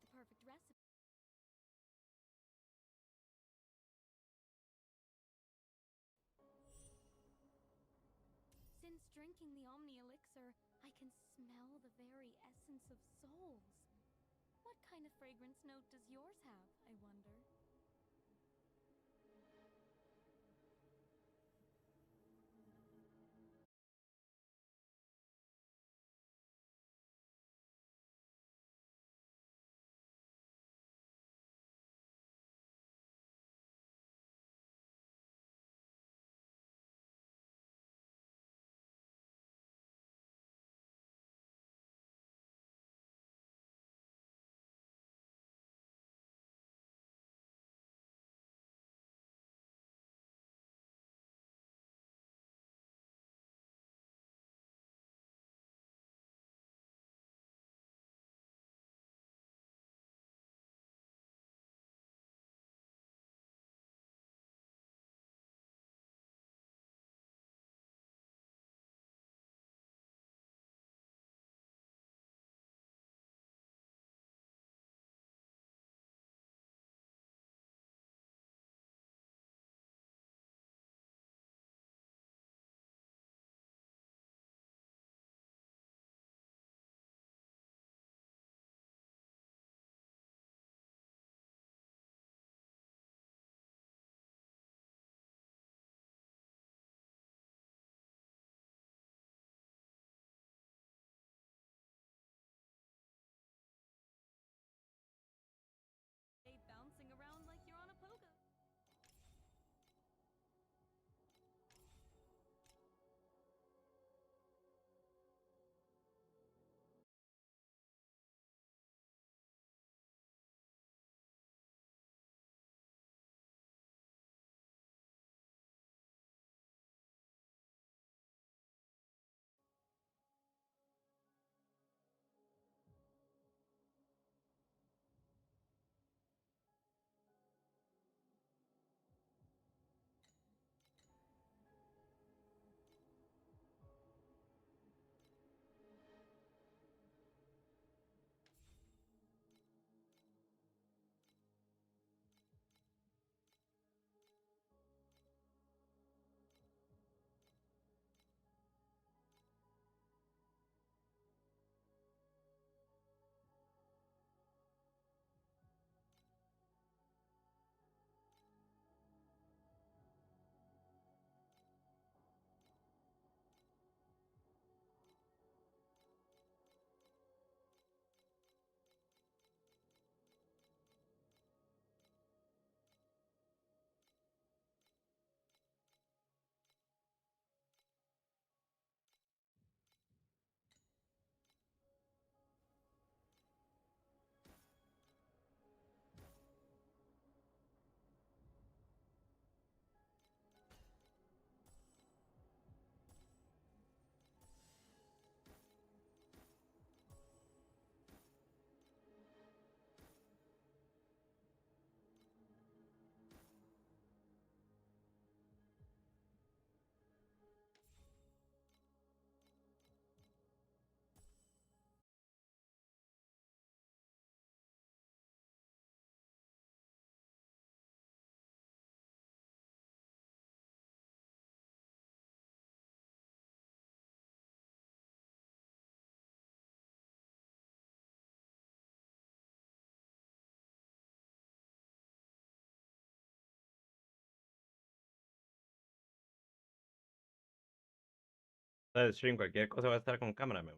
the perfect recipe. Since drinking the Omni Elixir, I can smell the very essence of souls. What kind of fragrance note does yours have, I wonder? Bouncing around like you're on a pogo. De stream, cualquier cosa va a estar con cámara, me.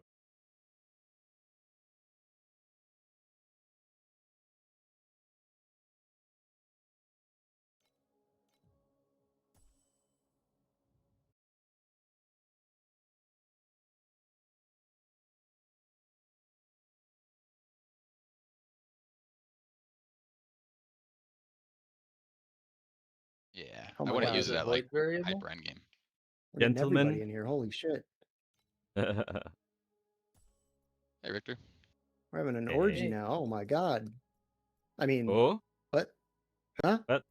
Yeah, Oh I my wouldn't God. use it at like variable? hyper endgame. We're getting Gentlemen. everybody in here. Holy shit. Hey, Richter. We're having an Hey. orgy now. Oh my God. I mean, Oh, what? Huh? what?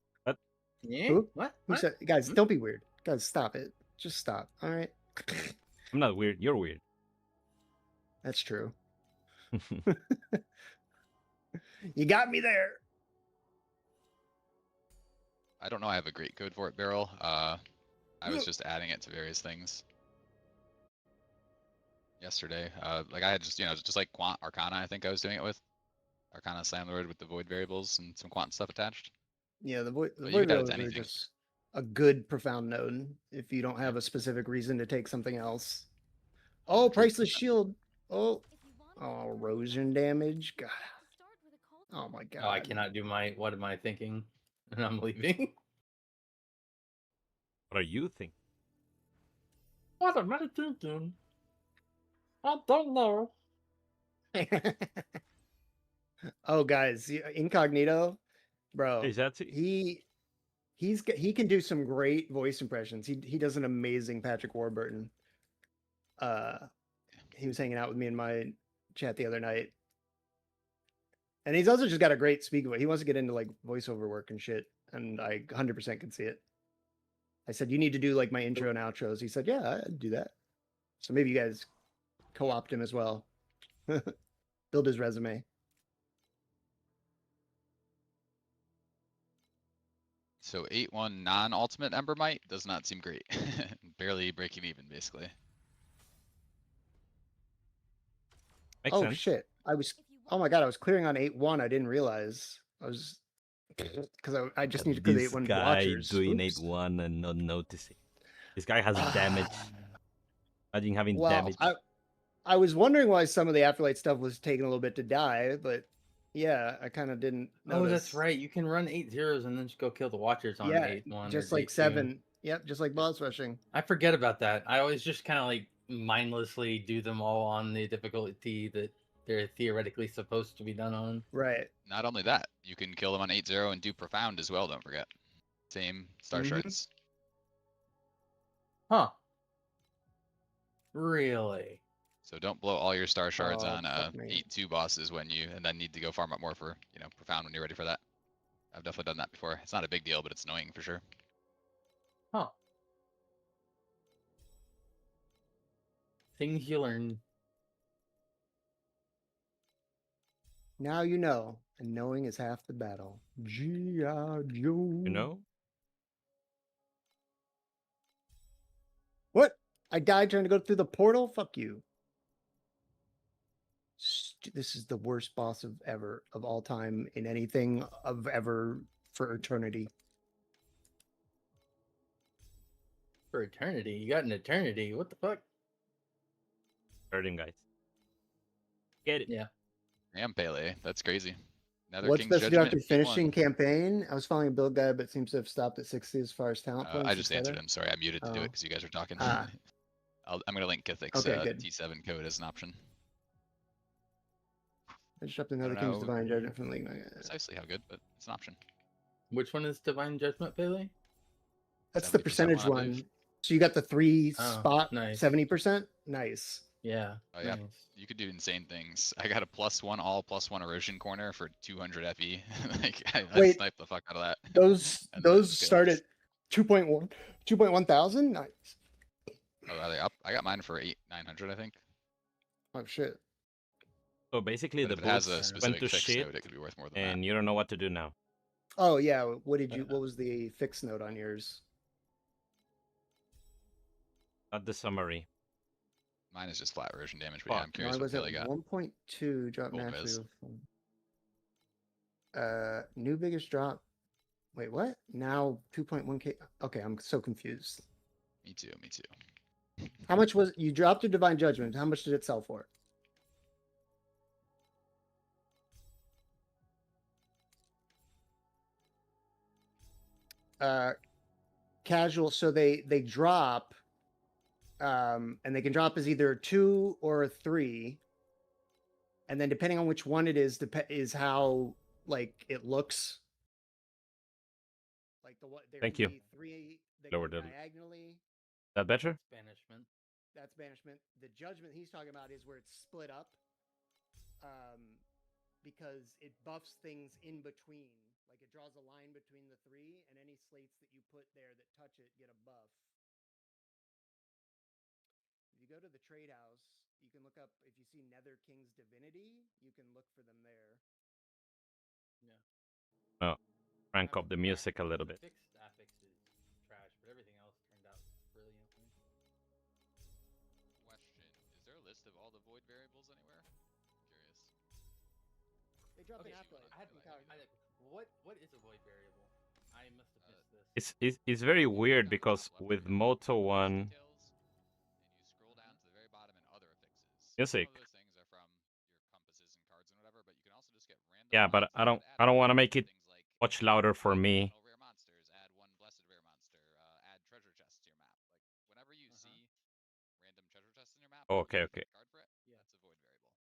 Yeah. Who? What? Who What? said? Guys, don't be weird. Guys, stop it. Just stop. All right. I'm not weird. You're weird. That's true. You got me there. I don't know. I have a great code for it, Barrel. I was just adding it to various things yesterday. Like I had just, just like Quant Arcana, I think I was doing it with. Arcana Slam Lord with the void variables and some quant stuff attached. Yeah, the void But you could add it to variables are anything. just a good profound node if you don't have a specific reason to take something else. Oh, True. priceless shield. Oh, If you want to learn erosion damage. God. start with a cold Oh my god. Oh, I cannot do my. What am I thinking? And I'm leaving. What are you thinking? What am I thinking? I don't know. Oh, guys, Incognito, bro. Is that He can do some great voice impressions. He does an amazing Patrick Warburton. He was hanging out with me in my chat the other night, and he's also just got a great speak voice. He wants to get into like voiceover work and shit, and I 100% can see it. I said, you need to do like my intro and outros. He said, yeah, I'd do that. So maybe you guys co-opt him as well. Build his resume. So 8-1 non-ultimate Embermite does not seem great. Barely breaking even, basically. makes Oh sense? shit! I was. Oh my god! I was clearing on 8-1. I didn't realize I was because I just need to clear the This 8-1 guy watchers. doing Oops. 8-1 and not noticing. This guy has damage. Imagine having Well, damage. I was wondering why some of the Afterlight stuff was taking a little bit to die, but yeah, I kind of didn't notice. Oh, that's right. You can run 8 zeros and then just go kill the watchers on Yeah, 8-1. just or like 8-2. 7. Yep, just like boss rushing. I forget about that. I always just kind of like mindlessly do them all on the difficulty that they're theoretically supposed to be done on. Right. Not only that, you can kill them on 8-0 and do Profound as well, don't forget. Same star Mhm. shards. Huh. Really? So don't blow all your star shards Oh, on fuck me. 8-2 bosses and then need to go farm up more for, Profound when you're ready for that. I've definitely done that before. It's not a big deal, but it's annoying for sure. Huh. Things you learn. Now you know, and knowing is half the battle. G.I. Joe. You know? What? I died trying to go through the portal? Fuck you. This is the worst boss of all time in anything of ever for eternity. For eternity? You got an eternity. What the fuck? Hurting guys. Get it. Yeah. Damn, Pele. That's crazy. Nether What's King's best to do Judgment, after finishing 8-1. campaign? I was following a build guide, but seems to have stopped at 60 as far as talent points. I just answered etc. him. Sorry, I muted to do it Oh. because you guys were talking. Ah. I'm going to link Kithik's Okay, good. T7 code as an option. I just dropped another don't King's know Divine Judgment from the league. Precisely how good, but it's an option. Which one is Divine Judgment, Pele? That's the 70% percentage one, I believe. one. So you got the 3 Oh, spot, nice. 70%? Nice. Yeah. Oh, yeah. Nice. You could do insane things. I got a +1 all +1 erosion corner for 200 FE. Like I Wait. sniped the fuck out of that. Those And then start fails. at 2.1 thousand? Nice. Oh, are they up? I got mine for 900, I think. Oh shit. So basically, But the if it has boots a went specific to fix shit, node, it could be worth more than and you don't know what to do now. Oh yeah, what was the fix note on yours? Not the summary. that. Mine is just flat erosion damage, but yeah, Fuck. I'm curious Mine what was at Billy got. 1.2 drop Gold naturally. Viz. New biggest drop. Wait, what? Now 2.1k. Okay, I'm so confused. Me too, me too. How much was you dropped a Divine Judgment? How much did it sell for? Casual. So they drop, and they can drop as either a 2 or a 3, and then depending on which one it is how like it looks. Like the what? Thank you. 3 Lower go the- diagonally. That better? Banishment. That's banishment. The judgment he's talking about is where it's split up, because it buffs things in between. Like it draws a line between the 3, and any slates that you put there that touch it get a buff. If you go to the trade house, you can look up if you see Nether King's Divinity. You can look for them there. Oh, crank up the music a little bit. Fixed affix is trash, but everything else turned out brilliantly. Question: is there a list of all the void variables anywhere? Curious. They drop Okay, in Afterlight. I had what is a void variable? I must have missed this. It's very weird because with Moto 1 Details, and you scroll down to the very bottom and other affixes. music. Some of those things are from your compasses and cards and whatever, but you can also just get random. Yeah, but lines I that don't add want to make it things like much louder for add me. rare monsters, add one blessed rare monster, add treasure chests to your map. Like whenever you see random treasure chests in your map, Oh, and you okay. get a card for it. Yeah. That's a void variable.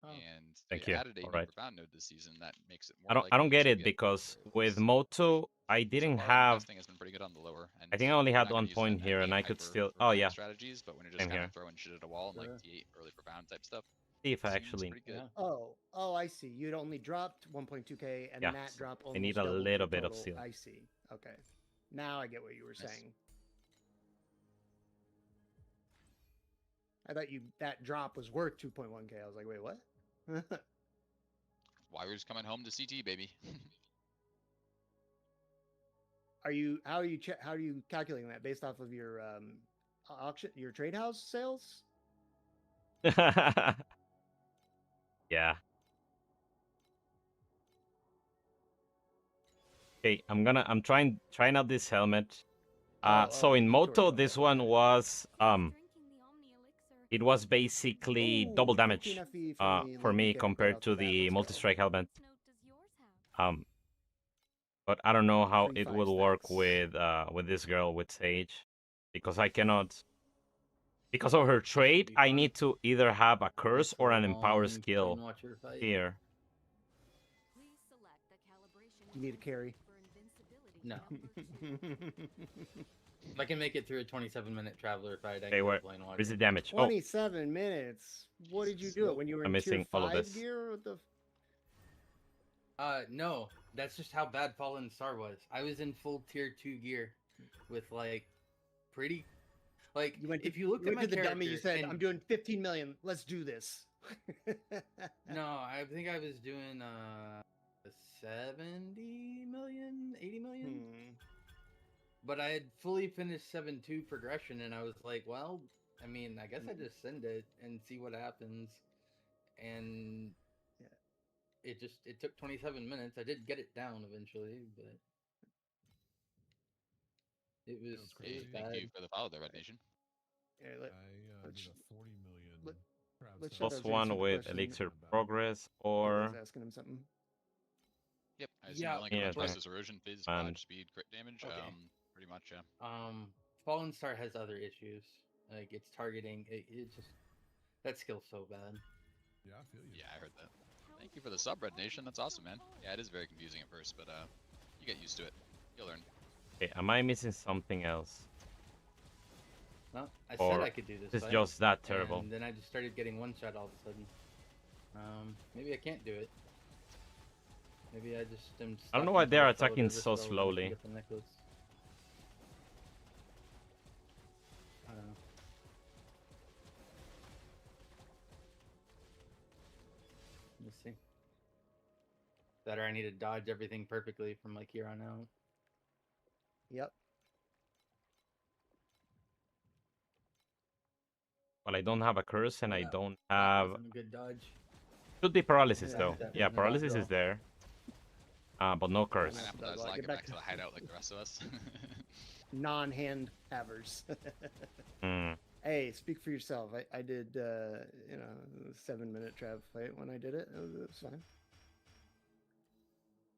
Oh. And Thank they you. added a All new right. profound node this season that makes it more I don't likely get to it get because void with variables. Moto I So didn't far, the have. testing has been pretty good on the lower end. I think I only We're had not gonna one use it in point here, and endgame I could hyper still. revenge Oh yeah. strategies, but when you're just Same kind here. of throwing shit at a wall and like Sure. T8 early profound type stuff, See if I seems actually. pretty good. Yeah. Oh, I see. You'd only dropped 1.2k, and Yeah, that so drop I almost need a doubled little your bit of total. seal. I see. Okay, now I get what you were Nice. saying. I thought that drop was worth 2.1k. I was like, wait, what? Why we're just coming home to CT, baby. How are you calculating that based off of your auction, your trade house sales? Yeah. Okay, I'm trying out this helmet. So in Moto, this one was it was basically double damage for me compared to the multi-strike helmet. But I don't know how it will work with this girl with Sage, because I cannot. Because of her trait, I need to either have a curse or an empower skill here. You need a carry. No. If I can make it through a 27-minute traveler fight, I Okay, can where plane watcher. is the damage? 27 minutes. What did you do it when you were I'm in tier missing all of 5 this. gear? What the? No, that's just how bad Fallen Star was. I was in full tier 2 gear with like pretty like if you looked at my the dummy, you said, and... "I'm doing 15 million. Let's do this." No, I think I was doing 70 million, 80 million. But I had fully finished 7-2 progression, and I was like, well, I mean, I guess I just send it and see what happens. And it took 27 minutes. I did get it down eventually, but it was Thank bad. you for the follow there, Red Nation. Yeah, I did a 40 million. let's crowd shut Plus stuff. those one answer the with question. elixir progress or Someone's asking him something. Yep. I assume Yeah, the link Yeah, about thanks. Crisis Erosion, phase, And- dodge, speed, crit damage. Okay. Pretty much, yeah. Fallen Star has other issues. Like it's targeting. It just that skill's so bad. Yeah, I feel you. Yeah, I heard that. Thank you for the sub, Red Nation. That's awesome, man. Yeah, it is very confusing at first, but you get used to it. You'll learn. Okay, am I missing something else? Well, I Or said I could do this. It's fight, just that terrible. And then I just started getting one shot all of a sudden. Maybe I can't do it. Maybe I just am. I don't know stuck why until they're I follow attacking the so River Scroll and slowly. get the necklace. I don't know. Let's see. That or I need to dodge everything perfectly from like here on out. Yep. Well, I don't have a curse and I Yeah, don't That have. wasn't a good dodge. Should be paralysis Yeah, though. that Yeah, wasn't a paralysis draw. is there. But no curse. Yeah. Pineapple does Get like it back back to the hideout like the rest of us. Non-hand havers. Hmm. Hey, speak for yourself. I did, a 7-minute trav fight when I did it. It was fine.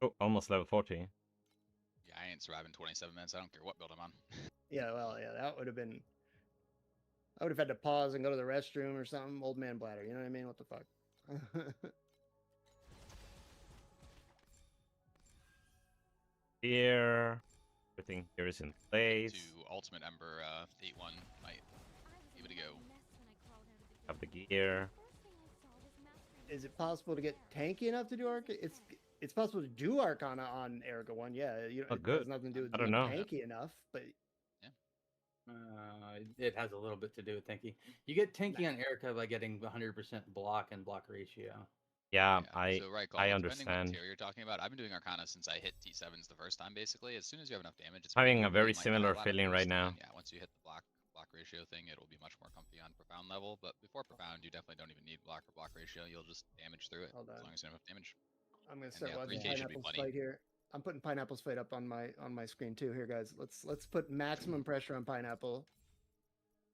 Oh, almost level 40. Yeah, I ain't surviving 27 minutes. I don't care what build I'm on. Yeah, well, yeah, that would have been. I would have had to pause and go to the restroom or something. Old man bladder. You know what I mean? What the fuck? Here. Everything here is in place. To Ultimate Ember 8-1 might give it a go. Have the gear. Is it possible to get tanky enough to do Arcana? It's possible to do Arcana on Erica 1. Yeah, Oh, it good. has nothing to do with I don't being know. tanky enough, but It has a little bit to do with tanky. You get tanky on Erica by getting 100% block and block ratio. Yeah, So right, I depending what understand. tier you're talking about, I've been doing Arcana since I hit T7s the first time. Basically, as soon as you have enough damage, it's pretty Having a cool. very You might get similar a lot of feeling right boost, and now. then, yeah, once you hit the block ratio thing, it'll be much more comfy on profound level. But before profound, you definitely don't even need block or block ratio. You'll just damage through it Hold as on. long as you have enough damage. I'm gonna And start yeah, watching 3K should be Pineapple's plenty. fight here. I'm putting Pineapple's fight up on my screen too. Here, guys. Let's put maximum pressure on Pineapple.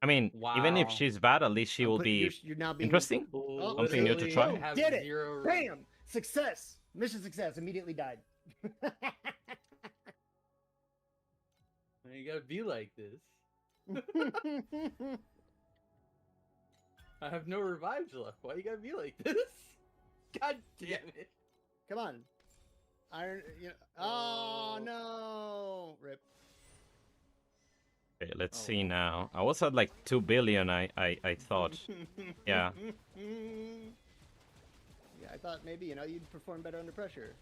I mean, even if Wow. she's bad, at least she will be You're now being interesting. Oh, Something new to Literally try. have Did it! zero- Bam! Success! Mission success. Immediately died. You gotta be like this. I have no revives left. Why you gotta be like this? God damn it. Come on. Iron. Oh no! Rip. Okay, let's Oh. see now. I was at like 2 billion. I thought. Yeah. Yeah, I thought maybe you'd perform better under pressure.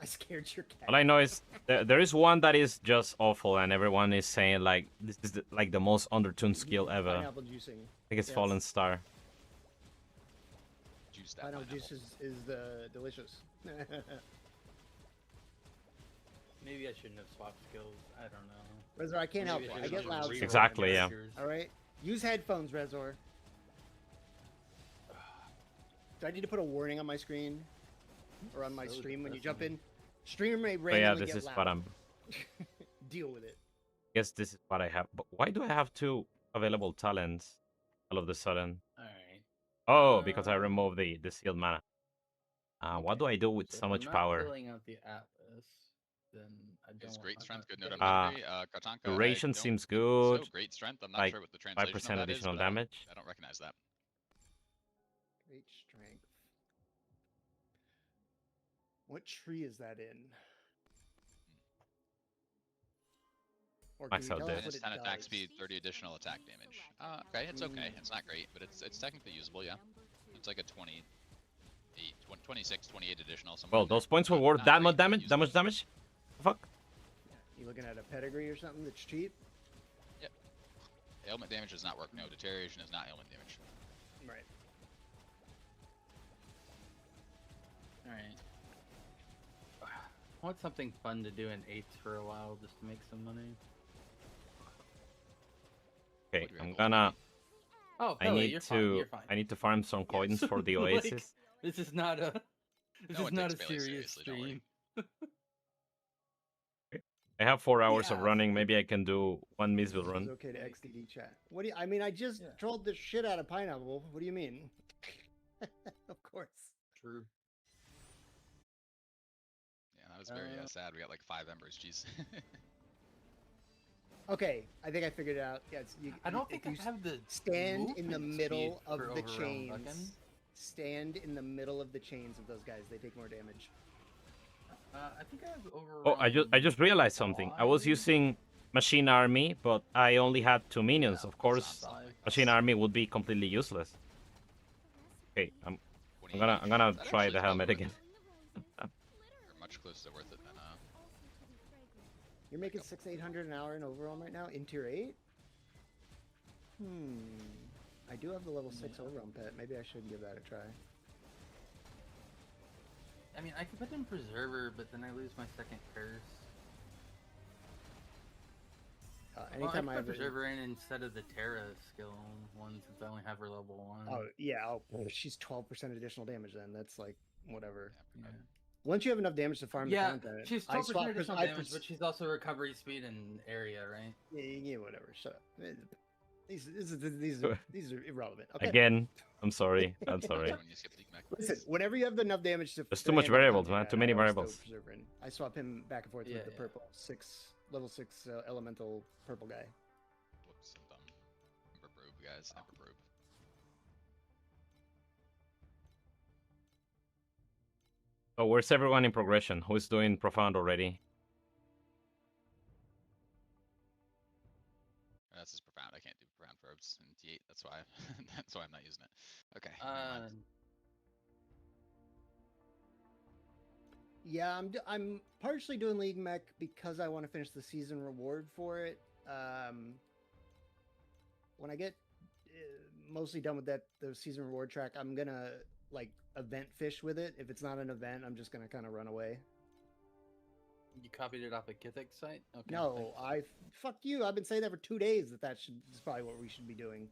I scared your cat. All I know is there is one that is just awful, and everyone is saying like this is like the most undertuned skill ever. I Pineapple juicing. think it's Yes. Fallen Star. Juice that Pineapple pineapple. juice is delicious. Maybe I shouldn't have swapped skills. I don't know. Rezor, I can't help Maybe it. I should've get just loud. rerolled Exactly, yeah. characters. All right. Use headphones, Rezor. Do I need to put a warning on my screen or on my So stream when you jump depressing. in? Streamer may So randomly yeah, this get is loud. what I'm. Deal with it. Guess this is what I have. But why do I have 2 available talents all of a sudden? Alright. Oh, because I Um, removed the sealed mana. What do I do with So so if much I'm power? not filling out the Atlas, then I don't Is want great my strength good heart note to on get- pedigree? Kartanka, Duration I don't seems think good. So great strength. I'm not Like sure what the 5% translation of that is, additional but damage. I don't recognize that. Great strength. What tree is that in? Or can Max you out tell this. us what Minus it 10 attack does? speed, 30 additional attack damage. Okay, it's okay. It's not great, but it's technically usable, yeah. It's like a 26, 28 additional. somewhere Well, in there. those points were Not- worth not that great, much but damage. That usable. much damage? Fuck. You looking at a pedigree or something that's cheap? Ailment damage does not work. No, deterioration is not ailment damage. Right. Alright. I want something fun to do in 8s for a while just to make some money. Okay, What do we have I'm going? gonna. Oh, I Pele, need you're fine, to. you're fine. I need to farm some coins for the Like, Oasis. This is not a this No is one not takes a Pele serious seriously, don't worry. stream. I have 4 hours of Yeah. running. Maybe I can do one Misville It's run. okay to XDD chat. What do you? I mean, I just Yeah. trolled the shit out of Pineapple. What do you mean? Of course. True. Yeah, that was very sad. We got like 5 embers. Jeez. Okay, I think I figured it out. Yeah, I don't if think I you have the stand in the movement middle speed of for the Overwhelm Bucking. chains. Stand in the middle of the chains of those guys. They take more damage. I think I have Oh, I Overwhelm just realized something. I was 5. using Machine Army, but I only had 2 minions. Yeah, Of course, sounds like Machine us. Army would be completely useless. Okay, I'm 28 gonna damage. That try actually the is helmet probably again. Or much closer to worth it than You're making 600-800 an hour in overall right now in tier 8. I do have the level 6 overwhelm pet. Maybe I should give that a try. I mean, I could put in Preserver, but then I lose my second curse. Anytime I I put have Preserver in instead of the Terra skill one since I only have her level 1. Oh yeah, she's 12% additional damage. Then that's like whatever. yeah. Once you have enough damage to farm the Yeah, content, she's I 12% swap additional I damage, but she's also recovery speed and area, right? yeah, whatever. Shut up. These are irrelevant. Okay. Again, I'm sorry. I'm sorry. when you skip League Mech. Listen, whenever you have enough damage to There's to too much handle the variables, content man. guide, Too many I always throw variables. Preserver in. I swap him back and forth Yeah, with the yeah. purple level 6 elemental purple guy. Whoops, I'm dumb. Ember Probe, guys. Ember Probe. So where's everyone in progression? Who's doing Profound already? That's just profound. I can't do profound probes in T8. That's why. That's why I'm not using it. Okay. never mind. Yeah, I'm partially doing League Mech because I want to finish the season reward for it. When I get mostly done with the season reward track, I'm gonna like event fish with it. If it's not an event, I'm just gonna kind of run away. You copied it off a Kithix site? Okay. No, fuck you. I've been saying that for 2 days is probably what we should be doing.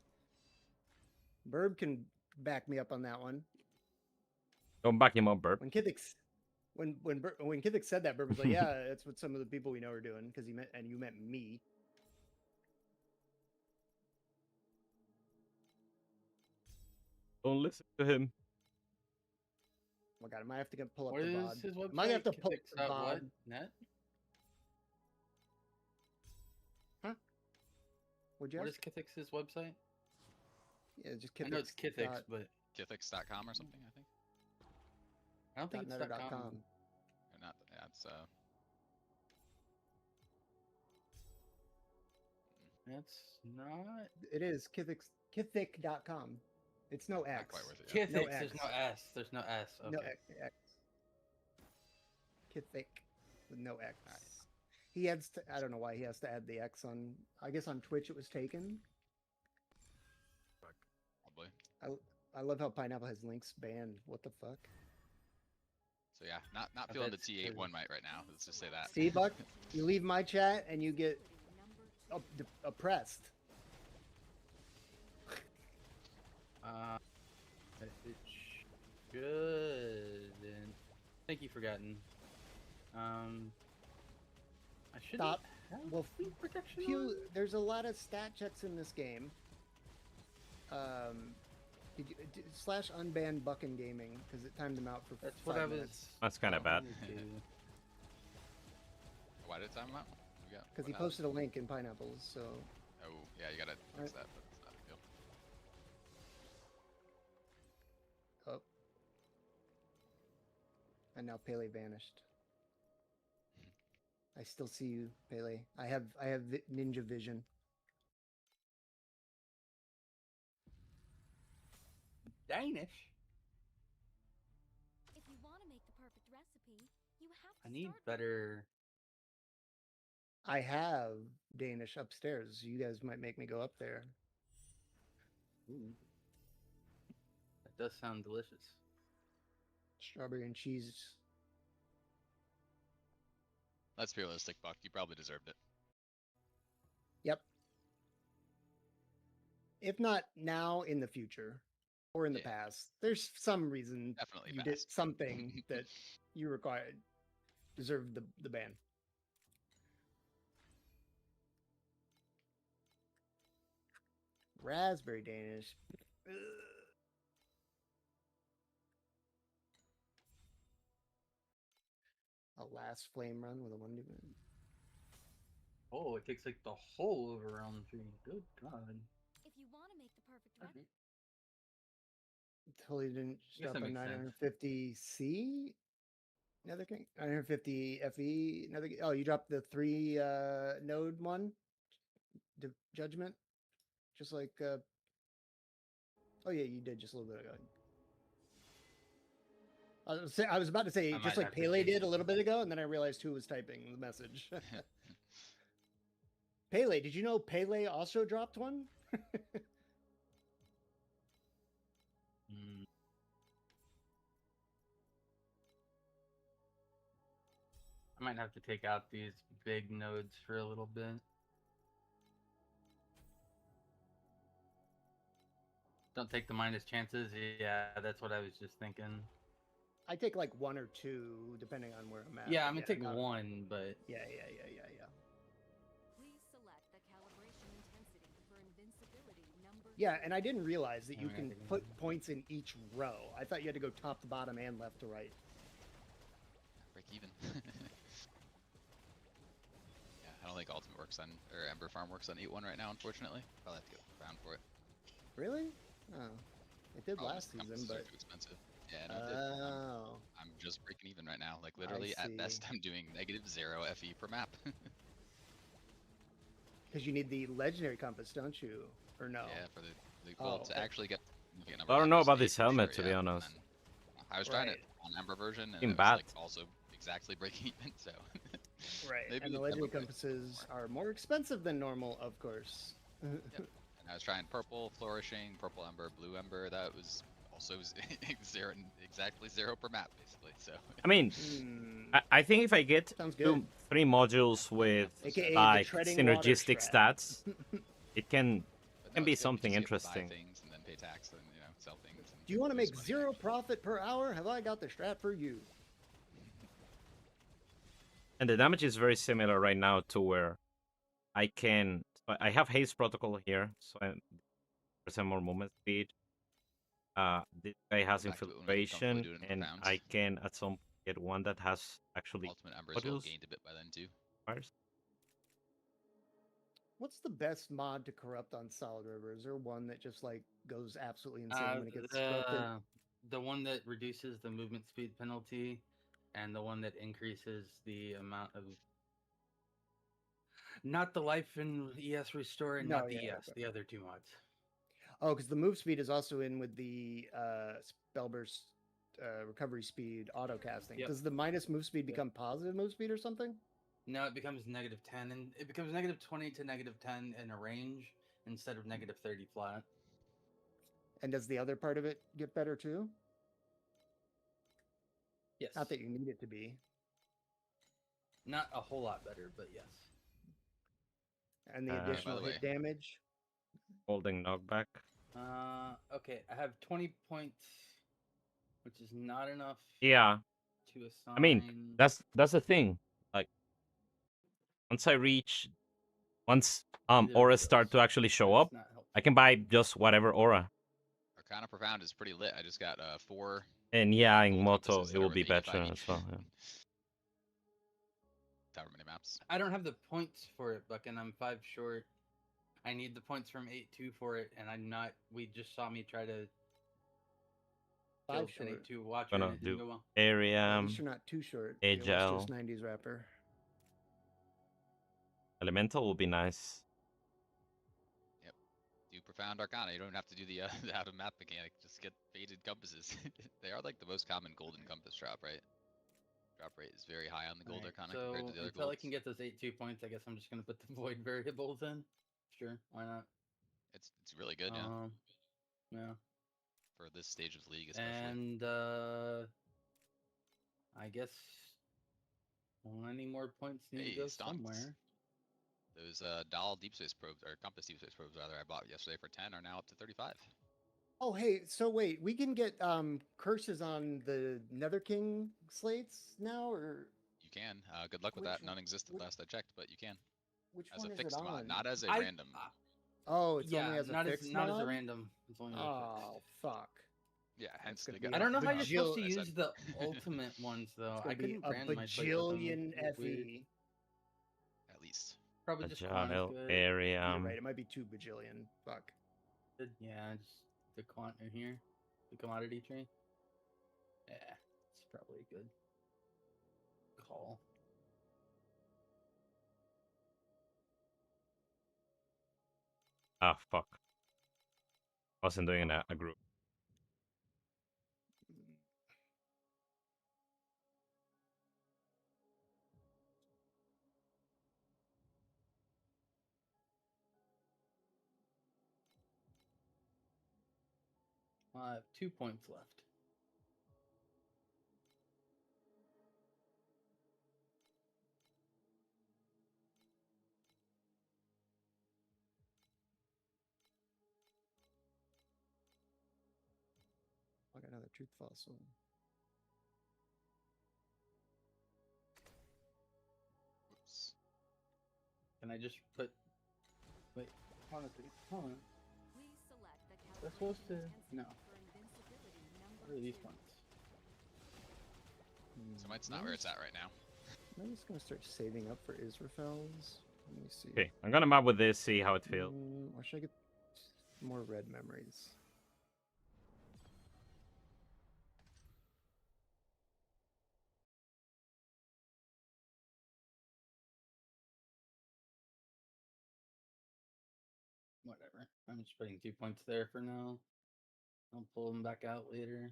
Burb can back me up on that one. Don't back him up, Burp. When Kithix said that, Burb was like, "Yeah, that's what some of the people we know are doing," because you meant me. Don't listen to him. Oh my god, I might have to pull up What the is VOD. his website? Might have to pull up the Kithix.what? VOD. Net? Would you What ask? is Kithix's website? Yeah, just I know it's Kithix, dot- but Kithix.com or something, I think. I don't think dot it's netter .com. dot com. Or not. Yeah, it's That's not It is Kithic.com. It's no X. not quite worth it. Yeah. Kithix. No There's X. no S. There's no S. Okay. No X. Kithic with no X. He adds to, I don't know why he has to add the X on. I guess on Twitch it was taken. Probably. I love how Pineapple has links banned. What the fuck? So yeah, not I feeling the bet T8 it's one right now. Let's just say that. See, Buck, you leave my chat and you get oppressed. It should. And thank you, Forgotten. I should Stop. have Well, fleet protection. Pew, on? there's a lot of stat checks in this game. Slash unban Buckin Gaming because it timed him out for That's 5 what I minutes. was. That's kind of bad. Why did it time him out? We got- Because he what happened? posted a link in Pineapples, so Oh, yeah, you gotta fix that, but it's not a big deal. oh. And now Pele vanished. I still see you, Pele. I have ninja vision. Danish. If you want to make the perfect recipe, you have to I need start better. I have Danish upstairs. You guys might make me go up there. Ooh. That does sound delicious. Strawberry and cheese. Let's be realistic, Buck. You probably deserved it. Yep. If not now, in the future. Or in the Yeah. past. There's some reason Definitely you did past. something that you required. Deserved the ban. Raspberry Danish. Ugh. A last flame run with a 1 minute. Oh, it takes like the whole over round 3. Good God. If you want to make the perfect recipe, Totally didn't Guess stop that on makes sense. 950C. Another king. 950 FE. Another. Oh, you dropped the 3 node one. Judgment. Just like. Oh yeah, you did just a little bit ago. I was about to say I just might like have to Pele change did a it. little bit ago, and then I realized who was typing the message. Pele, did you know Pele also dropped one? Mm. I might have to take out these big nodes for a little bit. Don't take the minus chances. Yeah, that's what I was just thinking. I take like 1 or 2, depending on where I'm at. Yeah, but I'm gonna take not- one, but Yeah. please select the calibration intensity for invincibility number. Yeah, and I didn't realize that you Alright, can I think put I'm- points in each row. I thought you had to go top to bottom and left to right. Break even. Yeah, I don't think Ultimate works on, or Ember Farm works on 8.1 right now, unfortunately. Probably have to get around for it. Really? Oh, it did Oh, last the season, compasses are but too expensive. Yeah, no, it did. oh, I'm just breaking even right now. Like literally, at best, see. I'm doing -0 FE per map. because you need the legendary compass, don't you? Or no? Yeah, for the well, Oh, to okay. actually get. I don't know about this helmet, to be honest. I was trying it Right. on Ember version, and In it was bad. like also exactly breaking even. So Right. maybe And the the legendary demo price compasses more. are more expensive than normal, of course. And And I was trying purple, flourishing, purple ember, blue ember. That was also zero, exactly 0 per map, basically. So. I mean, I think if I get Sounds good. 3 modules with AKA the like treading water synergistic strat. stats, it can But no, be it's good, 'cause something you have to buy interesting. things and then pay tax and sell things. And Do you want to lose make money, 0 actually. profit per hour? Have I got the strat for you? And the damage is very similar right now to where I have haste protocol here, so I percent more movement speed. This guy has Go back to it when we can comfortably infiltration, do it in and profound. I can at some get one that has actually Ultimate embers will have modules. gained a bit by then too. Fires. What's the best mod to corrupt on Solid River? Is there one that just like goes absolutely insane when it gets corrupted? The one that reduces the movement speed penalty, and the one that increases the amount of. Not the life and ES restore, and No, not the yeah, ES. The other 2 mods. Oh, because the move speed is also in with the spellburst recovery speed auto casting. Yep. Does the minus move speed become positive move speed or something? No, it becomes -10, and it becomes -20 to -10 in a range instead of -30 flat. And does the other part of it get better too? Yes. Not that you need it to be. Not a whole lot better, but yes. And the By additional the hit way. damage. Holding knockback. Okay, I have 20 points, which is not enough Yeah, to assign. I mean that's the thing. Like once Either of auras start to those. actually show That's up, not helpful. I can buy just whatever aura. Arcana Profound is pretty lit. I just got 4. And yeah, in gold Moto compasses it that will are be worth 85 better each. as well. Yeah. However many maps. I don't have the points for it, Buck, and I'm 5 short. I need the points from 8-2 for it, and I'm not. We just saw me try to 5 kill an short. 8-2 watcher, and Gonna it didn't do go well. area. At least you're not too short. The Agile. illustrious 90s rapper. Elemental will be nice. Do Profound Arcana. You don't even have to do the out of map mechanic. Just get faded compasses. They are like the most common golden compass drop, right? Drop rate is very high on the gold Alright, Arcana so compared to the other until I golds. can get those 8-2 points, I guess I'm just gonna put the void variables in. Sure, why not? It's really good, yeah. Yeah. For this stage of the league, especially. And I guess any more points need to go Stunts. somewhere. Those Dahl deep space probes, or compass deep space probes rather, I bought yesterday for 10 are now up to 35. Oh, hey, so wait, we can get curses on the Nether King slates now, or You can. Good luck with Which that. one- None existed which- last I checked, but you can. which As one a is it fixed mod, on? not as a I- random. Oh, it's Yeah, only as a not fixed not as a mod? random. It's only as a Oh, fixed. fuck. Yeah, hence gonna they be got. I don't know how you're supposed to bajil- I said- use the ultimate ones though. It's I gonna be couldn't a brand my slate with them. bajillion It's weird. FE. At least. Probably just quant is Agile good. area. You're right, it might be 2 bajillion. Fuck. Yeah, just the quant in here, the commodity tree. Yeah, it's probably a good call. Ah, fuck. Wasn't doing a group. I have 2 points left. I got another truth fossil. Whoops. Can I just put? Wait, hold on. Hold on. Please select the That's supposed to. calculation No. for invincibility What number are these 2. points? So it's not where it's at right now. I'm just gonna start saving up for Israfel's. Let me see. Okay, I'm gonna map with this, see how it feels. Or should I get more red memories? Whatever. I'm just putting 2 points there for now. I'll pull them back out later.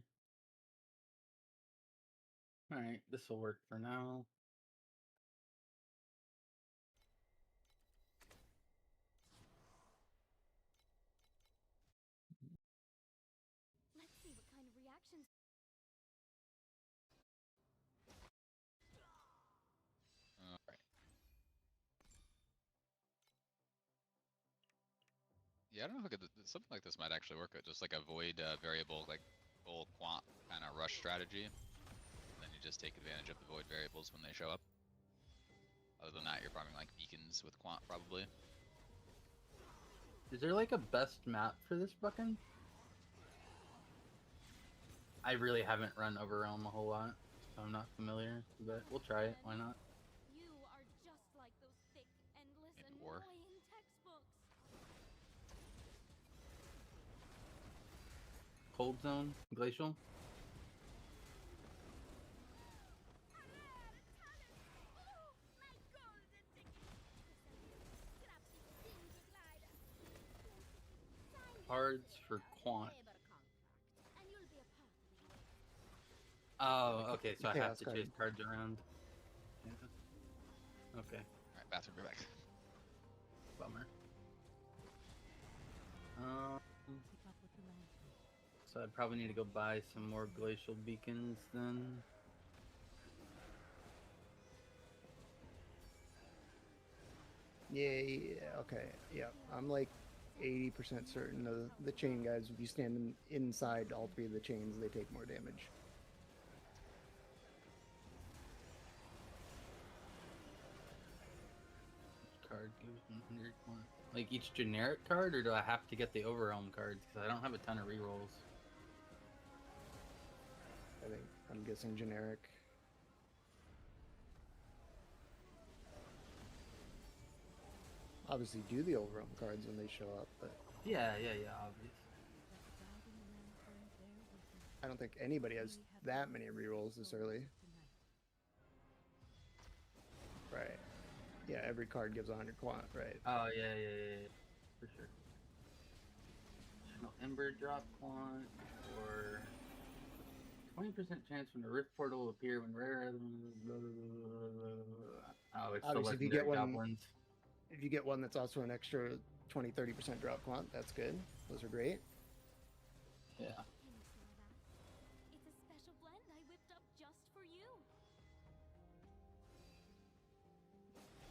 Alright, this will work for now. actions. Alright. Yeah, I don't know if something like this might actually work. Just like a void variable, like full quant kind of rush strategy. And then you just take advantage of the void variables when they show up. Other than that, you're farming like beacons with quant probably. Is there like a best map for this bucking? I really haven't run Overrealm a whole lot, so I'm not familiar, but we'll try it. Why not? You are just like those thick, endless, In war. annoying textbooks. Cold zone, glacial. Cards for quant. Oh, okay, so I have Chaos to card. chase cards around. Yeah. Okay, Alright, bathroom, go back. bummer. So I'd probably need to go buy some more glacial beacons then. Yeah, okay. Yeah, I'm like 80% certain the chain guys, if you stand inside all three of the chains, they take more damage. Card gives 100 quant. Like each generic card, or do I have to get the Overrealm cards? Because I don't have a ton of rerolls. I'm guessing generic. Obviously do the overwhelm cards when they show up, but Yeah, obvious. I don't think anybody has that many rerolls this early. Right. Yeah, every card gives 100 quant, right? Oh, yeah, for sure. Channel Ember drop quant, or 20% chance when the Rift Portal will appear when rare. Oh, it's Obviously, the if you get legendary one, goblins. if you get one that's also an extra 20-30% drop quant, that's good. Those are great. Yeah. It's a special blend I whipped up just for you.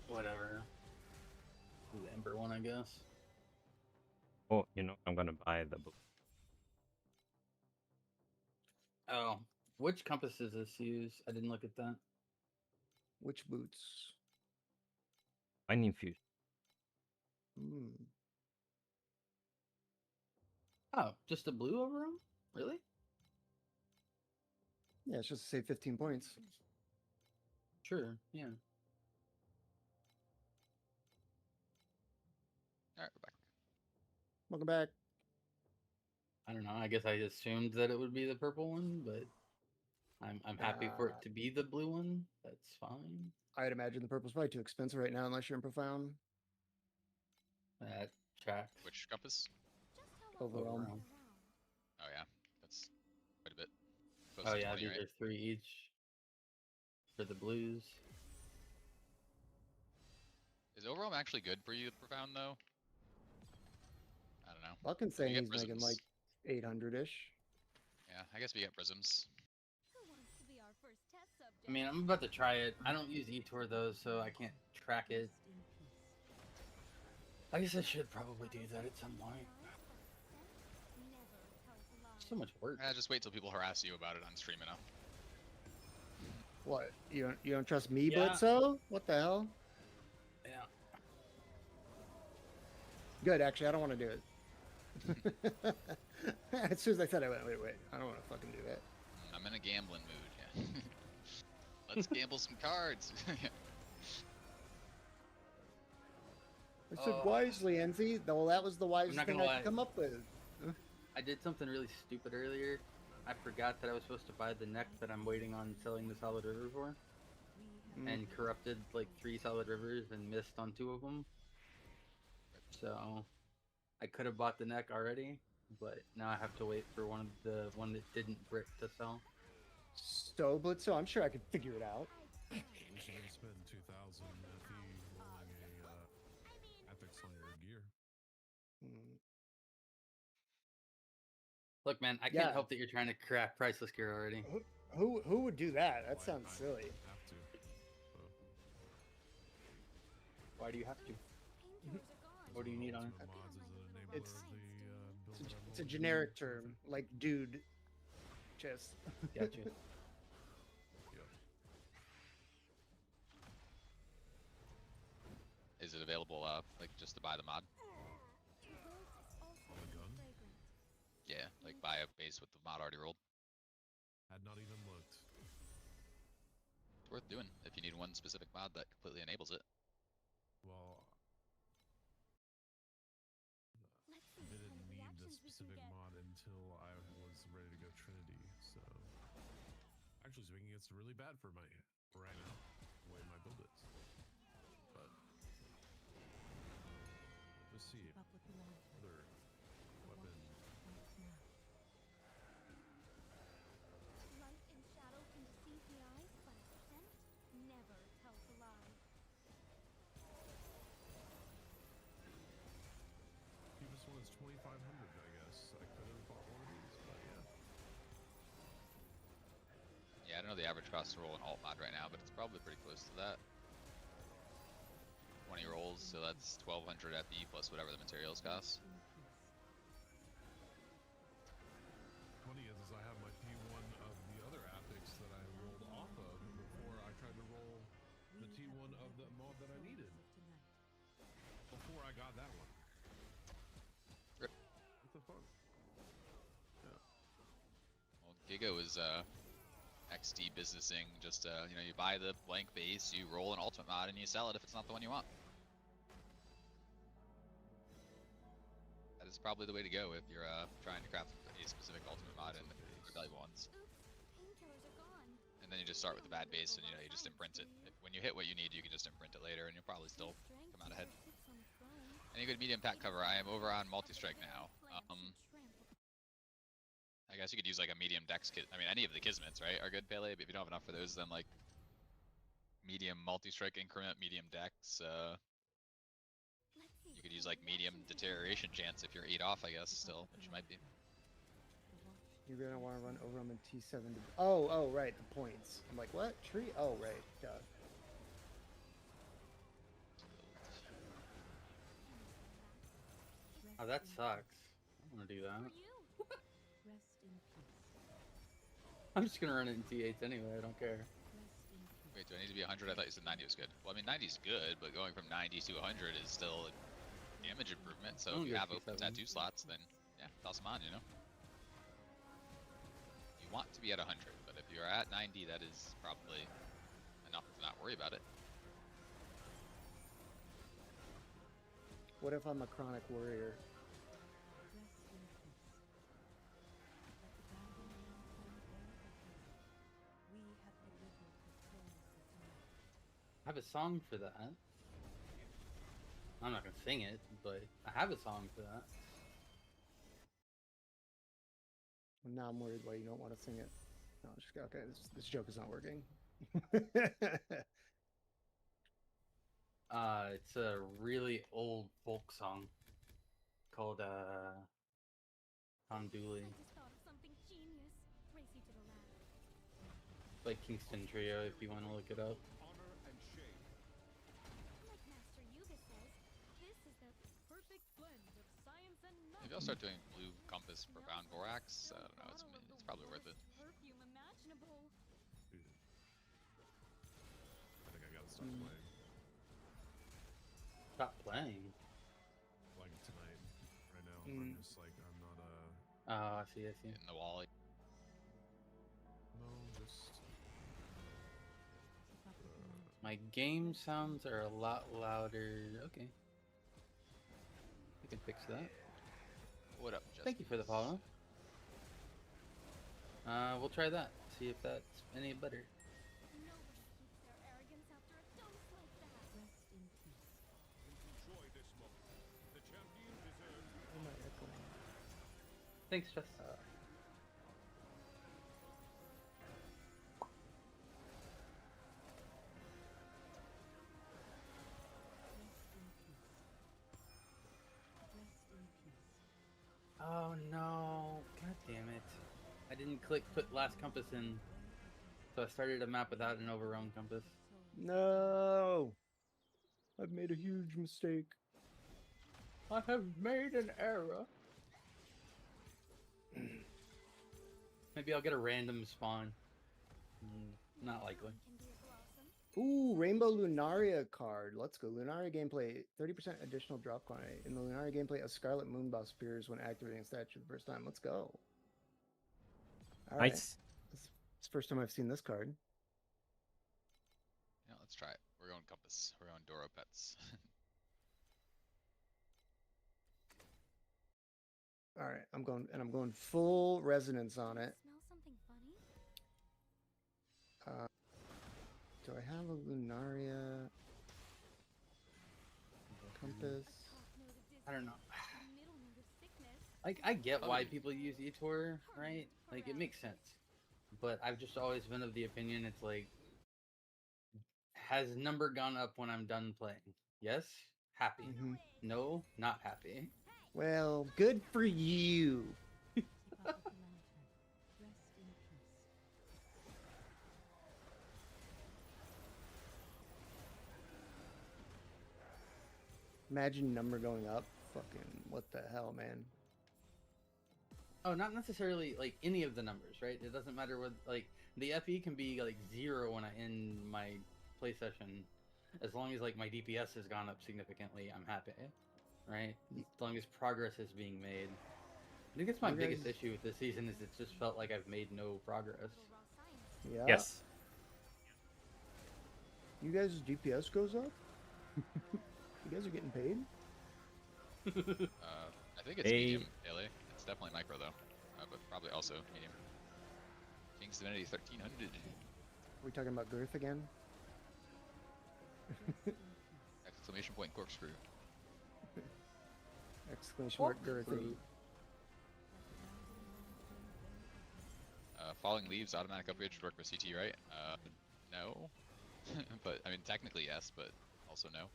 Whatever. The Ember one, I guess. Oh, you know, I'm gonna buy the book. Oh, which compass does this use? I didn't look at that. Which boots? Finding Fuse. Oh, just a blue over them? Really? Yeah, it's just to save 15 points. Sure, yeah. Alright, we're back. Welcome back. I don't know. I guess I assumed that it would be the purple one, but I'm happy for it to be the blue one. That's fine. I'd imagine the purple's probably too expensive right now unless you're in Profound. That tracks. Which compass? Overwhelm. Oh yeah, that's quite a bit. Close Oh to yeah, 20, these right? are 3 each for the blues. Is Overwhelm actually good for you, Profound, though? I don't know. Buckin's You saying get he's making prisms. like 800-ish. Yeah, I guess we get prisms. Who wants to be our first test subject? I mean, I'm about to try it. I don't use eTour though, so I can't track it. I guess I should probably do that at some point. So much work. Just wait till people harass you about it on stream enough. What? You don't trust me, Yeah. Blitzo? What the hell? Yeah. Good, actually, I don't want to do it. As soon as I said it, I went, wait, I don't want to fucking do that. I'm in a gambling mood, yeah. Let's gamble some cards. I said wisely, Enzi. Well, that was the wisest not thing gonna I lie. could come up with. I did something really stupid earlier. I forgot that I was supposed to buy the neck that I'm waiting on selling the Solid River for. And corrupted like 3 Solid Rivers and missed on 2 of them. So I could have bought the neck already, but now I have to wait for one that didn't brick to sell. So, Blitzo, I'm sure I could figure it out. You should have spent 2,000 FE rolling a ethics on your gear. Mm. Look, man, I Yeah. can't help that you're trying to craft Priceless Gear already. Who would do that? That Why sounds I silly. Have to. Why do you have to? What do you need on it? Ultimate Mods is an enabler It's- of the build that I'm It's a rolling generic for term, like dude. Just. Gotcha. Yep. Is it available, like just to buy the mod? On the gun? Yeah, like buy a base with the mod already rolled. Had not even looked. It's worth doing if you need one specific mod that completely enables it. Well, I didn't need this specific mod until I was ready to go Trinity, so... Actually speaking, it's really bad for my right now, the way my build is. But... let's see. Other weapon... Light and shadow can deceive the eyes, but a scent never tells a lie. Cheapest one is 2,500, I guess. I could have bought one of these, but yeah. Yeah, I don't know the average cost to roll an alt mod right now, but it's probably pretty close to that. 20 rolls, so that's 1,200 FE plus whatever the materials cost. Funny is I have my T1 of the other Apex that I rolled off of before I tried to roll the T1 of the mod that I needed. Before I got that one. Rip. What the fuck? Yeah. Well, Giga was XD businessing, just you know, you buy the blank base, you roll an ultimate mod, and you sell it if it's not the one you want. That is probably the way to go if you're trying to craft a specific ultimate mod and the valuable ones. Oops, painkillers are gone. And then you just start with the bad base, and you know, you just imprint it. When you hit what you need, you can just imprint it later, and you'll probably still Strength come out ahead. never sits on a throne. Any good medium pack cover? I am over on multi-strike now. I guess you could use like a medium dex kit. I mean, any of the Kismets, right, are good Pele, but if you don't have enough for those, then like medium multi-strike increment, medium dex. You could use like medium deterioration chance if you're 8 off, I guess, still, which you might be. You're gonna want to run Overwhelm and T7 to... Oh, right, the points. I'm like, what? Tree? Oh, right, duh. Oh, that sucks. I don't want to do that. I'm just gonna run it in T8s anyway. I don't care. Wait, do I need to be 100? I thought you said 90 was good. Well, I mean, 90 is good, but going from 90 to 100 is still a damage improvement. So if you have open tattoo slots, then yeah, toss them on, you know? You want to be at 100, but if you're at 90, that is probably enough to not worry about it. What if I'm a chronic warrior? I have a song for that. I'm not gonna sing it, but I have a song for that. Well, now I'm worried why you don't want to sing it. No, just okay. This joke is not working. It's a really old folk song called Tom Dooley I just thought of something genius. Race you to the lab. by Kingston Trio if you want to look it up. Like Master Yuga says, this is the perfect blend of science and Maybe I'll start doing blue compass for bound borax. I don't know, it's probably worth it. perfume imaginable. Dude. I think I gotta stop playing. Stop playing. Like tonight, right now. I'm just like, I'm not Oh, I see. In the wall. no, just... My game sounds are a lot louder. Okay. We can fix that. What up, Justin? Thank you for the follow. We'll try that. See if that's any better. Nobody keeps their arrogance after a dose like that. Thanks, Jess. Oh no! God damn I didn't click put last compass in, so I started a map without an overwhelm compass. No, I've made a huge mistake. I have made an error. Maybe I'll get a random spawn. Not likely. Ooh, Rainbow Lunaria card. Let's go. Lunaria gameplay. 30% additional drop quantity. In the Lunaria gameplay, a Scarlet Moon boss appears when activating a statue the first time. Let's go. All right. Nice. It's the first time I've seen this card. Yeah, let's try it. We're going compass. We're going Doro pets. All right, I'm going full resonance on it. Smell something funny? Do I have a Lunaria compass? I don't know. Like, I get why people use eTor, right? Like, it makes sense. But I've just always been of the opinion it's like, has number gone up when I'm done playing? Yes? Happy. Mhm. No? Not happy. Well, good for you. Imagine number going up. Fucking what the hell, man? Oh, not necessarily like any of the numbers, right? It doesn't matter what, like, the FE can be like 0 when I end my play session. As long as like my DPS has gone up significantly, I'm happy, right? As long as progress is being made. I think that's my biggest issue with this season is it's just felt like I've made no progress. Yeah. Yes. You guys' DPS goes up? You guys are getting paid? I think it's medium, Daily. It's definitely micro, though. But probably also medium. King's Divinity 1300. Are we talking about girth again? Exclamation point corkscrew. Exclamation mark girthy. Falling Leaves automatic upgrade should work for CT, right? No. But, I mean, technically yes, but also no.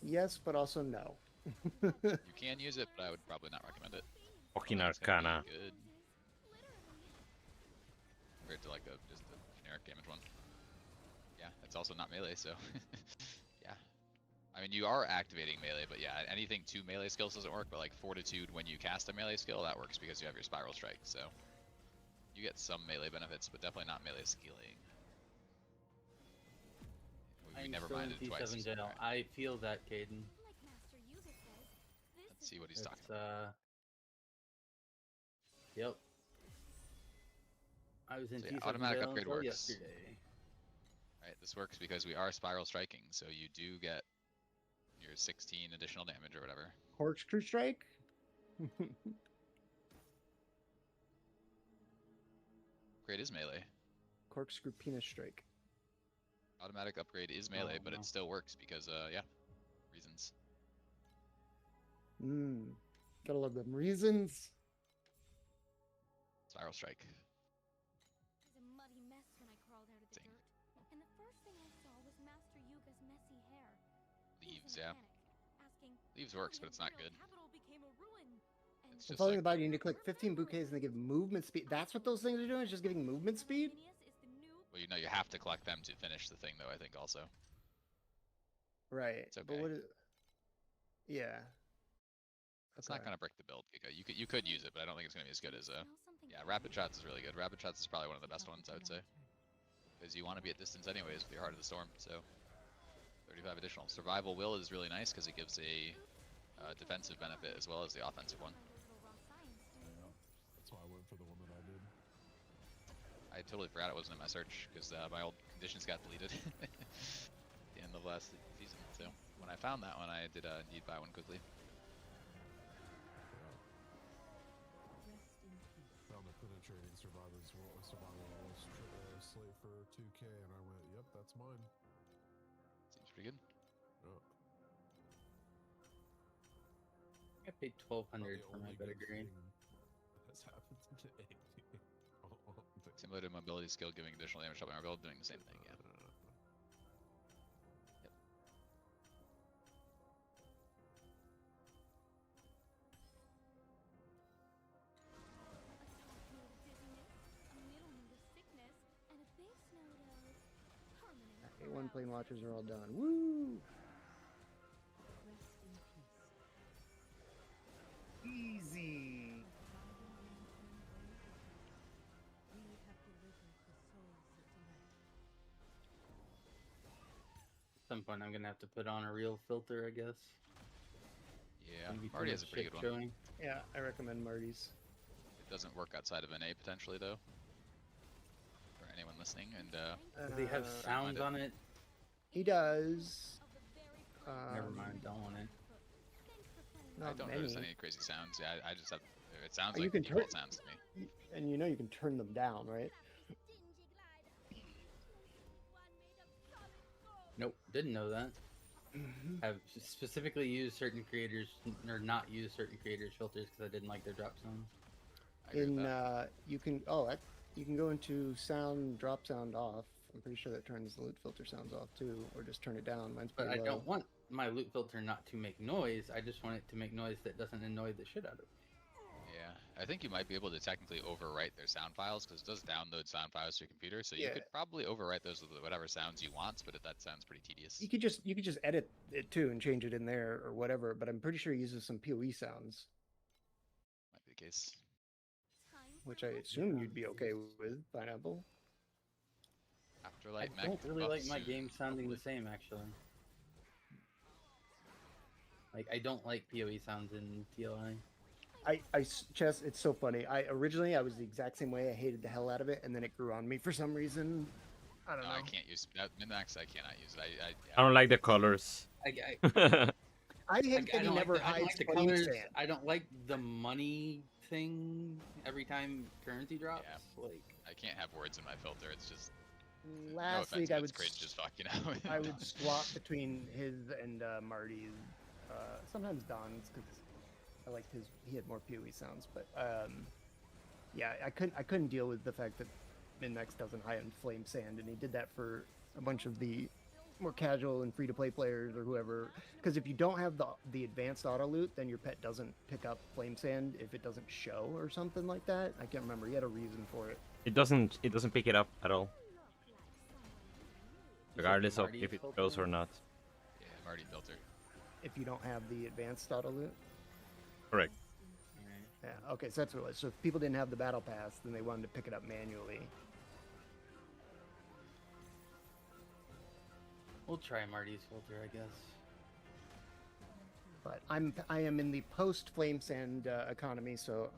Yes, but also no. You can use it, but I would probably not recommend it. Fucking Although it's gonna be Arcana. Good. Compared to like just a generic damage one. Yeah, it's also not melee, so yeah. I mean, you are activating melee, but yeah, anything 2 melee skills doesn't work, but like Fortitude when you cast a melee skill, that works because you have your Spiral Strike, so you get some melee benefits, but definitely not melee skilling. We never minded it twice. Jail. Right. I feel that, Caden. Let's see what he's talking about. Yep. I was in So T7 automatic jail upgrade until works. yesterday. Right, this works because we are spiral striking, so you do get your 16 additional damage or whatever. Corkscrew strike? Upgrade is melee. Corkscrew penis strike. Automatic upgrade is melee, but it still works because, yeah, reasons. Gotta love them reasons. Spiral strike. It was a muddy mess when I crawled out of the dirt, and the first thing I saw was Master Yuga's messy hair. Leaves, yeah. Leaves works, but it's not good. It's The just following like, the body, you need to click 15 bouquets and they give movement speed. That's what those things are doing? It's just giving movement speed? well, you know, you have to collect them to finish the thing, though, I think, also. Right. It's okay. But what is... Yeah. It's not going to break the build, Giga. You could use it, but I don't think it's going to be as good as, yeah, Rapid Shots is really good. Rapid Shots is probably one of the best ones, I would say. Because you want to be at distance anyways with your Heart of the Storm, so 35 additional. Survival Will is really nice because it gives a defensive benefit as well as the offensive one. That's why I went for the one that I did. I totally forgot it wasn't in my search because my old conditions got deleted at the end of last season. So when I found that one, I did indeed buy one quickly. Found a penetrating survival slate for 2K, and I went, "Yep, that's mine." Seems pretty good. Oh. I paid 1,200 for my pedigree. That's happened today. Simulated mobility skill giving additional damage helping our build, doing the same thing, yeah. Yep. and plane watchers are all done. Woo! Easy. At some point, I'm gonna have to put on a real filter, I guess. Yeah, Maybe too Marty has a much pretty shit good one. showing. Yeah, I recommend Marty's. It doesn't work outside of NA potentially though. For anyone listening, and Does he have sounds it. on it? He does. Never mind, don't want it. I Not don't many. notice any crazy sounds. Yeah, I just have. It sounds You like can default turn- sounds to me. And you know you can turn them down, right? Nope, didn't know that. Have specifically used certain creators or not used certain creators filters because I didn't like their drop zones. I agree with In that. you can you can go into sound drop sound off. I'm pretty sure that turns the loot filter sounds off too, or just turn it down. Mine's But pretty I low. don't want my loot filter not to make noise. I just want it to make noise that doesn't annoy the shit out of me. Yeah, I think you might be able to technically overwrite their sound files because it does download sound files to your computer. So you Yeah. could probably overwrite those with whatever sounds you want, but that sounds pretty tedious. You could just edit it too and change it in there or whatever. But I'm pretty sure it uses some PoE sounds, Might be the case. which I assume you'd be okay with. Pineapple. Afterlight I mech don't really buff like my soon, game sounding the hopefully. same, actually. Like, I don't like PoE sounds in TLI. Chess, it's so funny. Originally I was the exact same way. I hated the hell out of it, and then it grew on me for some reason. I don't No, know. I can't use Min-Max. I cannot use it. I don't like the colors. I hate I that he don't never like the, I don't hides like the flame colors. sand. I don't like the money thing every time currency drops. Yeah. Like, I can't have words in my filter. It's just no Last offense, week but I it's would cringe as fuck, you know. I would swap between his and Marty's. Sometimes Don's because I liked his. He had more PoE sounds, but yeah, I couldn't deal with the fact that Min-Max doesn't hide in flame sand, and he did that for a bunch of the more casual and free to play players or whoever. Because if you don't have the advanced auto loot, then your pet doesn't pick up flame sand if it doesn't show or something like that. I can't remember. He had a reason for it. It doesn't pick it up at all, you said regardless of Marty's if it filter? shows or not. Yeah, Marty filter. If you don't have the advanced auto loot. Correct. Alright. Yeah, okay, so that's what it was. So if people didn't have the battle pass, then they wanted to pick it up manually. We'll try Marty's filter, I guess. But I am in the post flame sand economy, so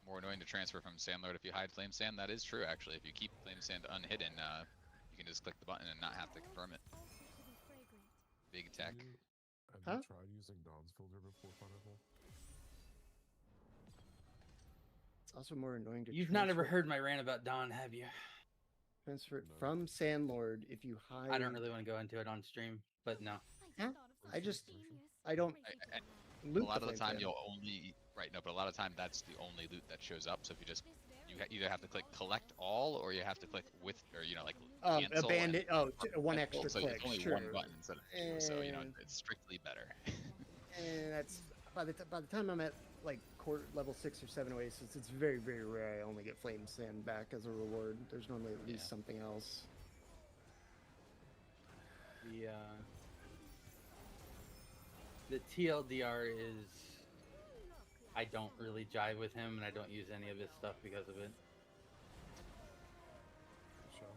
More annoying to transfer from Sandlord if you hide Flame Sand. That is true, actually. If you keep Flame Sand unhidden, you can just click the button and not have to confirm it. Big tech. Have Huh? you tried using Don's filter before, Pineapple? it's also more annoying to You've not ever transfer- heard my rant about Dawn, have you? transfer it No. from Sandlord if you hide. I don't really want to go into it on stream, but no. Huh? I just- I don't A loot lot of the flame time sand. you'll only but a lot of the time that's the only loot that shows up. So if you just either have to click collect all or you have to click with or like cancel abandon. and One cancel, extra so click. it's only Sure. one button instead of two. So And- it's strictly better. And that's by the time I'm at like level 6 or 7 Oasis, it's very rare I only get flame sand back as a reward. There's normally at least Yeah. something else. The TLDR is, I don't really jive with him, and I don't use any of his stuff because of it. Sure. I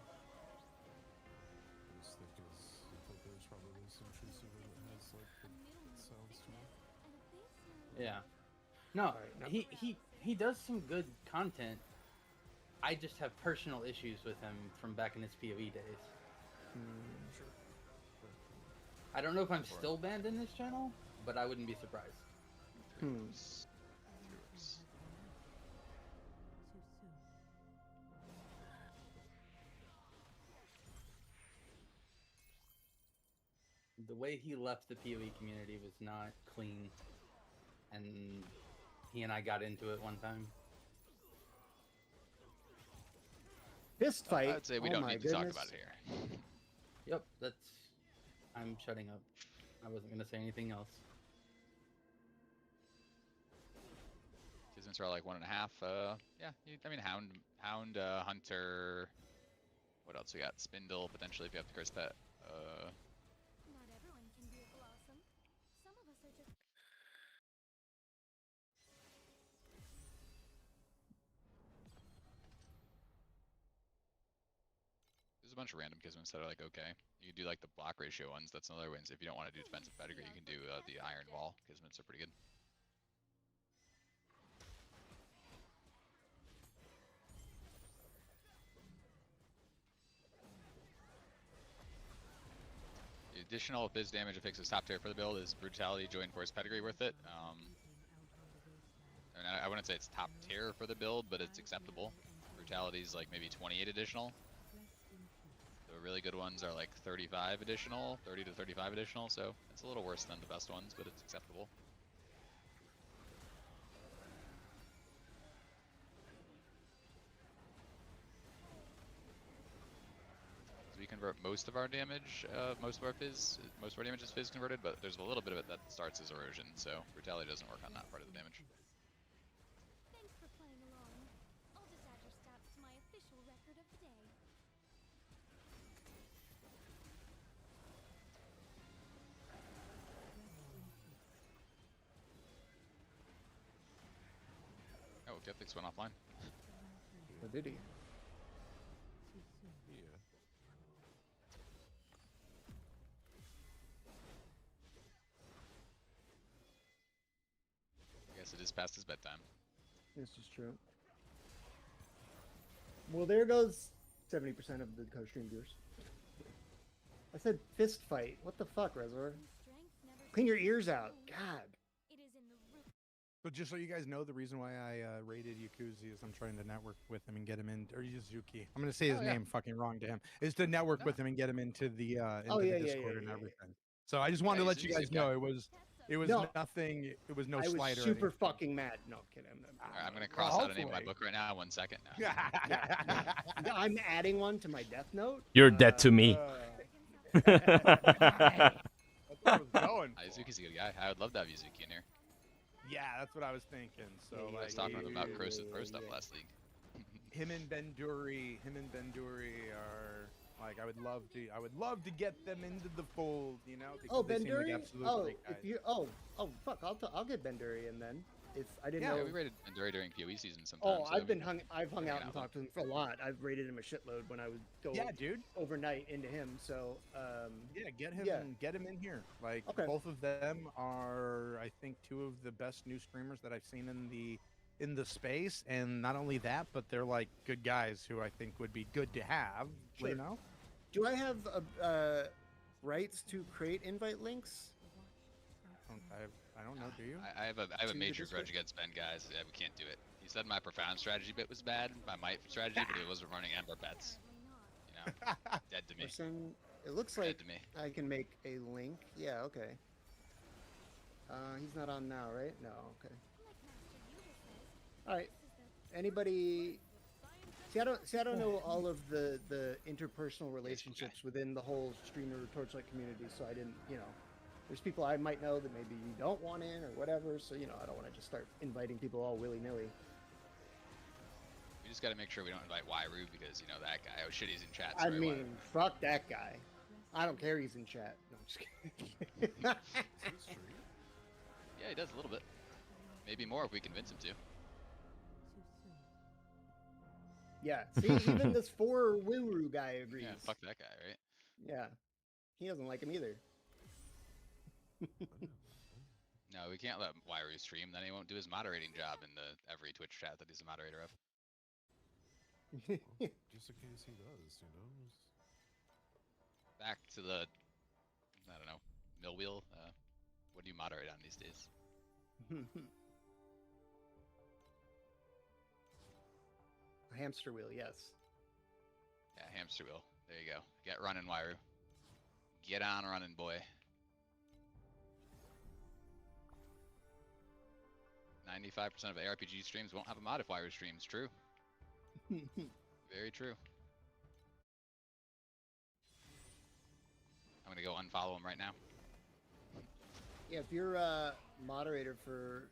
just think his filter is probably some intrusive and it has like the sounds to it. Yeah. No, Alright, no. he does some good content. I just have personal issues with him from back in his PoE days. Sure. I don't know if I'm still banned in this channel, but I wouldn't be surprised. Through-ers. The way he left the PoE community was not clean, and he and I got into it one time. Fist fight. I'd say we Oh don't my need to talk goodness. about it here. Yep, I'm shutting up. I wasn't gonna say anything else. Achievements are like 1.5. Yeah, I mean Hound, Hunter. What else we got? Spindle, potentially, if you have the curse pet. Not everyone can be a blossom. Some of us are just. There's a bunch of random kismets that are like okay. You can do like the block ratio ones. That's another wins. If you don't want to do defensive pedigree, you can do the iron wall. Kismets are pretty good. The additional biz damage it fixes top tier for the build is brutality, join force, pedigree worth it. I mean, I wouldn't say it's top tier for the build, but it's acceptable. Brutality is like maybe 28 additional. The really good ones are like 35 additional, 30 to 35 additional, so it's a little worse than the best ones, but it's acceptable. So we convert most of our damage, most of our damage is fizz converted, but there's a little bit of it that starts as erosion, so brutality doesn't work on that part of the damage. Thanks for playing along. I'll just add your stats to my official record of the day. Oh, Gethix went offline. Or did he? Yeah. I guess it is past his bedtime. This is true. Well, there goes 70% of the co-stream viewers. I said fist fight. What the fuck, Reservoir? Strength never Clean your ears out. God. It is in the root. But just so you guys know, the reason why I raided Yakuzi is I'm trying to network with him and get him in, or Yuzuki. I'm gonna say his name fucking wrong to him. Is to network with him and get him into the Discord and everything. So I just wanted to let you guys know it was No. nothing. It was no I was slight or super anything. fucking mad. No, kidding. Alright, I'm gonna cross out a name in my hopefully. book right now. 1 second now. No, I'm adding one to my Death Note. You're dead to me. That's what I was going for. Yuzuki's a good guy. I would love to have Yuzuki in here. Yeah, that's what I was thinking. So Yeah, I was like, talking to him about pro stuff last league. him and Benduri are like I would love to get them into the fold, you know? Oh, Because they seem like Benduri. absolute Oh, great if guys. you. Oh, fuck. I'll get Benduri in then. If I didn't Yeah, know. we rated Enduri during PoE season sometimes. Oh, so I've we- I've hung hanging out out and with talked to him for a lot. I've rated him a shitload when I would go Yeah, dude. overnight into him. So, Yeah, get him. Yeah. Get him in here. Like Okay. both of them are, I think, two of the best new streamers that I've seen in the space. And not only that, but they're like good guys who I think would be good to have. Sure. You know? do I have rights to create invite links? I don't know. Do you? I have a To the major Discord? grudge against Ben, guys. Yeah, we can't do it. He said my profound strategy bit was bad, my might strategy, but it wasn't running Ember bets. Apparently not. You know, dead to me. Person, it looks Dead like to me. I can make a link. Yeah, okay. He's not on now, right? No, okay. Like Master Yuga says, All right. this is the Anybody? See, I don't know all of the interpersonal relationships within the whole streamer Torchlight community, so I didn't, there's people I might know that maybe you don't want in or whatever, so I don't want to just start inviting people all willy-nilly. We just gotta make sure we don't invite Wairu because, that guy, oh shit, he's in chat. I Sorry, mean, Wairu. fuck that guy. I don't care he's in chat. No, I'm just kidding. That's true. Yeah, he does a little bit. Maybe more if we convince him to. Yeah, see, even this 4Wuru guy agrees. Yeah, fuck that guy, right? Yeah, he doesn't like him either. No, we can't let Wairu stream, then he won't do his moderating job in every Twitch chat that he's a moderator of. Well, just in case he does, Back to the, I don't know, mill wheel. What do you moderate on these days? A hamster wheel, yes. Yeah, hamster wheel. There you go. Get running, Wairu. Get on running, boy. 95% of ARPG streams won't have a mod if Wairu streams. True. Very true. I'm gonna go unfollow him right now. Yeah, if you're a moderator for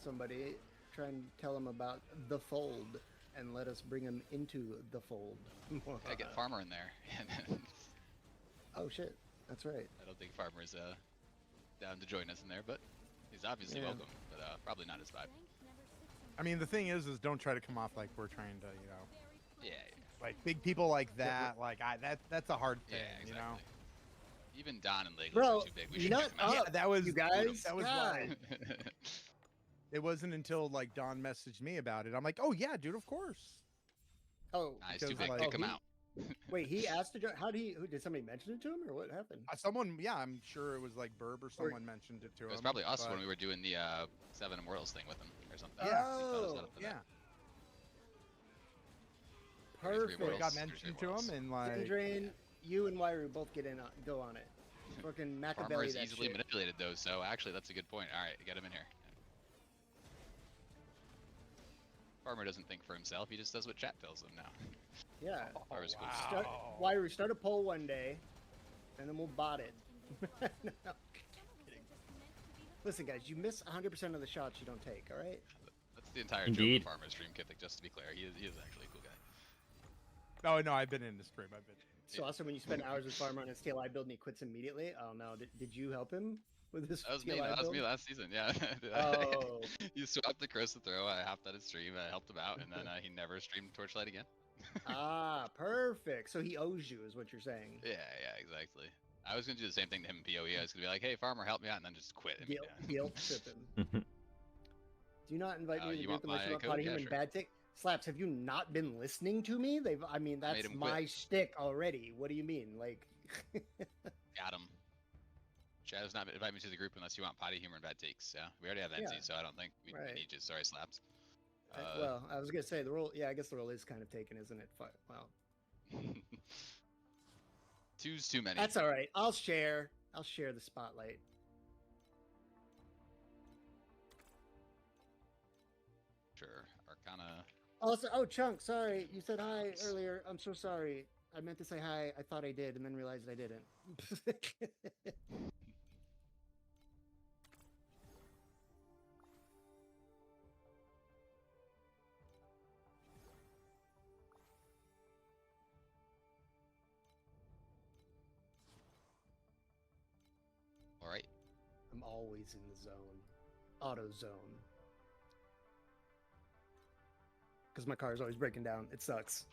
somebody, try and tell them about The Fold and let us bring him into the fold. I get Farmer in there. Oh shit, that's right. I don't think Farmer's down to join us in there, but he's obviously welcome. But probably not his vibe. I mean, the thing is don't try to come off like we're trying to, Yeah. like big people like that. Like that's a hard thing, Yeah, exactly. you know. Even Don and Legolas Bro, are too big. We should nut kick them out. up, Yeah, that was you guys. That was God. why. It wasn't until like Don messaged me about it. I'm like, oh yeah, dude, of course. Oh, Nah, he's too because, big. like- Kick him out. wait, he asked to join. How did he? Did somebody mention it to him, or what happened? Someone, yeah, I'm sure it was like Burb or someone mentioned it to him. It was probably us but- when we were doing the Seven Immortals thing with him or something. Yeah. He brought us up for Yeah, that. Perfect. Worlds. it got There's mentioned three to worlds. him, and like, Drain, you and Wyru both go on it. Fucking Farmer Machiavelli is that easily shit. manipulated though, so actually that's a good point. All right, get him in here. Farmer doesn't think for himself; he just does what chat tells him now. Yeah. Farmer's cool. Wyru, start a poll one day, and then we'll bot it. No, kidding. Listen, guys, you miss 100% of the shots you don't take. All right. That's the entire Indeed. joke of Farmer's stream, Kithik, just to be clear. He is actually a cool guy. oh no, I've been in the stream. I've been. So also, when you spend hours with Farmer on his TLI build and he quits immediately, oh no, did you help him with this That was TLI me. That was build? me last season. Yeah. Oh. You swapped the Curse to throw. I hopped on his stream. I helped him out, and then he never streamed Torchlight again. Ah, perfect. So he owes you, is what you're saying. Yeah, exactly. I was gonna do the same thing to him in PoE. I was gonna be like, "Hey, Farmer, help me out," and then just quit. Guilt trip him. Do you not invite me to you the want group my about code? potty Yeah, humor and sure. bad take? Slaps, have you not been listening to me? I mean, that's him my quit. shtick already. What do you mean? Like, Got him. Chad does not invite me to the group unless you want potty humor and bad takes. Yeah, we already have NC, Yeah. so I don't think we Right. need you. Sorry, Slaps. well, I was gonna say the role. Yeah, I guess the role is kind of taken, isn't it? Well, Two's too many. that's all right. I'll share the spotlight. Sure. Arcana. Also, oh, Chunk, sorry. You said hi earlier. I'm so sorry. I meant to say hi. I thought I did, and then realized I didn't. All right. I'm always in the zone. Auto zone. Because my car is always breaking down. It sucks.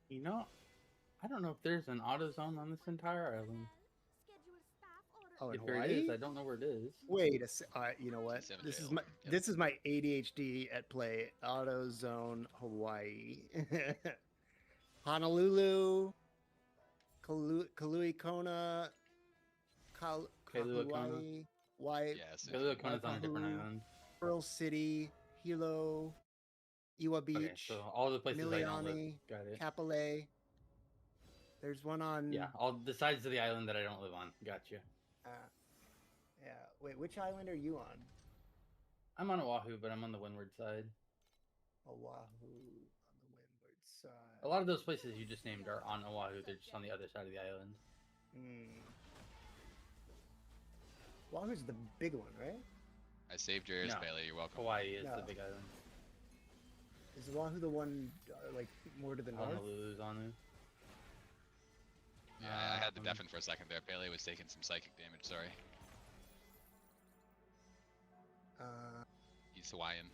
You know, I don't know if there's an auto zone on this entire island. Oh, in If there Hawaii? is, I don't know where it is. Wait a sec. You know what? 7 This is jail. my Yep. this is my ADHD at play. Auto zone Hawaii. Honolulu. Kailua Kona. Kailua Kona? Hawaii. White. Yes. Kailua Kona's on a different Wahoo. island. Pearl City. Hilo. Iwa Beach. Okay, so all the places I don't live. Miliani. Got it. Kapolei. There's one on. Yeah, all the sides of the island that I don't live on. Gotcha. Yeah. Wait, which island are you on? I'm on Oahu, but I'm on the windward side. Oahu on the windward side. A lot of those places you just named are on Oahu. They're just on the other side of the island. Oahu's the big one, right? I saved yours, No. Bailey. You're welcome. Hawaii is No. the big island. Is Oahu the one like more to the north? Honolulu's on there. Yeah, I had to Um, deafen for a second there. Bailey was taking some psychic damage. Sorry. He's Hawaiian.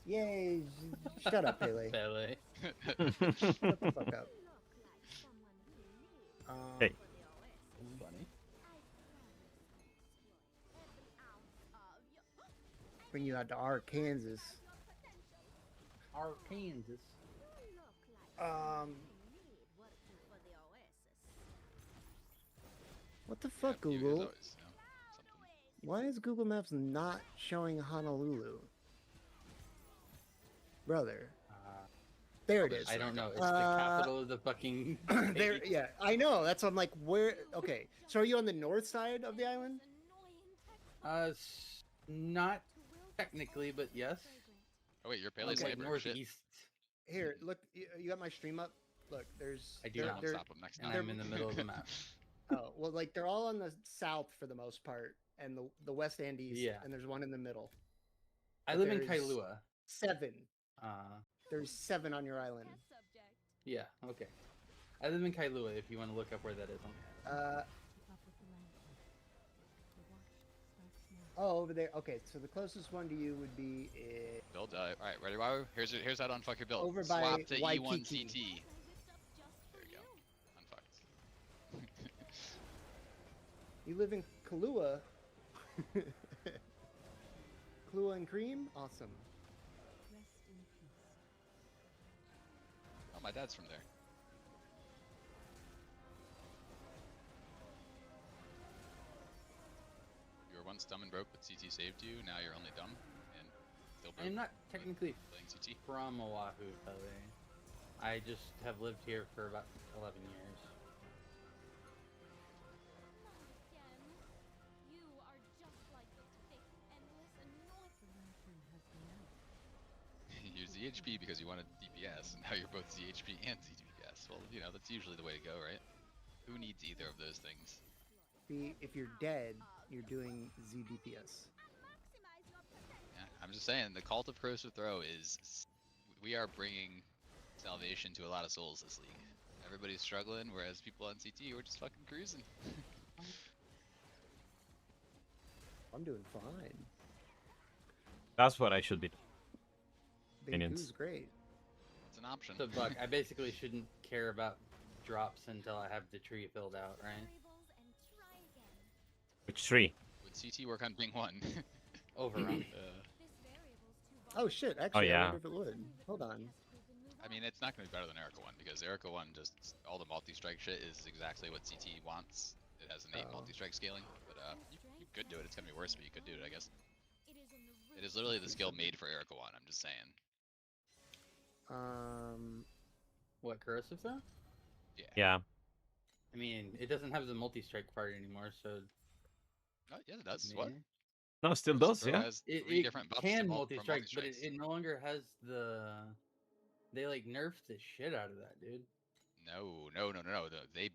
Yay! Shut up, Pele. Pele. Shut the fuck up. Hey. Funny. Bring you out to Arkansas. Arkansas. What the fuck, Yeah, you guys Google? always, something. Why is Google Maps not showing Honolulu? Brother. There it is. I don't know. It's Uh, the capital of the fucking. There, state. yeah, I know. That's why I'm like, where? Okay, so are you on the north side of the island? Not technically, but yes. Oh wait, you're Bailey's Okay, neighbor. Shit. Northeast. Here, look. You got my stream up. Look, there's. I do not. I'll stop them next And time. I'm in the middle of the map. Oh well, like they're all on the south for the most part, and the west and east. Yeah. And there's one in the middle. I But live in there's Kailua. 7. Uh, There's 7 on your island. Test subject. yeah, okay. I live in Kailua if you want to look up where that is on the map. Oh, over there. Okay, so the closest one to you would be Build. All right, ready? Wow. Here's that unfuck your build. Over by Swap to E1 Waikiki. CT. I whipped up just There for you go. Unfucked. you live in Kailua. Kailua and cream? Awesome. Oh, my dad's from there. You were once dumb and broke, but CT saved you. Now you're only dumb and still broke. I'm not technically playing CT. from Oahu, by the way. I just have lived here for about 11 years. Not again. You are just like the thick, endless, annoying. You're ZHP because you wanted DPS, and now you're both ZHP and ZDPS. Well, you know, that's usually the way to go, right? Who needs either of those things? See, if you're dead, you're doing ZDPS. Yeah, I'm just saying, the Cult of Corrosive Throw is... We are bringing salvation to a lot of souls this league. Everybody's struggling, whereas people on CT, we're just fucking cruising. I'm doing fine. That's what I should be. Bingku's great. It's an option. So, Buck, I basically shouldn't care about drops until I have the tree filled out, right? Variables and try again. Which tree? Would CT work on Bing 1? Overrun. This variable's too Oh shit, actually, yeah. I wonder if it would. Hold on. I mean, it's not going to be better than Erica 1, because Erica 1 just, all the multi-strike shit is exactly what CT wants. It has an 8 Oh. multi-strike scaling, but you could do it. It's going to be worse, but you could do it, I guess. It is in the It is literally the skill made for Erica 1, I'm just saying. What, corrosive though? Yeah. Yeah. I mean, it doesn't have the multi-strike part anymore, so... Oh, yeah, it does. What? No, still does, Throw yeah. has It, 3 it different buffs can for multi-strike, but multi-strikes. it no longer has the... They, like, nerfed the shit out of that, dude. No. They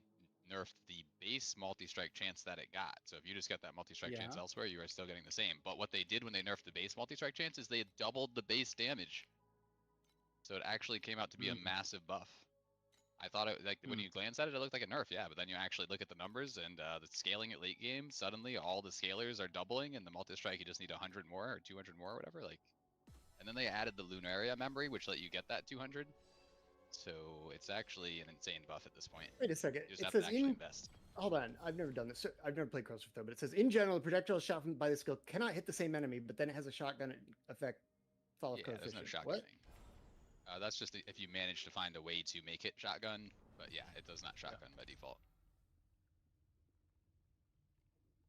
nerfed the base multi-strike chance that it got. So if you just got that multi-strike chance Yeah. elsewhere, you are still getting the same. But what they did when they nerfed the base multi-strike chance is they doubled the base damage. So it actually came out to be a massive buff. I thought it, like, when you glance at it, it looked like a nerf, yeah, but then you actually look at the numbers and the scaling at late game, suddenly all the scalars are doubling, and the multi-strike, you just need 100 more or 200 more or whatever, like. And then they added the Lunaria memory, which let you get that 200. So it's actually an insane buff at this point. Wait a second. You just It have to says actually invest. Hold on, I've never done this. So I've never played Corrosive Throw, but it says in general, a projectile shot from by the skill cannot hit the same enemy, but then it has a shotgun effect. Fall off Yeah, there's coefficient. no shotgunning. What? That's just if you manage to find a way to make it shotgun, but yeah, it does not shotgun by default.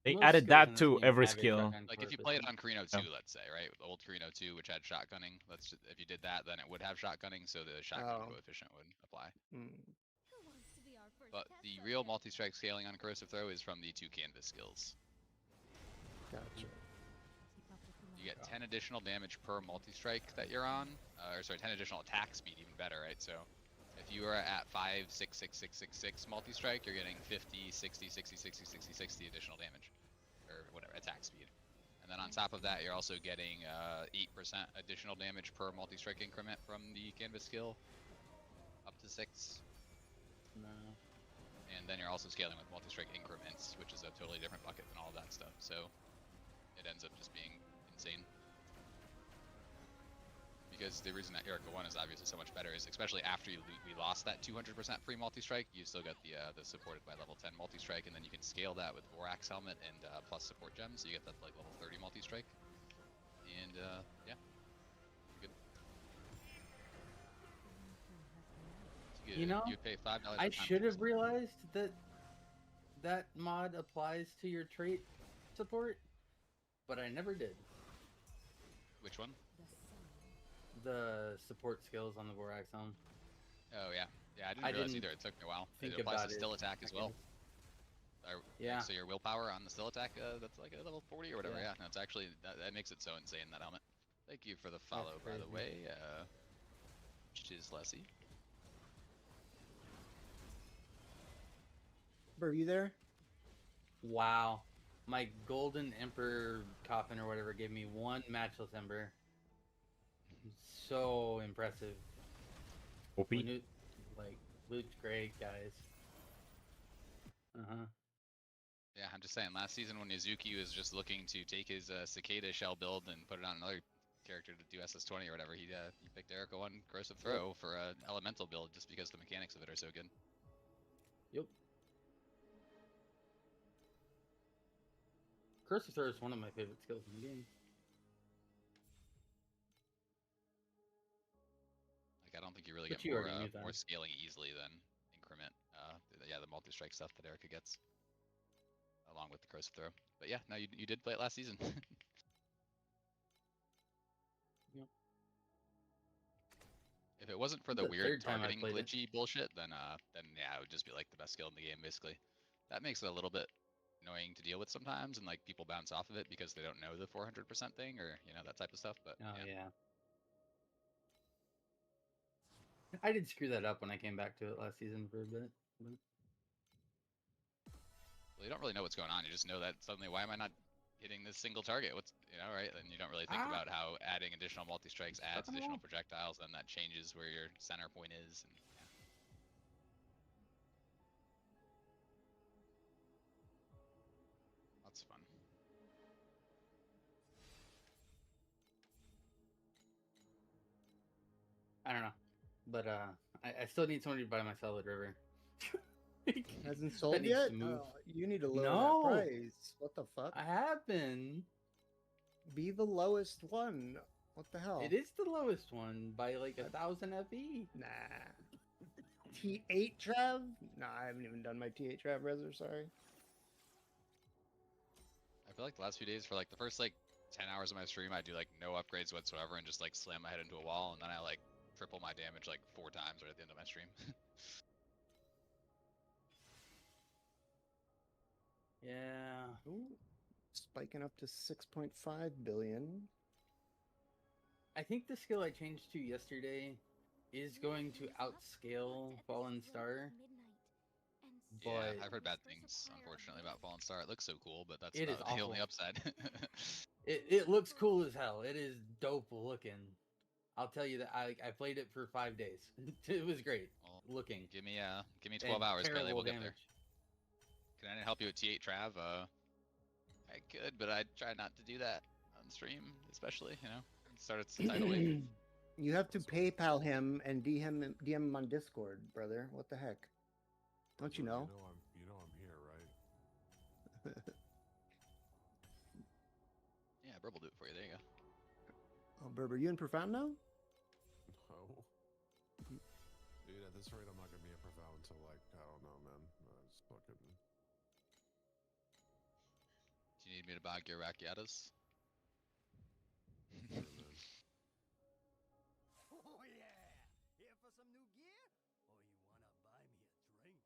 They Most added skills in that this to game every have a skill. shotgun Like if you coefficient. played on Carino 2, let's say, right? The old Carino 2, which had shotgunning, if you did that, then it would have shotgunning, so the shotgun Oh. coefficient would apply. Hmm. Who wants to be our first But test the real subject? multi-strike scaling on Corrosive Throw is from the 2 canvas skills. Gotcha. You get 10 additional damage per multi-strike that you're on, or sorry, 10 additional attack speed, even better, right? So if you are at 5, 6, 6, 6, 6, 6 multi-strike, you're getting 50, 60, 60, 60, 60, 60 additional damage, or whatever, attack speed. And then on top of that, you're also getting 8% additional damage per multi-strike increment from the canvas skill, up to 6. No. And then you're also scaling with multi-strike increments, which is a totally different bucket than all that stuff. So it ends up just being insane. Because the reason that Erica 1 is obviously so much better is, especially after we lost that 200% free multi-strike, you still get the supported by level 10 multi-strike, and then you can scale that with Vorax helmet and plus support gems, so you get that like level 30 multi-strike. And yeah, good. You know, you pay $5. I should have realized that that mod applies to your trait support, but I never did. Which one? The support skills on the Vorax helm. Oh yeah, I didn't I realize didn't either. It took me a while. think It applies about to it, still attack as well. Yeah. So your willpower on the still attack, that's like a level 40 or whatever. Yeah. Yeah, that's actually that makes it so insane, that helmet. Thank you for the follow, by the crazy. way. Which is Lessie. Bro, are you there? Wow. My Golden Emperor coffin or whatever gave me 1 matchless ember. So impressive. OP. Like, loot's great, guys. Yeah, I'm just saying, last season when Izuki was just looking to take his Cicada shell build and put it on another character to do SS20 or whatever, he picked Erica 1 Corrosive Throw for a elemental build just because the mechanics of it are so good. Yep. Corrosive Throw is one of my favorite skills in the game. Like, I don't think you really But get you more, already knew that. more scaling easily than Increment. Yeah, the multi-strike stuff that Erica gets. Along with the Corrosive Throw. But yeah, no, you did play it last season. Yep. If it wasn't for the The weird third time I targeting played it. glitchy bullshit, then yeah, it would just be like the best skill in the game, basically. That makes it a little bit annoying to deal with sometimes, and like people bounce off of it because they don't know the 400% thing, or you know, that type of stuff. But Oh, yeah. yeah. I did screw that up when I came back to it last season for a bit. But... Well, you don't really know what's going on. You just know that suddenly, why am I not hitting this single target? What's, you know, right? And you don't really think about how adding additional multi-strikes adds additional projectiles, and that changes where your center point is. And yeah. That's fun. I don't know. But I still need somebody to buy my Solid River. Hasn't That sold needs yet? to move. Oh, you need to lower No. that price. What the fuck? I have been. Be the lowest one. What the hell? It is the lowest one by like 1,000 FE. Nah. T8 Trav? Nah, I haven't even done my T8 Trav Reser, sorry. I feel like the last few days, for like the first like 10 hours of my stream, I do like no upgrades whatsoever and just like slam my head into a wall, and then I like triple my damage like 4 times right at the end of my stream. Yeah. Ooh, spiking up to 6.5 billion. I think the skill I changed to yesterday is going to outscale Fallen Star. But yeah, I've heard bad things, unfortunately, about Fallen Star. It looks so cool, but that's it is about the only awful. upside. It looks cool as hell. It is dope looking. I'll tell you that I played it for 5 days. It was great looking. Give me 12 hours, Bailey. We'll get there. Damage. Can I help you with T8 Trav? I could, but I try not to do that on stream, especially, you know. Start its tidal wave. You have to PayPal him and DM him on Discord, brother. What the heck? Don't you know? You know I'm here, right? Yeah, Burb will do it for you. There you go. Oh, Berber, you in Profound now? No. Dude, at this rate, I'm not gonna be in Profound until like, I don't know, man. It's fucking... Do you need me to buy your Rakiatas? Sure, man. Oh yeah! Here for some new gear? Or you wanna buy me a drink?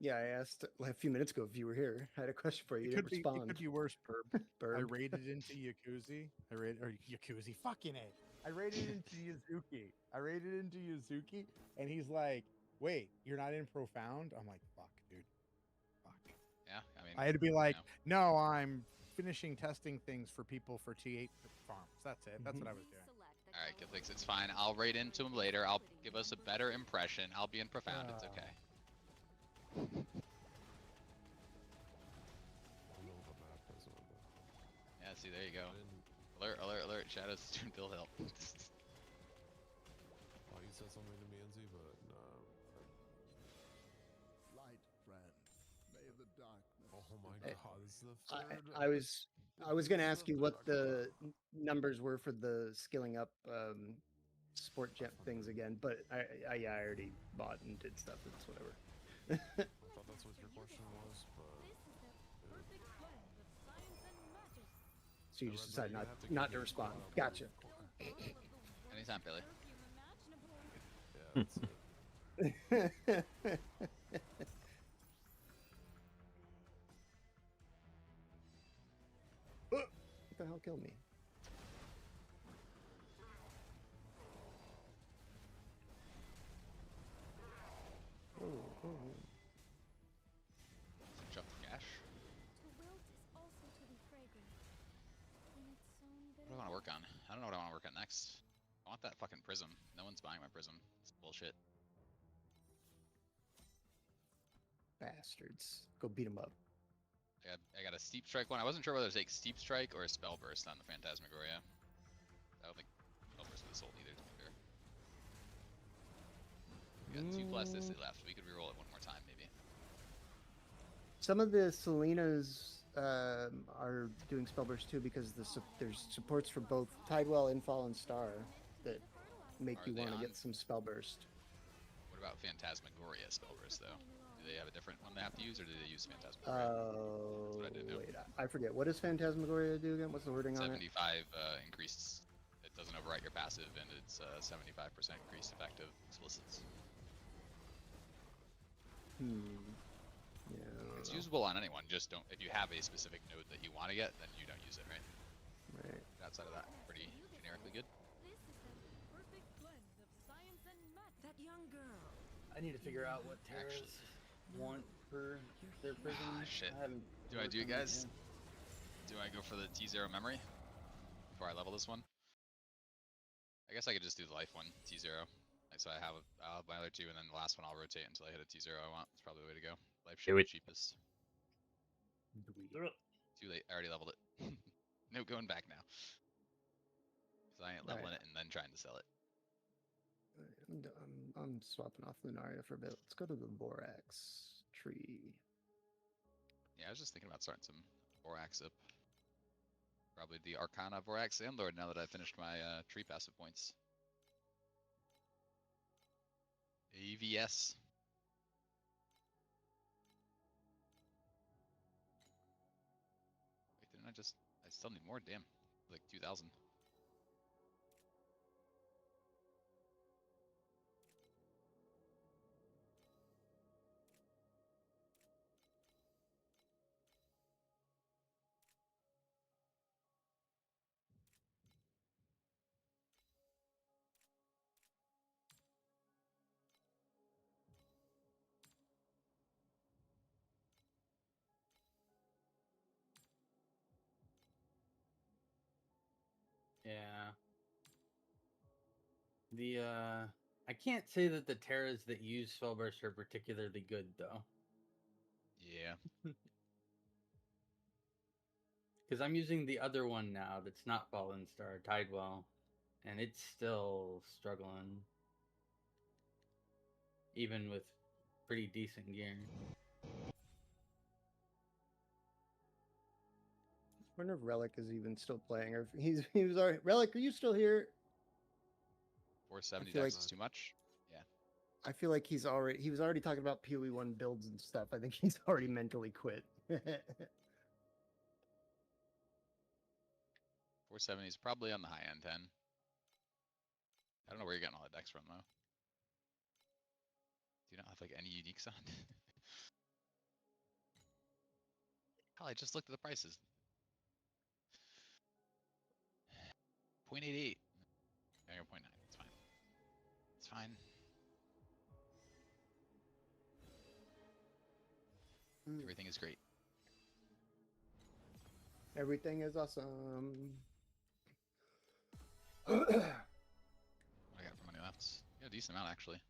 Yeah, I asked a few minutes ago if you were here. I had a question for you. You It didn't could respond. be worse, Perb. I Berb. raided into Yakuzi. Yakuzi. Fucking A. I raided into Yuzuki. And he's like, "Wait, you're not in Profound?" I'm like, "Fuck, dude. Fuck." Yeah, I mean, I had to be like, you know. "No, I'm finishing testing things for people for T8 farms. That's it. That's what I was doing." Alright, Kidflix, it's fine. I'll raid into him later. I'll give us a better impression. I'll be in Profound. It's okay. I don't know what the map is on that. Yeah, see, there you go. I didn't... Alert, alert, alert. Shadows, student build help. Oh, you said something to me, Enzi, but no. Light, friend. May the darkness. Oh my god, this is the third. I was gonna ask you what the numbers were for the skilling up sport jet things again, but I already bought and did stuff. It's whatever. I thought that's what your question was, but... So you just decided not to respond. Gotcha. Anytime, Billy. Yeah, that's it. What the hell killed me? prism. No one's buying my prism. It's bullshit. Bastards. Go beat them up. I got a steep strike one. I wasn't sure whether to take steep strike or a spell burst on the Phantasmagoria. I don't think spell burst would have sold either, to be fair. We got 2 plasticity left. We could reroll it one more time, maybe. Some of the Selenas are doing spell burst too because there's supports for both Tidewell, Infall, and Star that make you want to get some spell burst. What about Phantasmagoria spell burst though? Do they have a different one they have to use, or do they use Phantasmagoria? Oh, wait, I forget. What does Phantasmagoria do again? What's the wording on it? 75 increased. It doesn't overwrite your passive, and it's 75% increased effective explicits. Yeah. It's usable on anyone. Just don't. If you have a specific node that you want to get, then you don't use it, right? Right. Outside of that, pretty generically good. This is the perfect blend of science and math. That young girl. I need to figure out what terrorists want for their prison. Ah, shit. Do I worked do it, on guys? Do I go for the T0 memory before I level this one? I guess I could just do the life one, T0. So I'll have my other 2, and then the last one I'll rotate until I hit a T0 I want. It's probably the way to go. Life should be cheapest. Too late. I already leveled it. No going back now. So I ain't leveling it and then trying to sell it. I'm swapping off Lunaria for a bit. Let's go to the Borax tree. Yeah, I was just thinking about starting some Vorax up. Probably the Arcana Vorax Sandlord now that I've finished my tree passive points. AVS. Wait, didn't I still need more, damn. Like 2,000. Yeah. I can't say that the Terras that use Spellburst are particularly good though. Yeah. Because I'm using the other one now that's not Fallen Star, Tidewell, and it's still struggling. Even with pretty decent gear. I wonder if Relic is even still playing, or if he was already. Relic, are you still here? 470 dex is too much. Yeah. I feel like he was already talking about PoE1 builds and stuff. I think he's already mentally quit. 470 is probably on the high end 10. I don't know where you're getting all the decks from though. Do you not have like any uniques on? Hell, I just looked at the prices. 0.88. I go 0.9. It's fine. It's fine. Everything is great. Everything is awesome. What I got for money left? Yeah, a decent amount actually.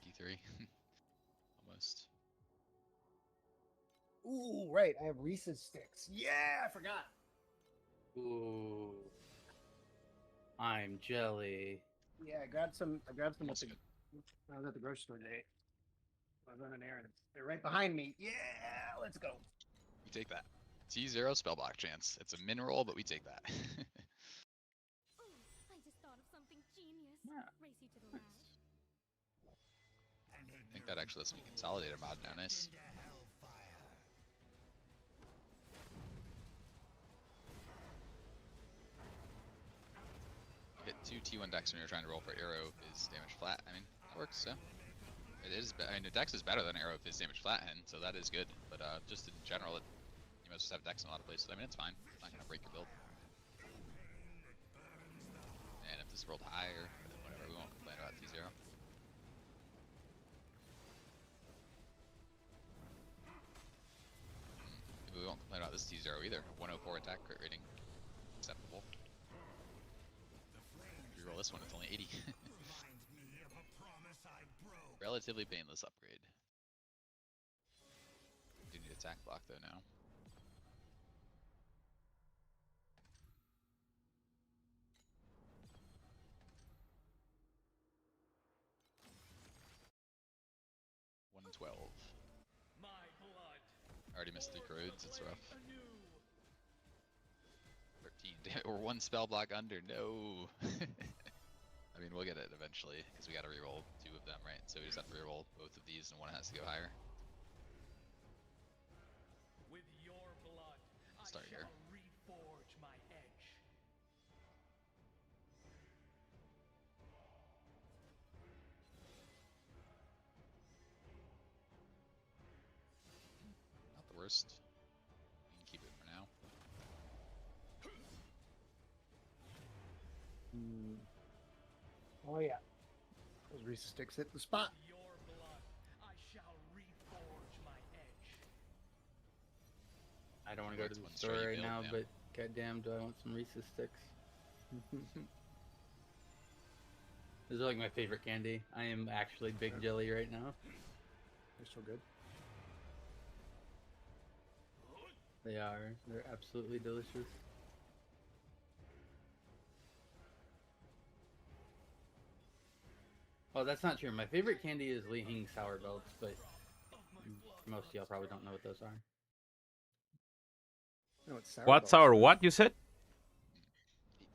T3. Almost. Ooh, right. I have Reese's sticks. Yeah, I forgot. Ooh. I'm jelly. Yeah, I grabbed some. That's I was at the grocery store today. I was running errands. They're right behind me. Yeah, let's go. We take that. T0 spellblock chance. It's a min roll, but we take that. Oh, I just thought of something genius. Yeah. Race you to the lab. I think that actually lets me consolidate a mod now. Nice. Hit 2 T1 decks when you're trying to roll for arrow is damage flat. I mean, that works, so. It is, I mean, the dex is better than arrow if it's damage flat end, so that is good. But just in general, you must just have decks in a lot of places. I mean, it's fine. It's not going to break your build. And if this rolled high or whatever, we won't complain about T0. this T0 either. 104 attack crit rating. Acceptable. If you roll this one, it's only 80. Relatively painless upgrade. Do need attack block though now. Already missed 3 corrodes, it's rough. 13, or 1 spell block under, no! I mean, we'll get it eventually, because we gotta reroll 2 of them, right? So we just have to reroll both of these, and one has to go higher. With your blood, Start I here. shall reforge my edge. Not the worst. You can keep it for now. Oh yeah. Those Reese sticks hit the spot. With your blood, I shall reforge my edge. I don't want to go to Works the one store straight right build, now, man. but goddamn, do I want some Reese's sticks? Those are like my favorite candy. I am actually big jelly right now. They're so good. They are. They're absolutely delicious. Oh, that's not true. My favorite candy is Li Hing Sour Belts, but most of y'all probably don't know what those are. No, it's sour What's our what you said?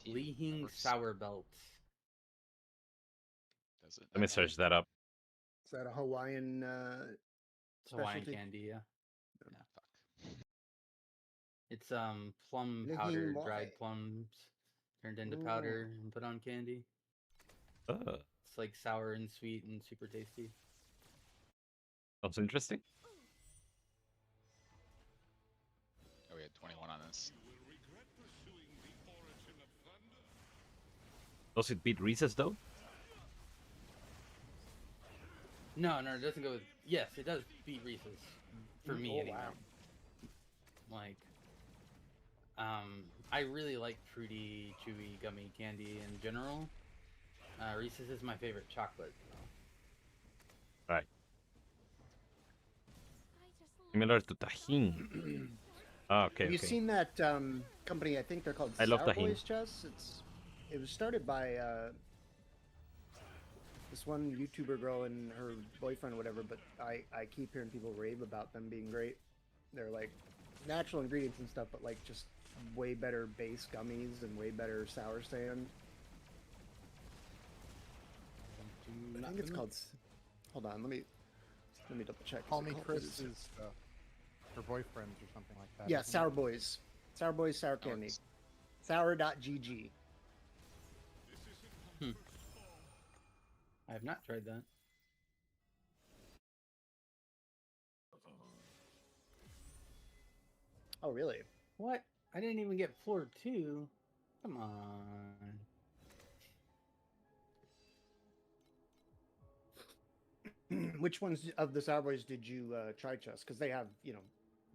18, Li that Hing works. Sour Belts. Does it? Let me Okay. search that up. Is that a Hawaiian It's Hawaiian specialty? candy, yeah. Fuck. It's plum Li Hing powder, Moi. dried plums turned into Ooh. powder and put on candy. Uh, It's like sour and sweet and super tasty. sounds interesting. Oh, we had 21 on this. Does it beat Reese's though? No, it doesn't go with. Yes, it does beat Reese's for me. Oh, anyway. wow. Like, I really like fruity, chewy, gummy candy in general. Reese's is my favorite chocolate. Right. I just love Similar to Tajín. Ah, okay, Have you okay. seen that company? I think they're called I love Sour Tajín. Boys Chess. It was started by this one YouTuber girl and her boyfriend, or whatever. But I keep hearing people rave about them being great. They're like natural ingredients and stuff, but like just way better base gummies and way better sour sand. I think it's called. Hold on, let me double check. Call Is it me called- Chris is her boyfriends or something like that. Yeah, isn't it? Sour Boys. Sour Boys Sour That Candy. works. Sour.gg. I have not tried that. Oh, really? What? I didn't even get floor 2. Come on. Which ones of the Sour Boys did you try, Chess? Because they have,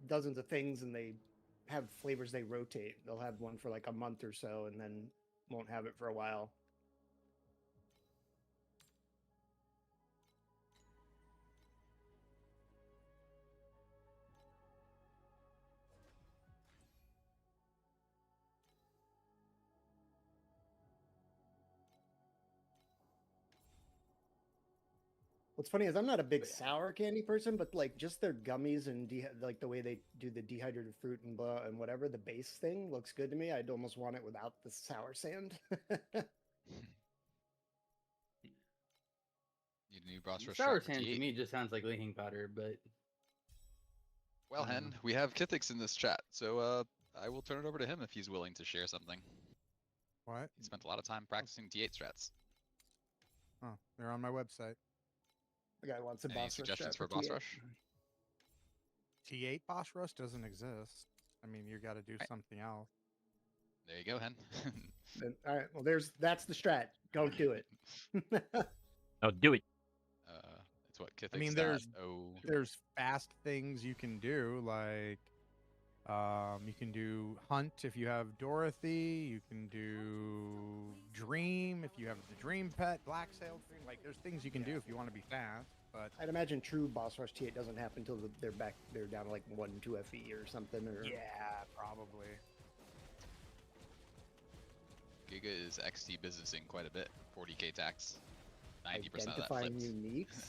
dozens of things, and they have flavors they rotate. They'll have one for like a month or so, and then won't have it for a while. What's funny is I'm not a big sour candy person, but like just their gummies and like the way they do the dehydrated fruit and blah and whatever, the base thing looks good to me. I'd almost want it without the sour sand. Need a new boss rush Sour shot for sand to T8. me just sounds like Li Hing powder, but Well, Hen, we have Kithix in this chat, so I will turn it over to him if he's willing to share something. What? He spent a lot of time practicing T8 strats. Oh, they're on my website. The guy wants a Any boss rush suggestions strat for boss T8. rush? T8 boss rush doesn't exist. I mean, you got to do Right. something else. There you go, Hen. All right, well, that's the strat. Don't do it. No, do it. It's what Kithix. I mean, there's fast things you can do, like You can do Hunt if you have Dorothy. You can do Dream if you have the Dream pet, Black Sail Dream. Like, there's things you can do if you want to be fast. But I'd imagine true boss rush T8 doesn't happen until they're down to like 1-2 FE or something. Or yeah, probably. Giga is XT businessing quite a bit. 40k tax. 90% of that identifying flips. uniques.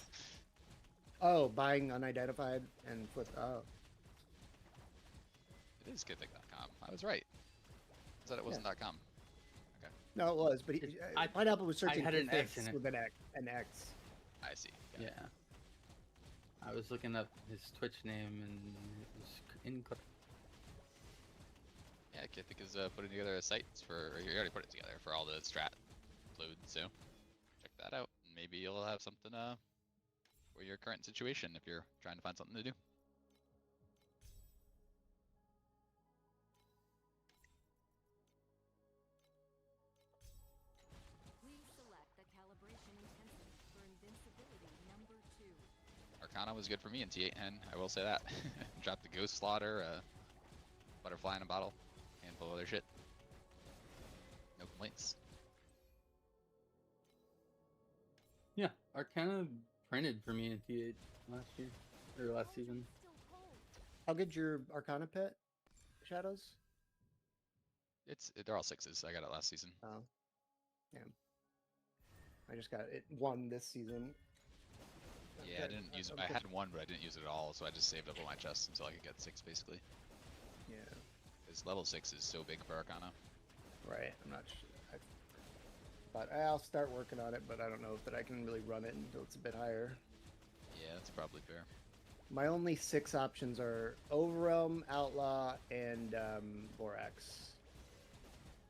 Oh, buying unidentified and flip. Oh, It is kithic.com. I was right. I said it wasn't .com. Okay. no, it was, but Pineapple was searching had for an X Fix in it. with an X. I see. Got it. Yeah. I was looking up his Twitch name and it was incorrect. Yeah, Kithic is putting together a site for. Or you already put it together for all the strat includes. So check that out. Maybe you'll have something for your current situation if you're trying to find something to do. Please select the calibration intensity for invincibility number 2. Arcana was good for me in T8 and I will say that. Dropped the Ghost Slaughter, Butterfly in a Bottle, handful of other shit. No complaints. Yeah, Arcana printed for me in T8 last year or last season. How good's your Arcana pet, Shadows? They're all 6s. I got it last season. Oh, yeah. I just got it one this season. Yeah, I didn't use it. I had one, but I didn't use it at all, so I just saved up on my chest until I could get 6, basically. Yeah. Because level 6 is so big for Arcana. Right. I'm not sure. But I'll start working on it, but I don't know that I can really run it until it's a bit higher. Yeah, that's probably fair. My only 6 options are Overrealm, Outlaw, and Borax.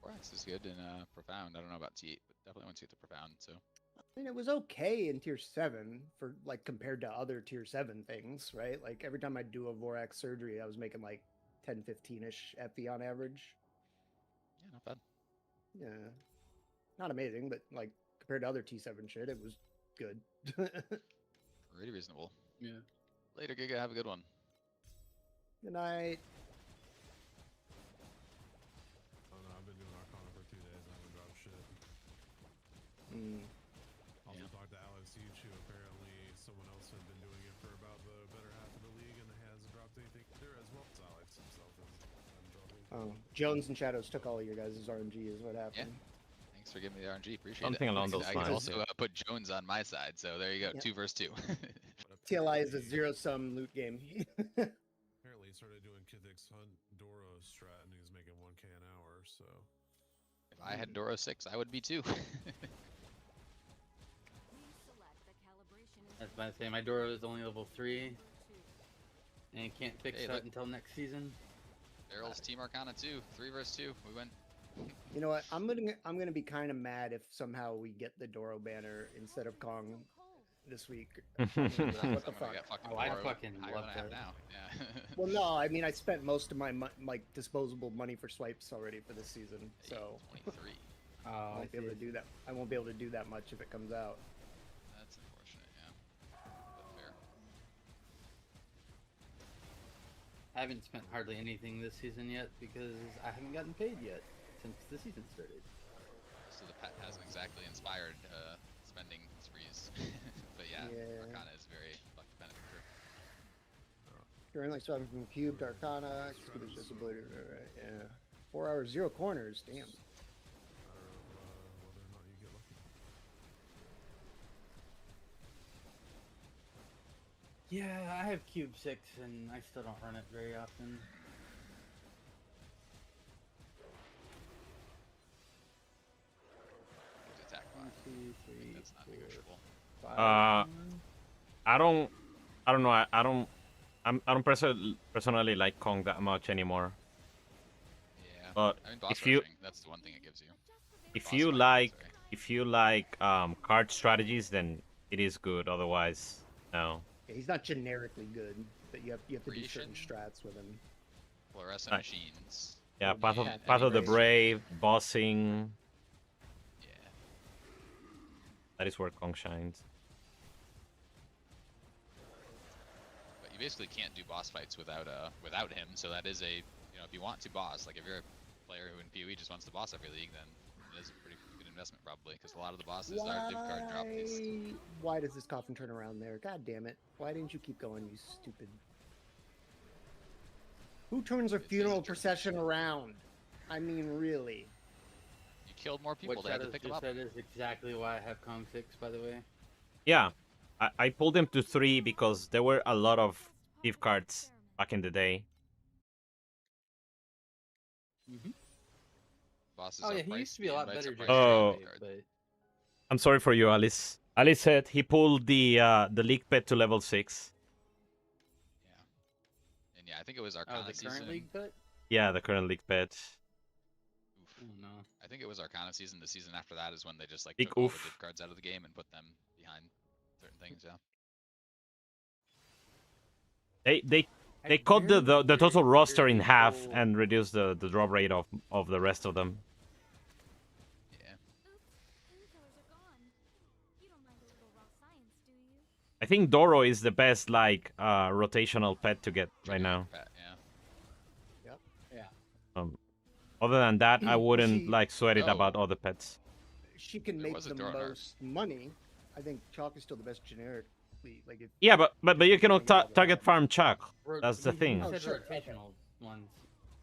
Borax is good and Profound. I don't know about T8, but definitely want to get the Profound, so. I mean, it was okay in tier 7 for like compared to other tier 7 things, right? Like every time I do a Vorax surgery, I was making like 10, 15-ish FE on average. Yeah, not bad. Yeah. Not amazing, but like compared to other T7 shit, it was good. Pretty reasonable. Yeah. Later, Giga. Have a good one. Good night. I don't know, I've been doing Arcana for 2 days and I haven't dropped shit. Also Yeah. talked to Alex Yuchu. Apparently someone else had been doing it for about the better half of the league and hasn't dropped anything there as well as Alex himself hasn't dropped anything. Oh, Jones and Shadows took all of your guys' RNG is what happened. Thanks for giving me the RNG. Appreciate Something it. along those I can lines, also put Jones on my side, so there you go. Yeah. 2 versus 2. TLI is a zero-sum loot game. Apparently he started doing Kithic's Hunt Doro strat and he's making 1k an hour, so. If I had Doro 6, I would be too. Please select the calibration I was about to say my Doro is only level 3 2. and can't fix Hey, that look. until next season. Daryl's Team Arcana 2. 3 versus 2. We win. You know what? I'm gonna be kind of mad if somehow we get the Doro banner instead of Kong this week. What the I'm fuck? gonna get fucking Oh, I Doro fucking higher love than I have that. now. Yeah. Well, no, I mean I spent most of my like disposable money for swipes already for this season, so 23. Oh, I won't be able to do that. I won't be able to do that much if it comes out. That's unfortunate, yeah. But fair. I haven't spent hardly anything this season yet because I haven't gotten paid yet since the season started. So the pet hasn't exactly inspired spending sprees. But yeah, Yeah. Arcana is very luck dependent for sure. Currently swapping from Cube to Arcana. Executor's disability. Right, yeah. 4 hours, 0 corners. Damn. Matter of whether or not you get lucky. Yeah, I have Cube 6 and I still don't run it very often. Good attack 5. 1, 2, 3, That's not 4, negotiable. 5. I don't know. I don't personally like Kong that much anymore. Yeah. But I mean, boss if you rushing, that's the one thing it gives you. if Boss you fighting, like sorry. if you like card strategies, then it is good. Otherwise, no. Yeah, he's not generically good, but you have to do certain Creation? strats with him. Fluorescent Right. machines. Yeah, Path of Yeah, Path of the any Brave, bossing. Yeah. That is where Kong shines. But basically can't do boss fights without him. So that is a, if you want to boss, like if you're a player who in PoE just wants to boss every league, then it is a pretty good investment probably, because a lot of the bosses are div card drop based. Why does this coffin turn around there? God damn it! Why didn't you keep going, you stupid? Who turns a funeral procession around? I mean, really? You killed more people. They had to pick them up. That is exactly why I have Kong 6, by the way. Yeah, I pulled him to 3 because there were a lot of div cards back in the day. Bosses Oh are yeah, he used priced, to be a lot invites better. are Oh. priced. But I'm sorry for you, Alice. Alice said he pulled the league pet to level 6. Yeah. And yeah, I think it was Arcana the season. current league pet? Yeah, the current league pet. Oof. Oh no. I think it was Arcana season. The season after that is when they just like Big took all the oof. div cards out of the game and put them behind certain things. Yeah. They cut the total roster in half and reduced the drop rate of the rest of them. Yeah. Painkillers are gone. You don't mind a little raw science, do you? I think Doro is the best like rotational pet to get right now. Pet, yeah. Yeah. Other than that, I wouldn't She- like sweat it Oh. about other pets. She can There make was a the Doro nerf. most money. I think Chalk is still the best generic. Like, if, Yeah, but you cannot Thinking about target that. farm Chuck. Ro- That's the he thing. said sure. rotational ones.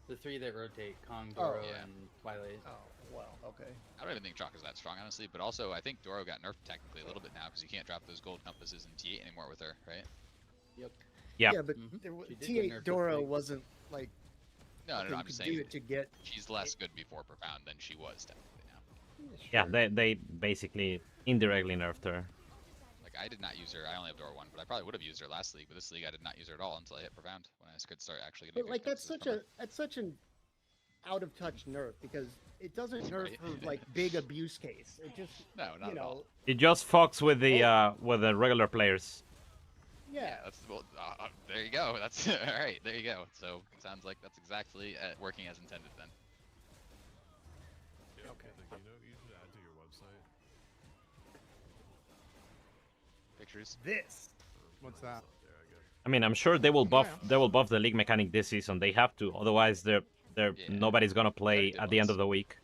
The 3 that rotate: Kong, Oh, Doro, yeah. and Twilight. oh, well, okay. I don't even think Chalk is that strong, honestly. But also, I think Doro got nerfed technically a little bit now because you can't drop those gold compasses in T8 anymore with her, right? Yep. Yeah. Yeah, but Mhm. there, She did get T8 nerfed Doro this week. wasn't like. No, okay, no, you I'm just could do saying it to get. she's less good before Profound than she was technically now. Yeah, Sure. they basically indirectly nerfed her. Like, I did not use her. I only have Doro 1, but I probably would have used her last league. But this league, I did not use her at all until I hit Profound when I could start actually getting But good like that's compasses such from her. an out of touch nerf because it doesn't nerf Right. for like big abuse case. It just No, not you at all. know It just fucks with the regular players. yeah. That's well, there you go. That's all right. There you go. So it sounds like that's exactly working as intended then. Yeah, Okay. Like, you should add to your website. Pictures. This. What's that? There, I guess. I mean, I'm sure they will buff the league mechanic this season. They have to, otherwise they're Yeah. nobody's gonna play did at the end once. of the week.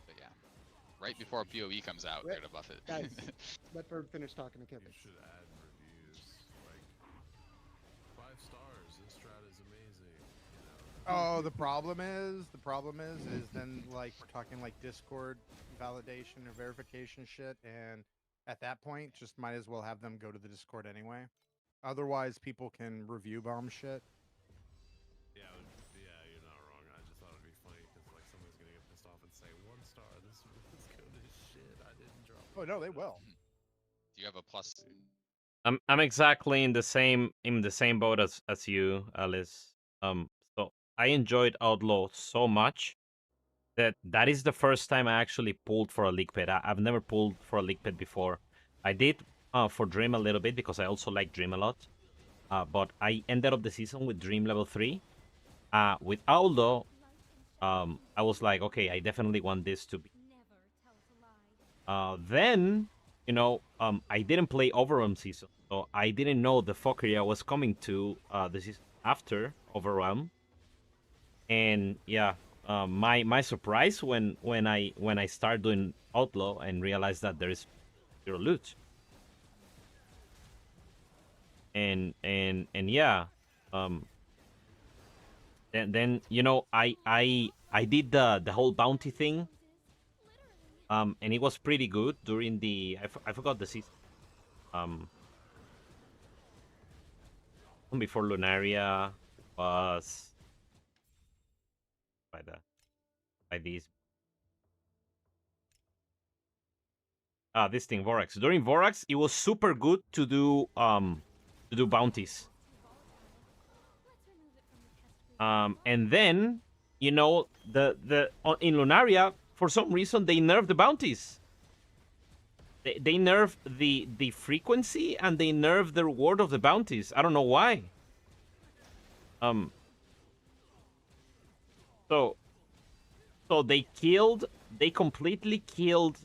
But yeah, right before PoE comes out, they're gonna buff it. Guys, let Bird finish talking to Kevin. You should add reviews. Like, 5 stars. This strat is amazing. Oh, the problem is then like we're talking like Discord validation or verification shit, and at that point, just might as well have them go to the Discord anyway. Otherwise, people can review bomb shit. Yeah, you're not wrong. I just thought it'd be funny because like someone's gonna get pissed off and say 1 star. This is good as shit. I didn't drop. Oh no, they will. Do you have a plus? I'm exactly in the same boat as you, Alice. So I enjoyed Outlaw so much that is the first time I actually pulled for a league pet. I've never pulled for a league pet before. I did for Dream a little bit because I also like Dream a lot. But I ended up the season with Dream level 3. With Outlaw, I was like, okay, I definitely want this to be. Never tell a lie. Then, I didn't play Overwhelm season, so I didn't know the fuckery I was coming to the season after Overwhelm. And yeah, my surprise when I start doing Outlaw and realized that there is 0 loot. And yeah, then I did the whole bounty thing. And it was pretty good during the I forgot the season. Before Lunaria was by these this thing Vorax. During Vorax, it was super good to do bounties. And then in Lunaria, for some reason they nerfed the bounties. They nerfed the frequency and they nerfed the reward of the bounties. I don't know why. So they completely killed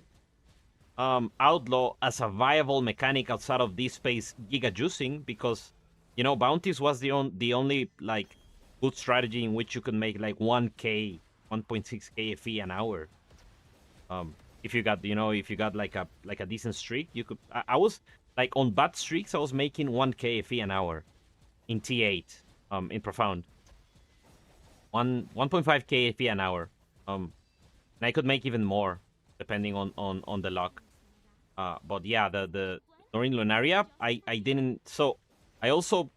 Outlaw as a viable mechanic outside of this space giga juicing, because you know, bounties was the only like good strategy in which you could make like 1k, 1.6k FE an hour. If you got, you know, if you got like a decent streak, you could. I was like on bad streaks, I was making 1k FE an hour in T8, in profound. 1.5k FE an hour. And I could make even more depending on the luck. But yeah, during Lunaria, I didn't. So I also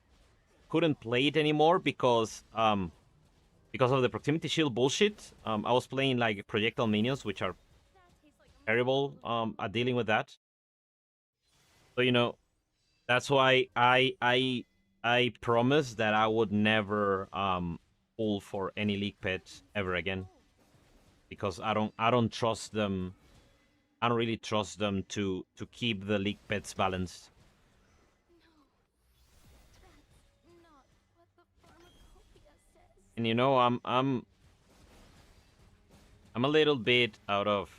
couldn't play it anymore because of the proximity shield bullshit. I was playing like projectile minions, which are terrible at dealing with that. So, you know, that's why I promised that I would never pull for any league pets ever again, because I don't trust them. I don't really trust them to keep the league pets balanced. And you know, I'm a little bit out of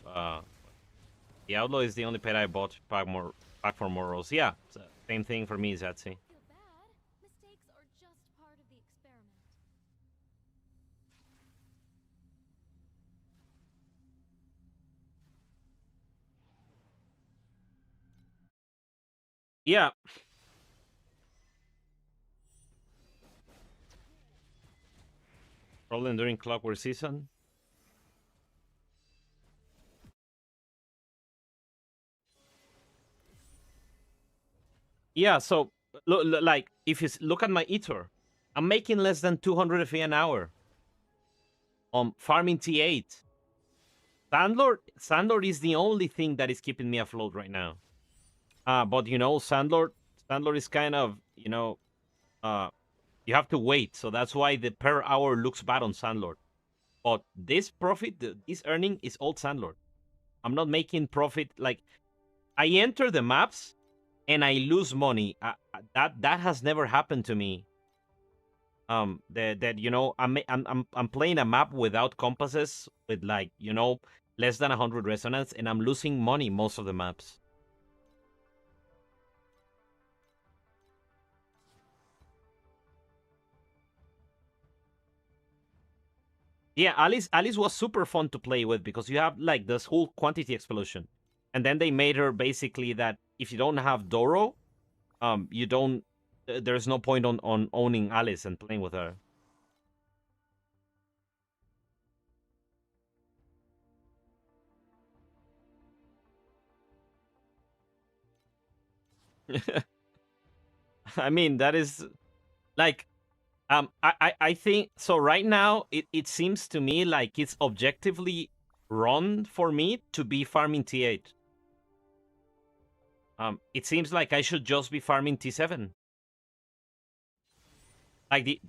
the outlaw is the only pet I bought pack for morals. Yeah, same thing for me, Zatsy. Yeah. Problem during clockwork season. Yeah, so like if you look at my Eater, I'm making less than 200 FE an hour. Farming T8. Sandlord is the only thing that is keeping me afloat right now. But you know, Sandlord is kind of, you know, you have to wait, so that's why the per hour looks bad on Sandlord. But this profit, this earning is all Sandlord. I'm not making profit. Like, I enter the maps and I lose money. That has never happened to me. That you know, I'm playing a map without compasses, with like, you know, less than 100 resonance, and I'm losing money most of the maps. Yeah, Alice was super fun to play with because you have like this whole quantity explosion, and then they made her basically that if you don't have Doro, you don't. There's no point on owning Alice and playing with her. I mean, that is like, I think so. Right now, it seems to me like it's objectively wrong for me to be farming T8. It seems like I should just be farming T7. Like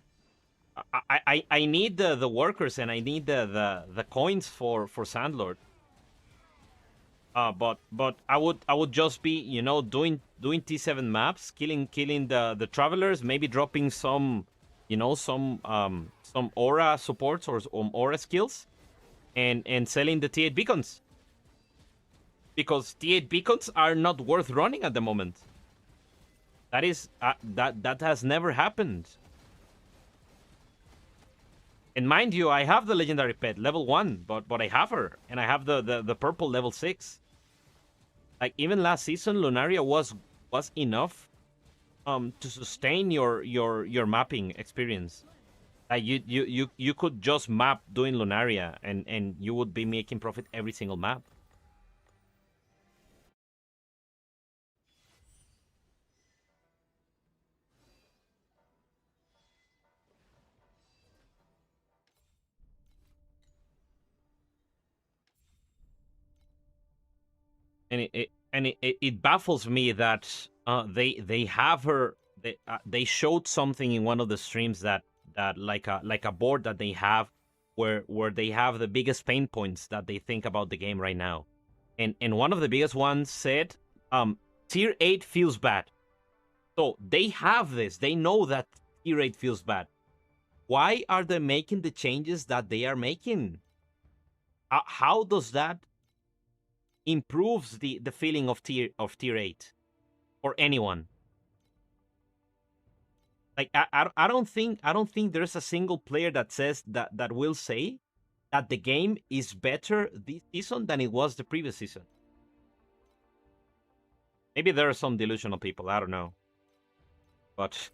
I need the workers, and I need the coins for Sandlord. But I would just be, you know, doing T7 maps, killing the travelers, maybe dropping some, you know, some aura supports or aura skills, and selling the T8 beacons, because T8 beacons are not worth running at the moment. That is that has never happened. And mind you, I have the legendary pet level 1, but I have her, and I have the purple level 6. Like, even last season, Lunaria was enough to sustain your mapping experience. Like, you could just map doing Lunaria, and you would be making profit every single map. And it baffles me that they have her. They showed something in one of the streams that like a board that they have where they have the biggest pain points that they think about the game right now, and one of the biggest ones said, tier 8 feels bad. So they have this. They know that tier 8 feels bad. Why are they making the changes that they are making? How does that improves the feeling of tier 8 for anyone? Like I don't think there's a single player that says that will say that the game is better this season than it was the previous season. Maybe there are some delusional people, I don't know. But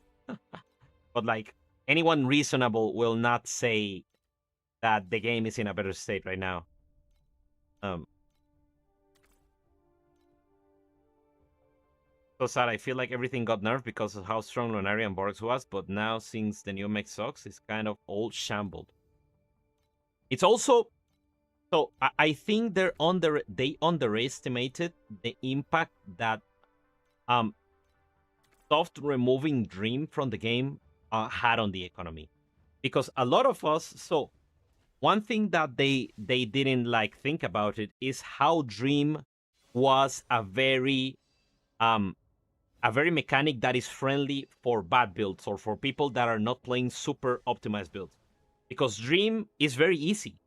but like anyone reasonable will not say that the game is in a better state right now. So sad. I feel like everything got nerfed because of how strong Lunari and Borgs was, but now since the new mech sucks, it's kind of all shambled. It's also so I think they underestimated the impact that soft removing Dream from the game had on the economy, because a lot of us. So one thing that they didn't like think about it is how Dream was a very mechanic that is friendly for bad builds or for people that are not playing super optimized builds, because Dream is very easy.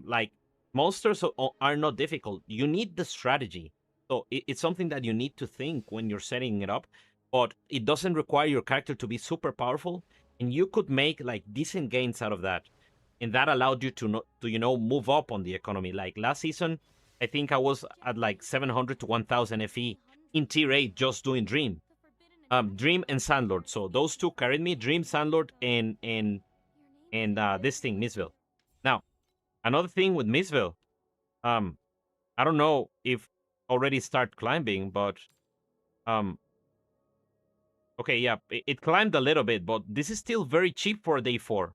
Like monsters are not difficult. You need the strategy, so it's something that you need to think when you're setting it up, but it doesn't require your character to be super powerful, and you could make like decent gains out of that, and that allowed you to move up on the economy. Like last season, I think I was at like 700 to 1000 FE in tier 8 just doing Dream. Dream and Sandlord. So those two carried me, Dream, Sandlord, and this thing, Mizville. Now, another thing with Mizville, I don't know if already start climbing, but okay, yeah, it climbed a little bit, but this is still very cheap for a day 4.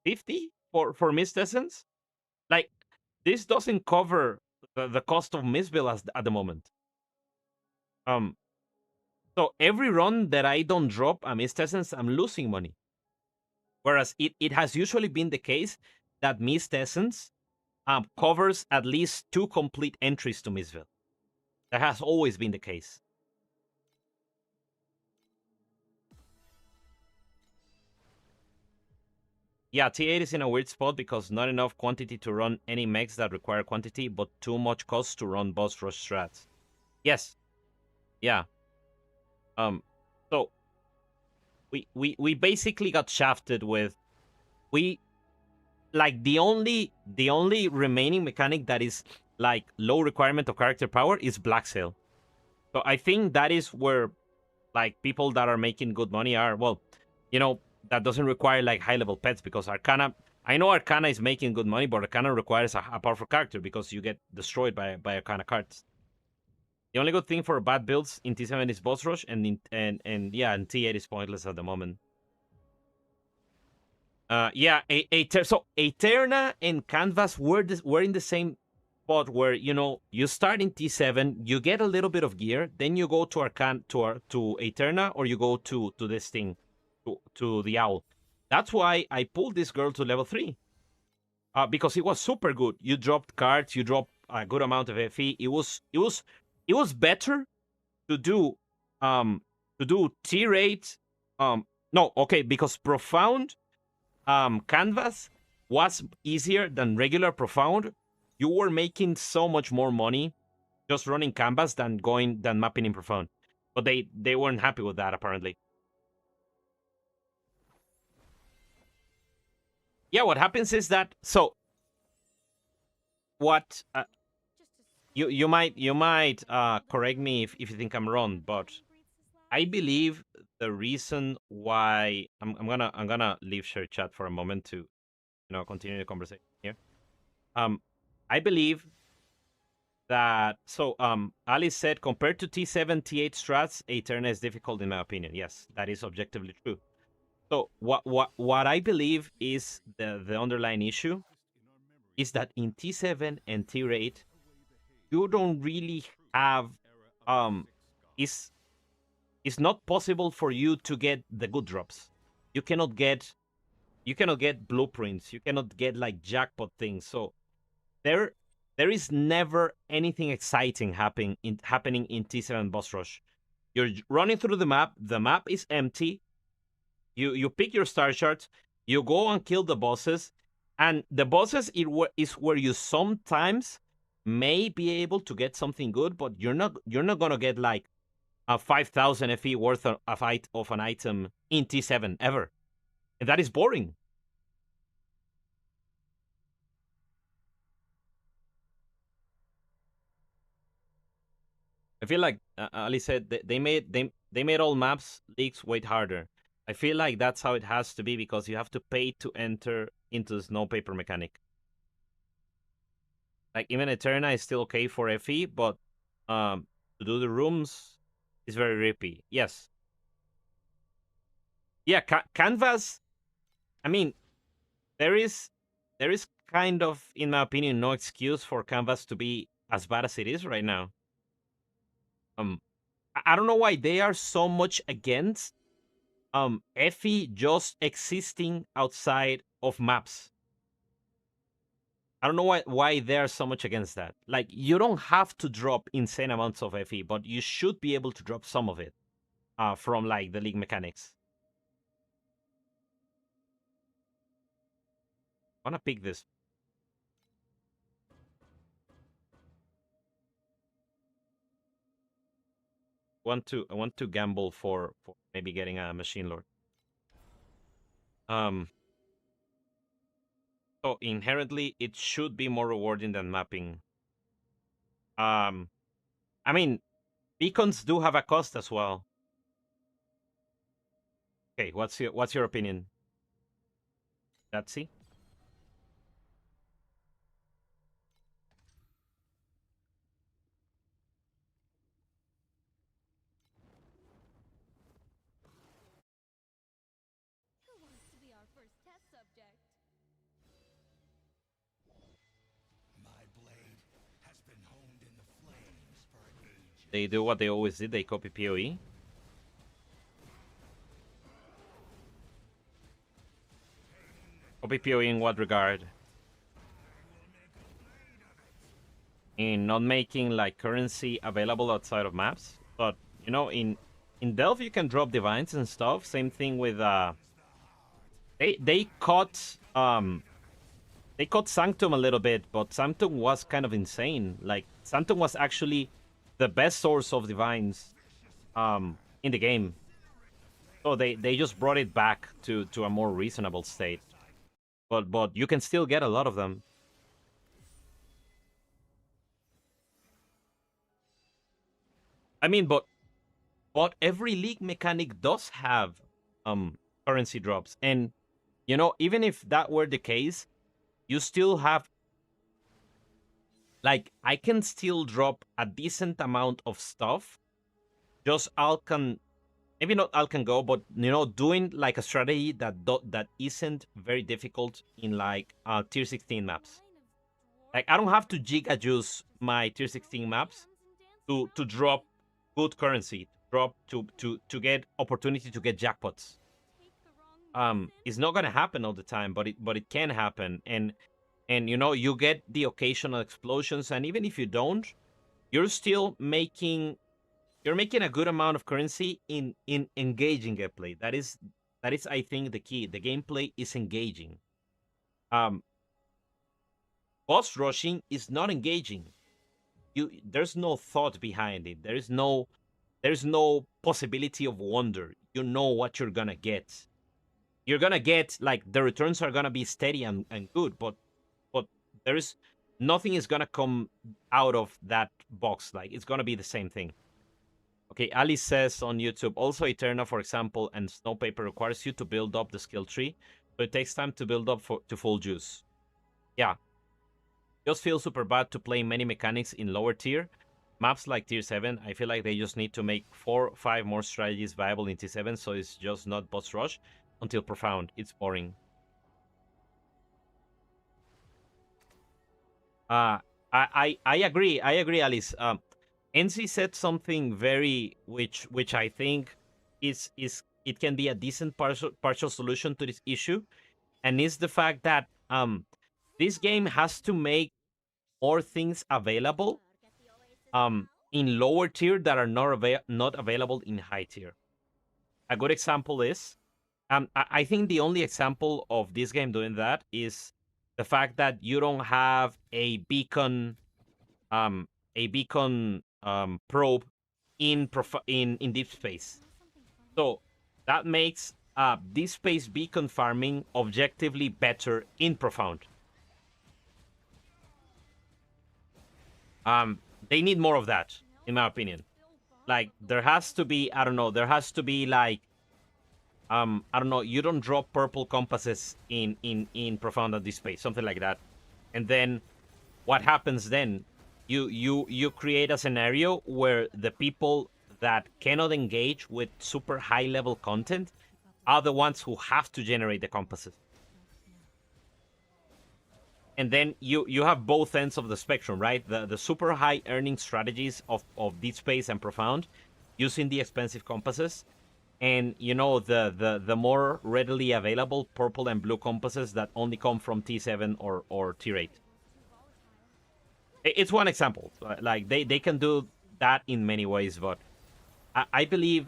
50 for Mist Essence? Like, this doesn't cover the cost of Mizville at the moment. So every run that I don't drop a Mist Essence, I'm losing money. Whereas it has usually been the case that Mist Essence covers at least 2 complete entries to Mizville. That has always been the case. Yeah, T8 is in a weird spot because not enough quantity to run any mechs that require quantity, but too much cost to run boss rush strats. Yes. Yeah. So we basically got shafted with the only remaining mechanic that is like low requirement of character power is Black Sail. So I think that is where like people that are making good money are. Well, that doesn't require like high level pets, because Arcana, I know Arcana is making good money, but Arcana requires a powerful character because you get destroyed by Arcana cards. The only good thing for bad builds in T7 is boss rush, and T8 is pointless at the moment. Yeah, so Eterna and Canvas were in the same spot where you start in T7, you get a little bit of gear, then you go to to Eterna, or you go to this thing, to the Owl. That's why I pulled this girl to level 3. Because it was super good. You dropped cards, you dropped a good amount of FE. It was better to do tier 8. No, okay, because Profound Canvas was easier than regular Profound. You were making so much more money just running Canvas than mapping in Profound. But they weren't happy with that, apparently. Yeah, what happens is that, so what you might correct me if you think I'm wrong, but I believe the reason why I'm gonna leave share chat for a moment to continue the conversation here. I believe that, so Alice said, compared to T7 T8 strats, Eterna is difficult in my opinion. Yes, that is objectively true. So what I believe is the underlying issue is that in T7 and Tier 8, you don't really have it's not possible for you to get the good drops. You cannot get blueprints. You cannot get like jackpot things. So there is never anything exciting happening in T7 boss rush. You're running through the map. The map is empty. You pick your star charts, you go and kill the bosses, and the bosses is where you sometimes may be able to get something good, but you're not gonna get like 5,000 FE worth of an item in T7 ever. And that is boring. I feel like Ali said they made all maps leaks way harder. I feel like that's how it has to be because you have to pay to enter into the snow paper mechanic. Like even Eterna is still okay for FE, but to do the rooms is very rippy. Yes. Yeah, Canvas. I mean, there is kind of, in my opinion, no excuse for Canvas to be as bad as it is right now. I don't know why they are so much against FE just existing outside of maps. I don't know why they're so much against that. Like, you don't have to drop insane amounts of FE, but you should be able to drop some of it from, like, the league mechanics. I want to pick this. I want to gamble for maybe getting a Machine Lord. So inherently, it should be more rewarding than mapping. I mean, beacons do have a cost as well. Okay, what's your opinion? Let's see. Who wants to be our first test subject? My blade has been honed in the flames for ages. They do what they always did. They copy PoE. Copy PoE in what regard? In not making like currency available outside of maps. But you know, in Delve you can drop divines and stuff. Same thing with they caught Sanctum a little bit, but Sanctum was kind of insane. Like Sanctum was actually the best source of divines in the game. So they just brought it back to a more reasonable state. But you can still get a lot of them. I mean, but every league mechanic does have currency drops, and you know, even if that were the case, you still have, like, I can still drop a decent amount of stuff. Just Alcan, maybe not Alcan Go, but you know, doing like a strategy that isn't very difficult in like tier 16 maps. Like I don't have to giga juice my tier 16 maps to drop good currency, to get opportunity to get jackpots. It's not gonna happen all the time, but it can happen, and you know, you get the occasional explosions, and even if you don't, you're still making a good amount of currency in engaging gameplay. That is I think the key. The gameplay is engaging. Boss rushing is not engaging. There's no thought behind it. There's no possibility of wonder. You know what you're gonna get. You're gonna get, like, the returns are gonna be steady and good, but there's nothing is gonna come out of that box. Like, it's gonna be the same thing. Okay, Ali says on YouTube, also Eterna, for example, and Snowpaper requires you to build up the skill tree, so it takes time to build up to full juice. Yeah. Just feels super bad to play many mechanics in lower tier. Maps like tier 7, I feel like they just need to make 4 or 5 more strategies viable in tier 7, so it's just not boss rush until profound. It's boring. I agree, Alice. NC said something very which I think is it can be a decent partial solution to this issue, and is the fact that this game has to make more things available in lower tier that are not available in high tier. A good example is I think the only example of this game doing that is the fact that you don't have a beacon probe in deep space. So that makes deep space beacon farming objectively better in profound. They need more of that, in my opinion. Like, there has to be, I don't know, there has to be like, I don't know, you don't drop purple compasses in profound at this space, something like that. And then what happens then? You create a scenario where the people that cannot engage with super high level content are the ones who have to generate the compasses. And then you have both ends of the spectrum, right? The super high earning strategies of deep space and profound using the expensive compasses, and you know the more readily available purple and blue compasses that only come from T7 or Tier 8. It's one example. Like they can do that in many ways, but I believe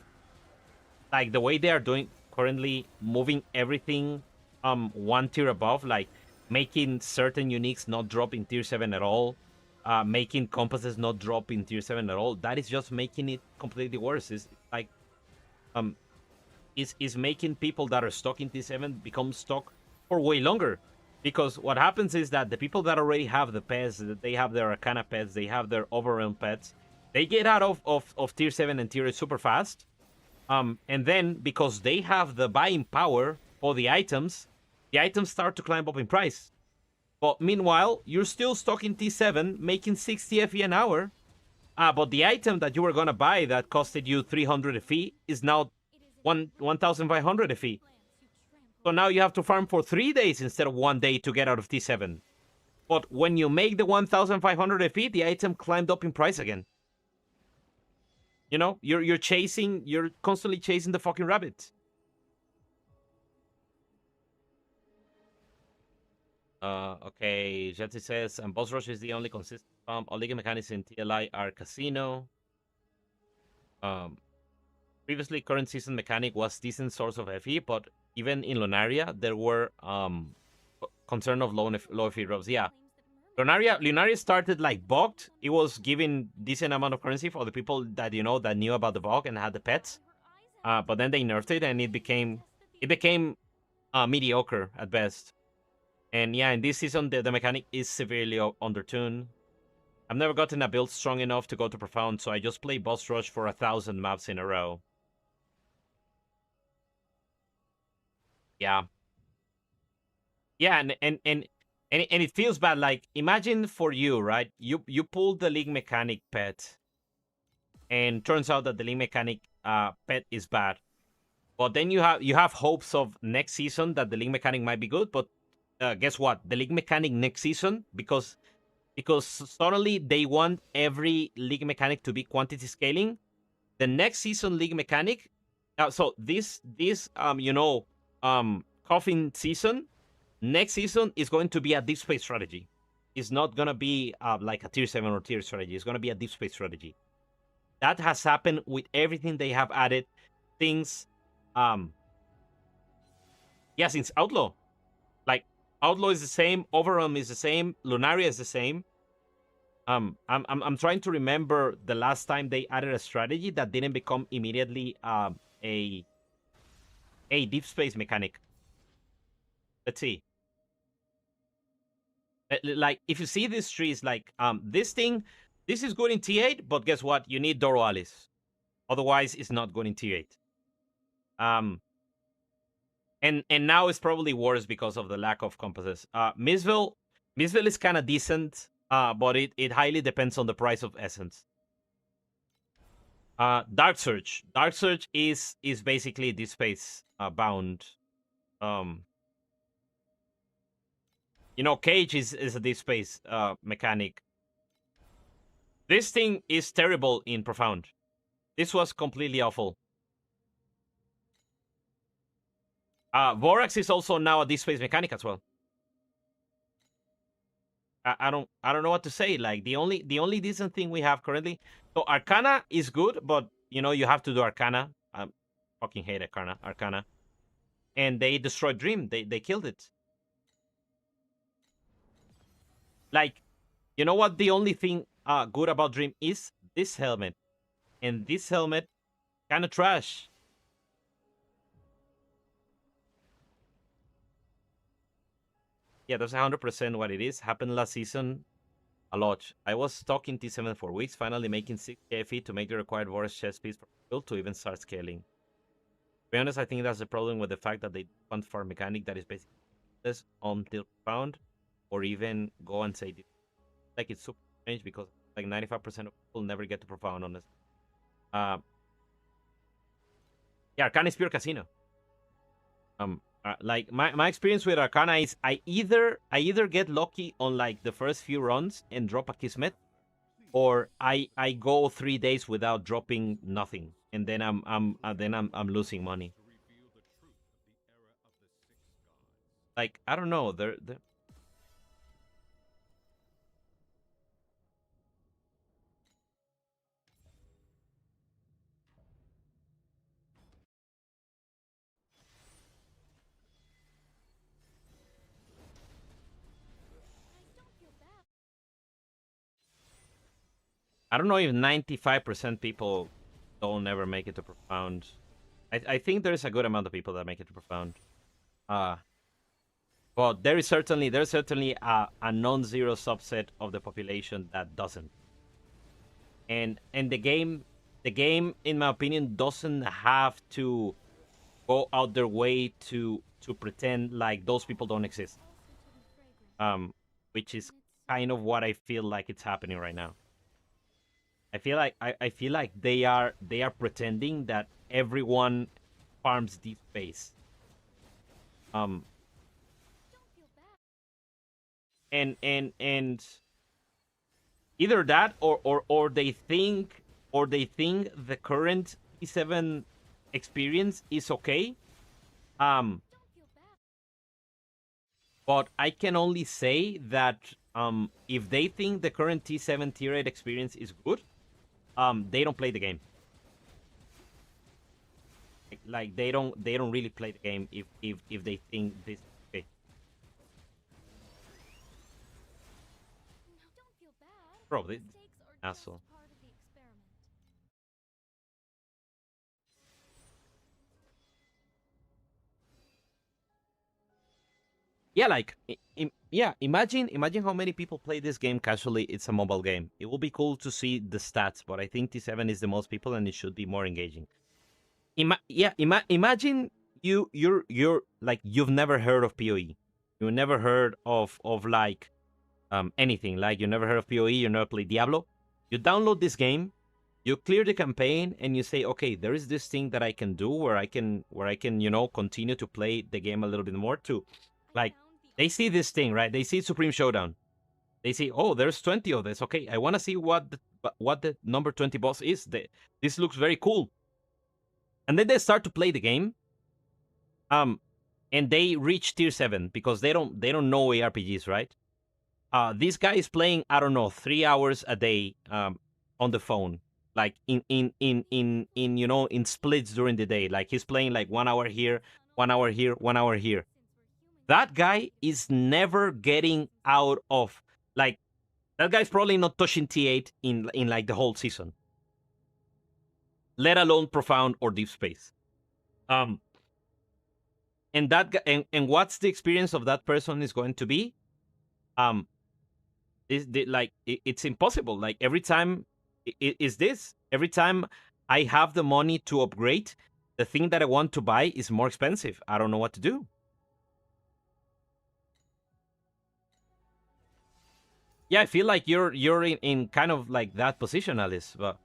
like the way they are doing currently, moving everything one tier above, like making certain uniques not drop in Tier 7 at all, making compasses not drop in Tier 7 at all, that is just making it completely worse. It's like is making people that are stuck in T7 become stuck for way longer. Because what happens is that the people that already have the pets, they have their Arcana pets, they have their overrealm pets, they get out of Tier 7 and Tier 8 super fast. And then, because they have the buying power for the items start to climb up in price. But meanwhile, you're still stuck in T7, making 60 FE an hour. But the item that you were going to buy that costed you 300 FE is now 1,500 FE. So now you have to farm for 3 days instead of 1 day to get out of T7. But when you make the 1,500 FE, the item climbed up in price again. You know, you're constantly chasing the fucking rabbit. Okay, Jetty says, and Boss Rush is the only consistent pump. All league mechanics in TLI are casino. Previously, current season mechanic was decent source of FE, but even in Lunaria, there were concern of low FE drops. Yeah, Lunaria started like bugged. It was giving decent amount of currency for the people that that knew about the bug and had the pets. But then they nerfed it and it became mediocre at best. And yeah, in this season the mechanic is severely undertuned. I've never gotten a build strong enough to go to profound, so I just play boss rush for 1,000 maps in a row. Yeah. Yeah, and it feels bad. Like, imagine for you, right? You pulled the league mechanic pet, and turns out that the league mechanic pet is bad. But then you have hopes of next season that the league mechanic might be good. But guess what? The league mechanic next season, because suddenly they want every league mechanic to be quantity scaling. The next season league mechanic. So this coffin season. Next season is going to be a deep space strategy. It's not going to be like a Tier 7 or Tier strategy. It's going to be a deep space strategy. That has happened with everything they have added. Things, since Outlaw. Like, Outlaw is the same, Overwhelm is the same, Lunaria is the same. I'm trying to remember the last time they added a strategy that didn't become immediately a deep space mechanic. Let's see. Like, if you see these trees, like this is good in T8, but guess what? You need Doro Alice. Otherwise, it's not good in T8. And now it's probably worse because of the lack of compasses. Mistveil is kind of decent, but it highly depends on the price of essence. Dark Surge is basically this space bound. Cage is a deep space mechanic. This thing is terrible in profound. This was completely awful. Vorax is also now a deep space mechanic as well. I don't know what to say. Like, the only decent thing we have currently. So Arcana is good, but you have to do Arcana. I fucking hate Arcana. And they destroyed Dream. They killed it. Like, you know what the only thing good about Dream is? This helmet. And this helmet, kind of trash. Yeah, that's 100% what it is. Happened last season a lot. I was talking T7 for weeks, finally making 6k feet to make the required Boris chest piece for build to even start scaling. To be honest, I think that's the problem with the fact that they want for a mechanic that is basically this until found, or even go and say this. Like it's super strange because like 95% of people never get to profound on this. Yeah, Arcana is pure casino. Like my experience with Arcana is I either get lucky on like the first few runs and drop a Kismet, or I go 3 days without dropping nothing, and then I'm losing money. Like I don't know, they're I don't know if 95% people don't ever make it to profound. I think there's a good amount of people that make it to profound. But there's certainly a non-zero subset of the population that doesn't. And the game, in my opinion, doesn't have to go out their way to pretend like those people don't exist. Which is kind of what I feel like it's happening right now. I feel like they are pretending that everyone farms deep space. And either that or they think the current T7 experience is okay. But I can only say that if they think the current T7 Tier 8 experience is good, they don't play the game. Like they don't really play the game if they think this is okay. Bro, this asshole. Yeah, like imagine how many people play this game casually. It's a mobile game. It will be cool to see the stats, but I think T7 is the most people and it should be more engaging. Imagine you're like you've never heard of PoE. You've never heard of like anything. Like you never heard of PoE, you never played Diablo. You download this game, you clear the campaign, and you say, okay, there is this thing that I can do where I can continue to play the game a little bit more too. Like they see this thing, right? They see Supreme Showdown. They see, oh, there's 20 of this. Okay, I want to see what the number 20 boss is. This looks very cool. And then they start to play the game. And they reach tier 7 because they don't know ARPGs, right? This guy is playing, I don't know, 3 hours a day on the phone, like in splits during the day. Like he's playing like 1 hour here, 1 hour here, 1 hour here. That guy is never getting out of, like, that guy's probably not touching T8 in like the whole season, let alone profound or deep space. And that guy, and what's the experience of that person is going to be? It's impossible. Like every time every time I have the money to upgrade, the thing that I want to buy is more expensive. I don't know what to do. Yeah, I feel like you're in kind of like that position, Alice. But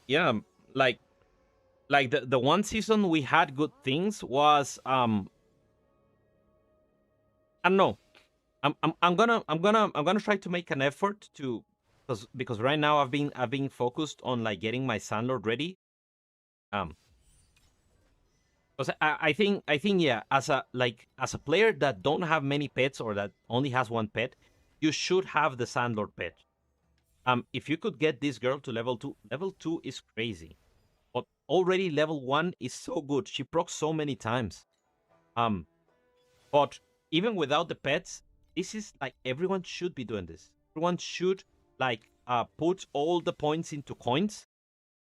yeah, like the one season we had good things was I don't know. I'm gonna try to make an effort to, because right now I've been focused on like getting my Sandlord ready. Because I think yeah, as a player that don't have many pets or that only has one pet, you should have the Sandlord pet. If you could get this girl to level 2 is crazy. But already level 1 is so good. She procs so many times. But even without the pets, this is like everyone should be doing this. Everyone should like put all the points into coins,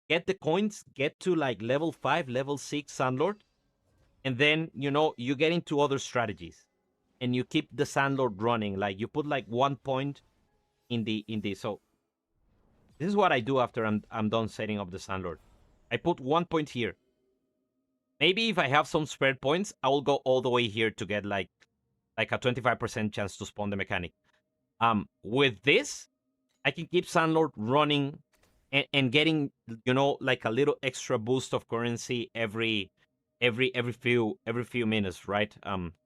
get the coins, get to like level 5, level 6 Sandlord, and then, you know, you get into other strategies and you keep the Sandlord running. Like you put like 1 point in the so this is what I do after I'm done setting up the Sandlord. I put 1 point here. Maybe if I have some spare points, I will go all the way here to get like a 25% chance to spawn the mechanic. With this, I can keep Sandlord running and getting, you know, like a little extra boost of currency every few minutes, right?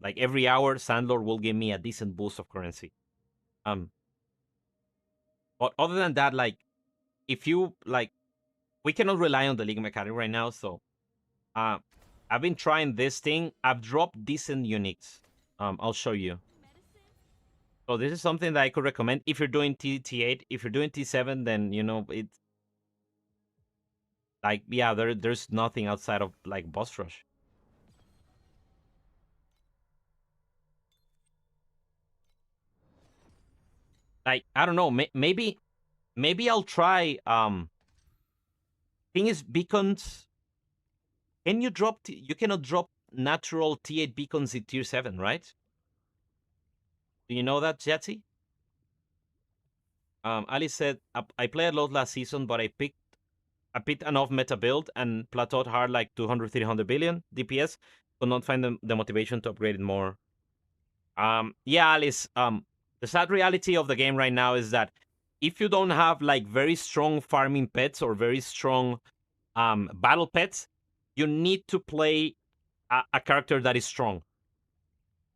Like every hour, Sandlord will give me a decent boost of currency. But other than that, like if you like, we cannot rely on the league mechanic right now. So, I've been trying this thing. I've dropped decent uniques. I'll show you. So this is something that I could recommend if you're doing T8. If you're doing T7, then you know it's like, yeah, there's nothing outside of like boss rush. Like I don't know, maybe I'll try. Thing is, beacons. Can you drop? You cannot drop natural T8 beacons in tier 7, right? Do you know that, Jetsy? Alice said, I played a lot last season, but I picked an off meta build and plateaued hard like 200, 300 billion DPS, could not find the motivation to upgrade it more. Yeah, Alice, the sad reality of the game right now is that if you don't have like very strong farming pets or very strong battle pets, you need to play a character that is strong.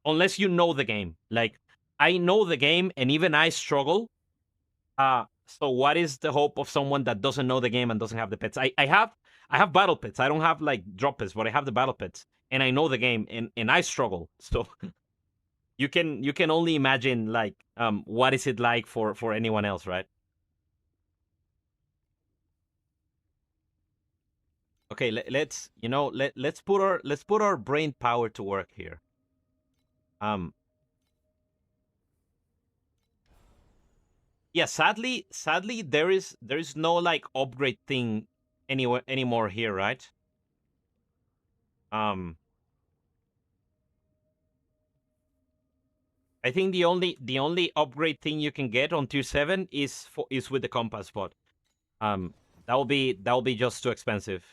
Unless you know the game. Like, I know the game and even I struggle. So what is the hope of someone that doesn't know the game and doesn't have the pets? I have battle pets. I don't have like drop pets, but I have the battle pets. And I know the game and I struggle. So you can only imagine like what is it like for anyone else, right? Okay, let's put our brain power to work here. Yeah, sadly there is no like upgrade thing anymore here, right? I think the only upgrade thing you can get on tier 7 is with the compass bot. That will be just too expensive.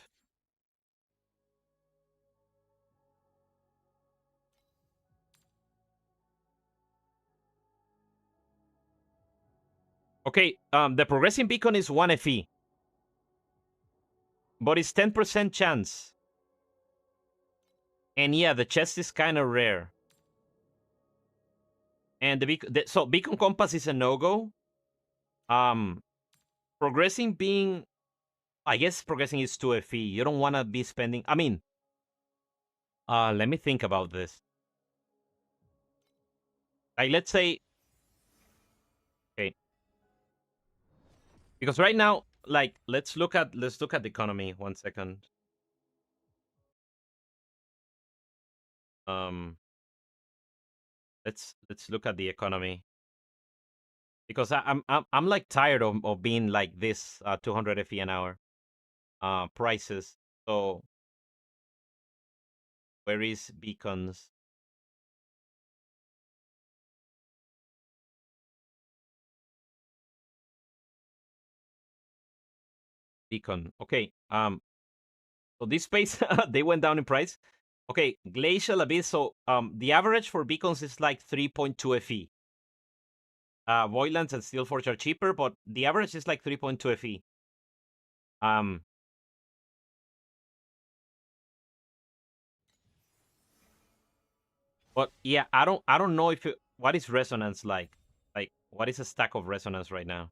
Okay, the progressing beacon is 1 FE. But it's 10% chance. And yeah, the chest is kind of rare. And so beacon compass is a no-go. Progressing being, I guess progressing is 2 FE. You don't want to be spending, I mean, let me think about this. Like, let's say, okay, because right now, like, let's look at the economy. 1 second. Let's look at the economy, because I'm like tired of being like this 200 FE an hour prices. So where is beacons? Beacon. Okay. So this space they went down in price. Okay, Glacial Abyss. So the average for beacons is like 3.2 FE. Voidlands and Steelforge are cheaper, but the average is like 3.2 FE. But yeah, I don't know if what is resonance like? Like, what is a stack of resonance right now?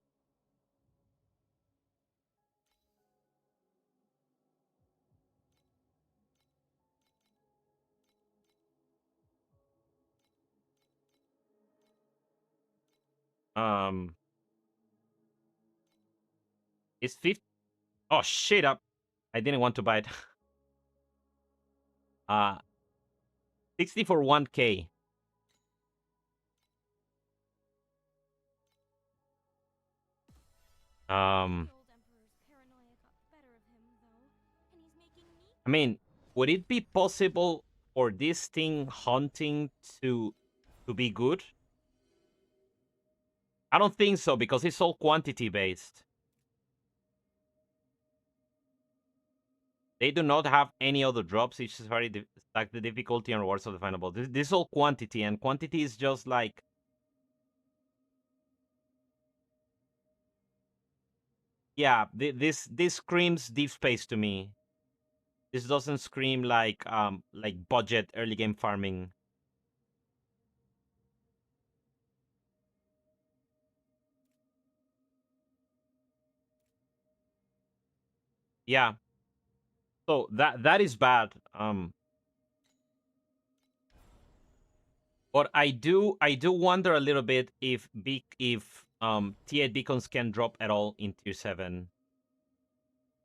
It's 50. Oh shit! I didn't want to buy it. 60 for 1K. Um, The old emperor's paranoia got the better of him, though, and he's making me. I mean, would it be possible for this thing hunting to be good? I don't think so, because it's all quantity based. They do not have any other drops. It's just very stack the difficulty and rewards of the final boss. This is all quantity, and quantity is just like, yeah, this screams deep space to me. This doesn't scream like budget early game farming. Yeah. So that is bad. But I do wonder a little bit if T8 beacons can drop at all in tier 7.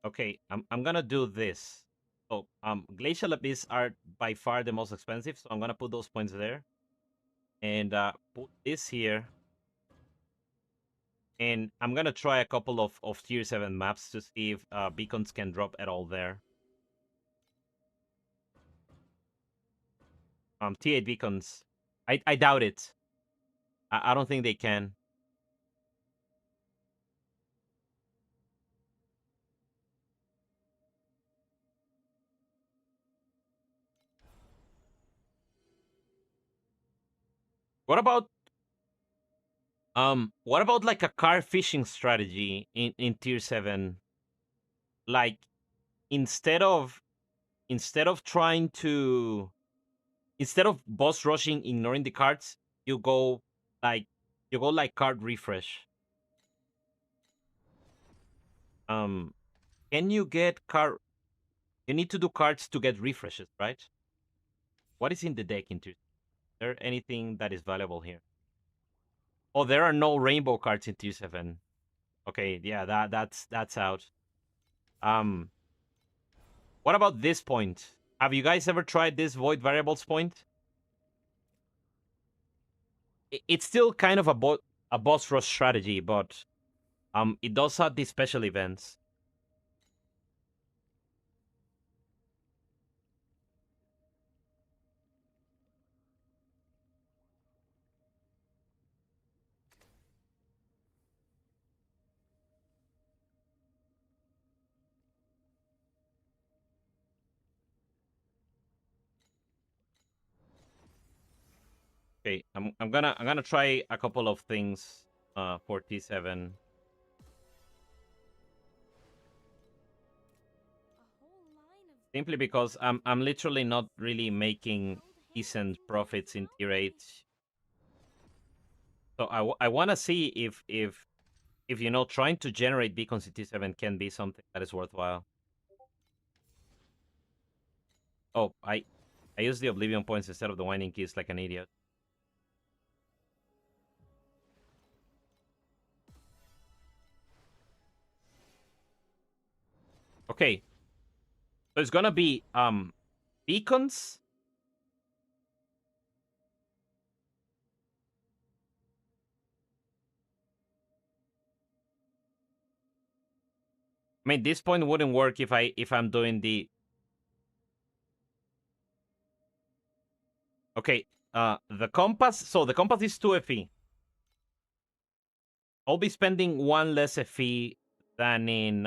Okay, I'm gonna do this. So Glacial Abyss are by far the most expensive, so I'm gonna put those points there. And put this here. And I'm gonna try a couple of tier 7 maps to see if beacons can drop at all there. T8 beacons. I doubt it. I don't think they can. What about like a car fishing strategy in tier 7? Like instead of trying to instead of boss rushing, ignoring the cards, you go like card refresh. Can you get card? You need to do cards to get refreshes, right? What is in the deck in tier? Is there anything that is valuable here? Oh, there are no rainbow cards in tier 7. Okay, yeah, that's out. What about this point? Have you guys ever tried this void variables point? It's still kind of a boss rush strategy, but it does have these special events. Okay, I'm gonna try a couple of things for T7. Simply because I'm literally not really making decent profits in tier 8. So I want to see if you know, trying to generate beacons in T7 can be something that is worthwhile. Oh, I used the Oblivion points instead of the Winding Keys like an idiot. Okay. So it's gonna be beacons. I mean, this point wouldn't work if I'm doing the. Okay, the compass. So the compass is 2 FE. I'll be spending 1 less FE than in.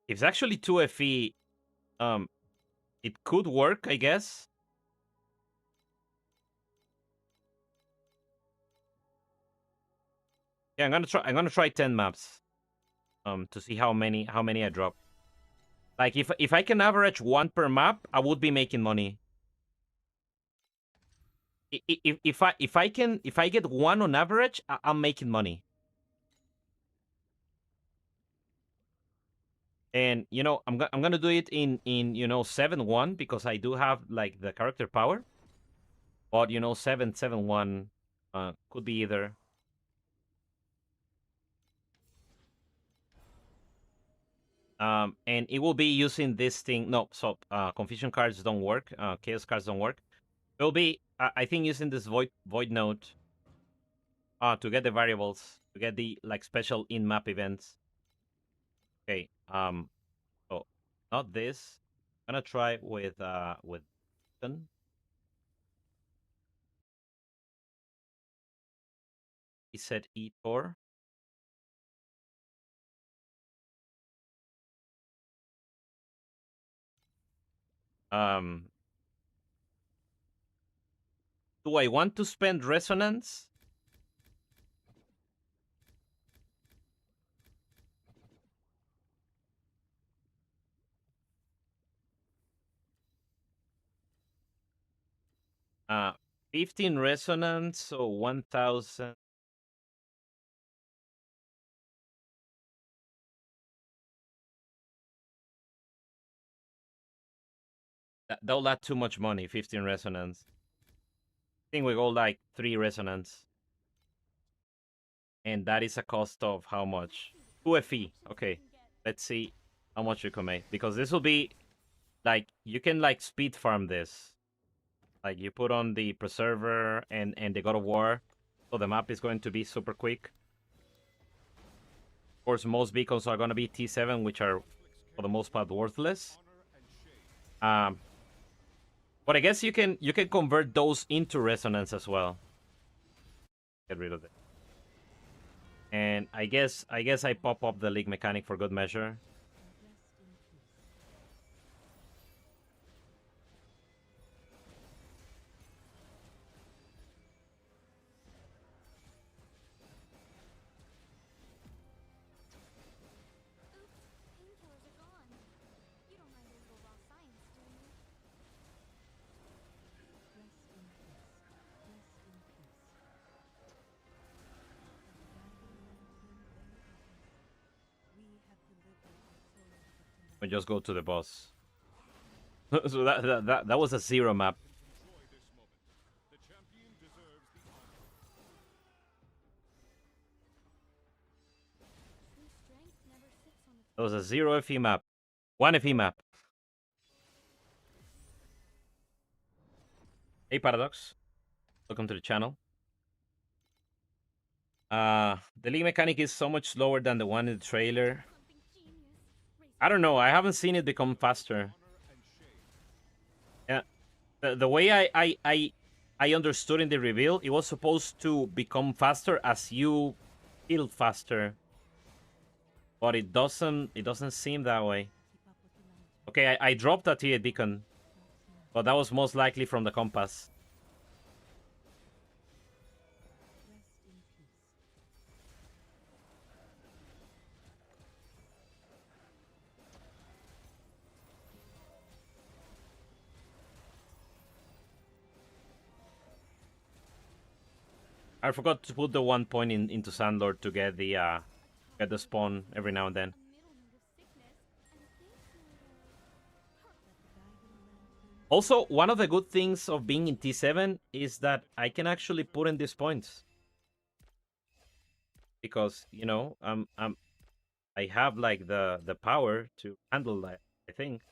It's actually 2 FE. It could work, I guess. Yeah, I'm gonna try 10 maps. To see how many I drop. Like if I can average 1 per map, I would be making money. If I get 1 on average, I'm making money. And you know, I'm gonna do it in you know 7-1 because I do have like the character power. But you know 7-7-1 could be either. And it will be using this thing. No, so confusion cards don't work. Chaos cards don't work. Will be, I think, using this void node to get the variables, to get the like special in-map events. Okay, so not this. I'm gonna try with Beacon. He said E4. Do I want to spend resonance? Uh, 15 resonance, so 1,000. That'll add too much money, 15 resonance. I think we go like 3 resonance. And that is a cost of how much? 2 FE. Okay, let's see how much you can make. Because this will be, like, you can, like, speed farm this. Like, you put on the Preserver and the God of War. So the map is going to be super quick. Of course, most beacons are going to be T7, which are, for the most part, worthless. But I guess you can convert those into resonance as well. Get rid of it. And I guess I pop up the league mechanic for good measure. We just go to the boss. So that was a 0 map. That was a 0 FE map. 1 FE map. Hey Paradox. Welcome to the channel. The league mechanic is so much slower than the one in the trailer. I don't know. I haven't seen it become faster. Yeah, the way I understood in the reveal, it was supposed to become faster as you heal faster, but it doesn't seem that way. Okay, I dropped a T8 beacon, but that was most likely from the compass. I forgot to put the 1 point into Sandlord to get the spawn every now and then. Also, one of the good things of being in T7 is that I can actually put in these points. Because, you know, I have like the power to handle that, I think.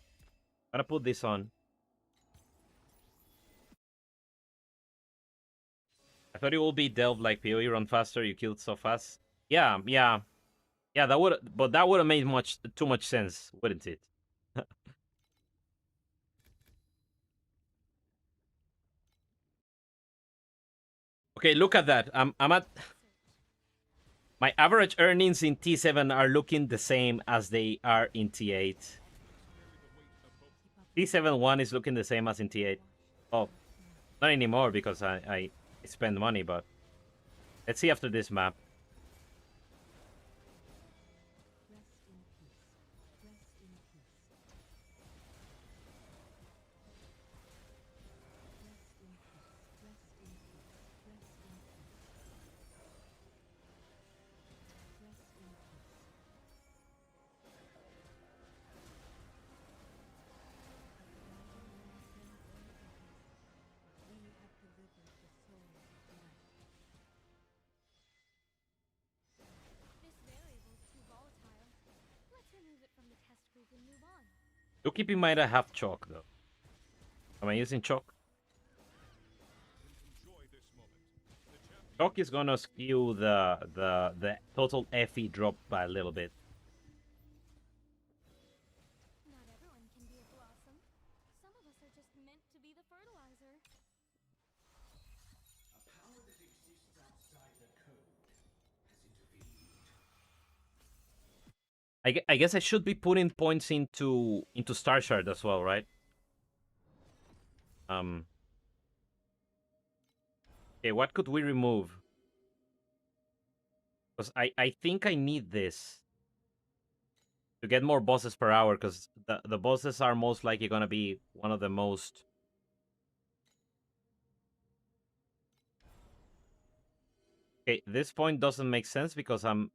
I'm gonna put this on. I thought it would be Delve like PoE, run faster, you killed so fast. Yeah, that would have made too much sense, wouldn't it? Okay, look at that. I'm at my average earnings in T7 are looking the same as they are in T8. T7-1 is looking the same as in T8. Oh, not anymore because I spend money, but let's see after this map. Do keep in mind I have chalk though. Am I using chalk? Shock is gonna skew the total FE drop by a little bit. Not everyone can be a blossom. Some of us are just meant to be the fertilizer. A power that exists outside the code has intervened. I guess I should be putting points into Star Shard as well, right? Okay, what could we remove? Because I think I need this to get more bosses per hour, because the bosses are most likely gonna be one of the most... Okay, this point doesn't make sense because I'm...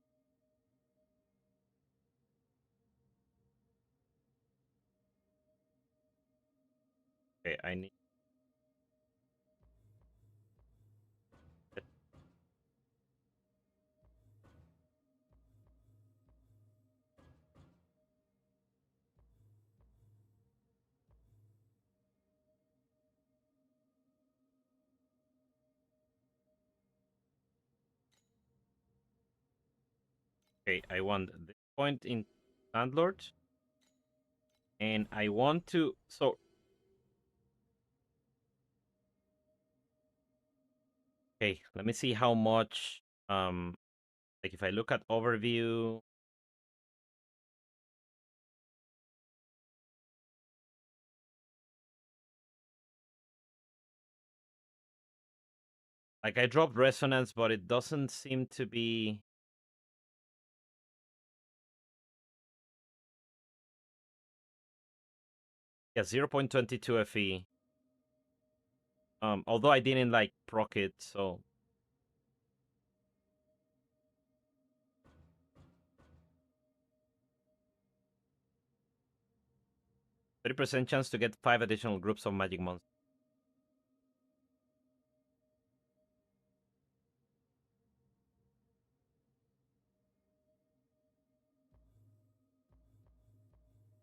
Okay, I need... Okay, I want this point in Landlord. And I want to... So... Okay, let me see how much... Like if I look at overview... Like I dropped Resonance, but it doesn't seem to be... Yeah, 0.22 FE. Although I didn't like proc it, so... 30% chance to get 5 additional groups of magic monsters.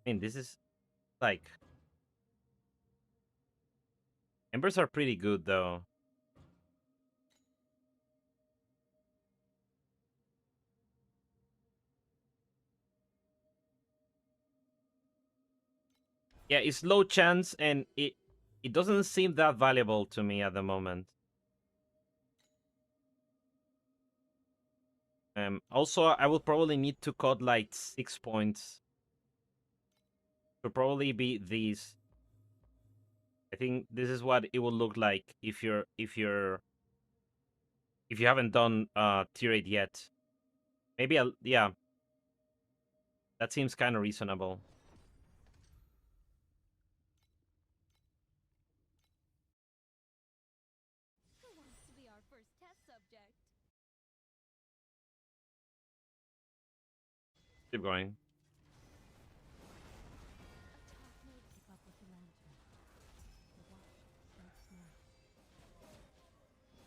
I mean, this is like... Embers are pretty good, though. Yeah, it's low chance, and it doesn't seem that valuable to me at the moment. Also, I will probably need to cut like 6 points. To probably be these. I think this is what it will look like if you haven't done tier 8 yet. Maybe yeah. That seems kind of reasonable. Who wants to be our first test subject? Keep going. Keep up with the lantern. The watch strikes now.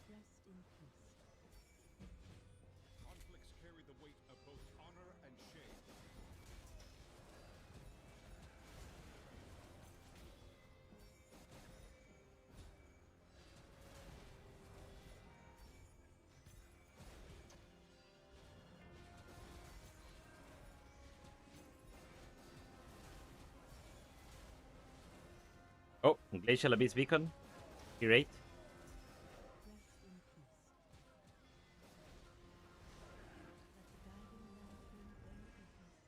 Rest in peace. Conflicts carry the weight of both honor and shame. Oh, Glacial Abyss Beacon. Tier 8. Rest in peace. Let the guiding lantern bear witness.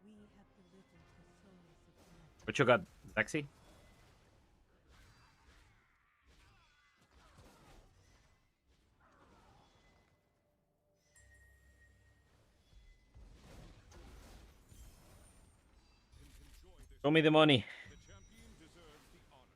We have delivered the souls of man. What you got, Lexi? Show me the money. The champion deserves the honor.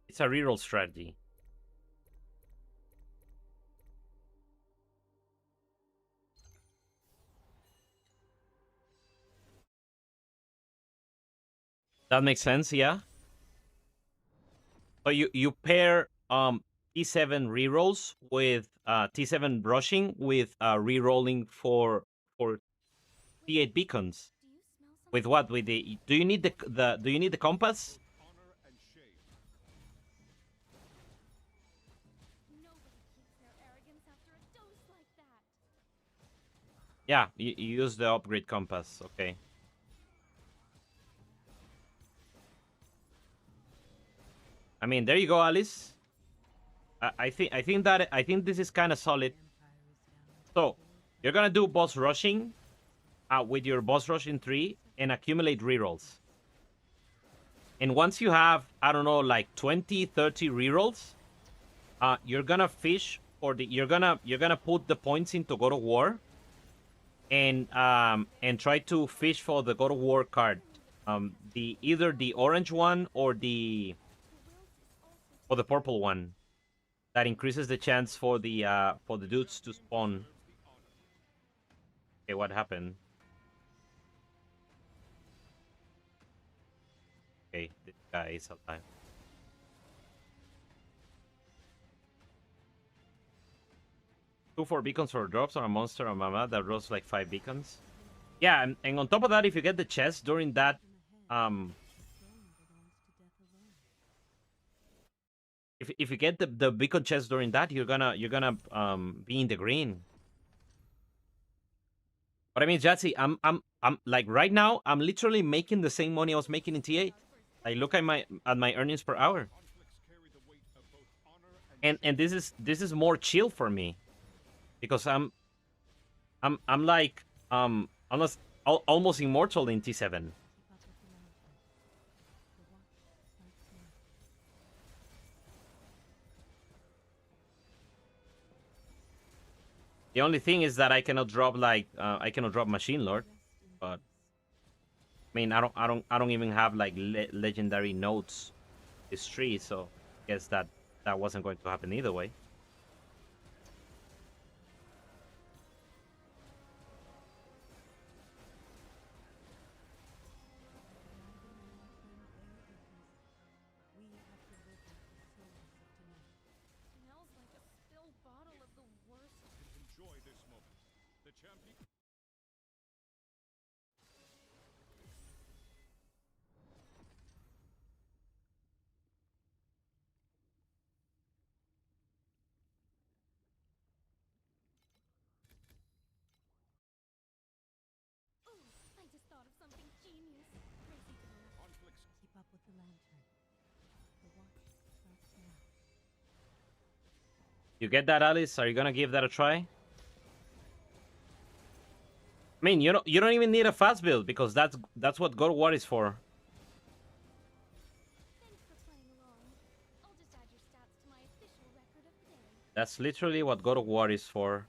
It's a reroll strategy. That makes sense, yeah. So you pair T7 rerolls with T7 brushing with rerolling for T8 beacons. With what? With the do you need the do you need the compass? Yeah, you use the upgrade compass. Okay. I mean, there you go, Alice. I think this is kind of solid. So you're gonna do boss rushing with your boss rushing 3 and accumulate rerolls. And once you have, I don't know, like 20, 30 rerolls, you're gonna fish for the you're gonna put the points into God of War and try to fish for the God of War card. The either the orange one or the purple one. That increases the chance for the dudes to spawn. Okay, what happened? Okay, this guy is alive. Two 4 beacons for drops or a monster or mama that drops like 5 beacons. Yeah, and on top of that, if you get the chest during that if you get the beacon chest during that, you're gonna be in the green. But I mean, Jatsi, I'm like right now, I'm literally making the same money I was making in T8. I look at my earnings per hour. And this is more chill for me. Because I'm like almost immortal in T7. The only thing is that I cannot drop like I cannot drop Machine Lord, but I mean I don't even have like legendary notes this tree, so I guess that wasn't going to happen either way. You get that, Alice? Are you gonna give that a try? I mean, you don't even need a fast build because that's what God of War is for. That's literally what God of War is for.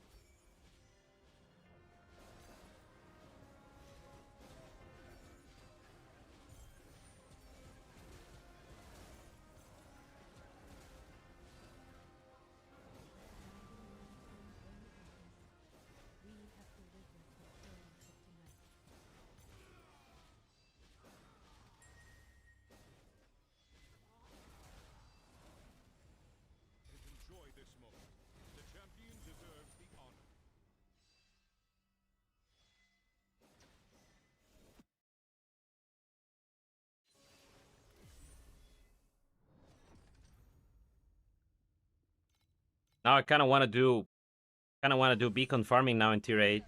Now I kind of want to do beacon farming now in tier 8.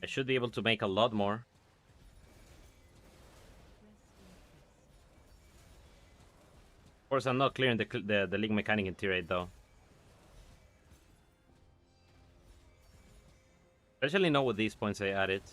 I should be able to make a lot more. Of course, I'm not clearing the league mechanic in tier 8 though. Especially not with these points I added.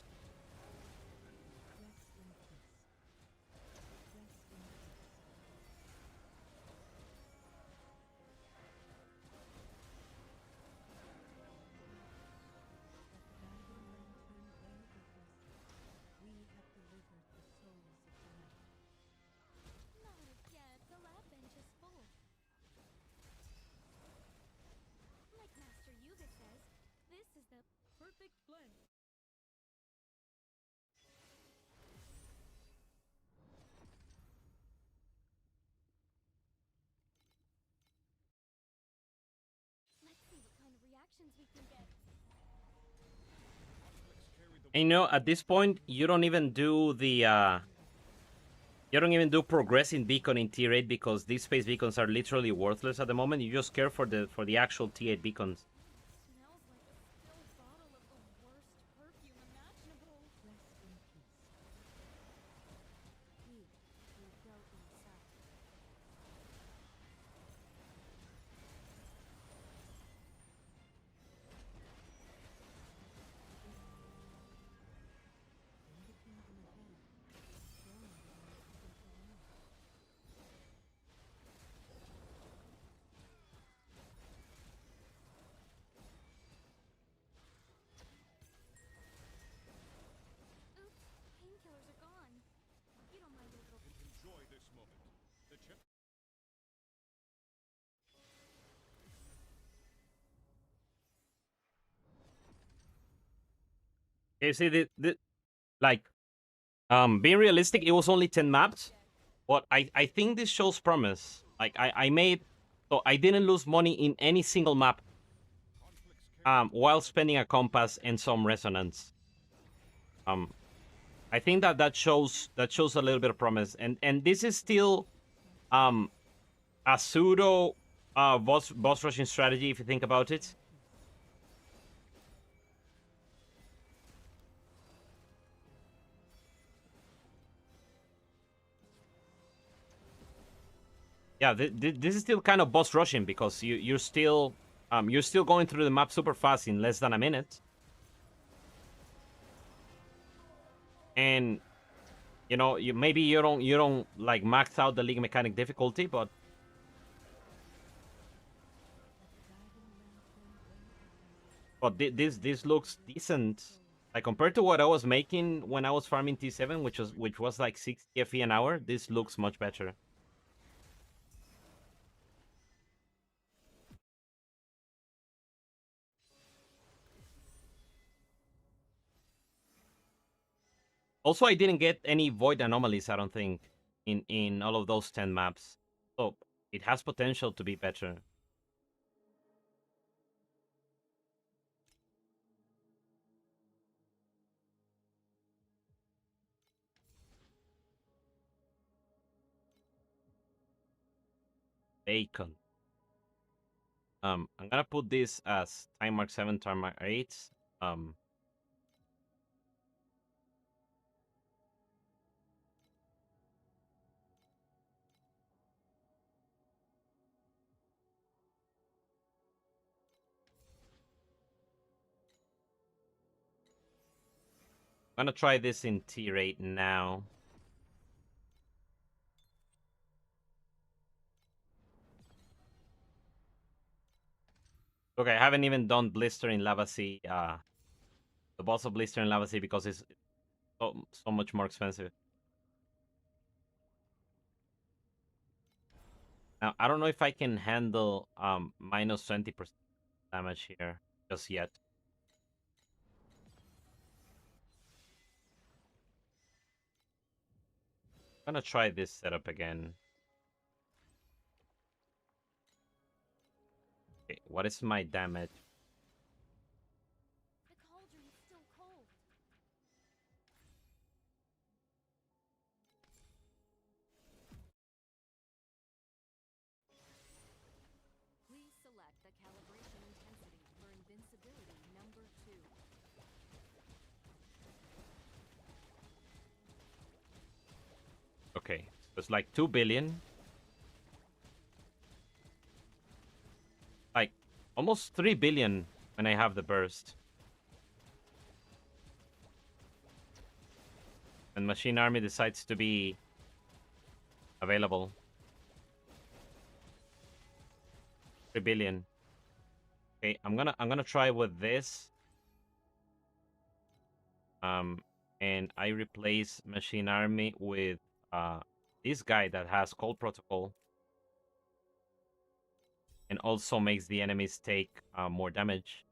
And, you know, at this point, you don't even do the you don't even do progressing beacon in tier 8 because these space beacons are literally worthless at the moment. You just care for the actual tier 8 beacons. Smells like a spilled bottle of the worst perfume imaginable. Rest in peace. We will go inside. Oops, painkillers are gone. You don't mind a little. Enjoy this moment. The chip. You see, like, being realistic, it was only 10 maps, but I think this shows promise. Like, I made, so I didn't lose money in any single map, while spending a compass and some resonance. I think that shows a little bit of promise, and this is still, a pseudo, boss rushing strategy if you think about it. Yeah, this is still kind of boss rushing because you're still going through the map super fast in less than a minute, and you know maybe you don't like max out the league mechanic difficulty, but this looks decent. Like compared to what I was making when I was farming T7, which was like 60 FE an hour, this looks much better. Also, I didn't get any void anomalies, I don't think, in all of those 10 maps. So it has potential to be better. Bacon. I'm gonna put this as time mark 7, time mark 8. I'm gonna try this in tier 8 now. Okay, I haven't even done Blister in Lava Sea, the boss of Blister in Lava Sea because it's so much more expensive. Now, I don't know if I can handle minus 20% damage here just yet. I'm gonna try this setup again. Okay, what is my damage? The cauldron's still cold. Please select the calibration intensity for invincibility number 2. Okay, so it's like 2 billion. Like almost 3 billion when I have the burst. And Machine Army decides to be available. 3 billion. Okay, I'm gonna try with this. And I replace Machine Army with this guy that has Cold Protocol. And also makes the enemies take more damage.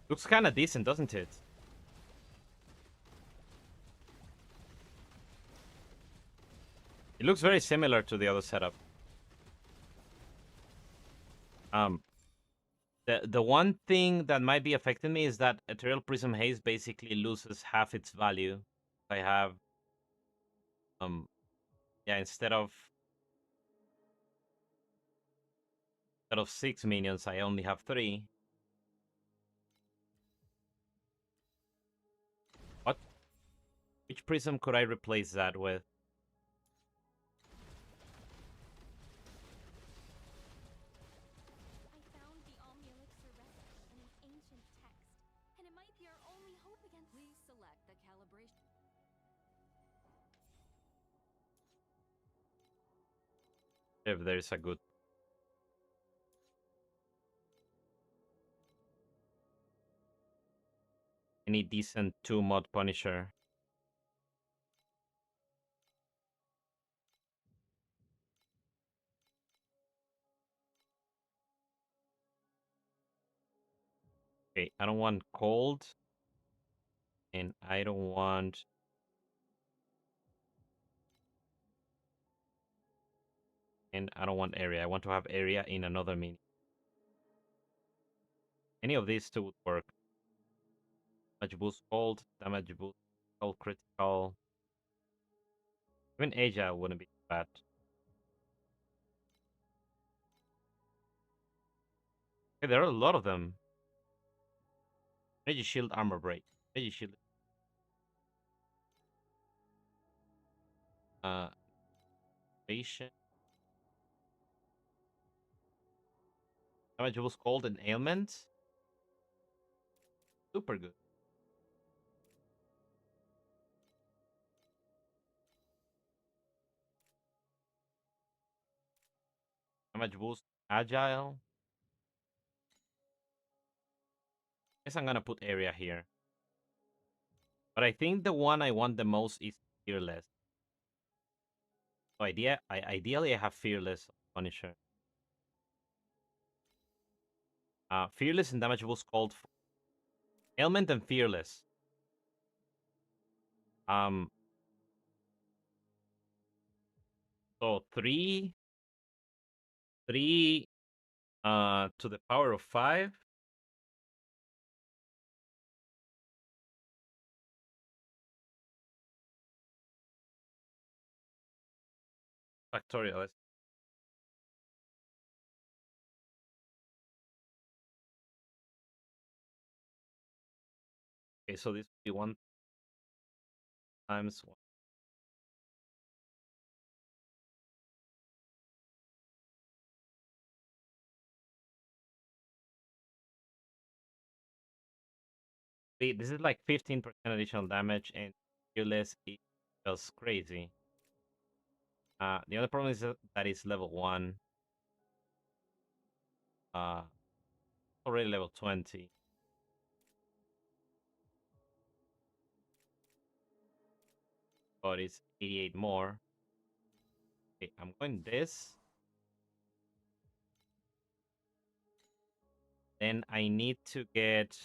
Looks kind of decent, doesn't it? It looks very similar to the other setup. The one thing that might be affecting me is that Ethereal Prism Haze basically loses half its value. I have yeah, instead of 6 minions, I only have 3. What? Which prism could I replace that with? I found the Omni Elixir recipe in an ancient text, and it might be our only hope against. Please select the calibration. If there is a good. Any decent 2-mod Punisher. Okay, I don't want cold. And I don't want... And I don't want area. I want to have area in another mini. Any of these two would work. Damage boost cold, damage boost cold critical. Even agile wouldn't be bad. Okay, there are a lot of them. Energy shield, armor break. Energy shield. Patient. Damage boost cold and ailment. Super good. Damage boost agile. Guess I'm gonna put area here. But I think the one I want the most is fearless. So ideally I have fearless Punisher. Fearless and damage boost called ailment and fearless. So 3 to the power of 5. Factorial. Okay, so this will be 1 times 1. See, this is like 15% additional damage, and fearless it feels crazy. The other problem is that it's level 1. Already level 20. But it's 88 more. Okay, I'm going this. Then I need to get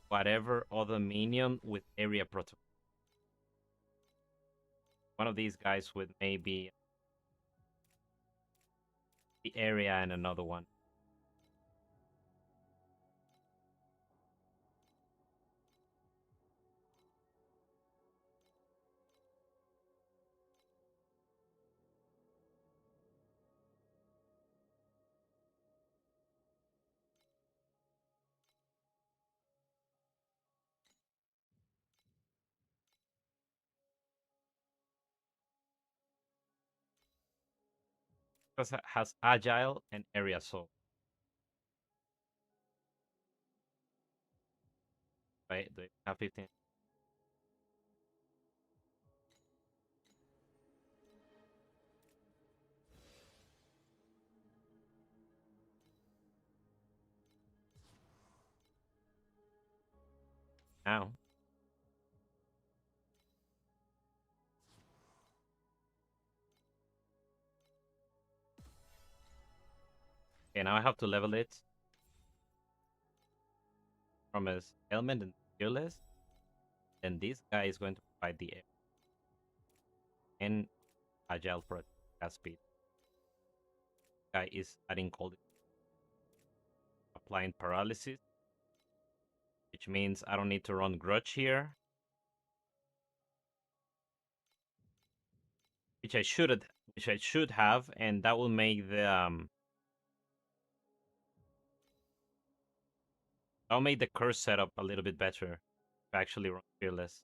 whatever other minion with area protocol. One of these guys with maybe the area and another one. Because it has agile and area soul. Right? They have 15. Now. Okay, now I have to level it. from his helmet and fearless, then this guy is going to provide the air and agile for attack speed. Guy is adding cold, applying paralysis, which means I don't need to run grudge here, which I should have, and that will make the that'll make the curse setup a little bit better if I actually run fearless.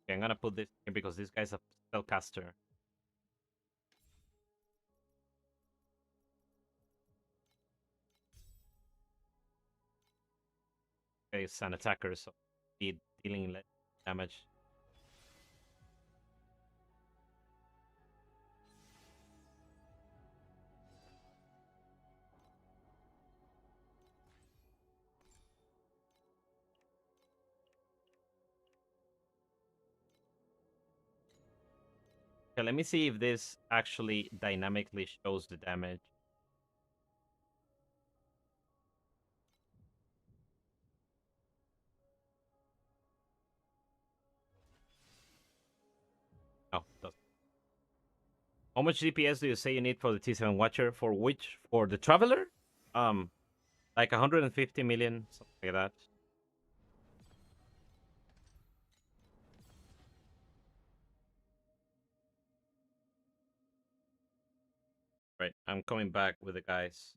Okay, I'm gonna put this here because this guy's a spellcaster. Okay, it's an attacker, so dealing less damage. Okay, let me see if this actually dynamically shows the damage. Oh, it doesn't. How much DPS do you say you need for the T7 Watcher? For which? For the Traveler? Like 150 million, something like that. Right, I'm coming back with the guys.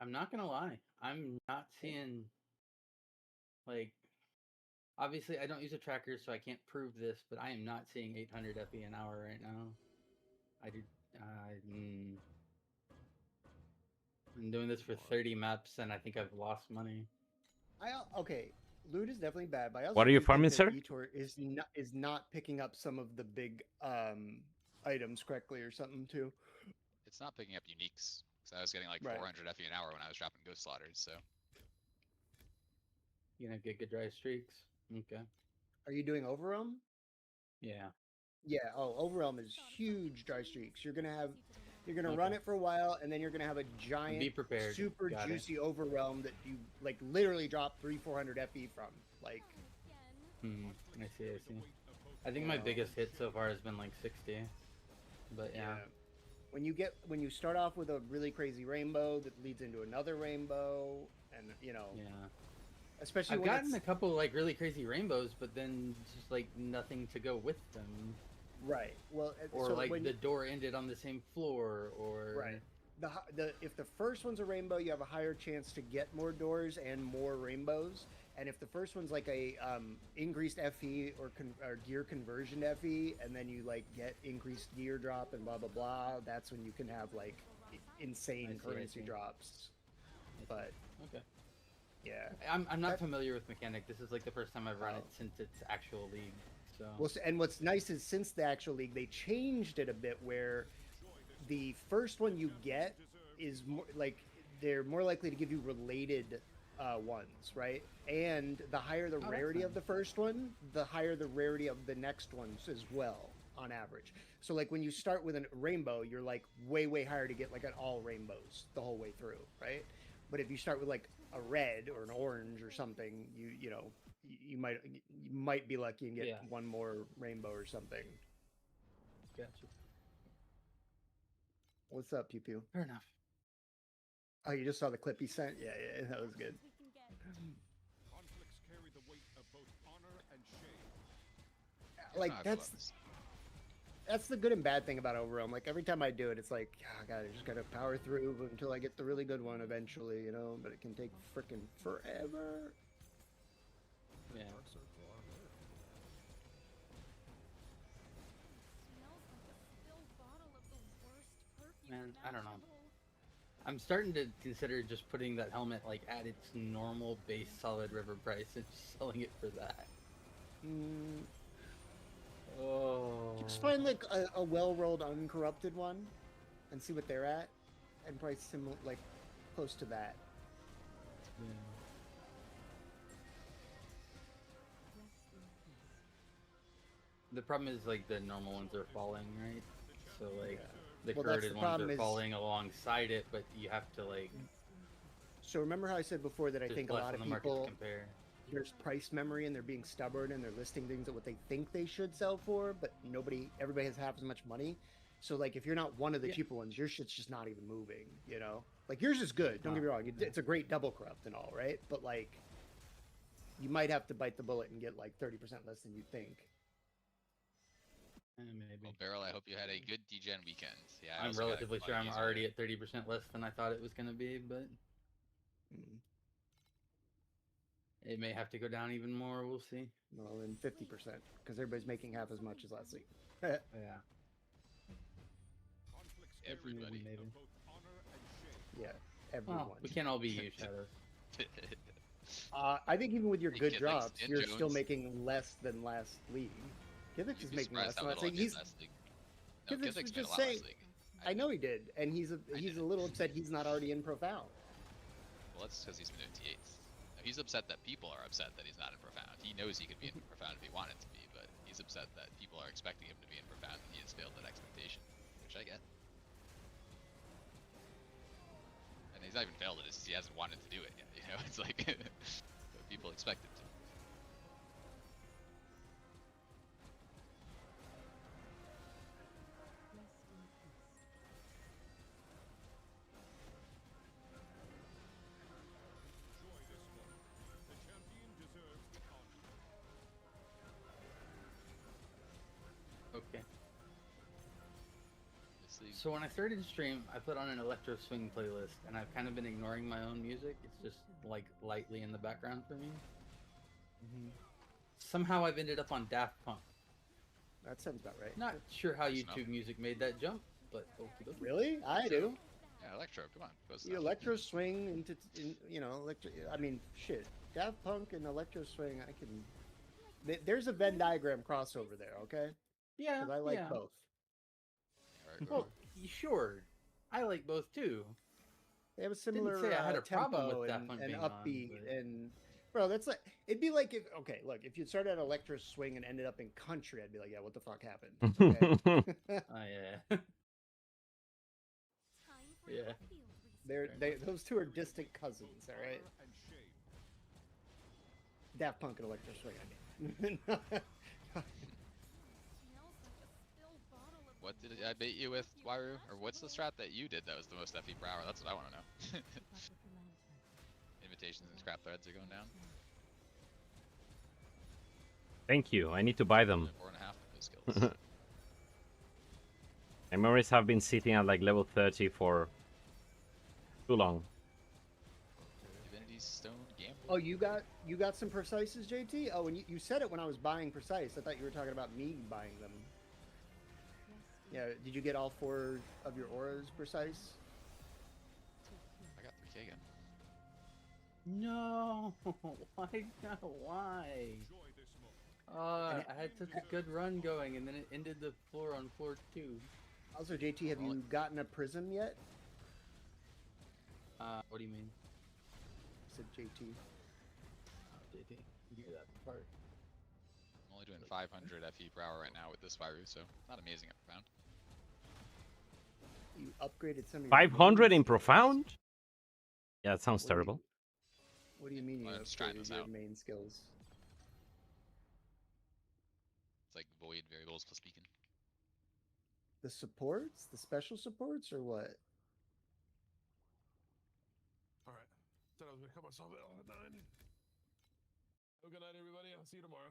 I'm not gonna lie. I'm not seeing, like, obviously I don't use a tracker, so I can't prove this, but I am not seeing 800 FE an hour right now. I do. I'm doing this for 30 maps, and I think I've lost money. Okay, loot is definitely bad, but I also What are you do farming, think that sir? Vitor is not picking up some of the big items correctly or something too. It's not picking up uniques. So I was getting like Right. 400 FE an hour when I was dropping Ghost Slaughters, so. You know, get good dry streaks. Okay. Are you doing Overwhelm? Yeah. Yeah. Oh, Overwhelm is huge dry streaks. You're gonna Okay. run it for a while, and then you're gonna have a giant, Be prepared. super Got it. juicy Overwhelm that you like literally drop 300-400 FE from. Like, I see. I think my biggest hit so far has been like 60. But yeah. when you start off with a really crazy rainbow that leads into another rainbow, and you know, Yeah. especially I've when gotten it's, a couple like really crazy rainbows, but then just like nothing to go with them, right. Well, or so like when the door ended on the same floor, or right. If the first one's a rainbow, you have a higher chance to get more doors and more rainbows. And if the first one's like a increased FE or gear conversion FE, and then you like get increased gear drop and blah blah blah, that's when you can have like insane currency drops. But okay, yeah, I'm not familiar with mechanic. This is like the first time I've run it since its actual league. So well, and what's nice is since the actual league, they changed it a bit where the first one you get is more like they're more likely to give you related ones, right? And the higher the rarity of the first one, the higher the rarity of the next ones as well, on average. So like when you start with a rainbow, you're like way higher to get like an all rainbows the whole way through, right? But if you start with like a red or an orange or something, you might be lucky and get one more rainbow or something. Gotcha. What's up, Pew Pew? Fair enough. Oh, you just saw the clip he sent? Yeah, that was good. Conflicts carry the weight of both honor and shame. Like that's the good and bad thing about Overwhelm. Like every time I do it, it's like, oh god, I just gotta power through until I get the really good one eventually, you know. But it can take freaking forever. Yeah. Man, I don't know. I'm starting to consider just putting that helmet like at its normal base solid river price and just selling it for that. Oh. Just find like a well-rolled uncorrupted one and see what they're at and price similar, like close to that. Yeah. The problem is like the normal ones are falling, right? So like the Well, that's corroded the ones problem are is- falling alongside it, but you have to like. So remember how I said before that I There's think a less lot on of the market to people compare. there's price memory and they're being stubborn and they're listing things at what they think they should sell for, but everybody has half as much money. So like if you're not one of the Yeah. cheaper ones, your shit's just not even moving, you know? Like yours is good, don't get me wrong. It's a great double corrupt and all, right? But like you might have to bite the bullet and get like 30% less than you think. Maybe. Well, Barrel, I hope you had a good degen weekend. Yeah, I I'm also got a relatively lot sure of I'm these already earlier. at 30% less than I thought it was going to be, but Mm. it may have to go down even more. We'll see. Well, then 50% because everybody's making half as much as last week. Yeah. Everybody. Maybe. Yeah, everyone. Well, we can't all be you, Shadows. I think even with your Hey, good kid, like drops, Stan you're still Jones. making less than last league. Kivix You'd is be making less surprised than how last little I league. made He's, last league. No, Kivix was Kivix made a just lot saying. last league. I know he did, and he's a didn't. little upset he's not already in Profound. Well, that's because he's been doing T8s. Now, he's upset that people are upset that he's not in Profound. He knows he could be in Profound if he wanted to be, but he's upset that people are expecting him to be in Profound and he has failed that expectation, which I get. And he's not even failed it, it's just he hasn't wanted to do it yet, you know? It's like, but people expect him to. Okay. This league, So when I started to stream, I put on an electro swing playlist, and I've kind of been ignoring my own music. It's just like lightly in the background for me. Somehow I've ended up on Daft Punk. That sounds about right. Not sure how Close YouTube enough. music made that jump, but okie dokie. Really? I do. yeah, Electro, come on. Close You enough. electro swing into, I mean, shit. Daft Punk and electro swing, I can. There's a Venn diagram crossover there, okay? Yeah, Because I like yeah. both. Alright, Well, sure. I like both too. They have a similar say I had a problem tempo with Daft and, Punk and being on, upbeat but- and bro, that's like it'd be like if if you started at electro swing and ended up in country, I'd be like, yeah, what the fuck happened? Okay. Oh yeah. Yeah. Those two are distant cousins, all right? Daft Punk and electro swing, I mean. What did I bait you with, Wairu? Or what's the strat that you did that was the most FE per hour? That's what I want to know. Invitations and scrap threads are going down. Thank you. I need to buy them. 4.5 those skills. My memories have been sitting at like level 30 for too long. Divinity's Stone Gamble. Oh, you got some precises, JT? Oh, and you said it when I was buying precise. I thought you were talking about me buying them. Yeah, did you get all 4 of your auras precise? I got 3k again. No. Why? Why? I had such a good run going, and then it ended the floor on floor 2. Also, JT, have you gotten a prism yet? What do you mean? I said JT. Oh, JT, you hear that part? I'm only doing 500 FE per hour right now with this Wairu, so not amazing at Profound. You upgraded some of your 500 main in skills. Profound? Yeah, it sounds What do you- terrible. What do you mean you Well, I'm just trying upgraded this your out. main skills? It's like void variables plus beacon. The supports? The special supports or what? All right. Said I was gonna cut myself out at 9. Have a good night, everybody. I'll see you tomorrow.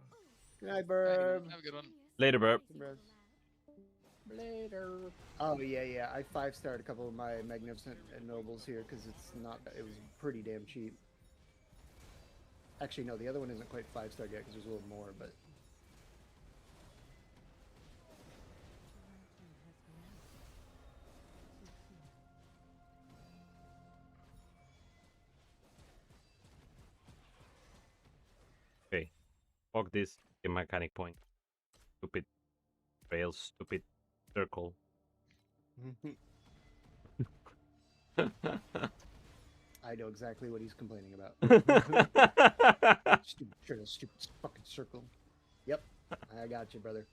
Good night, Burb. Have a good one. Later, Burp. Later. Oh yeah. I 5-starred a couple of my magnificent nobles here because it was pretty damn cheap. Actually, no, the other one isn't quite 5-starred yet because there's a little more, but. Okay. Fuck this. Get mechanic point. Stupid rails. Stupid circle. I know exactly what he's complaining about. Stupid fucking circle. Yep, I got you, brother.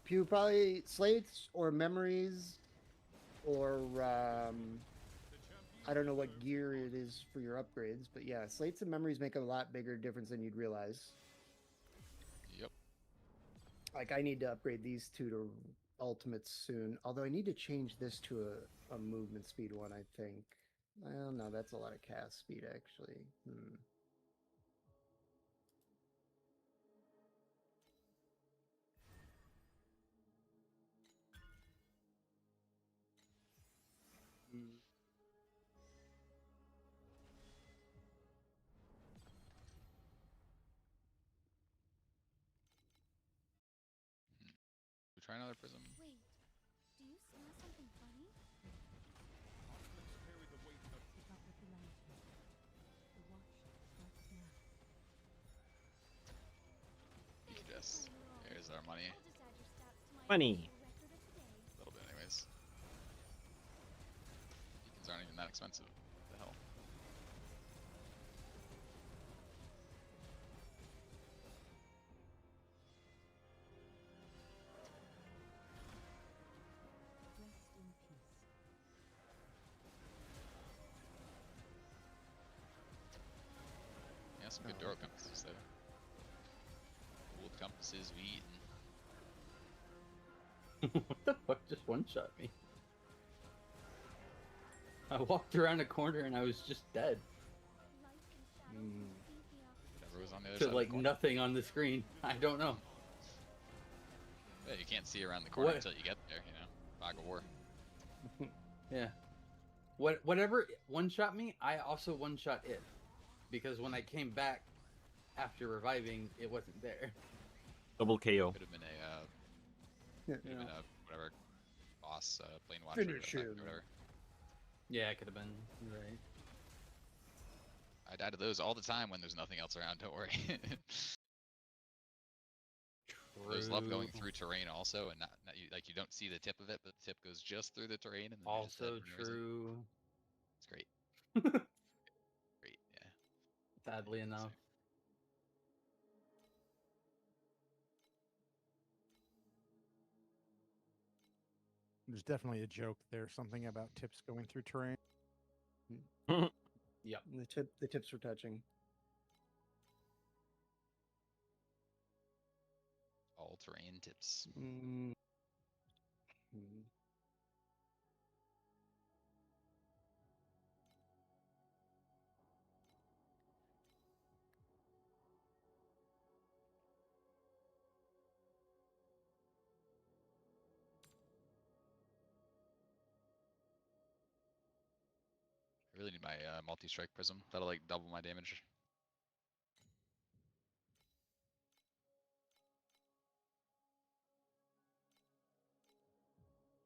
Pew, probably slates or memories or I don't know what gear it is for your upgrades, but yeah, slates and memories make a lot bigger difference than you'd realize. Yep. Like I need to upgrade these two to ultimates soon. Although I need to change this to a movement speed one, I think. Well, no, that's a lot of cast speed actually. We try another prism. Wait, do you smell something funny? Conflicts carry the weight of Keep up with the lantern. The watch starts now. Yes. There's our money. I'll just add your stats to my Money. official record of the day. A little bit, anyways. Beacons aren't even that expensive. What the hell? Rest in peace. Yeah, some good Doro compasses there. Gold compasses we eaten. What the fuck just one-shot me? I walked around a corner and I was just dead. Light and shadow feed the Whatever was on the other To side. like of the corner. nothing on the screen. I don't know. Yeah, you can't see around the corner What? until you get there, you know? Fog of war. Yeah. Whatever one-shot me, I also one-shot it. Because when I came back after reviving, it wasn't there. Double KO. Could have been a, Yeah. could have been a, whatever, boss, plane watcher Finish or him. whatever. Yeah, it could have been. Right. I die to those all the time when there's nothing else around, don't worry. Those love going through terrain also, and not you, like you don't see the tip of it, but the tip goes just through the terrain, and then you're just dead Also for no reason. true. It's great. Great, yeah. Sadly enough. There's definitely a joke there. Something about tips going through terrain. Yep. The tips were touching. All terrain tips. Mm. I really need my multi-strike prism. That'll like double my damage.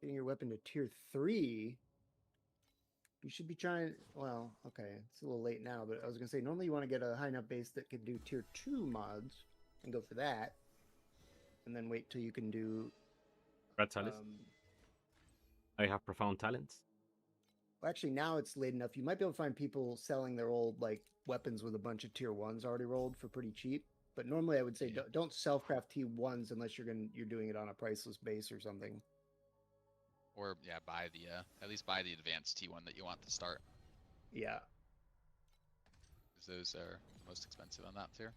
Getting your weapon to tier 3, you should be trying. Well, okay, it's a little late now, but I was gonna say normally you want to get a high enough base that can do tier 2 mods and go for that, and then wait till you can do. Red Alice. I have profound talents. Well, actually, now it's late enough. You might be able to find people selling their old like weapons with a bunch of tier 1s already rolled for pretty cheap. But normally, I would say Yeah. don't self-craft T1s unless you're doing it on a priceless base or something. Or yeah, buy the at least buy the advanced T1 that you want to start. Yeah. Because those are the most expensive on that tier.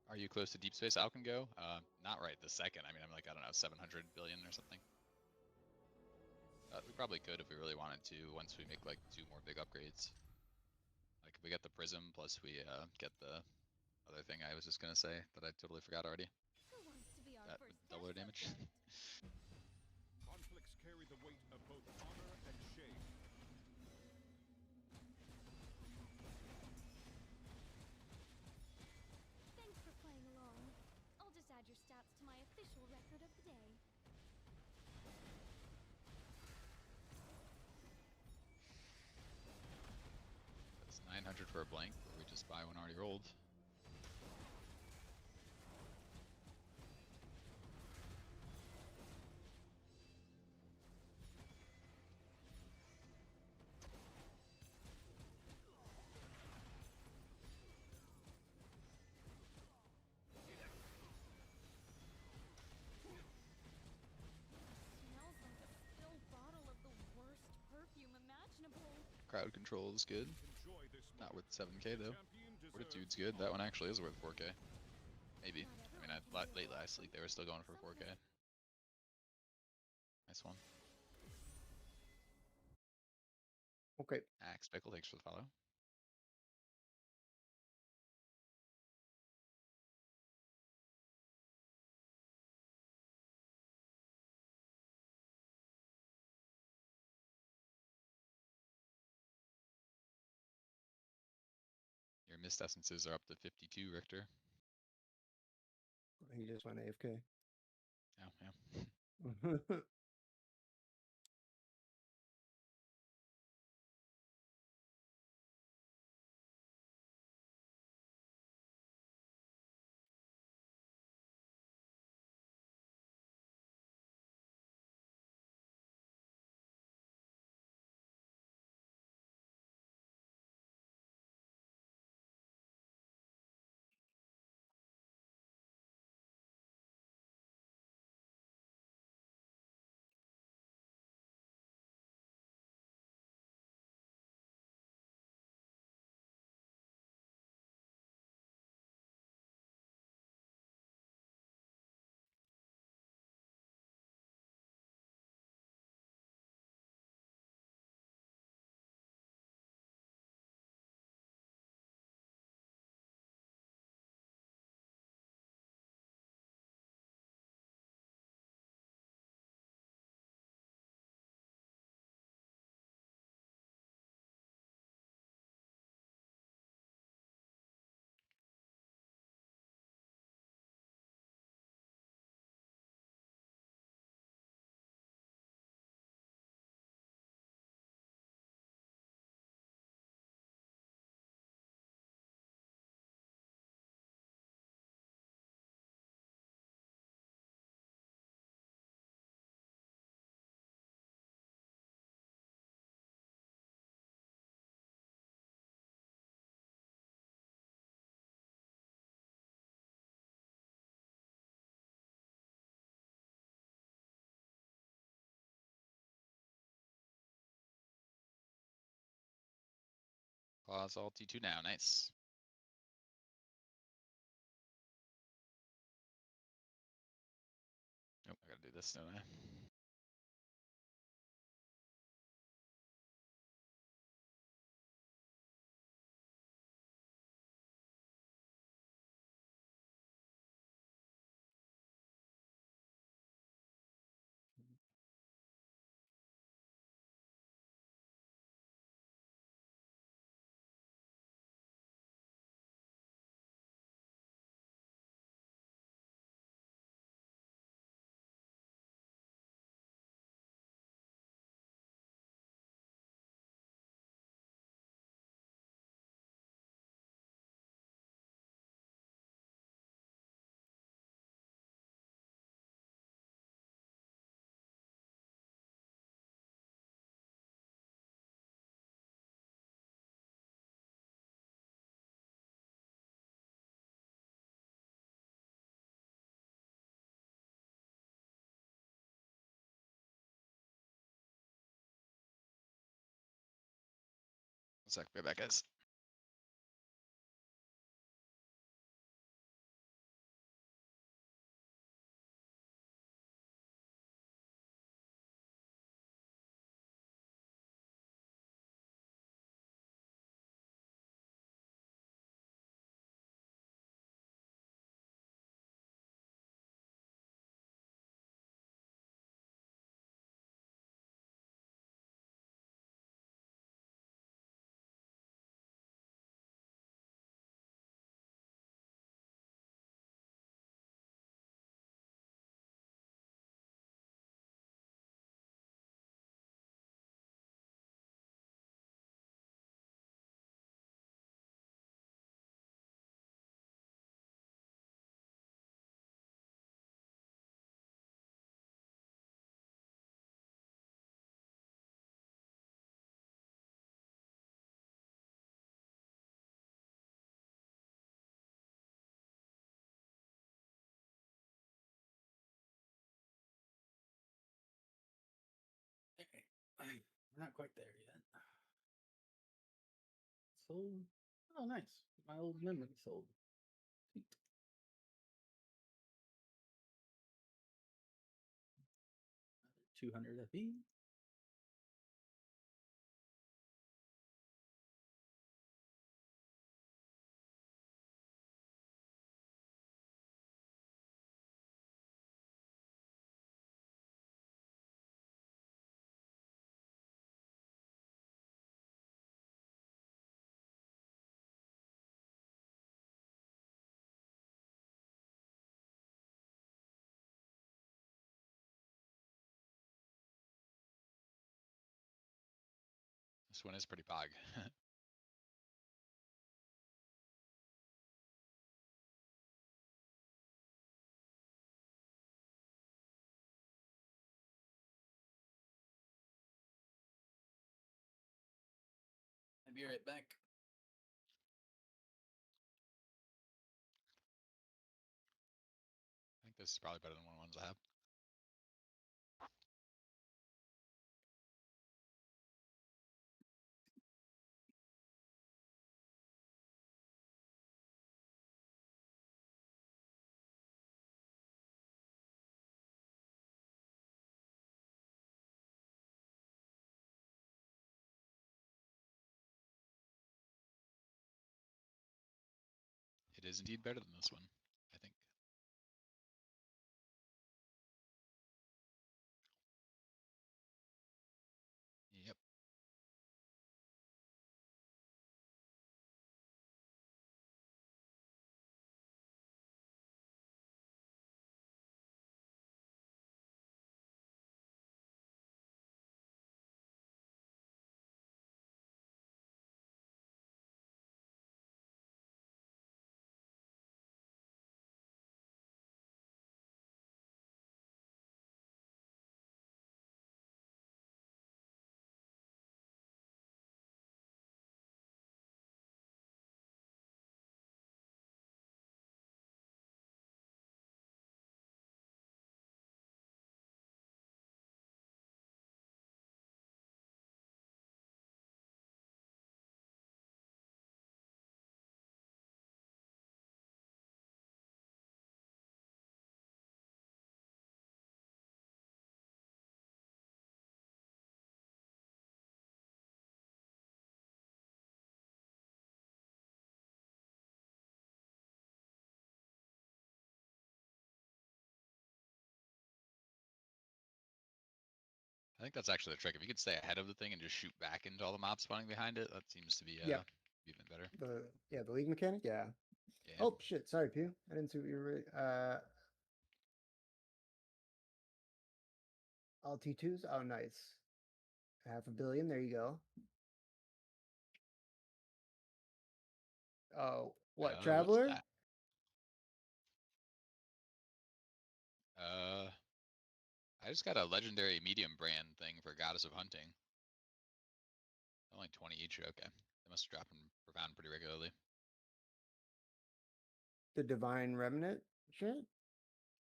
Are you close to deep space Alkengo? Not right this second. I mean, I'm like, I don't know, 700 billion or something. We probably could if we really wanted to once we make like 2 more big upgrades. Like if we get the prism plus we get the other thing I was just gonna say that I totally forgot already. Who wants to be our That first would double our test damage. subject? conflicts carry the weight of both honor and shame. Thanks for playing along. I'll just add your stats to my official record of the day. That's 900 for a blank, but we just buy one already rolled. crowd control is good. Not worth 7k though. Fortitude's good. That one actually is worth 4k. Maybe. I mean, late last league they were still going for 4k. Nice one. Okay. Axe Pickle, thanks for the follow. Your missed essences are up to 52, Richter. He just went AFK. Yeah. Claws all T2 now, nice. Nope, I gotta do this, don't I? One sec, be right back, guys. We're not quite there yet. sold. Oh, nice. My old memory sold. Sweet. Another 200 FE. This one is pretty pog. I'll be right back. I think this is probably better than one of the ones I have. It is indeed better than this one, I think. Yep. I think that's actually the trick. If you could stay ahead of the thing and just shoot back into all the mobs spawning behind it, that seems to be Yep. even better. The league mechanic, yeah. Yeah. Oh shit! Sorry, Pew. I didn't see what you were. All T2s. Oh, nice. 500 million. There you go. Oh, what What's Traveler? that? I just got a legendary medium brand thing for Goddess of Hunting. Only 20 each. Okay, they must drop in profound pretty regularly. The Divine Remnant shit.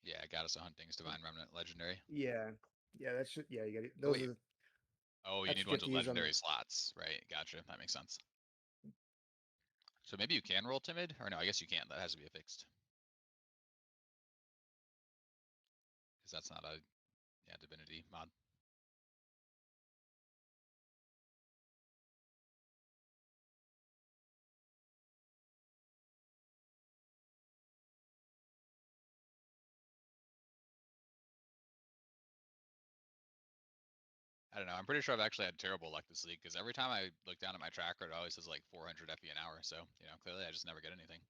Yeah, Goddess of Hunting's Divine Remnant legendary. Yeah, that should. Yeah, you got it. Oh, Those wait. are. Oh, you That's need what ones you with have to use on legendary slots, right? Gotcha. That makes sense. So maybe you can roll timid, or no? I guess you can't. That has to be a fixed, because that's not a divinity mod. I don't know. I'm pretty sure I've actually had terrible luck this league because every time I look down at my tracker, it always says like 400 FE an hour. So clearly I just never get anything.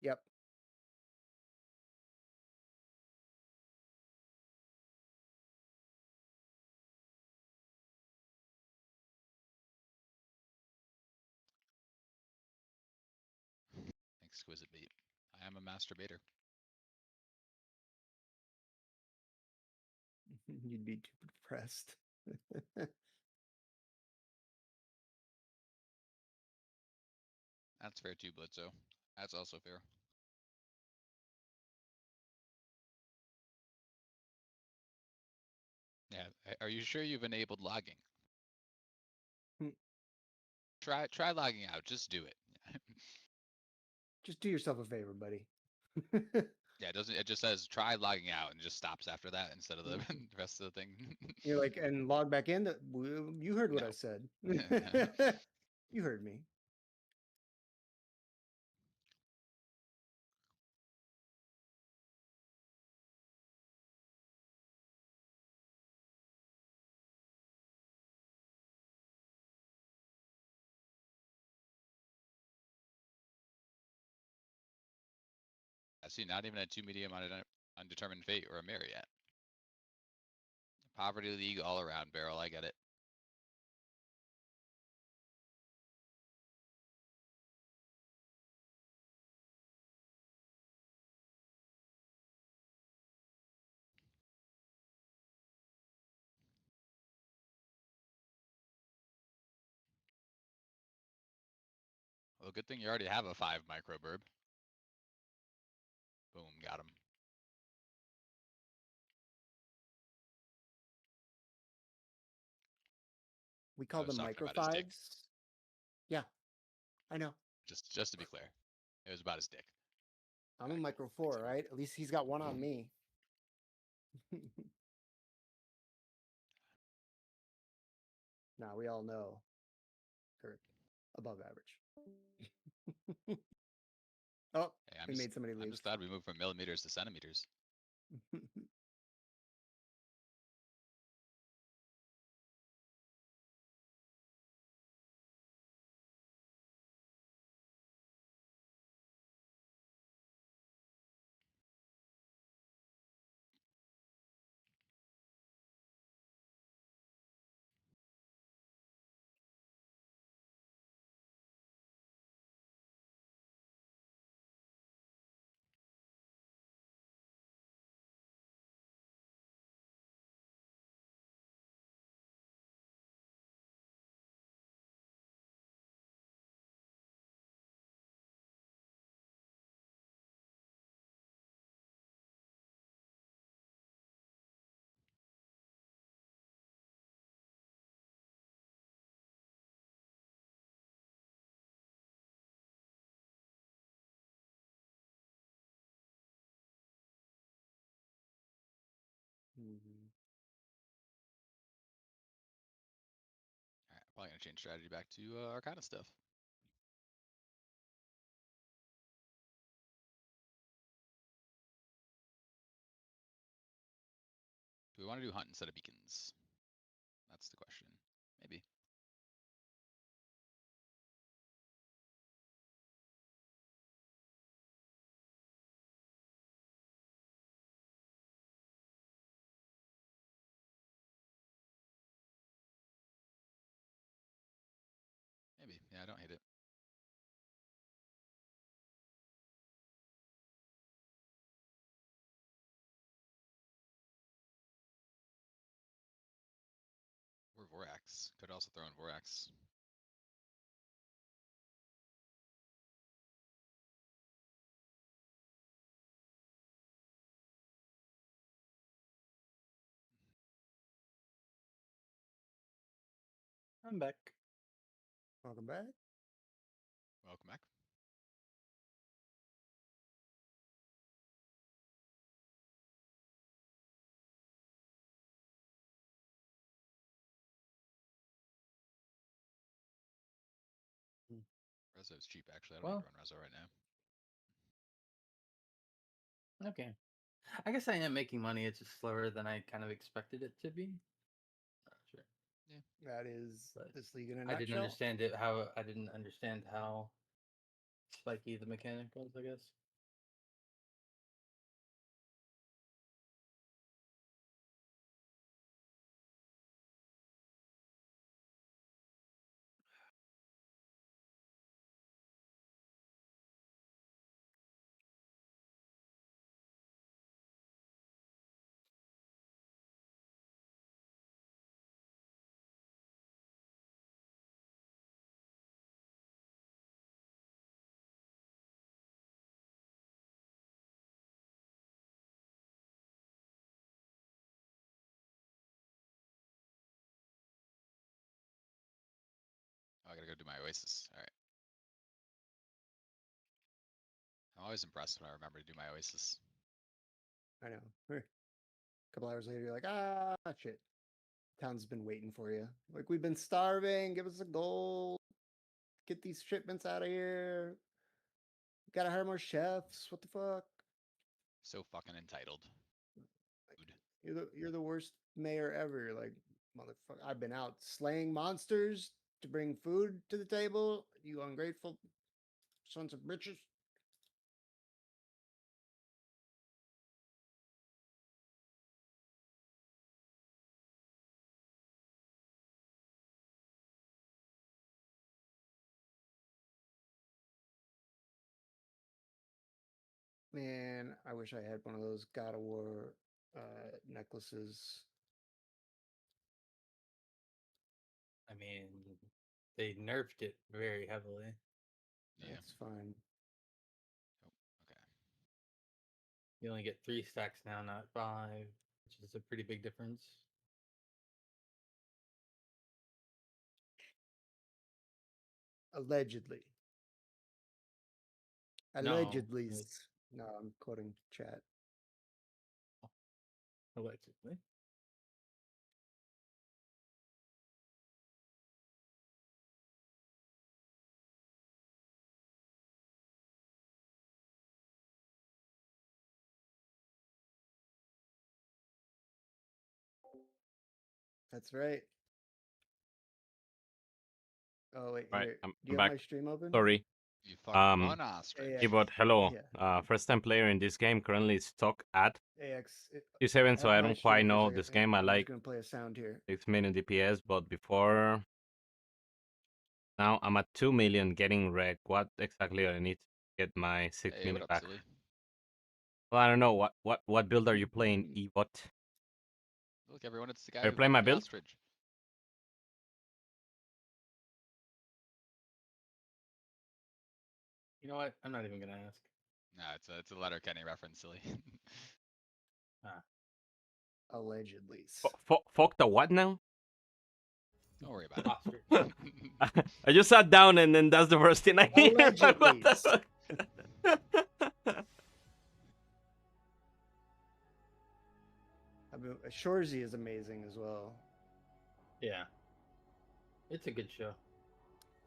Yep. Exquisite bait. I am a masturbator. You'd be too depressed. That's fair too, Blitzo. That's also fair. Yeah. Are you sure you've enabled logging? Try logging out. Just do it. Just do yourself a favor, buddy. Yeah, it doesn't. It just says try logging out and just stops after that instead of the rest of the thing. You're like, and log back in. You heard what No. I said. You heard me. I see. Not even a 2 medium on an undetermined fate or a mirror yet. Poverty League all around, Barrel. I get it. Well, good thing you already have a 5 microburb. Boom, got him. We call them talking micro about his dick. fives. Yeah, I know. Just to be clear, it was about his dick. I'm a micro 4, right? At least he's got one on me. Now we all know Kurt above average. Oh, Hey, we made somebody I'm leave. just glad we moved from millimeters to centimeters. Alright, I'm probably gonna change strategy back to Arcana stuff. Do we want to do hunt instead of beacons? That's the question. Maybe. Maybe. Yeah, I don't hate it. Or Vorax. Could also throw in Vorax. I'm back. Welcome back. Welcome back. Rezo is cheap, actually. I don't need to run Rezo right now. Okay. I guess I am making money. It's just slower than I kind of expected it to be. Sure. Yeah. That is But this league in a I nutshell. didn't understand how spiky the mechanic was, I guess. do my Oasis. All right. I'm always impressed when I remember to do my Oasis. I know. A couple hours later, you're like, ah, shit. Town's been waiting for you. Like, we've been starving. Give us a goal. Get these shipments out of here. Gotta hire more chefs. What the fuck? So fucking entitled. You're the worst mayor ever. You're like, motherfucker. I've been out slaying monsters to bring food to the table. You ungrateful sons of bitches. Man, I wish I had one of those God of War necklaces. I mean, they nerfed it very heavily. Yeah. That's fine. Oh, okay. You only get 3 stacks now, not 5, which is a pretty big difference. Allegedly. No, Allegedly. it's- No, I'm quoting chat. Allegedly. That's right. Oh wait, Right, here. I'm Do you back. have my stream open? Sorry. You fucking run AX. ostrich. Keyboard, hello. Yeah. First time player in this game, currently stock at AX. 2.7, so have I my don't stream quite for a know second. this game. I I'm like just gonna play a sound here. 6 million DPS, but before now I'm at 2 million getting wrecked. What exactly do I need to get my 6 Hey, million what up, back? silly? Well, I don't know. What build are you playing, Ebot? Look, everyone, it's the guy Are you who playing my made the build? ostrich. You know what? I'm not even gonna ask. No, it's a Letter Kenny reference, silly. Allegedly. Fuck the what now? Don't worry about Ostrich. it. I just sat down and then that's the first thing I hear. Allegedly. I mean, Shorzy is amazing as well. Yeah. It's a good show.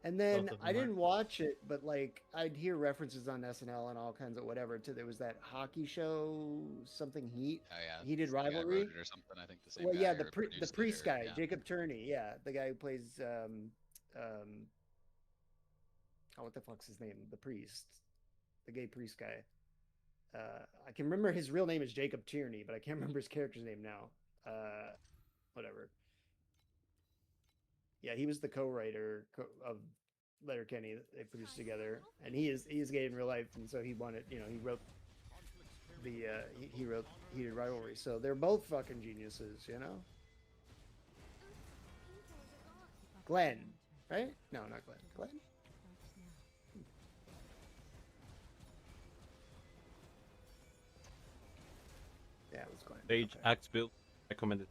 And then Both of I them are. didn't watch it, but like I'd hear references on SNL and all kinds of whatever to there was that hockey show, something Heat. Oh yeah. Heated it's the guy who Rivalry. wrote it or something. I think the same Well, guy yeah, or the produced priest it or, guy, yeah. Jacob Turney, yeah, the guy who plays oh, what the fuck's his name? The priest, the gay priest guy. I can remember his real name is Jacob Tierney, but I can't remember his character's name now. Whatever. Yeah, he was the co-writer of Letterkenny that they produced together, and he is gay in real life, and so he wanted, he wrote the he wrote Heated Rivalry. So they're both fucking geniuses, you know. Glenn, right? No, not Glenn. Glenn. Yeah, it was Glenn. Stage Okay. axe build recommended.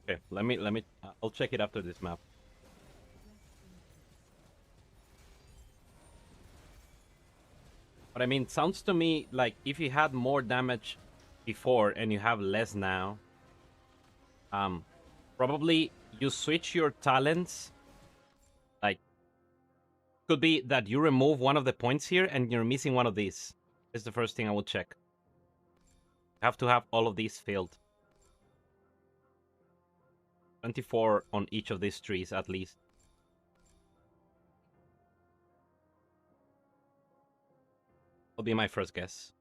Okay, let me. I'll check it after this map. But I mean, sounds to me like if you had more damage before and you have less now, probably you switch your talents. Like, could be that you remove one of the points here and you're missing one of these. Is the first thing I will check. You have to have all of these filled. 24 on each of these trees at least. Will be my first guess.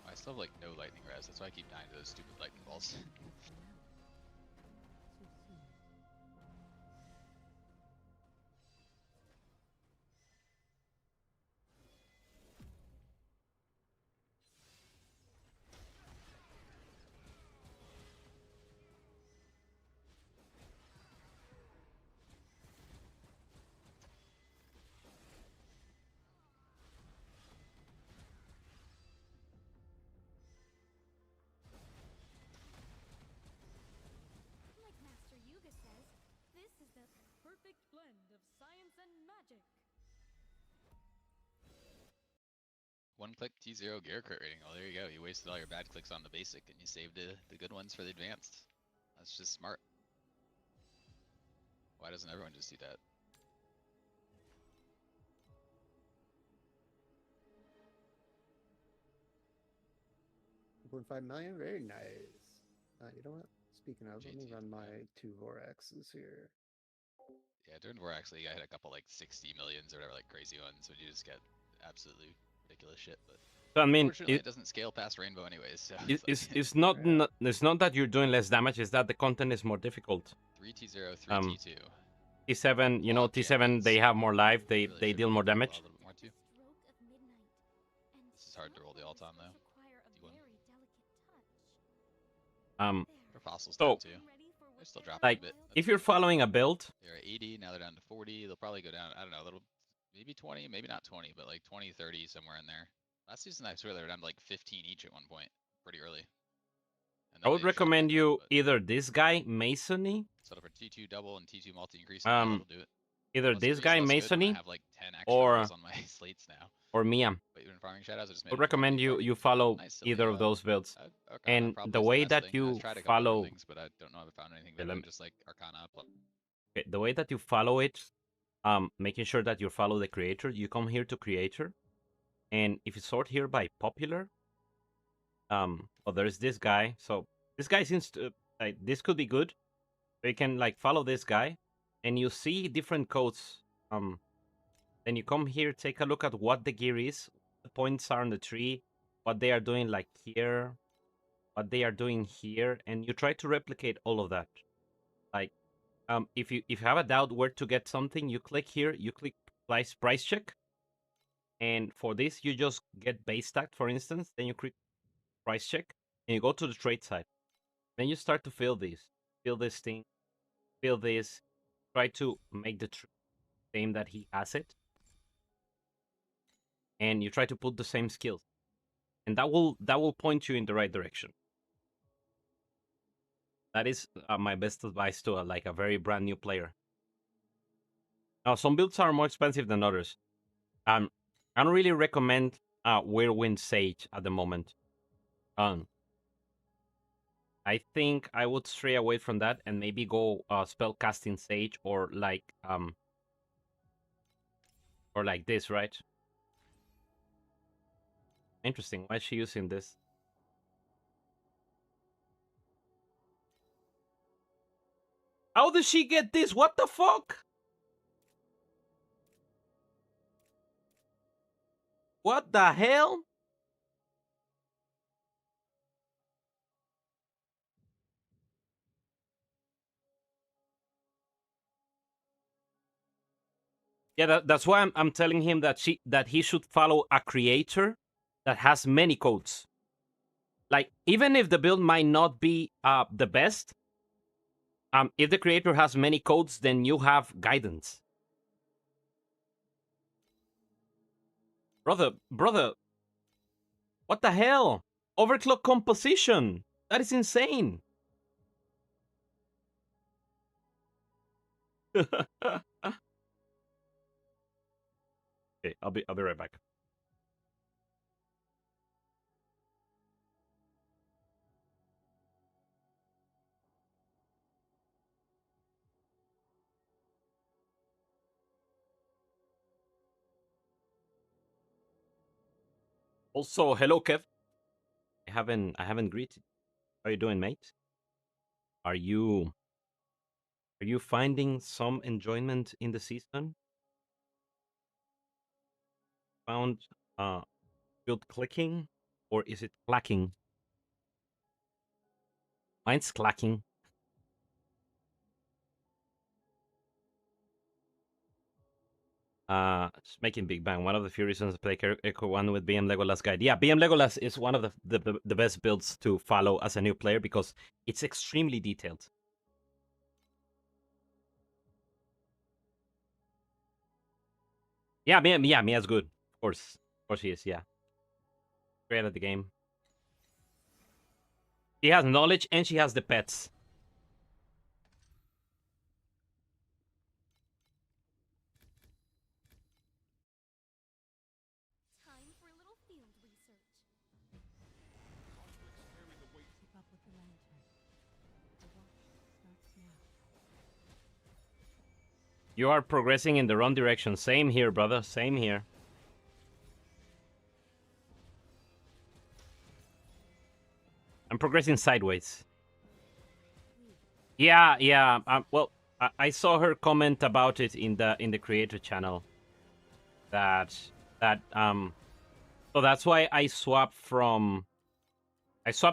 I still have like no lightning res. That's why I keep dying to those stupid lightning balls. One click T0 gear crit rating. Oh, there you go. You wasted all your bad clicks on the basic and you saved the good ones for the advanced. That's just smart. Why doesn't everyone just do that? $1.5 million, very nice. You know what? Speaking of, let me JT, run my man. 2 Voraxes here. Yeah, during Vorax League, I had a couple like 60 millions or whatever, like crazy ones, when you just get absolutely ridiculous shit. But So, I mean, unfortunately, it doesn't scale past Rainbow anyways. So it's not, Yeah. it's not that you're doing less damage. It's that the content is more difficult. 3 T0, 3 T2. T7, you know, All T7 champions they have more life. They really they should deal be more able to do damage. a little bit more too. This is hard to roll the alt on though. For fossils So down too. They're still dropping like a bit. if you're following a build, They're at 80, now they're down to 40. They'll probably go down, I don't know, a little, maybe 20, maybe not 20, but like 20, 30, somewhere in there. Last season, I swear they were down to like 15 each at one point, pretty early. And I then would they shot recommend back up, you but either this guy Masony, set up for T2 double and T2 multi increase, and that'll do it. either Plus this increase guy less good when I Masony have like 10 extra rolls on my slates now. or Mia. But even farming shadows, I just I made would it a 1v recommend farming. you follow Nice, silly, either of those builds. Arcana And probably the is way best that thing. you I've tried a couple different follow, things, but I don't know if I found anything Okay, better than just like Arcana. okay, the way that you follow it, making sure that you follow the creator. You come here to creator, and if you sort here by popular, well, there's this guy. So this guy seems to like this could be good. So you can like follow this guy, and you see different codes. Then you come here, take a look at what the gear is, the points are on the tree, what they are doing like here, what they are doing here, and you try to replicate all of that. Like, if you have a doubt where to get something, you click here, you click price check, and for this you just get base stacked, for instance. Then you click price check, and you go to the trade side. Then you start to fill this thing, fill this, try to make the same that he has it, and you try to put the same skills, and that will point you in the right direction. That is my best advice to like a very brand new player. Now, some builds are more expensive than others. I don't really recommend Whirlwind Sage at the moment. I think I would stray away from that and maybe go spellcasting Sage or like this, right? Interesting. Why is she using this? How does she get this? What the fuck? What the hell? Yeah, that's why I'm telling him that he should follow a creator that has many codes. Like, even if the build might not be the best, if the creator has many codes, then you have guidance. Brother, what the hell? Overclock composition. That is insane. Okay, I'll be right back. Also, hello, Kev. I haven't greeted. How are you doing, mate? Are you finding some enjoyment in the season? Found build clicking, or is it clacking? Mine's clacking. Just making Big Bang. One of the few reasons I play Echo 1 with BM Legolas Guide. Yeah, BM Legolas is one of the best builds to follow as a new player because it's extremely detailed. Yeah, Mia's good. Of course he is, yeah. Great at the game. She has knowledge and she has the pets. You are progressing in the wrong direction. Same here, brother. Same here. I'm progressing sideways. Yeah, yeah. Well, I saw her comment about it in the creator channel. So that's why I swapped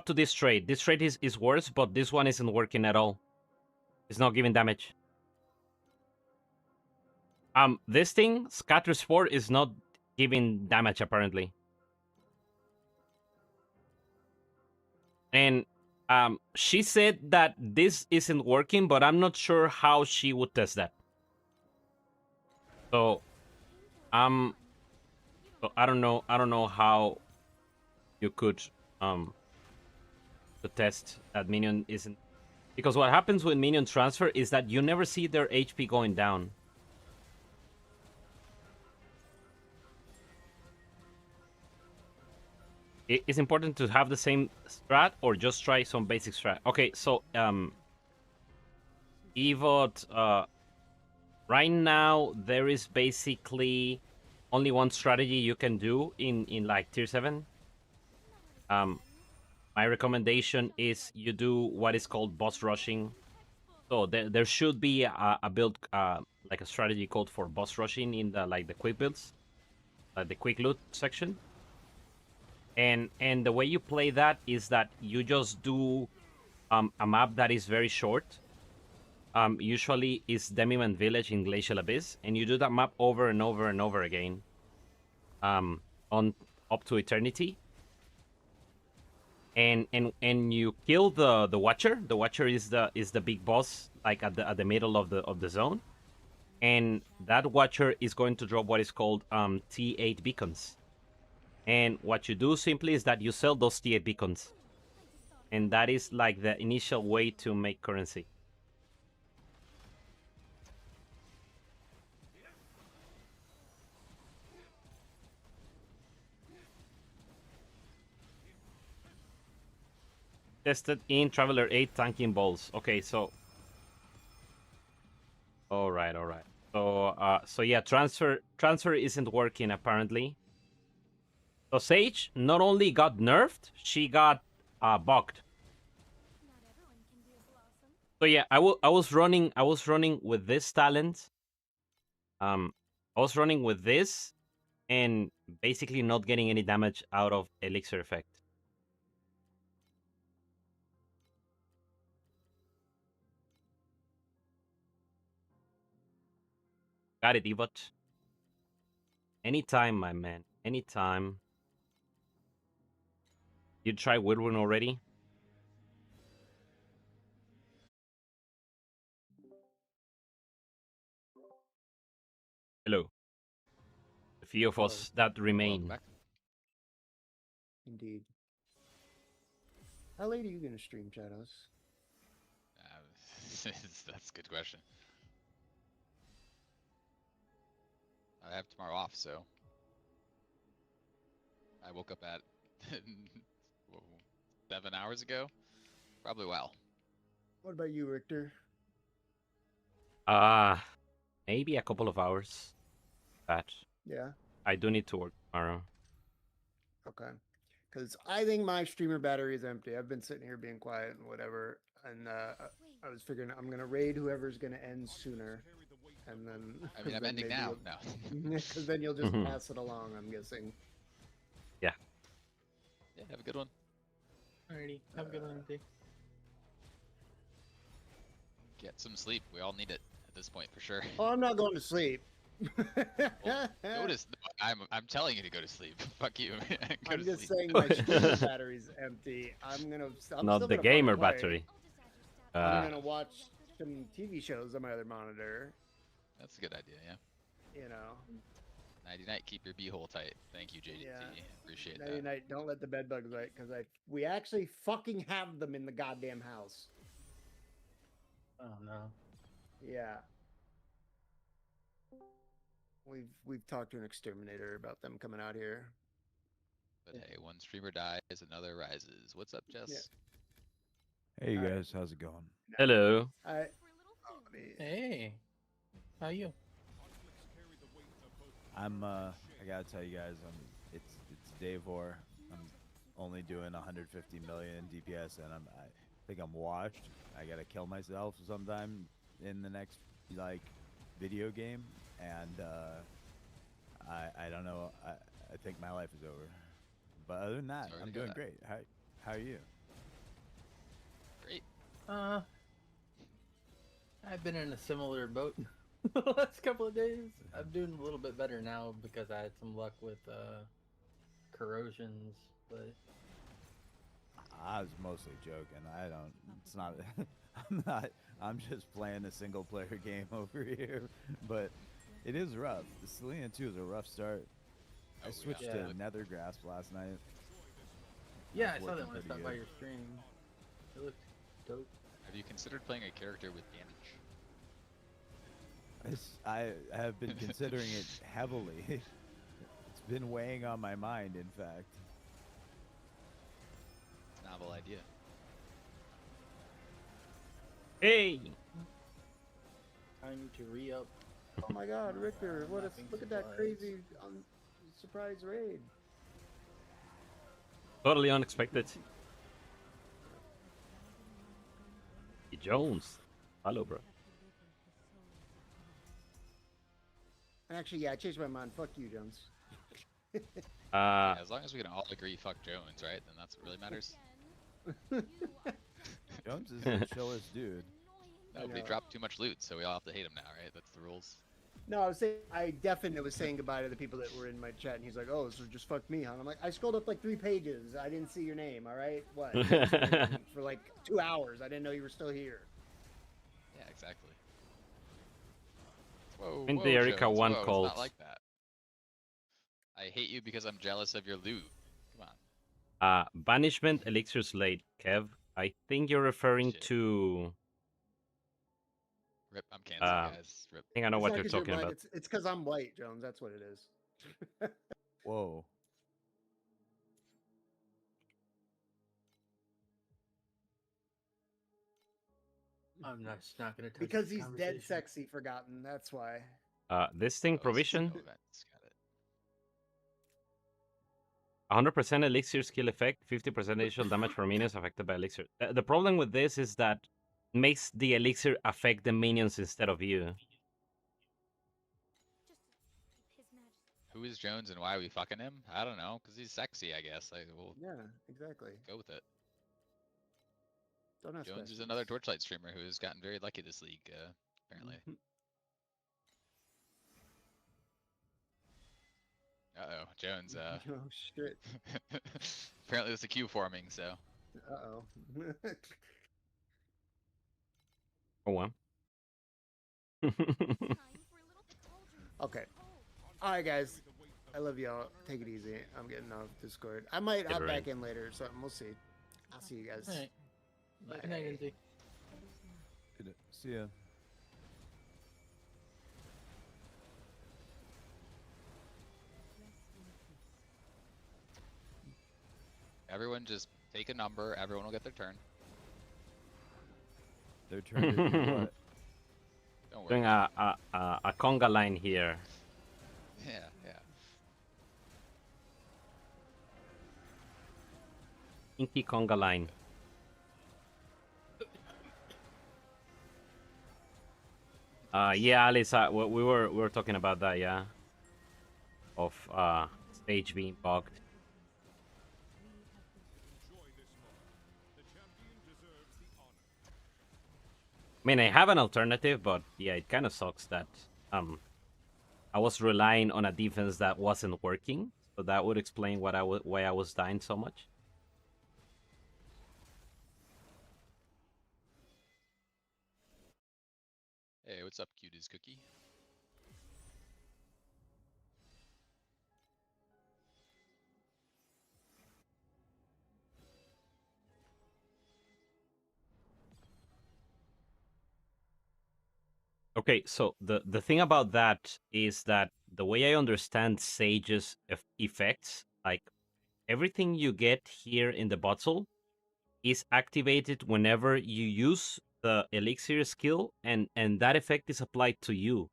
to this trade. This trade is worse, but this one isn't working at all. It's not giving damage. This thing, Scatter Spore, is not giving damage apparently. And she said that this isn't working, but I'm not sure how she would test that. So I don't know how you could to test that minion isn't, because what happens with minion transfer is that you never see their HP going down. It's important to have the same strat or just try some basic strat. Okay, so Evot, right now there is basically only one strategy you can do in like tier 7. My recommendation is you do what is called boss rushing. So there should be a build, like a strategy code for boss rushing in the quick builds, the quick loot section. And the way you play that is that you just do a map that is very short. Usually is Demiman Village in Glacial Abyss, and you do that map over and over and over again, on up to eternity. And you kill the Watcher. The Watcher is the big boss, like at the middle of the zone, and that Watcher is going to drop what is called T8 beacons. And what you do simply is that you sell those T8 beacons, and that is like the initial way to make currency. Tested in Traveler 8 tanking balls. Okay, so all right. So yeah, transfer isn't working apparently. So Sage not only got nerfed, she got bugged. So yeah, I was running with this talent. I was running with this and basically not getting any damage out of elixir effect. Got it, Evot. Anytime, my man. Anytime. You try Whirlwind already? Hello. The few of us that remain. Indeed. How late are you gonna stream, Shadows? That's a good question. I have tomorrow off, so I woke up at 7 hours ago. Probably well. What about you, Richter? Maybe a couple of hours. But yeah, I do need to work tomorrow. Okay, because I think my streamer battery is empty. I've been sitting here being quiet and whatever, and I was figuring I'm gonna raid whoever's gonna end sooner, and then I mean I'm ending now. No, because then you'll just pass it along. I'm guessing. Yeah. Yeah. Have a good one. Alrighty. Have a good one, Dick. Get some sleep. We all need it at this point for sure. Oh, I'm not going to sleep. Well, I'm telling you to go to sleep. Fuck you. I'm just saying my streamer battery's empty. I'm not the gamer battery. I'm gonna watch some TV shows on my other monitor. That's a good idea, yeah. You know. Nighty night. Keep your beehole tight. Thank you, JGT. Yeah. Appreciate Nighty that. night. Don't let the bed bugs bite, because we actually fucking have them in the goddamn house. Oh no. Yeah. We've talked to an exterminator about them coming out here. But hey, one streamer dies, another rises. What's up, Jess? Yeah. Hey guys, how's it going? Hello. Hey. How are you? I gotta tell you guys, it's day 4. I'm only doing 150 million DPS, and I think I'm washed. I gotta kill myself sometime in the next like video game, and I don't know. I think my life is over. But other than that, Sorry I'm to hear doing that. great. How are you? Great. I've been in a similar boat the last couple of days. I'm doing a little bit better now because I had some luck with corrosions, but I was mostly joking. I don't. It's not. I'm not. I'm just playing a single player game over here. But it is rough. The Selena 2 is a rough start. I switched yeah. to Nether Grasp last night. yeah, I It's saw that working when I pretty stopped by good. your stream. It looked dope. Have you considered playing a character with damage? I have been considering it heavily. It's been weighing on my mind, in fact. It's a novel idea. Hey! Time to re-up. Oh my God, Richter! What a Mapping look at that supplies. crazy surprise raid. Totally unexpected. Hey, Jones. Hello, bro. Actually, yeah, I changed my mind. Fuck you, Jones. Yeah, as long as we can all agree fuck Jones, right? Then that's what really matters. Jones is the chillest dude. No, but he know. dropped too much loot, so we all have to hate him now, right? That's the rules. No, I definitely was saying goodbye to the people that were in my chat, and he's like, "Oh, so just fuck me, huh?" And I'm like, "I scrolled up like 3 pages. I didn't see your name. All right, what?" For like 2 hours, I didn't know you were still here. Yeah, exactly. Whoa, In whoa, the Erika Jones, one whoa, cult. It's not like that. I hate you because I'm jealous of your loot. Come on. Banishment Elixir Slate, Kev. I think you're referring Shit. to. Rip, I'm canceled, guys. Rip. I think I know It's what not you're 'cause talking black, about. It's because I'm white, Jones. That's what it is. Whoa. I'm not gonna touch Because this he's dead conversation. sexy, forgotten. That's why. This thing Oh, it's provision. no events. Got it. 100% elixir skill effect, 50% additional damage for minions affected by elixir. The problem with this is that it makes the elixir affect the minions instead of you. Who is Jones and why are we fucking him? I don't know, because he's sexy, I guess. We'll Yeah, exactly. go with it. Don't ask Jones questions. is another Torchlight streamer who has gotten very lucky this league, apparently. Uh-oh, Jones, Oh shit. apparently there's a queue forming, so. Uh-oh. Oh, well. Okay. Alright, guys. I love y'all. Take it easy. I'm getting off Discord. I might hop back in later or something. We'll see. I'll see you guys. Alright. Bye. Good night, NZ. See ya. Everyone just take a number, everyone will get their turn. Their turn to do what? Don't worry. Doing a conga line here. Yeah, yeah. Inky conga line. Yeah, Alice, we were talking about that, yeah. Of stage being bugged. I mean, I have an alternative, but yeah, it kind of sucks that I was relying on a defense that wasn't working, so that would explain why I was dying so much. Hey, what's up, cuties cookie? Okay, so the thing about that is that the way I understand Sage's effects, like everything you get here in the bottle is activated whenever you use the elixir skill, and that effect is applied to you.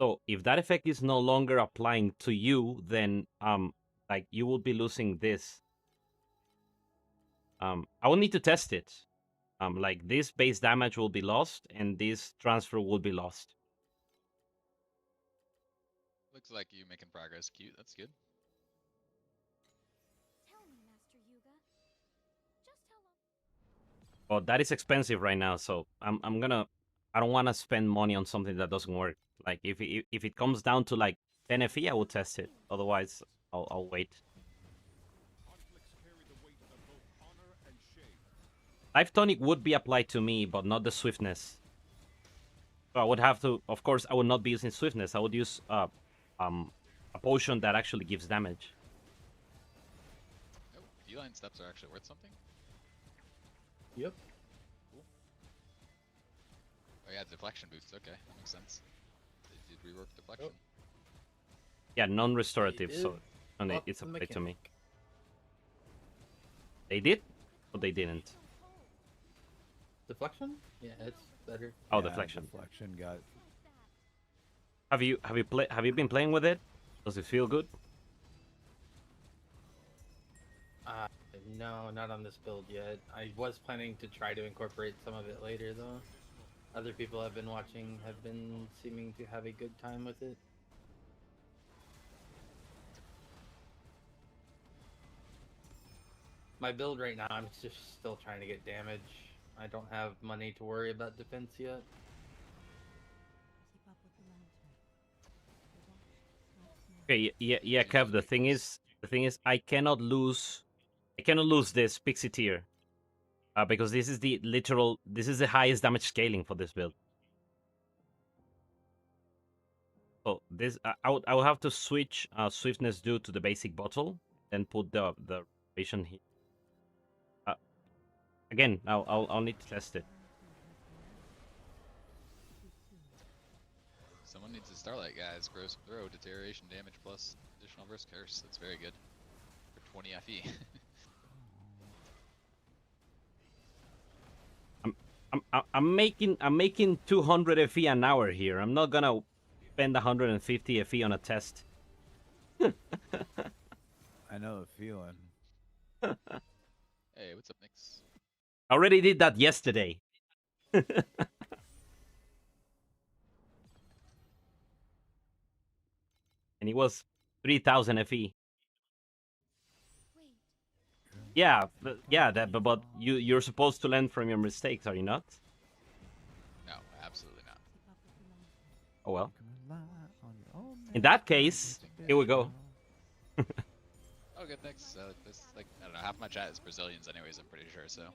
So if that effect is no longer applying to you, then like you will be losing this. I will need to test it. Like this base damage will be lost, and this transfer will be lost. Looks like you making progress. Cute. That's good. Tell me, Master Yuga. Just how long? But that is expensive right now, so I'm gonna. I don't want to spend money on something that doesn't work. Like if it comes down to like 10 FE, I will test it. Otherwise, I'll wait. Life Tonic would be applied to me, but not the Swiftness. So I would have to, of course, I would not be using Swiftness. I would use a potion that actually gives damage. Oh, feline steps are actually worth something? Yep. Cool. Oh yeah, deflection boost. Okay, that makes sense. They did rework deflection. Oh. Yeah, non-restorative, so it's applied to me. They did? Or they didn't? Deflection? Yeah, it's better. Oh, Yeah, deflection. Deflection got. Have you been playing with it? Does it feel good? No, not on this build yet. I was planning to try to incorporate some of it later, though. Other people I've been watching have been seeming to have a good time with it. My build right now, I'm just still trying to get damage. I don't have money to worry about defense yet. Keep up with the mountain. Okay, yeah, Kev. The thing is, I cannot lose this Pixie tier, because this is the highest damage scaling for this build. So this, I would have to switch Swiftness due to the basic bottle, then put the vision here. Again, I'll need to test it. Someone needs a Starlight, guys. Gross throw, deterioration, damage plus additional verse curse. That's very good for 20 FE. I'm making 200 FE an hour here. I'm not gonna spend 150 FE on a test. I know the feeling. Hey, what's up, Nix? I already did that yesterday. And it was 3,000 FE. Yeah, but you're supposed to learn from your mistakes, are you not? No, absolutely not. Oh well. In that case, here we go. Oh, good, thanks. This, like, I don't know, half my chat is Brazilians anyways, I'm pretty sure, so.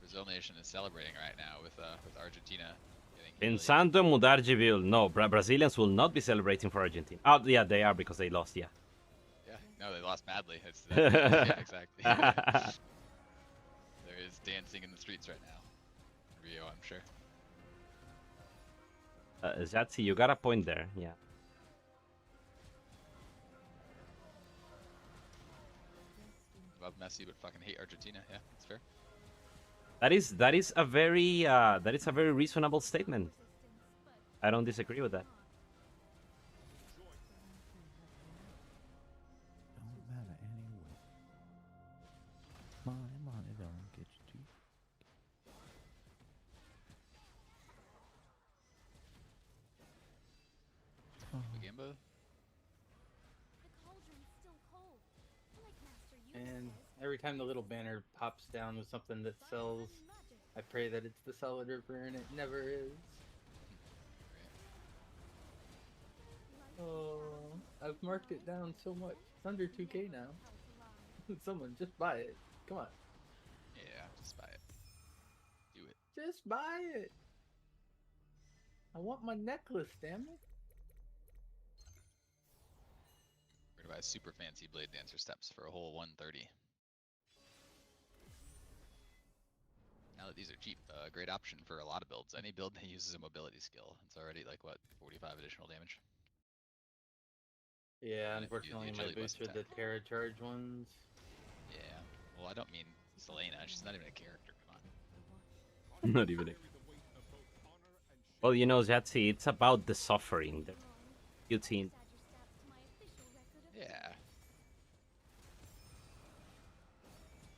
Brazil Nation is celebrating right now with Argentina getting Pensando en mudar de build. No, Brazilians will not be celebrating for Argentina. Oh, yeah, they are because they lost, yeah. Yeah, no, they lost badly. Yeah, exactly. There is dancing in the streets right now. Rio, I'm sure. Zatsi, you got a point there, yeah. Love Messi, but fucking hate Argentina. Yeah, that's fair. That is a very reasonable statement. I don't disagree with that. Don't matter anyway. Money don't get you too. Gamba? And every time the little banner pops down with something that sells, I pray that it's the Solid River, and it never is. Oh, I've marked it down so much. It's under 2K now. Someone just buy it. Come on. Yeah, just buy it. Do it. Just buy it. I want my necklace, damn it. We're gonna buy super fancy Blade Dancer steps for a whole 130. Now that these are cheap, great option for a lot of builds. Any build that uses a mobility skill, it's already like what, 45 additional damage. Yeah, And if you do the unfortunately my agility boots plus are the attack. Terra Charge ones. Yeah. Well, I don't mean Selena. She's not even a character. Come on. Not even it. Well, you know, Jatsi, it's about the suffering that you think. Yeah.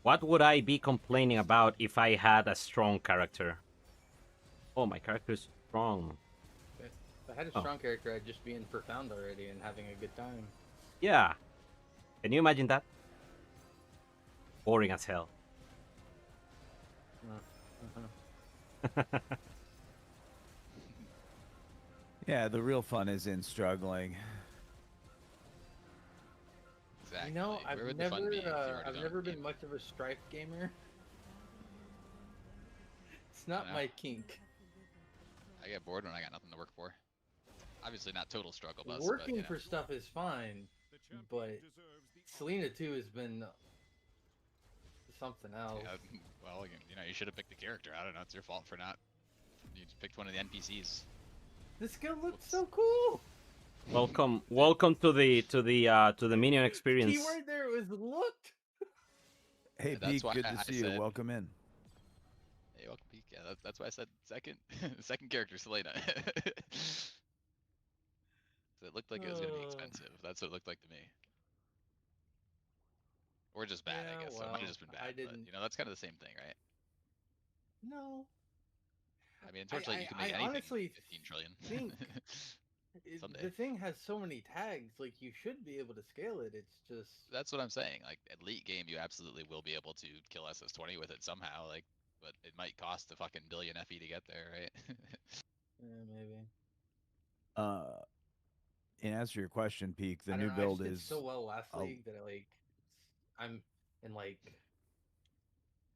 What would I be complaining about if I had a strong character? Oh, my character is strong. If I had a strong character, I'd just be in Profound already and having a good time. Yeah. Can you imagine that? Boring as hell. Yeah, the real fun is in struggling. Exactly. You know, Where would the fun be if you already I've don't never have been much of a Strife gamer. It's not know. my kink. I get bored when I got nothing to work for. Obviously not total struggle bus, Working but, you know. for stuff is fine, but Selena 2 has been something else. Yeah, well, you know, you should have picked the character. I don't know. It's your fault for not. You just picked one of the NPCs. This skill looks so cool. Welcome to the minion experience. Keyword there was looked. Hey, Yeah, Pete, good to see you. Welcome in. Hey, welcome, Pete. Yeah, that's why I said second character, Selena. So it looked like it was gonna be expensive. That's what it looked like to me. Or just bad, Yeah, I guess. So it might have just been bad. But you know, that's kind of the same thing, right? No. I mean, in Torchlight you can make I anything honestly 15 trillion. think Someday. the thing has so many tags, like you should be able to scale it. It's just That's what I'm saying. Like at late game, you absolutely will be able to kill SS20 with it somehow. Like, but it might cost a fucking billion FE to get there, right? yeah, maybe. In answer to your question, Peak, the I new don't know, build I just is did so well last league that I'm in like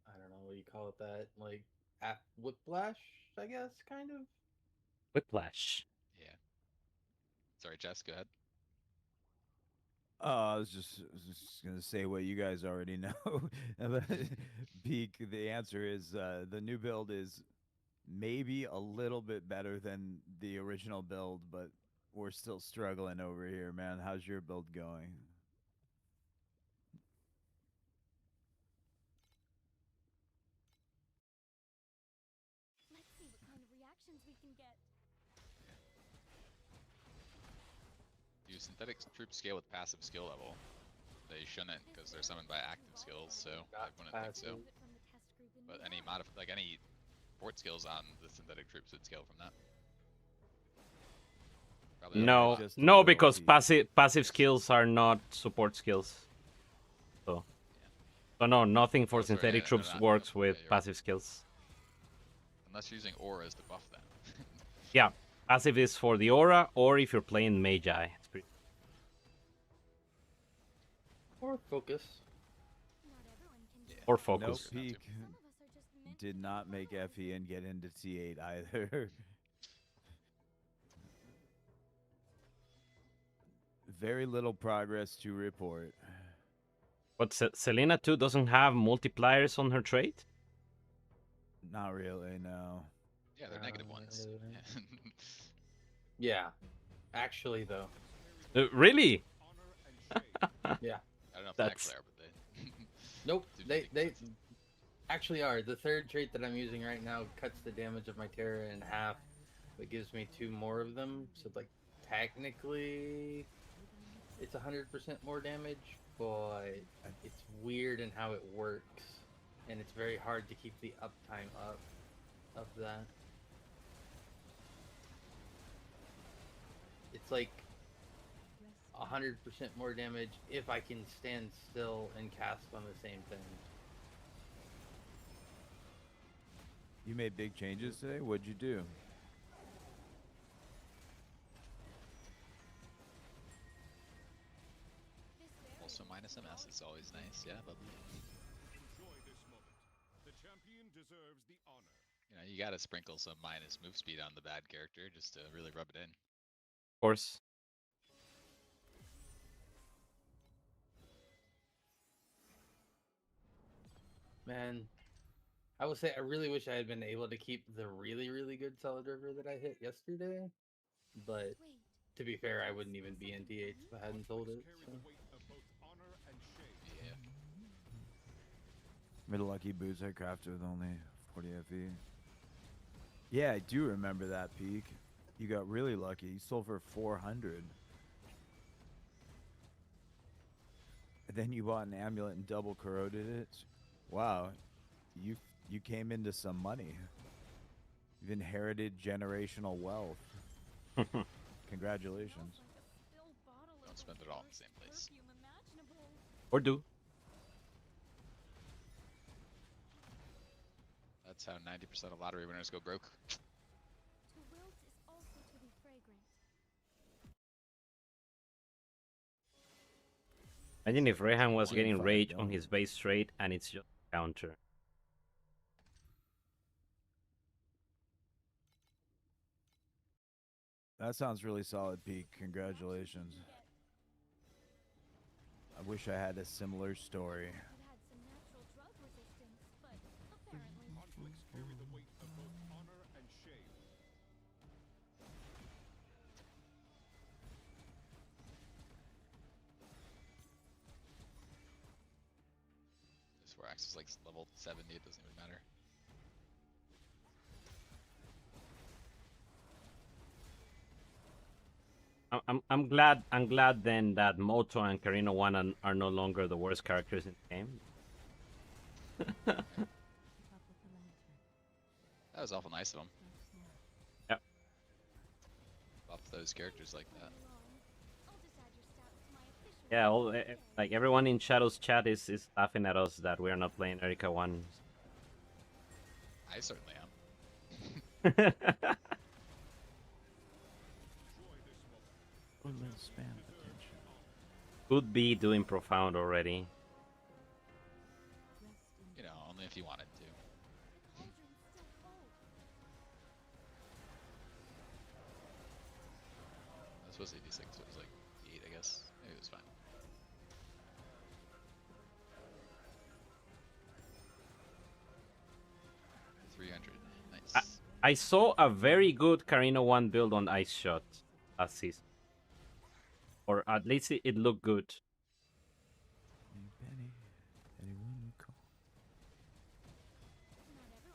I don't know what you call it that like whiplash, I guess, kind of. Whiplash. Yeah. Sorry, Jess, go ahead. I was just gonna say what you guys already know. Peak, the answer is the new build is maybe a little bit better than the original build, but we're still struggling over here, man. How's your build going? Let's see what kind of reactions we can get. Do synthetic troops scale with passive skill level? They shouldn't, because they're summoned by active skills, so I wouldn't think so. But any any port skills on the synthetic troops would scale from that. Probably No, just no, little because Pete. passive skills are not support skills. So, so no, nothing for Oh, sorry, synthetic yeah, troops they're not. works Yeah, with you're right. passive skills. Unless you're using auras to buff them. Yeah, passive is for the aura, or if you're playing Magi. It's pretty... Or focus. Or No, focus. Peak did not make FE and get into T8 either. Very little progress to report. But Selena 2 doesn't have multipliers on her trait? Not really, no. Yeah, they're negative ones. Yeah, actually though. Really? Yeah. I don't know if That's... they actually are, but they. Nope. They actually are. The third trait that I'm using right now cuts the damage of my Terra in half, but gives me 2 more of them. So like technically, it's 100% more damage, but it's weird in how it works, and it's very hard to keep the uptime up of that. It's like 100% more damage if I can stand still and cast on the same thing. You made big changes today? What'd you do? Also minus MS is always nice, yeah, lovely. Enjoy this moment. The champion deserves the honor. You know, you gotta sprinkle some minus move speed on the bad character just to really rub it in. Of course. Man, I will say I really wish I had been able to keep the really, really good solid river that I hit yesterday. But to be fair, I wouldn't even be in T8 if I hadn't sold it. So. Yeah. Made a lucky boots I crafted with only 40 FE. Yeah, I do remember that peak. You got really lucky. You sold for 400. And then you bought an amulet and double corroded it. Wow, you came into some money. You've inherited generational wealth. Congratulations. Don't spend it all in the same place. Or do. That's how 90% of lottery winners go broke. To wilt is also to be fragrant. Imagine if Rehan was One getting five rage on million. his base trade and it's just counter. That sounds really solid, Pete. Congratulations. I wish I had a similar story. It had some natural drug resistance, but apparently. Conflicts carry the weight of both honor and shame. This Warax is like level 70, it doesn't even matter. I'm glad then that Moto and Karina 1 are no longer the worst characters in the game. Keep up with the lantern. That was awful nice of him. Yep. Buff those characters like that. I'll just add your stats to my official. Yeah, like everyone in Shadow's chat is laughing at us that we are not playing Erika 1. I certainly am. Could be doing profound already. You know, only if you wanted to. I was supposed to be D6, so it was like 8, I guess. Maybe it was fine. Nice. I saw a very good Karina 1 build on Ice Shot last season. Or at least it looked good.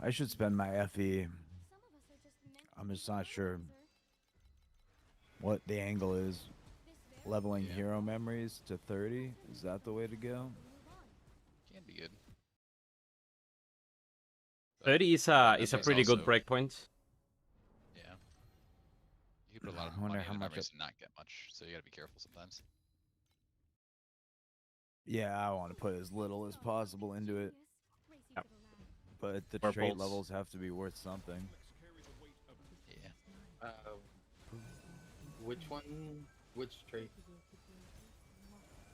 I should spend my FE. I'm just not sure what the angle is. Leveling hero memories to 30? Is that the way to go? Can be good. 30 is a pretty good breakpoint. Yeah. You can put a lot of I wonder money how into much memories and not get much, so you gotta be careful sometimes. Yeah, I want to put as little as possible into it. Yep. But the Purples. trait levels have to be worth something. Yeah. Which one? Which trait?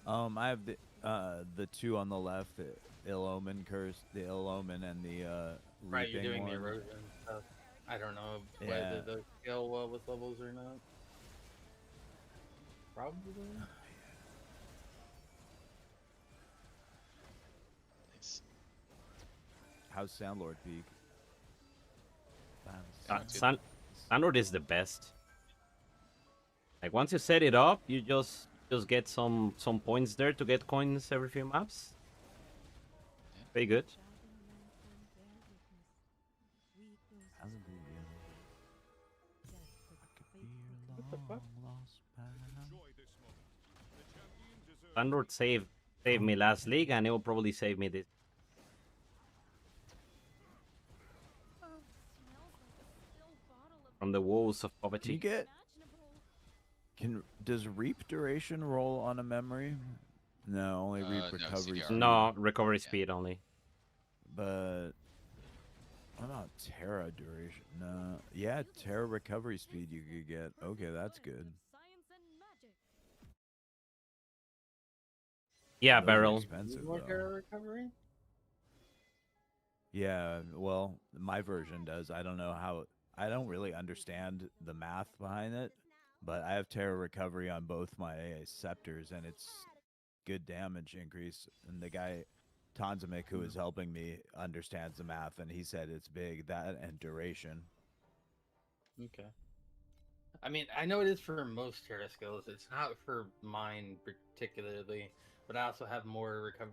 I have the two on the left, the Ill Omen curse, the Ill Omen, and the Right, you're reaping doing the one. erosion stuff. I don't know Yeah. whether those scale well with levels or not. Probably. Nice. How's Soundlord peak? Standard is the best. Like once you set it up, you just get some points there to get coins every few maps. Very good. Standard saved me last league, and it will probably save me this. From the woes of poverty. Does reap duration roll on a memory? No, only reap No, recovery. CDR. speed. No, recovery speed only. But what about Terra duration? No. Yeah, Terra recovery speed you could get. Okay, that's good. Yeah, Those are barrel. expensive, More though. Terra recovery? Yeah, well, my version does. I don't know how. I don't really understand the math behind it, but I have Terra recovery on both my scepters, and it's good damage increase. And the guy, Tanzamik, who is helping me, understands the math, and he said it's big, that and duration. Okay. I mean, I know it is for most Terra skills. It's not for mine particularly, but I also have more recovery.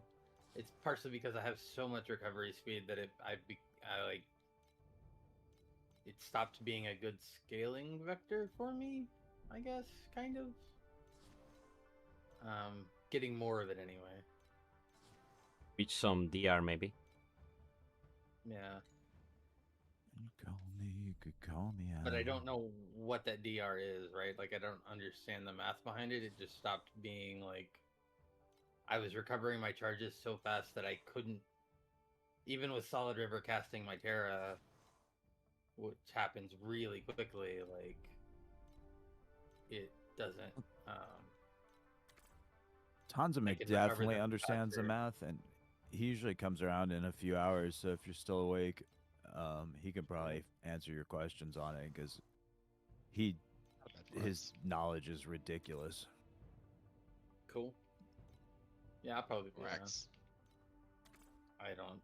It's partially because I have so much recovery speed that I like. it stopped being a good scaling vector for me, I guess, kind of. Getting more of it anyway. Reach some DR maybe. Yeah. You could call me out. But I don't know what that DR is, right? Like, I don't understand the math behind it. It just stopped being like, I was recovering my charges so fast that I couldn't, even with Solid River casting my Terra, which happens really quickly, like, it doesn't. Tanzamic definitely understands the math, and he usually comes around in a few hours. So if you're still awake, he can probably answer your questions on it because his knowledge is ridiculous. Cool. Yeah, I'll probably be around. Rex. I don't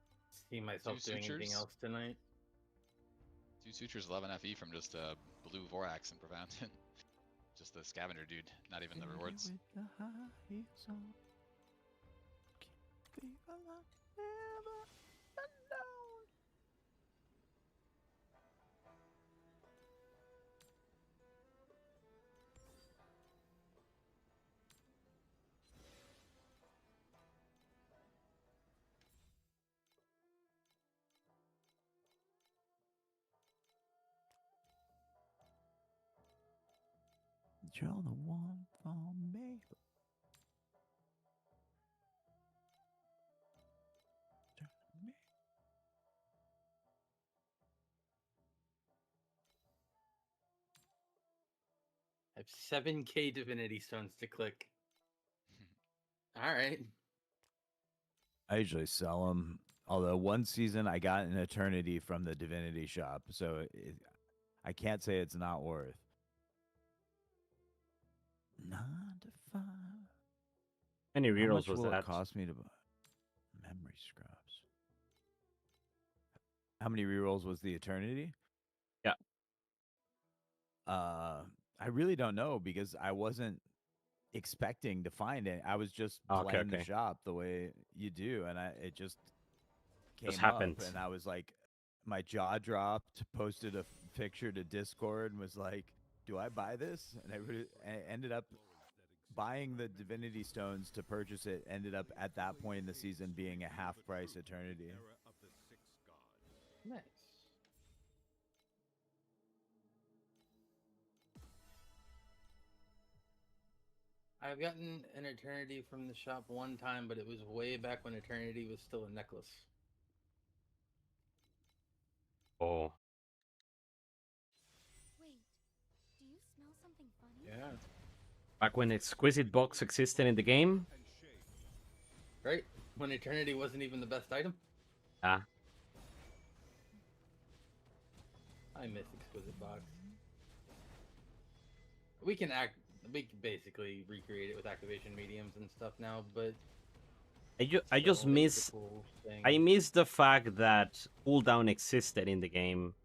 see myself doing anything else tonight. 2 sutures 11 FE from just a blue Vorax and Profountain. Just the scavenger dude, not even the rewards. You're the one for me. I have 7K Divinity Stones to click. All right. I usually sell them. Although one season I got an Eternity from the Divinity shop, so I can't say it's not worth. 9 to 5. How many rerolls was will that? It cost me to buy? Memory scrubs. How many rerolls was the Eternity? Yeah. I really don't know because I wasn't expecting to find it. I was just playing the shop the way you do, and it just came up, and I was like, my jaw dropped. Posted a picture to Discord and was like, "Do I buy this?" And I ended up buying the Divinity Stones to purchase it. Ended up at that point in the season being a half price Eternity. Nice. I've gotten an Eternity from the shop one time, but it was way back when Eternity was still a necklace. Oh. Wait, do you smell something funny? Yeah. Back when Exquisite Box existed in the game? Right. When Eternity wasn't even the best item? Ah. I miss Exquisite Box. We can basically recreate it with activation mediums and stuff now, but I just miss I miss the fact that cooldown existed in the game,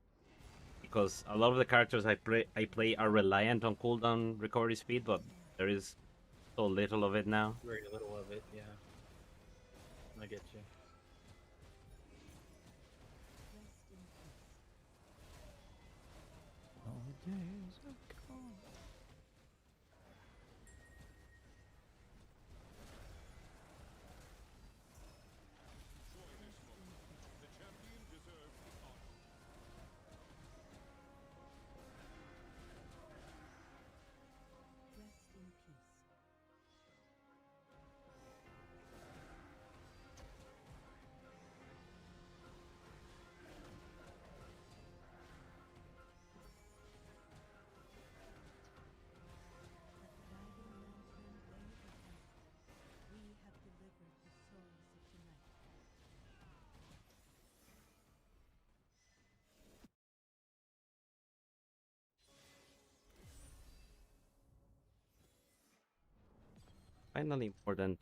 because a lot of the characters I play are reliant on cooldown recovery speed, but there is so little of it now. Very little of it, yeah. I get you. All the days are gone. Finally important.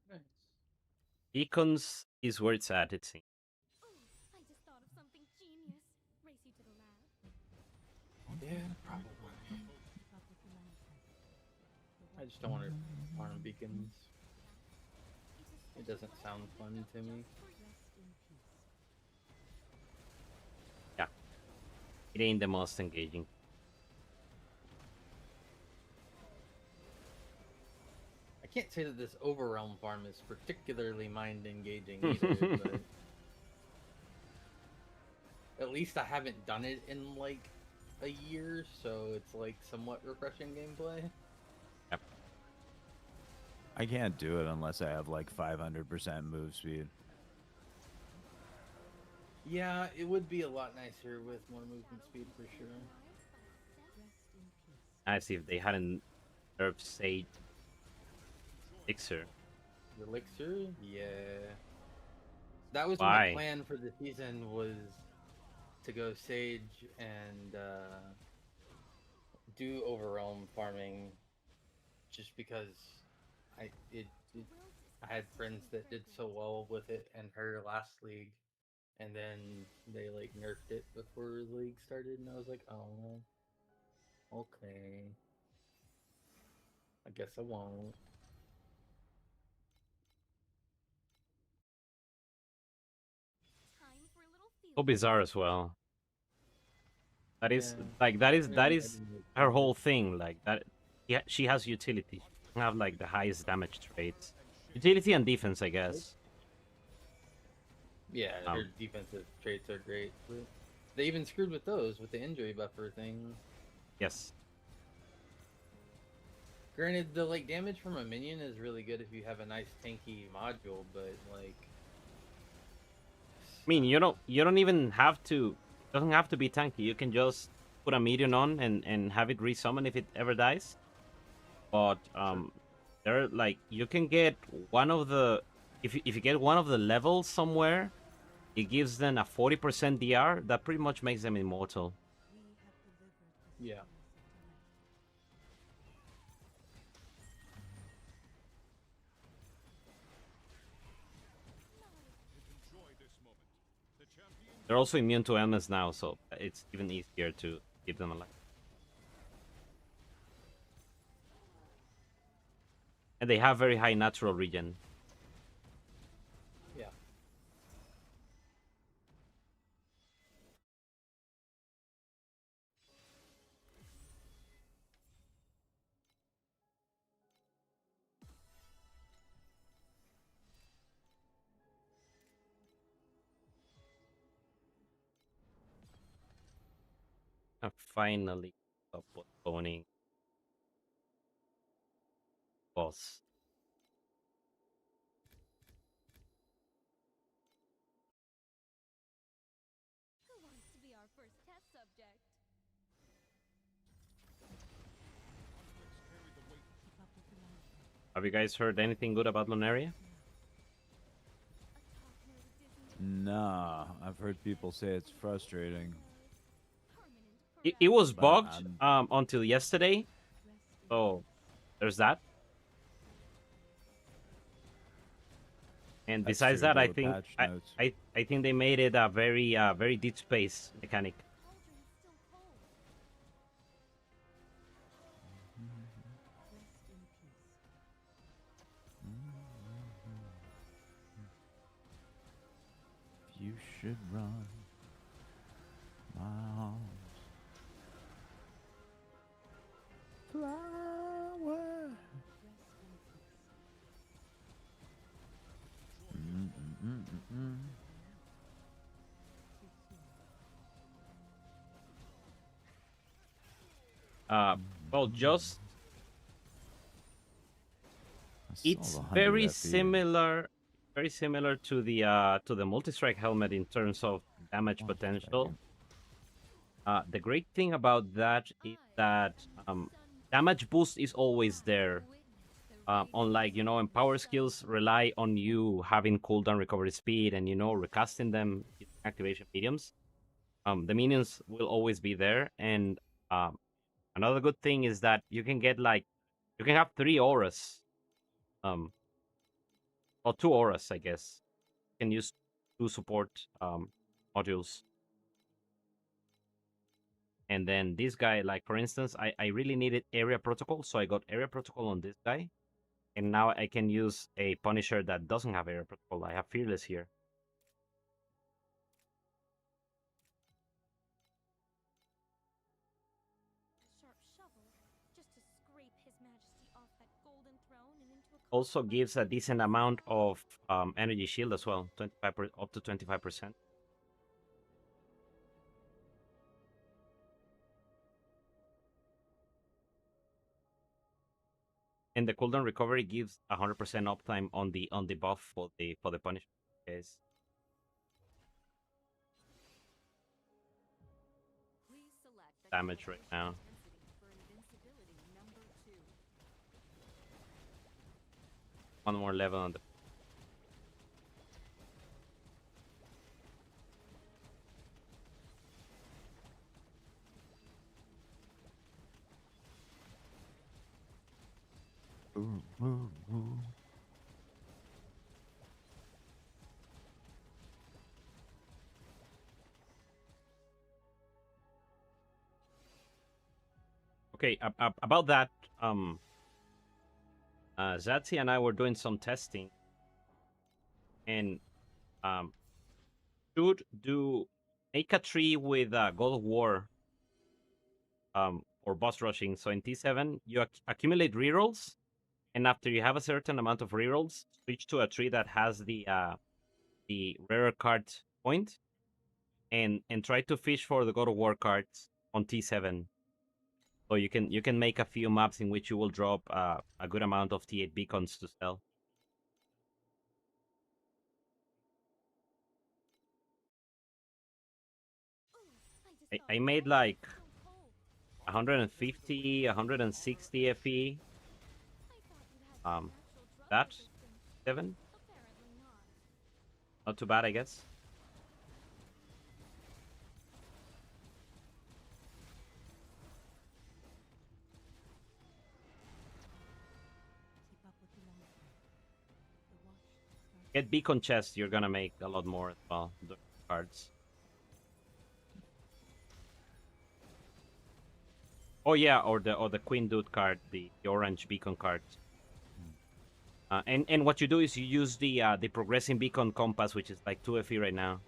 Nice. Beacons is where it's at, it seems. Oh, I just thought of something genius. Race you to the lab. Yeah, probably. I just don't want to farm beacons. It doesn't sound fun to me. It ain't the most engaging. I can't say that this Overrealm farm is particularly mind engaging either, but at least I haven't done it in like a year, so it's like somewhat refreshing gameplay. Yep. I can't do it unless I have like 500% move speed. Yeah, it would be a lot nicer with more movement speed for sure. I see if they hadn't nerfed Sage Elixir. The Elixir? Yeah. That was Why? my plan for the season, was to go Sage and do Overrealm farming, just because I had friends that did so well with it in her last league, and then they like nerfed it before the league started, and I was like, oh, okay, I guess I won't. So bizarre as well. That is Yeah. like that is I didn't her like whole it. thing. Like that, yeah, she has utility. She have like the highest damage traits, utility and defense, I guess. Yeah, her defensive traits are great. But they even screwed with those with the injury buffer thing. Yes. Granted, the like damage from a minion is really good if you have a nice tanky module, but like, I mean, you don't even have to. Doesn't have to be tanky. You can just put a minion on and have it resummon if it ever dies. But there like you can get one of the if you get one of the levels somewhere, it gives them a 40% DR that pretty much makes them immortal. yeah. They're also immune to illness now, so it's even easier to keep them alive. And they have very high natural regen. Yeah. And finally, stop postponing boss. Who wants to be our first test subject? Have you guys heard anything good about Lunaria? Nah, I've heard people say it's frustrating. It was But bugged until yesterday, so there's that. And That's besides true, that, there I were think patch notes. I think they made it a very deep space mechanic. You should run, my arms. Flower. Well, just I saw it's the 100 very FE. similar to the multi-strike helmet in terms of damage Oh, potential. The great thing about that is that damage boost is always there. Unlike, empower skills rely on you having cooldown recovery speed and, recasting them using activation mediums. The minions will always be there. And another good thing is that you can get you can have 3 auras. Or 2 auras, I guess. You can use 2 support modules. And then this guy, like for instance, I really needed area protocol, so I got area protocol on this guy. And now I can use a Punisher that doesn't have area protocol. I have Fearless here. His Majesty off that golden throne and into a Also gives a decent amount of energy shield as well, 25 up to 25%. And the cooldown recovery gives 100% uptime on the buff for the punishment. Yes. Damage right now. One more level on the. Okay, about that, Zazi and I were doing some testing, and should make a tree with God of War, or boss rushing. So in T7, you accumulate rerolls, and after you have a certain amount of rerolls, switch to a tree that has the rare card point, and try to fish for the God of War cards on T7. So you can make a few maps in which you will drop a good amount of T8 beacons to sell. I made like 150, 160 FE. That 7. Not too bad, I guess. Get beacon chest, you're gonna make a lot more as well. The cards. Oh yeah, or the Queen Dude card, the orange beacon card. And what you do is you use the progressing beacon compass, which is like 2 FE right now.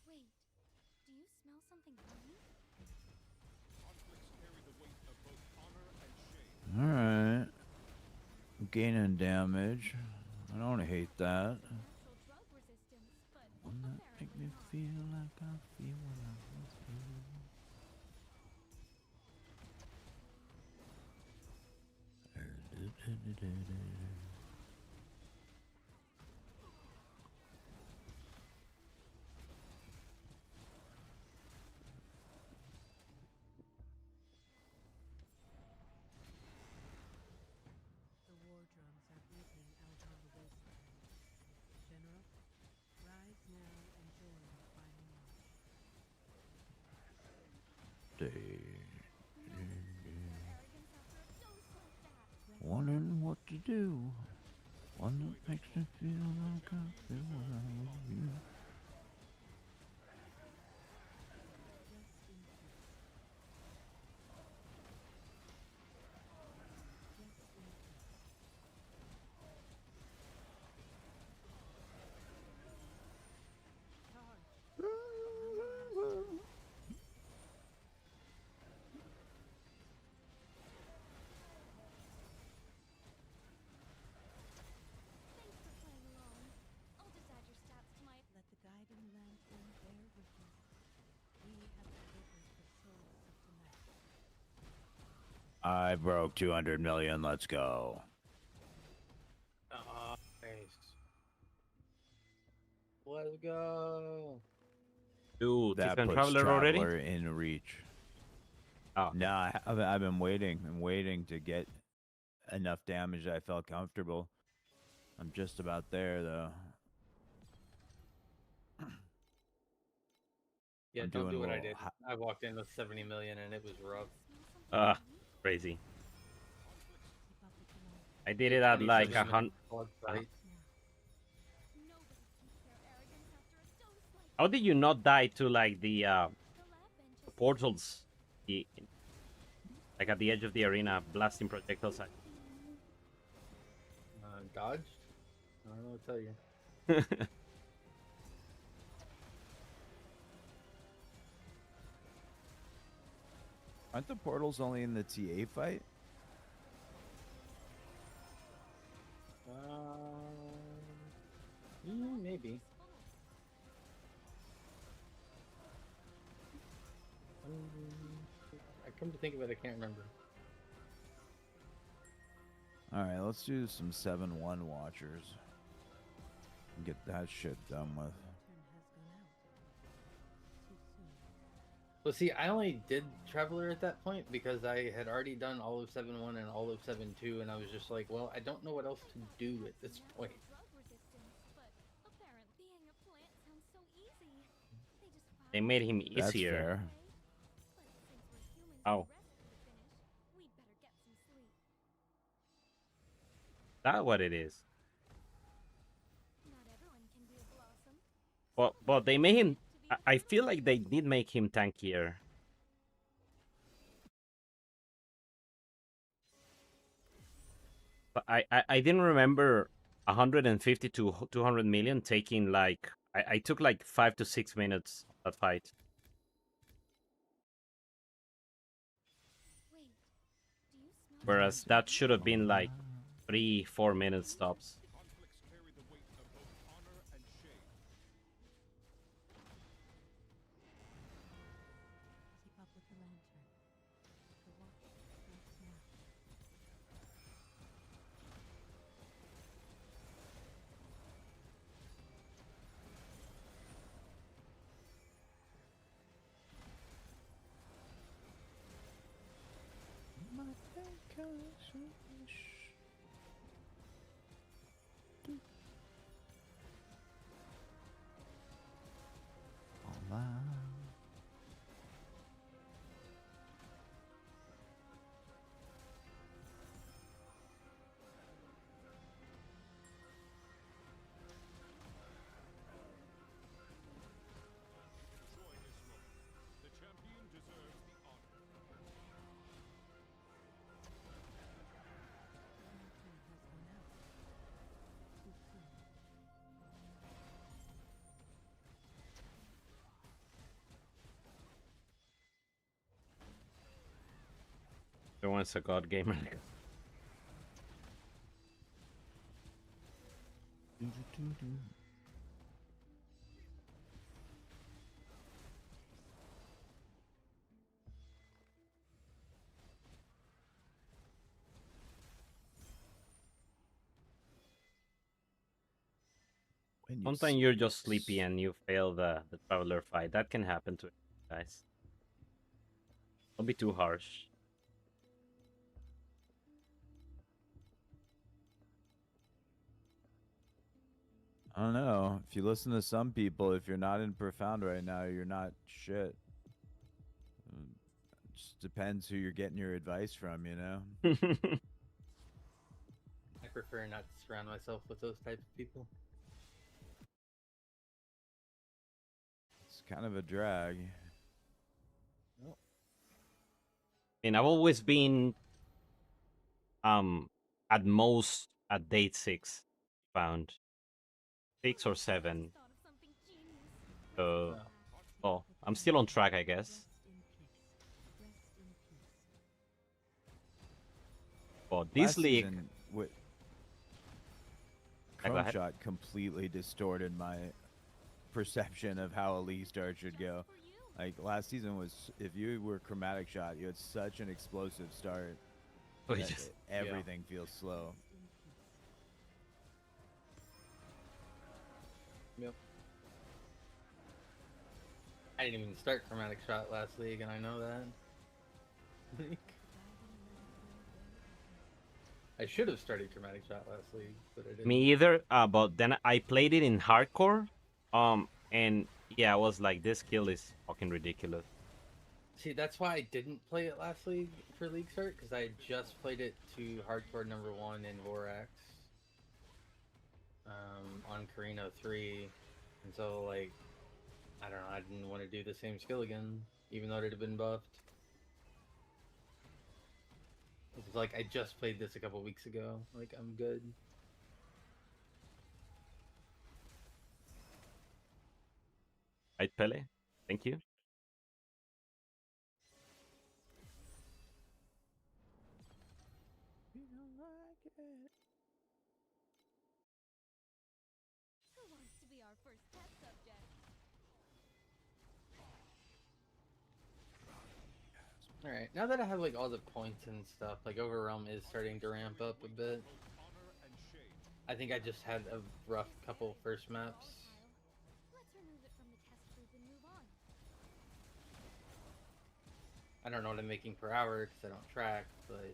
Wait, do you smell something funny? Alright. Gaining damage. I don't hate that. Wouldn't that make me feel like I feel when I was The war drums are beating out on the wasteland. General, rise now and join the final march. Wondering what to do. One that makes me feel like I feel when I was you. I broke 200 million. Let's go. Nice. Let's go. Dude, That Titan puts Traveler already? Traveler in reach. Oh. No, I've been waiting. I'm waiting to get enough damage that I felt comfortable. I'm just about there, though. Yeah, I'm don't doing do what I well. did. I walked in with 70 million and it was rough. Crazy. I did it at like 100. How did you not die to like the portals, like at the edge of the arena, blasting projectiles at Dodged? I don't know what to tell you. Aren't the portals only in the TA fight? Maybe. I come to think of it, I can't remember. Alright, let's do some 7-1 watchers. Get that shit done with. Well, see, I only did Traveler at that point because I had already done all of 7-1 and all of 7-2, and I was just like, well, I don't know what else to do at this point. They made him easier. That's fair. Oh. That what it is. Well, they made him. I feel like they did make him tankier. But I didn't remember 150 to 200 million taking like I took like 5 to 6 minutes that fight. Whereas that should have been like 3-4 minute stops. Everyone's a god gamer. Sometimes you're just sleepy and you fail the traveler fight. That can happen to guys. Don't be too harsh. I don't know. If you listen to some people, if you're not in Profound right now, you're not shit. It just depends who you're getting your advice from, you know? I prefer not to surround myself with those types of people. It's kind of a drag. I mean, I've always been at most at date 6 found. 6 or 7. So oh, I'm still on track, I guess. But this league with Chrome Shot completely distorted my perception of how a league start should go. Like last season was, if you were Chromatic Shot, you had such an explosive start. Oh, he that just- everything feels slow. Yep. I didn't even start Chromatic Shot last league, and I know that. I should have started Chromatic Shot last league, but I didn't. Me either. But then I played it in hardcore. And yeah, I was like, this skill is fucking ridiculous. See, that's why I didn't play it last league for League Start, because I had just played it to Hardcore number 1 in Vorax. On Carino 3. And so, like, I don't know, I didn't want to do the same skill again, even though it had been buffed. It's like, I just played this a couple weeks ago. Like, I'm good. Right, Pele? Thank you. Who wants to be our first test subject? Alright, now that I have, like, all the points and stuff, like, Overwhelm is starting to ramp up a bit. I think I just had a rough couple first maps. Let's remove it from the test group and move on. I don't know what I'm making per hour because I don't track, but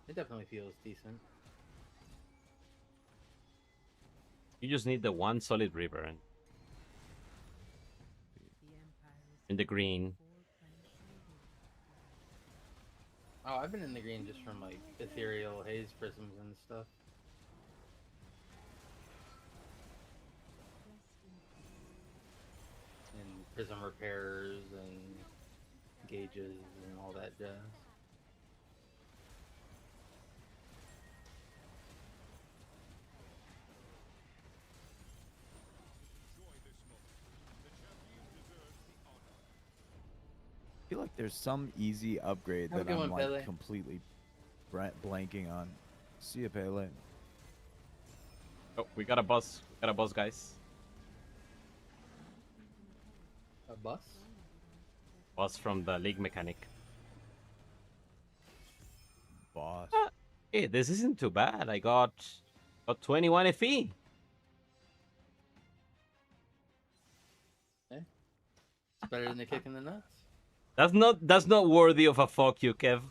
it definitely feels decent. You just need the one solid river and in the green. Oh, I've been in the green just from like ethereal haze prisms and stuff. And prism repairers and gauges and all that jazz. I feel like there's some easy upgrade Have a that good I'm one, like Pele. completely blanking on. See ya, Pele. Oh, we got a boss. We got a boss, guys. A bus? Boss from the league mechanic. Boss. Hey, this isn't too bad. I got 21 FE. It's better than the kick in the nuts. That's not worthy of a fuck you, Kev.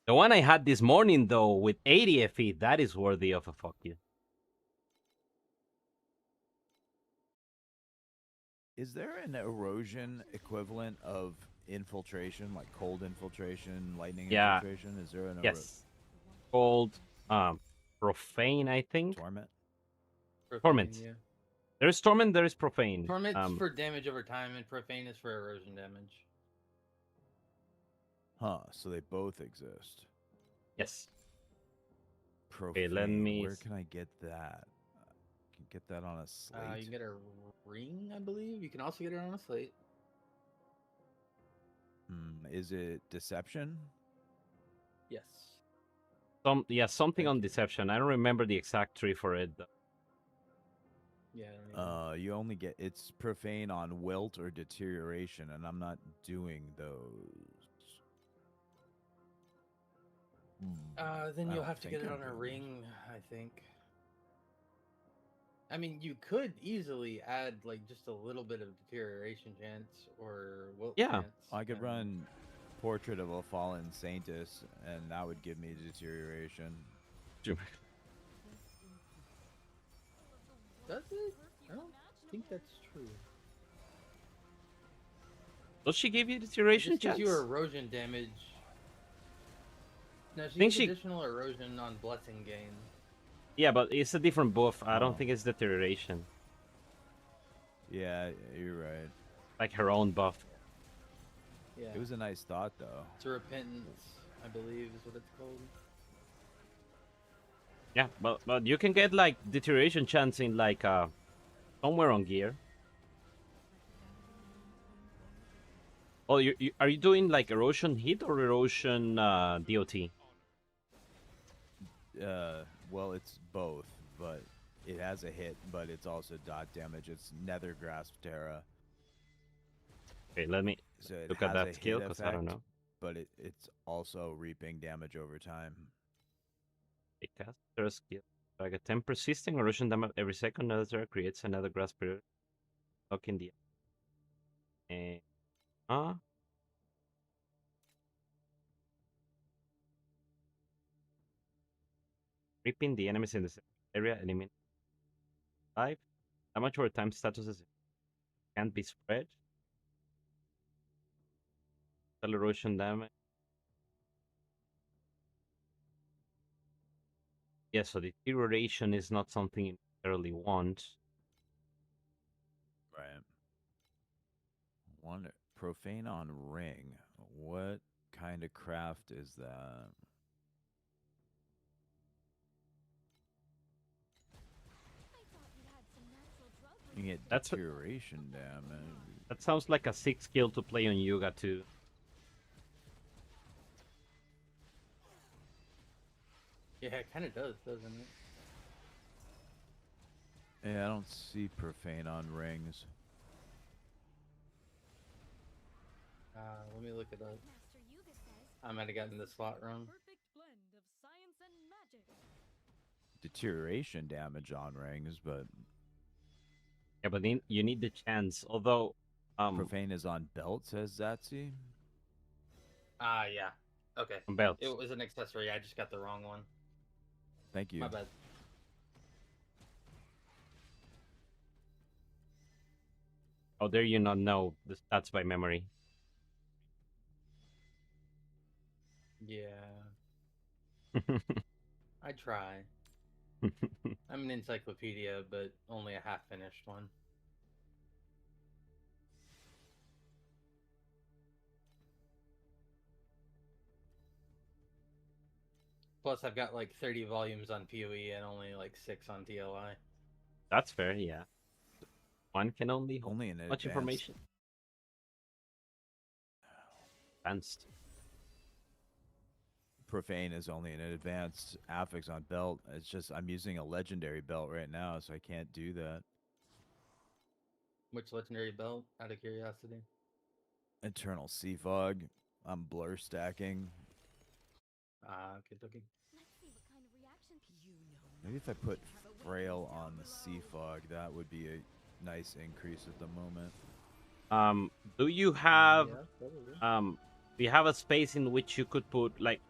The one I had this morning, though, with 80 FE, that is worthy of a fuck you. Is there an erosion equivalent of infiltration, like cold infiltration, lightning Yeah. infiltration? Is there an Yes. Called profane, I think. Torment? Torment. Yeah. There is torment, there is profane. Torment's for damage over time, and profane is for erosion damage. Huh, so they both exist. Yes. Profane. let me Where s- can I get that? Can get that on a slate? You can get a ring, I believe. You can also get it on a slate. Is it deception? Yes. something on deception. I don't remember the exact tree for it. Though. Yeah. I don't even- You only get it's profane on wilt or deterioration, and I'm not doing those. Then I you'll don't have to get think it I'm on a doing ring, I think. I mean, you could easily add like just a little bit of deterioration chance or wilt Yeah. chance. I could and- run Portrait of a Fallen Saintess, and that would give me deterioration. Does it? I don't think that's true. Does she give you It deterioration just gives chance? you erosion damage. No, she Think gives she- additional erosion on blessing gain. Yeah, but it's a different buff. I Oh. don't think it's deterioration. Yeah, you're right. Like her own buff. Yeah. It was a nice thought, though. It's a repentance, I believe, is what it's called. Yeah, but you can get like deterioration chance in like somewhere on gear. Oh, are you doing like erosion hit or erosion DOT? Well, it's both, but it has a hit, but it's also dot damage. It's Nether Grasp Terra. Okay, let me So it look has at a that skill hit because I don't effect, know. but it's also reaping damage over time. It casts their skill. Like a 10 persisting erosion damage every second. Another creates another grass period. Lock in the. And Ripping the enemies in the area, eliminate 5. Damage over time statuses can't be spread. Erosion damage. Yeah, so deterioration is not something you necessarily want. Right. One profane on ring. What kind of craft is that? You get That's deterioration damage. That sounds like a 6 skill to play on Yuga too. Yeah, it kind of does, doesn't it? Yeah, I don't see profane on rings. Let me look it up. I might have gotten the slot wrong. Deterioration damage on rings, but yeah, but you need the chance. Although, profane is on belt, says Zatsy. Yeah. Okay. On belts. It was an accessory. I just got the wrong one. Thank you. My bad. How dare you not know the stats by memory? Yeah. I try. I'm an encyclopedia, but only a half-finished one. Plus, I've got like 30 volumes on PoE and only like 6 on TLI. That's fair, yeah. One can only hold Only in much advanced. information. Advanced. Profane is only an advanced. Affix on belt. It's just I'm using a legendary belt right now, so I can't do that. Which legendary belt, out of curiosity? Eternal Sea Fog. I'm blur stacking. Okay. Maybe if I put Frail on the Sea Fog, that would be a nice increase at the moment. Do you have Yeah, do you have a space in which you could put like?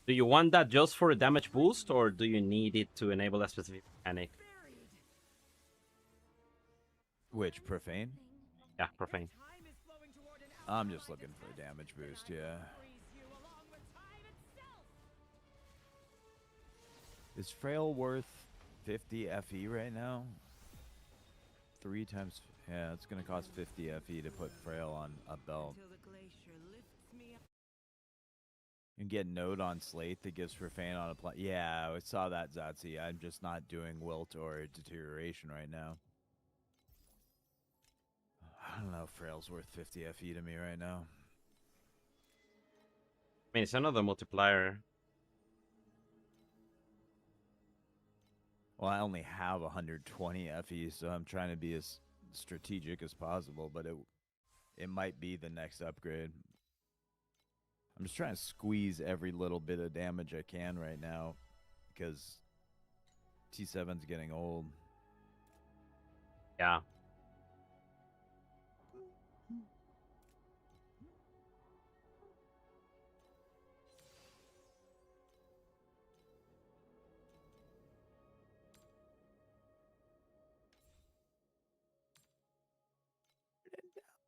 Do you want that just for a damage boost, or do you need it to enable a specific mechanic? Which profane? Yeah, profane. I'm just looking for a damage boost. Yeah. Is Frail worth 50 FE right now? 3 times. Yeah, it's gonna cost 50 FE to put Frail on a belt. You can get Node on Slate that gives Profane on a plant. Yeah, I saw that, Zatsy. I'm just not doing Wilt or Deterioration right now. I don't know if Frail's worth 50 FE to me right now. I mean, it's another multiplier. Well, I only have 120 FE, so I'm trying to be as strategic as possible, but it might be the next upgrade. I'm just trying to squeeze every little bit of damage I can right now because T7's getting old. Yeah.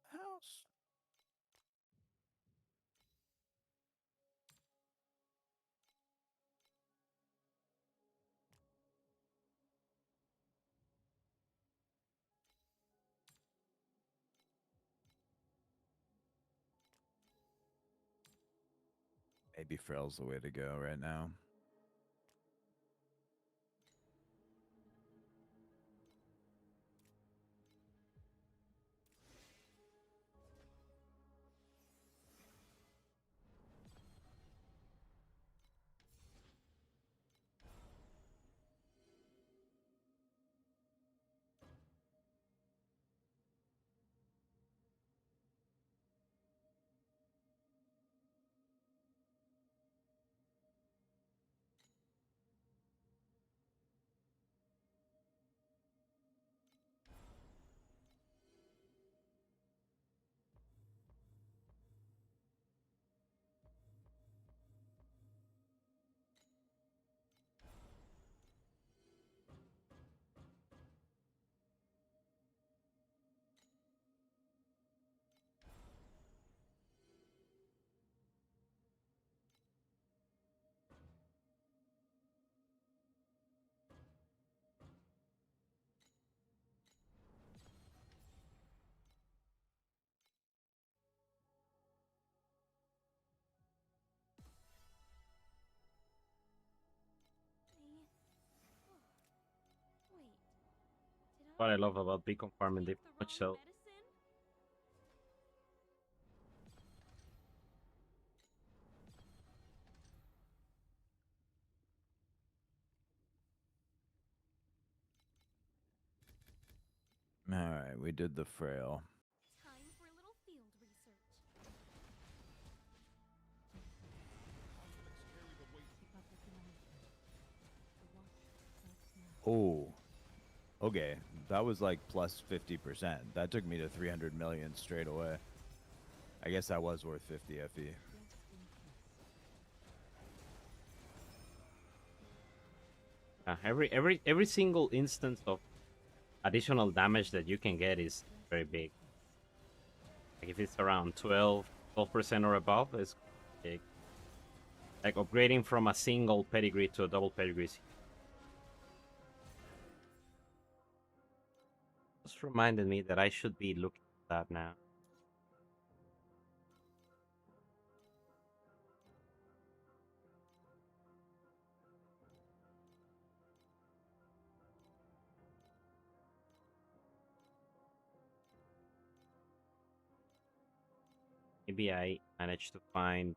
House. Maybe Frail's the way to go right now. what I love about beacon farming this much so. All right, we did the frail. Time for a little field research. Keep up with the management. The watch starts now. Oh, okay. That was like plus 50%. That took me to 300 million straight away. I guess that was worth 50 FE. Rest in peace. Every single instance of additional damage that you can get is very big. Like if it's around 12% or above, it's big. Like upgrading from a single pedigree to a double pedigree. Just reminded me that I should be looking at that now. Maybe I managed to find.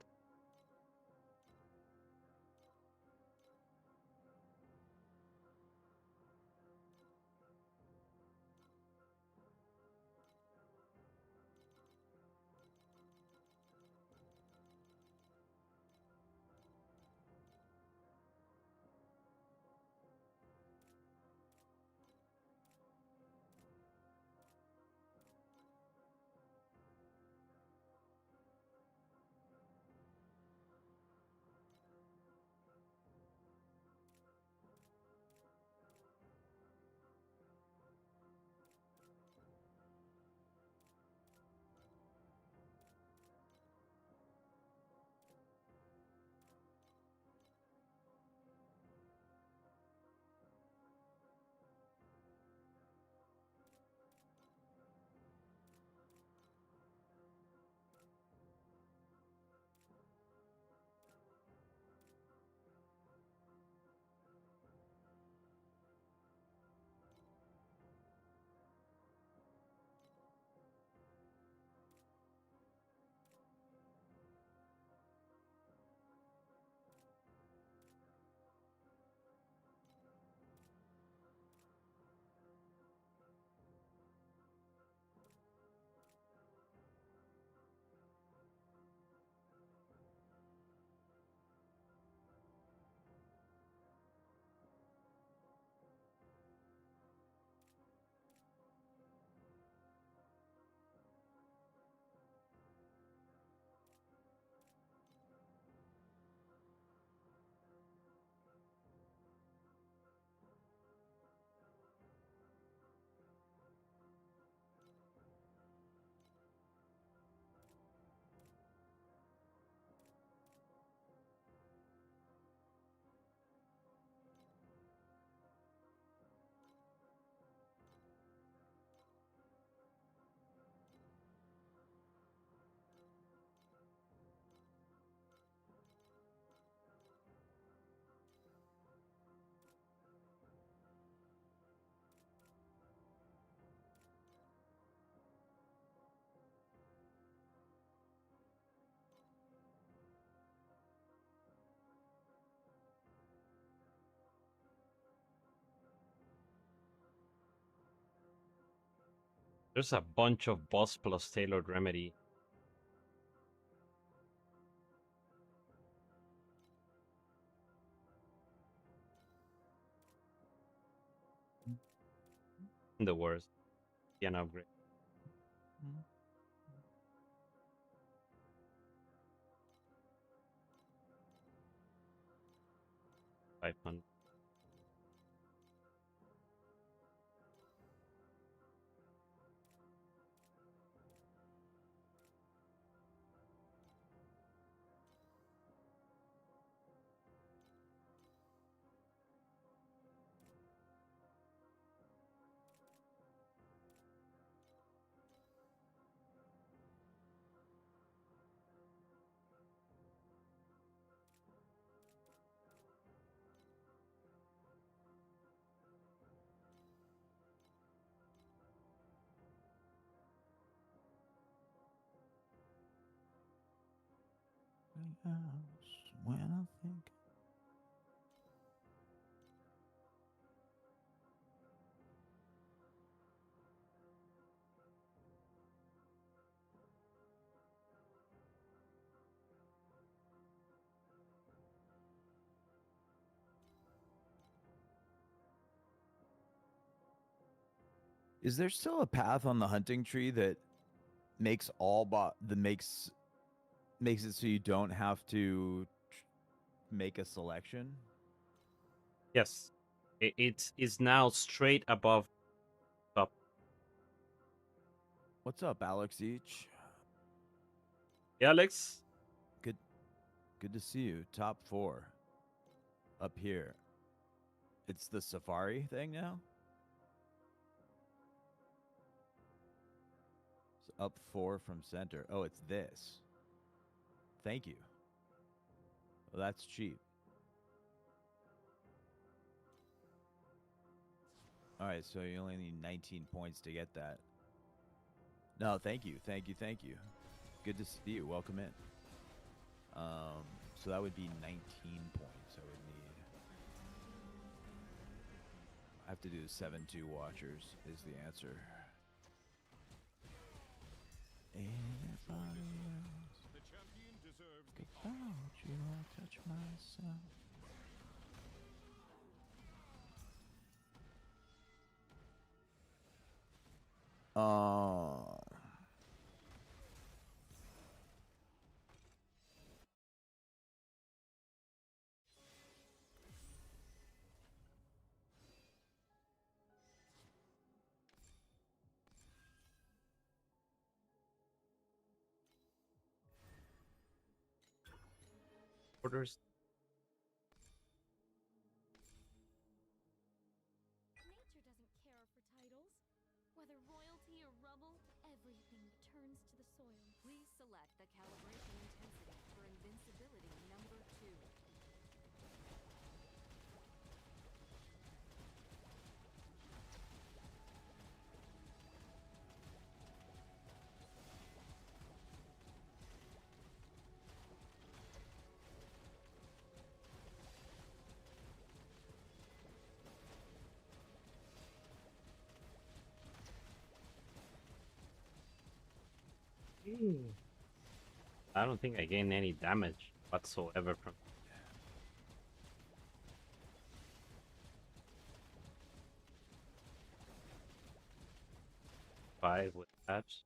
There's a bunch of boss plus tailored remedy. The worst. Can upgrade. 500. house when I think. Is there still a path on the hunting tree that makes makes it so you don't have to make a selection? Yes. It is now straight above top. What's up, Alex Each? Yeah, Alex? Good to see you. Top 4. Up here. It's the safari thing now? It's up 4 from center. Oh, it's this. Thank you. Well, that's cheap. Alright, so you only need 19 points to get that. No, thank you. Good to see you. Welcome in. So that would be 19 points I would need. I have to do 7-2 watchers is the answer. Anybody else? Goodbye, would you want to touch myself? Orders. Nature doesn't care for titles. Whether royalty or rubble, everything returns to the soil. Please select the calibration intensity for invincibility number 2. I don't think I gained any damage whatsoever from 5 with taps.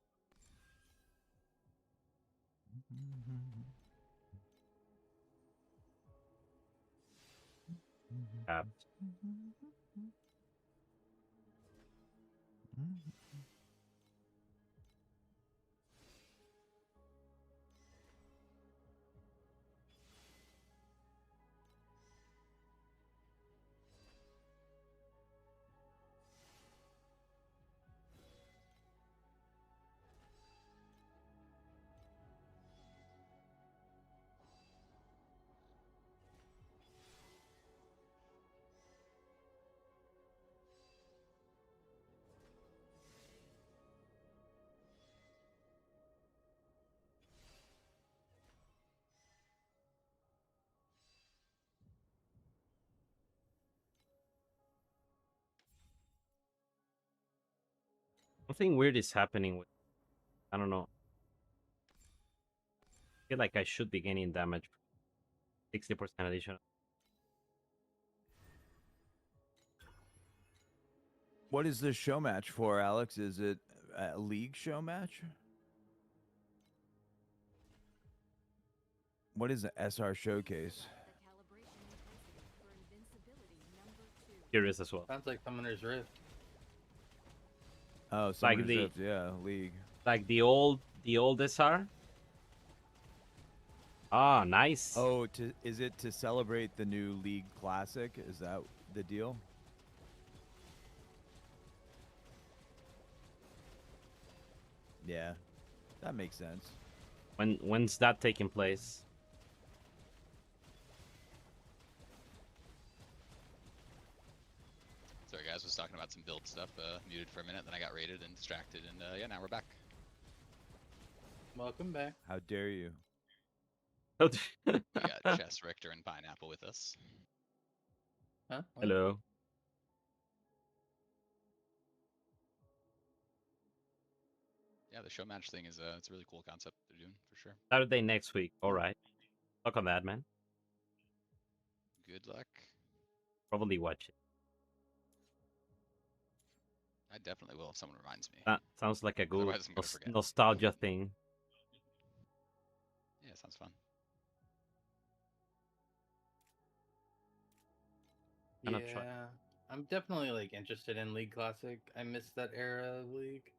Tapped. Something weird is happening with, I don't know. I feel like I should be gaining damage. 60% additional. What is this show match for, Alex? Is it a league show match? What is the SR showcase? Curious as well. Sounds like Summoner's Rift. Oh, Like Summoner's the- Rift, yeah, league. Like the old SR? Ah, nice. Oh, is it to celebrate the new league classic? Is that the deal? Yeah, that makes sense. When's that taking place? Sorry guys, was talking about some build stuff, muted for a minute, then I got raided and distracted, and yeah, now we're back. Welcome back. How dare you? Oh, We got Chess, Richter, and Pineapple with us. Huh? What? Hello. Yeah, the show match thing is it's a really cool concept they're doing for sure. Saturday next week. All right. Luck on that, man. Good luck. Probably watch it. I definitely will if someone reminds me. That sounds like a good Otherwise, I'm gonna forget. nostalgia thing. Yeah, sounds fun. Gonna try. Yeah, I'm definitely like interested in League Classic. I miss that era of League.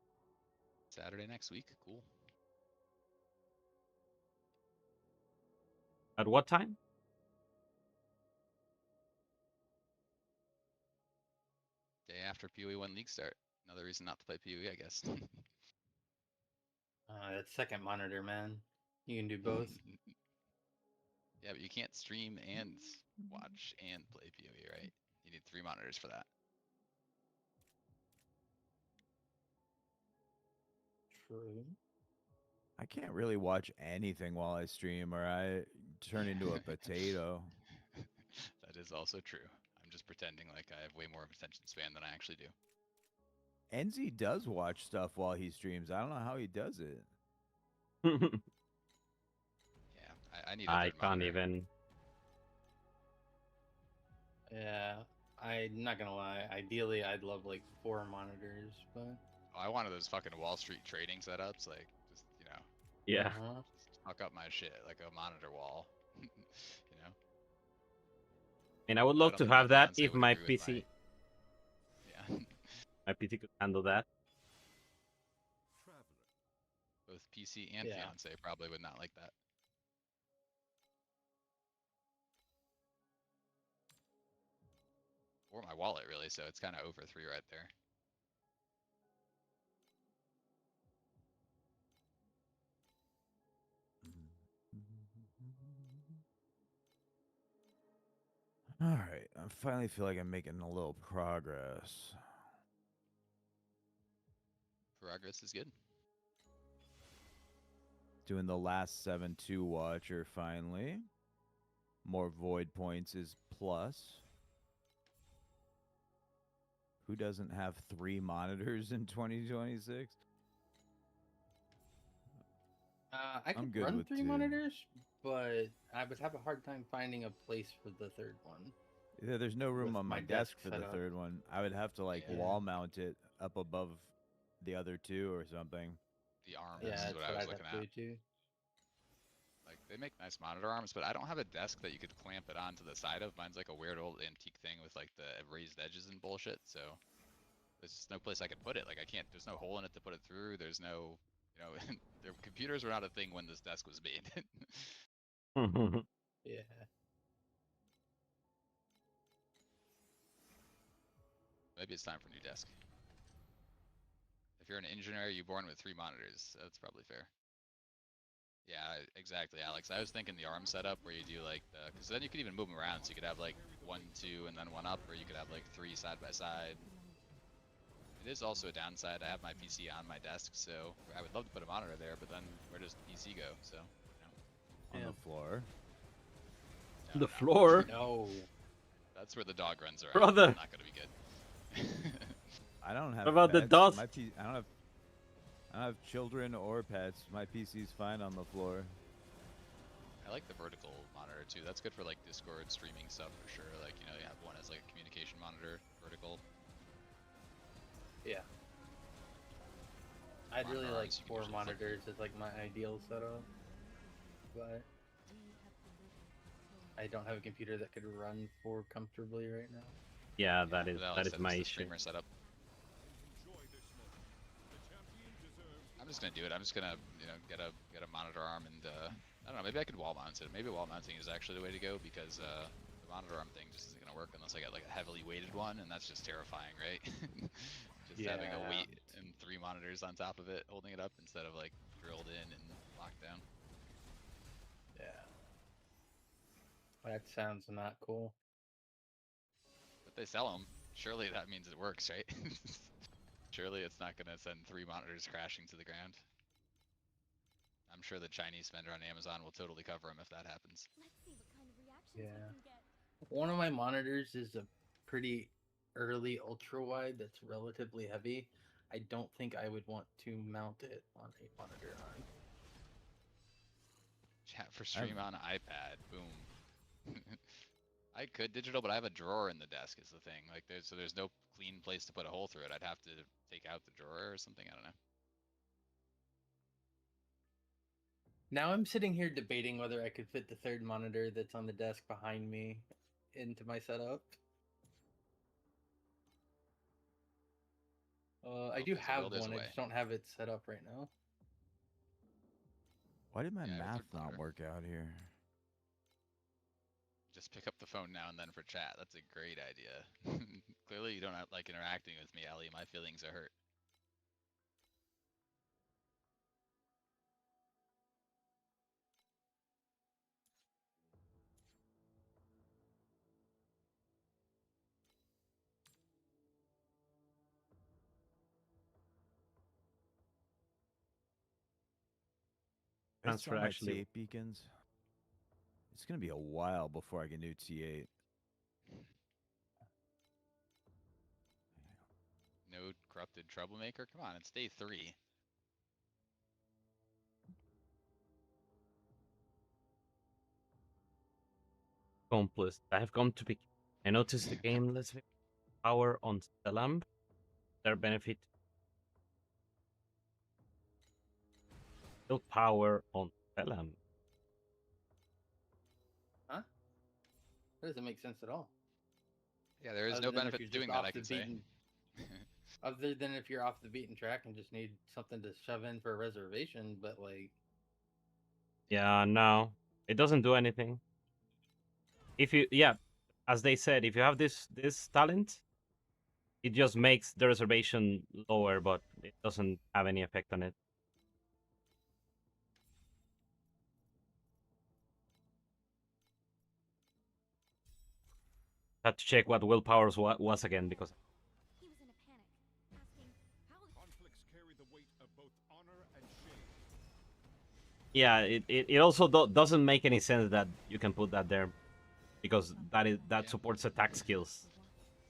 Saturday next week. Cool. At what time? Day after PoE 1 League start. Another reason not to play PoE, I guess. That second monitor, man. You can do both. Yeah, but you can't stream and watch and play PoE, right? You need 3 monitors for that. True. I can't really watch anything while I stream, or I turn into a potato. That is also true. I'm just pretending like I have way more of an attention span than I actually do. NZ does watch stuff while he streams. I don't know how he does it. Yeah, I need a I third can't monitor. even. Yeah, I'm not gonna lie. Ideally, I'd love like 4 monitors, but Oh, I wanted those fucking Wall Street trading setups, like just Yeah. just fuck up my shit like a monitor wall. you know. I mean, I would But I love don't to think my have that fiance if would my agree with PC, Yeah. my PC could handle that. Both PC and Yeah. fiance probably would not like that. Or my wallet, really, so it's kind of over 3 right there. All right, I finally feel like I'm making a little progress. Progress is good. Doing the last 7-2 watcher finally. More void points is plus. Who doesn't have 3 monitors in 2026? I I'm could good run with 3 2. monitors, but I would have a hard time finding a place for the third one. Yeah, there's no room with on my my desk desk for the setup. third one. I would have to like Yeah. wall mount it up above the other 2 or something. The arms Yeah, is that's what what I was I'd looking have to at. do too. Like, they make nice monitor arms, but I don't have a desk that you could clamp it onto the side of. Mine's like a weird old antique thing with like the raised edges and bullshit, so there's just no place I could put it. Like, I can't, there's no hole in it to put it through. There's no, their computers were not a thing when this desk was made. Yeah. Maybe it's time for a new desk. If you're an engineer, you're born with 3 monitors. That's probably fair. Yeah, exactly, Alex. I was thinking the arm setup where you do like the, because then you could even move them around. So you could have like 1, 2, and then 1 up, or you could have like 3 side by side. It is also a downside. I have my PC on my desk, so I would love to put a monitor there, but then where does the PC go? So, On the floor. no, The no. floor? No. That's where the dog runs around. Brother. Not gonna be good. I don't have What about the pets. dust? I don't have children or pets. My PC's fine on the floor. I like the vertical monitor too. That's good for like Discord streaming stuff for sure. Like, you have one as like a communication monitor, vertical. Yeah. I'd Monitor really like arms, you can 4 usually flip. monitors as like my ideal setup, but I don't have a computer that could run 4 comfortably right now. Yeah, that is Alex said my it's the issue. streamer setup. I'm just gonna do it. I'm just gonna, get a monitor arm and I don't know. Maybe I could wall mount it. Maybe wall mounting is actually the way to go because the monitor arm thing just isn't gonna work unless I get like a heavily weighted one, and that's just terrifying, right? Just having a weight and 3 monitors on top of it, holding it up instead of like drilled in and locked down. Yeah. That sounds not cool. But they sell them. Surely that means it works, right? Surely it's not gonna send 3 monitors crashing to the ground. I'm sure the Chinese vendor on Amazon will totally cover them if that happens. Let's see what kind of reactions Yeah. we can get. One of my monitors is a pretty early ultra wide that's relatively heavy. I don't think I would want to mount it on a monitor arm. Chat for stream on iPad. Boom. I could digital, but I have a drawer in the desk is the thing. Like there's no clean place to put a hole through it. I'd have to take out the drawer or something. I don't know. Now I'm sitting here debating whether I could fit the third monitor that's on the desk behind me into my setup. I do have one, I just don't have it set up right now. Why did my Yeah, math not work out here? Just pick up the phone now and then for chat. That's a great idea. Clearly you don't like interacting with me, Ali. My feelings are hurt. Transfer actually. T8 beacons. It's gonna be a while before I can do T8. No corrupted troublemaker. Come on, it's day 3. Accomplished. I have come to pick. I noticed the game lets me power on the lamp. Their benefit. Still power on the lamp. Huh? That doesn't make sense at all. Yeah, there is Other no than if benefit you're to doing just that, off I the can say. beaten- Other than if you're off the beaten track and just need something to shove in for a reservation, but like... Yeah, no. It doesn't do anything. If you, yeah, as they said, if you have this talent, it just makes the reservation lower, but it doesn't have any effect on it. Had to check what willpower's was again because He was in a panic, asking how the Conflicts carry the weight of both honor and shame. yeah, it also doesn't make any sense that you can put that there because that supports attack skills.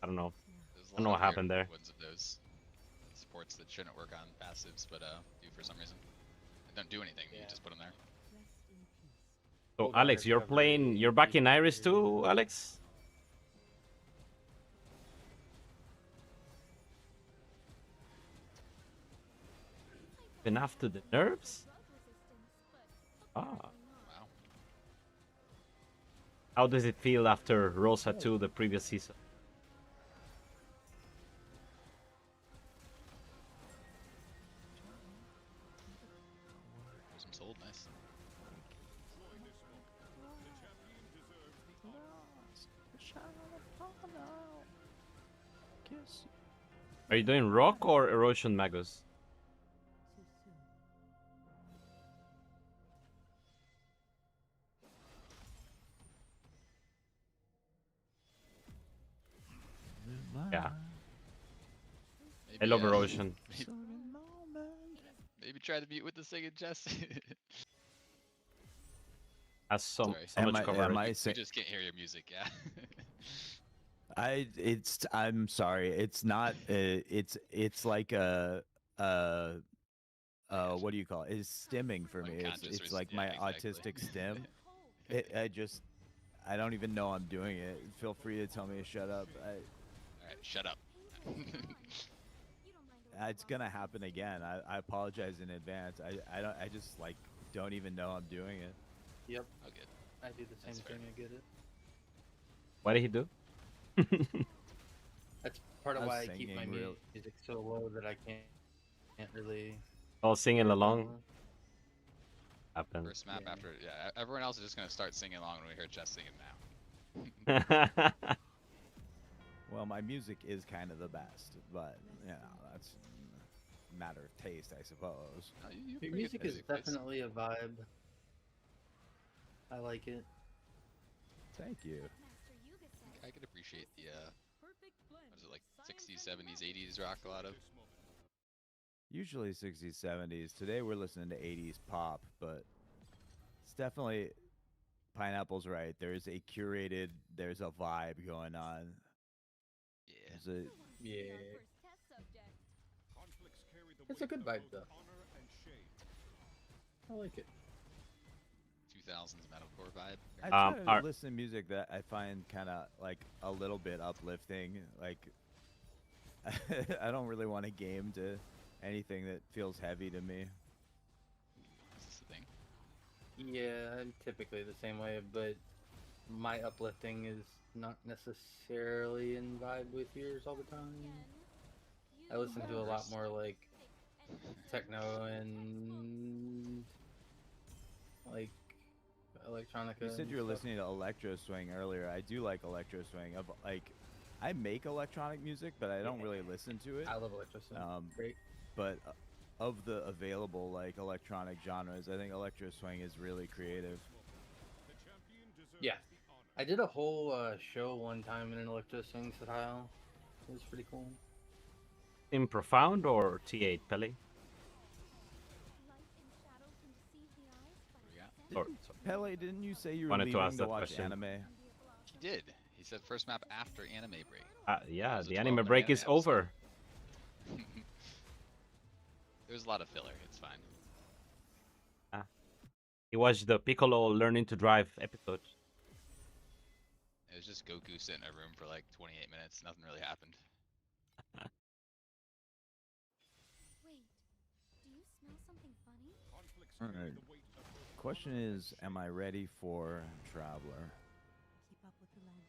I don't know. There's I don't know what happened there. ones of those supports that shouldn't work on passives, but do for some reason. They don't do anything. You just put them there. So Alex, you're back in Iris too, Alex? Been after the nerves? Ah. Wow. How does it feel after Rosa 2 the previous season? Some sold, nice. Are you doing Rock or Erosion Magus? Yeah. Maybe, I love Erosion. Maybe try to mute with the singing chest. Has so Sorry. much coverage. We just can't hear your music, yeah. I'm sorry. It's not. It's like a what do you call it? It's stimming for me. It's like my autistic stim. I don't even know I'm doing it. Feel free to tell me to shut up. Alright, shut up. It's gonna happen again. I apologize in advance. I just like don't even know I'm doing it. Yep. Oh, good. I do the same thing, I get it. What did he do? That's part of why I keep my music so low that I can't really... Oh, singing along? Happens. First map after, yeah, everyone else is just gonna start singing along when we hear Jess singing now. Well, my music is kind of the best, but you know, that's a matter of taste, I suppose. Your music is definitely a vibe. I like it. Thank you. I could appreciate the, what is it, like 60s, 70s, 80s rock a lot of. Usually 60s, 70s. Today we're listening to 80s pop, but it's definitely Pineapple's right. There's a curated, there's a vibe going on. Yeah. There's a, Yeah. It's a good vibe though. I like it. 2000s metalcore vibe. I try to listen to music that I find kind of like a little bit uplifting. Like, I don't really want to game to anything that feels heavy to me. Is this the thing? Yeah, I'm typically the same way, but my uplifting is not necessarily in vibe with yours all the time. I listen to a lot more like techno and like electronica. You said you were listening to electro swing earlier. I do like electro swing. I make electronic music, but I don't really listen to it. I love electro swing. Great. But of the available like electronic genres, I think electro swing is really creative. Yeah, I did a whole show one time in an electro swing style. It was pretty cool. In Profound or T8, Pele? Pele, didn't you say you were Wanted to leaving ask to that watch question. anime? He did. He said first map after anime break. Yeah, was a the anime 12-minute break is episode. over. There's a lot of filler. It's fine. He watched the Piccolo learning to drive episode. It was just Goku sitting in a room for like 28 minutes. Nothing really happened. Wait, do you smell something funny? Alright. Question is, am I ready for Traveler? Keep up with the lantern.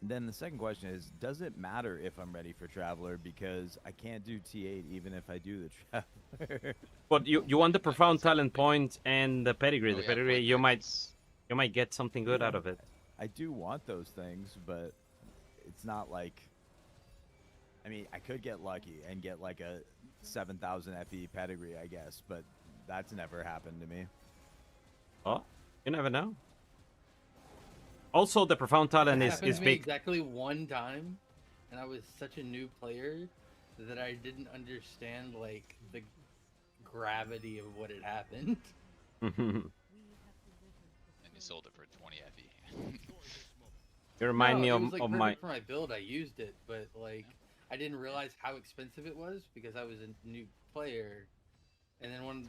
Then the second question is, does it matter if I'm ready for Traveler? Because I can't do T8 even if I do the Traveler. But you want the Profound talent point and the pedigree. Oh, The yeah, pedigree, void you dragons. might get something good out of it. I do want those things, but it's not like... I mean, I could get lucky and get like a 7,000 FE pedigree, I guess, but that's never happened to me. Oh, you never know. Also, the Profound talent It is happened to me big. exactly one time, and I was such a new player that I didn't understand like the gravity of what had happened. And you sold it for 20 FE. You remind me it of, was, like, of perfect my... for my build. I used it, but like I didn't realize how expensive it was because I was a new player. And then when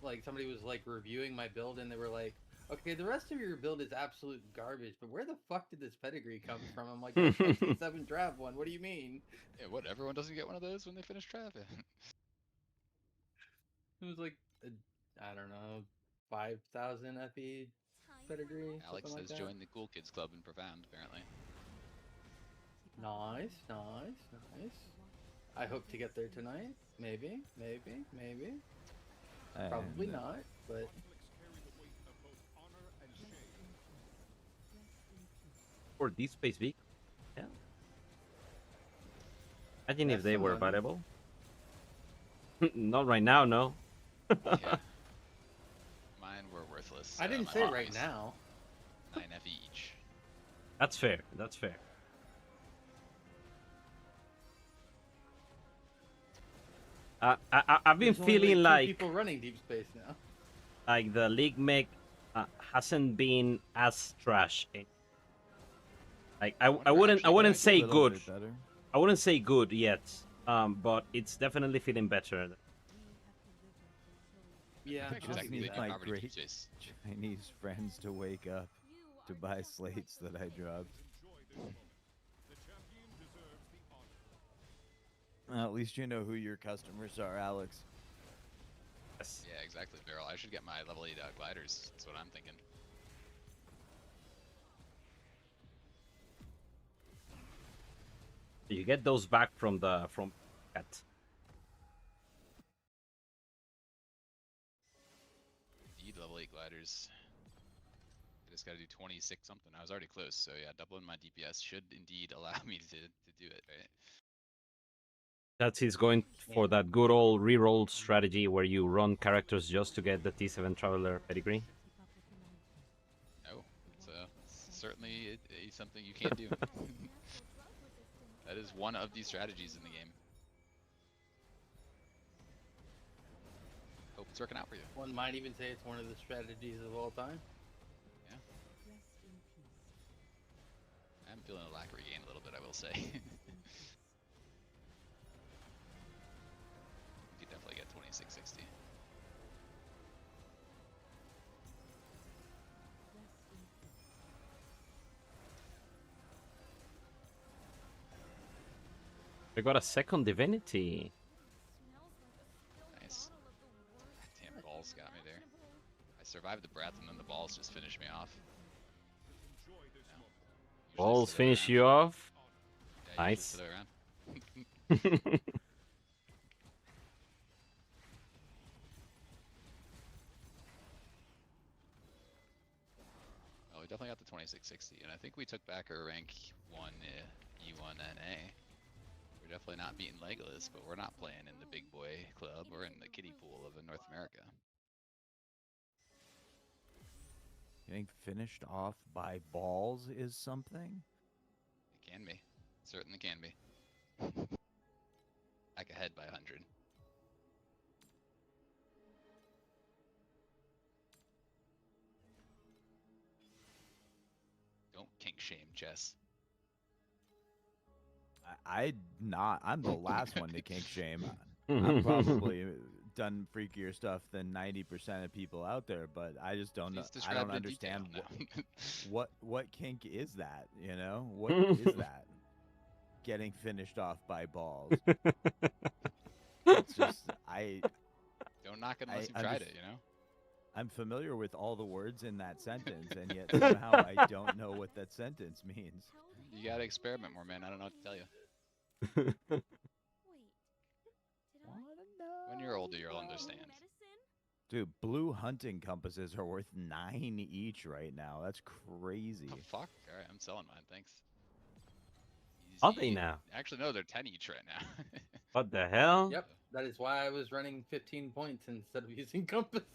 like somebody was like reviewing my build and they were like, "Okay, the rest of your build is absolute garbage, but where the fuck did this pedigree come from?" I'm like, "That's 7 draft one. What do you mean?" Yeah, what? Everyone doesn't get one of those when they finish traffic. It was like I don't know, 5,000 FE pedigree. Alex something has like that. joined the cool kids club in Profound, apparently. Nice. I hope to get there tonight. Maybe. Probably And, not, but For Deep Space Week? Yeah. Imagine if That's they some were money. available. Not right now, no. Yeah. Mine were worthless. I didn't my say mom right was now. 9 FE each. That's fair. That's fair. I've been There's only, feeling two like people running Deep Space now. the league mech hasn't been as trash. Like I wonder actually wouldn't if say little good. bit better. I wouldn't say good yet. But it's definitely feeling better. Yeah, Just I'll Just see need that. my Poverty great Tuesdays. Chinese friends to wake up to buy slates that I dropped. Well, at least you know who your customers are, Alex. Yes. Yeah, exactly, Beryl. I should get my level 8 gliders. That's what I'm thinking. You get those back from cat. Need level 8 gliders. I just gotta do 26 something. I was already close, so yeah, doubling my DPS should indeed allow me to do it, right? That's he's going for that good old reroll strategy where you run characters just to get the T7 Traveler pedigree. No, it's certainly something you can't do. That is one of these strategies in the game. it's working out for you. One might even say it's one of the strategies of all time. Yeah. Rest in peace. I'm feeling a lack of regain a little bit, I will say. Rest in peace. You could definitely get 2660. Rest in peace. We got a second divinity. Nice. Damn, balls got me there. I survived the breath and then the balls just finished me off. No. Usually Balls sit the other finish round. you off. Yeah, usually Nice. sit the other round. Oh, we definitely got the 2660, and I think we took back our rank 1 E1NA. We're definitely not beating Legolas, but we're not playing in the big boy club. We're in the kiddie pool of North America. Getting finished off by balls is something? It can be. Certainly can be. Back ahead by 100. Don't kink shame chess. I'm the last one to kink shame. I'm probably done freakier stuff than 90% of people out there, but I just don't know. Please I describe don't it in understand detail what kink is that, you know? What is that? Getting finished off by balls. It's just Don't knock it unless you've tried it, you know? I'm familiar with all the words in that sentence, and yet somehow I don't know what that sentence means. You gotta experiment more, man. I don't know what to tell you. When you're older, you'll understand. Dude, blue hunting compasses are worth 9 each right now. That's crazy. Oh, fuck. Alright, I'm selling mine, thanks. Are they now? Actually, no, they're 10 each right now. What the hell? Yep, that is why I was running 15 points instead of using compasses.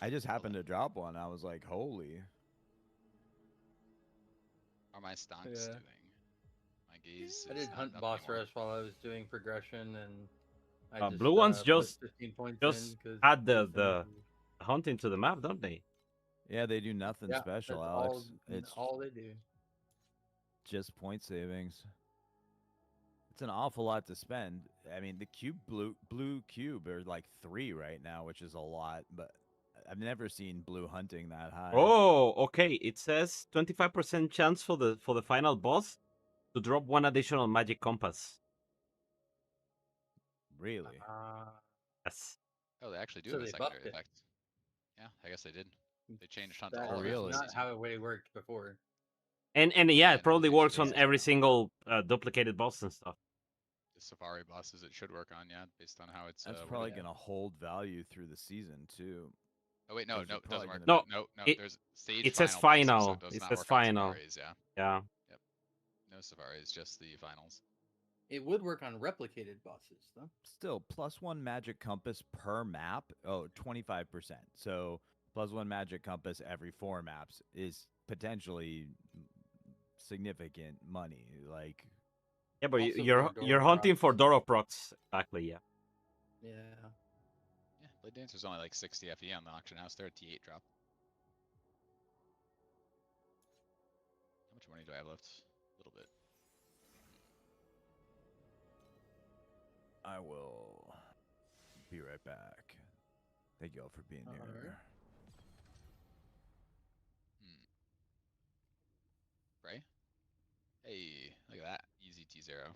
I just happened to drop one. I was like, holy. How are my stonks doing? My gaze I is did not hunt up boss anymore. rush while I was doing progression, and I just, Blue ones put just 15 points just in 'cause add they the hunting to the map, don't they? Yeah, they do nothing Yeah, special, that's Alex. It's all they do. just point savings. It's an awful lot to spend. I mean, the blue cube are like 3 right now, which is a lot, but I've never seen blue hunting that high. Oh, okay. It says 25% chance for the final boss to drop 1 additional magic compass. Really? Yes. Oh, they actually do So have a they secondary buffed it. effect. Yeah, I guess they did. They changed hunt to That all is around this not season. how it worked before. And yeah, Yeah, it probably no, works they on changed every it. single duplicated boss and stuff. The Safari bosses it should work on, yeah, based on how it's. That's worded. probably going to hold value through the season, too. Oh wait, no, Those are it doesn't probably work. gonna- No, No. it- There's stage it says final bosses, so final. it does It not says work on final. Safaris, yeah. Yeah. Yep. No Safaris, just the finals. It would work on replicated bosses, though. Still, +1 magic compass per map. Oh, 25%. So +1 magic compass every 4 maps is potentially significant money. Like, Yeah, but Also you're for you're Doro hunting procs. for Doro procs. Exactly, yeah. Yeah. Yeah, Blade Dancer's only like 60 FE on the auction house. They're a T8 drop. How much money do I have left? A little bit. I will be right back. Thank you all for being here. Alright. Right? Hey, look at that. Easy T0.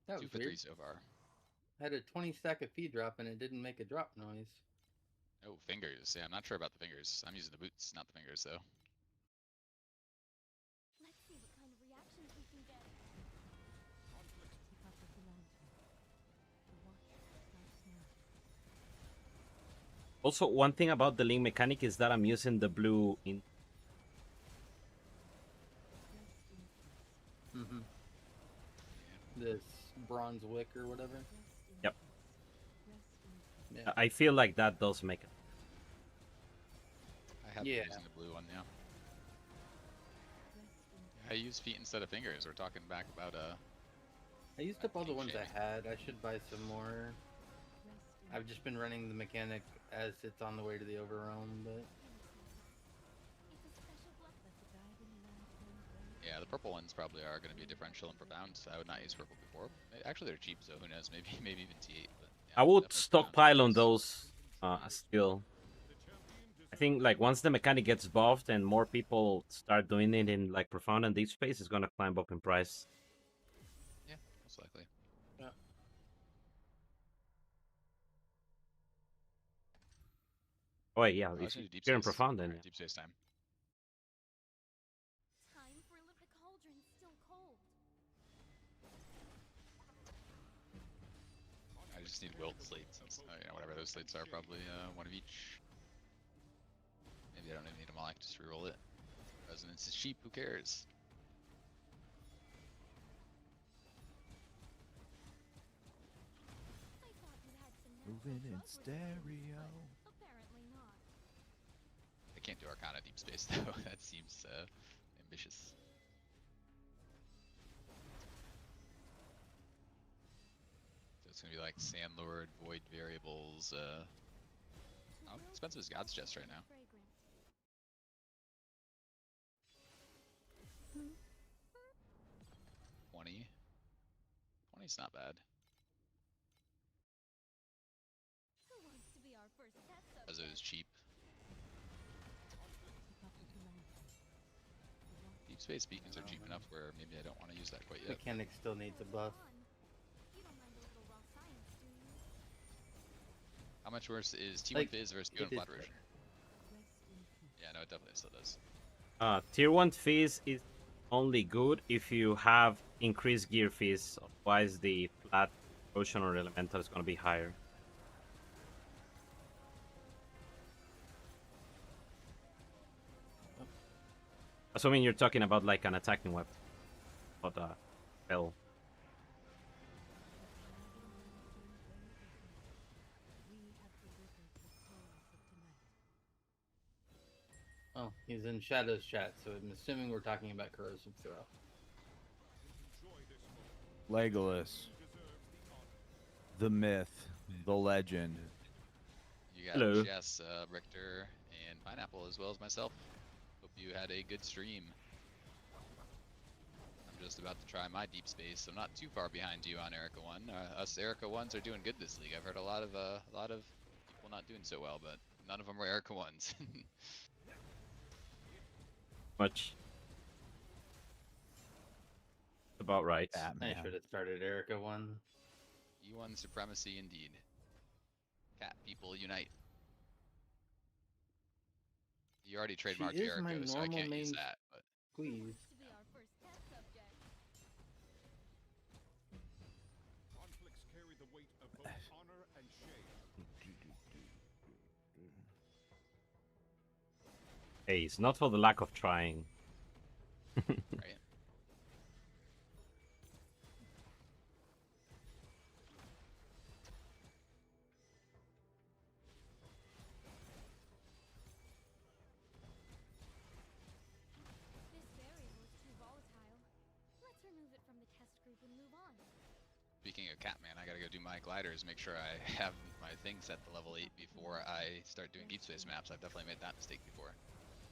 That 2 was for weird. 3 so far. I had a 20 stack of feed drop and it didn't make a drop noise. Oh, fingers. Yeah, I'm not sure about the fingers. I'm using the boots, not the fingers, though. Let's see what kind of reactions we can get. Keep up with the lantern. The watch starts now. Also, one thing about the link mechanic is that I'm using the blue in. Rest in peace. Mm-hmm. This bronze wick or whatever. Rest in Yep. peace. Rest in peace. Yeah. I feel like that does make it. I have been Yeah. using the blue one, yeah. Rest in peace. I use feet instead of fingers. We're talking back about I used up all the Getting ones shady. I had. I should buy some more. I've just been running the mechanic as it's on the way to the overrealm, but Yeah, the purple ones probably are going to be differential and profound. So I would not use purple before. Actually, they're cheap, so who knows? Maybe even T8. But yeah, I would definitely profound stockpile on use. those still. I think like once the mechanic gets buffed and more people start doing it in like profound and deep space, it's gonna climb up in price. Yeah, most likely. yeah. Oh wait, yeah, Oh, if let's do deep you're in space. profound, then Alright, deep space time. Time for the cauldron's still cold. I just need wilt slates, and you know, whatever those slates are, probably one of each. Maybe I don't even need them all. I can just reroll it. Resonance is cheap. Who cares? I thought you had some Moving in natural stereo. but apparently not. I can't do Arcana deep space though. That seems ambitious. So it's gonna be like Sandlord, Void Variables. How expensive is God's Chest right now? Fragrant. 20. 20's not bad. Who wants to be our first test As it is cheap. Deep space beacons are cheap enough where maybe I don't want to use that quite yet. Mechanic still needs a buff. You don't mind a little raw science, do you? How much worse is T1 Like, Fizz versus it T1 is Flat Version? Yeah, no, it definitely still does. tier 1 fizz is only good if you have increased gear fizz. Otherwise, the flat ocean or elemental is gonna be higher. Assuming you're talking about like an attacking weapon, but spell. Oh, he's in Shadow's chat, so I'm assuming we're talking about corrosive throw. Legolas. The myth. The legend. You got Hello. Jess, Richter, and Pineapple as well as myself. Hope you had a good stream. I'm just about to try my deep space. I'm not too far behind you on Erica 1. Us Erica 1s are doing good this league. I've heard a lot of people not doing so well, but none of them were Erica 1s. Much. About right. I should have started Erica 1. E1 supremacy indeed. Cat people unite. You already trademarked is my Erica, so I normal can't use main that. But Squeeze. To be our first test subject. Conflicts carry the weight of both honor and shame. Hey, it's not for the lack of trying. right. This variable is too volatile. Let's remove it from the test group and move on. Speaking of Catman, I gotta go do my gliders, make sure I have my thing set to level 8 before I start doing deep space maps. I've definitely made that mistake before.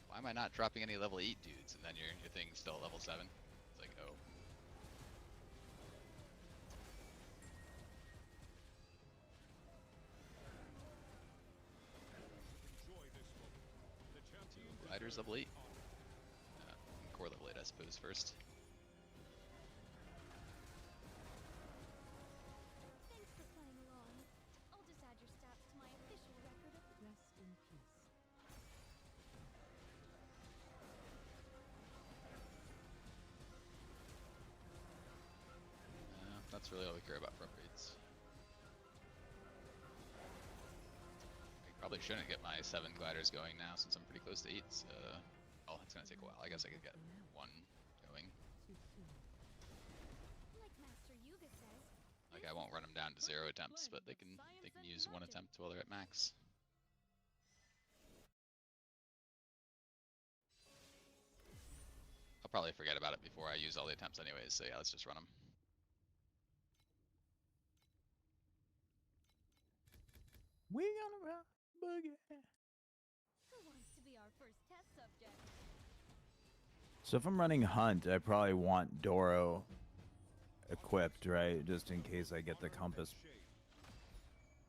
Why am I not dropping any level 8 dudes and then your thing's still at level 7? It's like, oh. Two gliders level 8. Core level 8, I suppose, first. Thanks for playing along. I'll just add your stats to my official record of Rest in peace. That's really all we care about for upgrades. I probably shouldn't get my 7 gliders going now since I'm pretty close to 8. Oh, it's gonna take a while. I guess I could get 1 going. like Master Yuga says. Like I won't run them down to 0 attempts, but they can use 1 attempt while they're at max. I'll probably forget about it before I use all the attempts anyways, so yeah, let's just run them. We gonna rock boogie. Who wants to be our first test subject? So if I'm running Hunt, I probably want Doro equipped, right? Just in case I get the compass.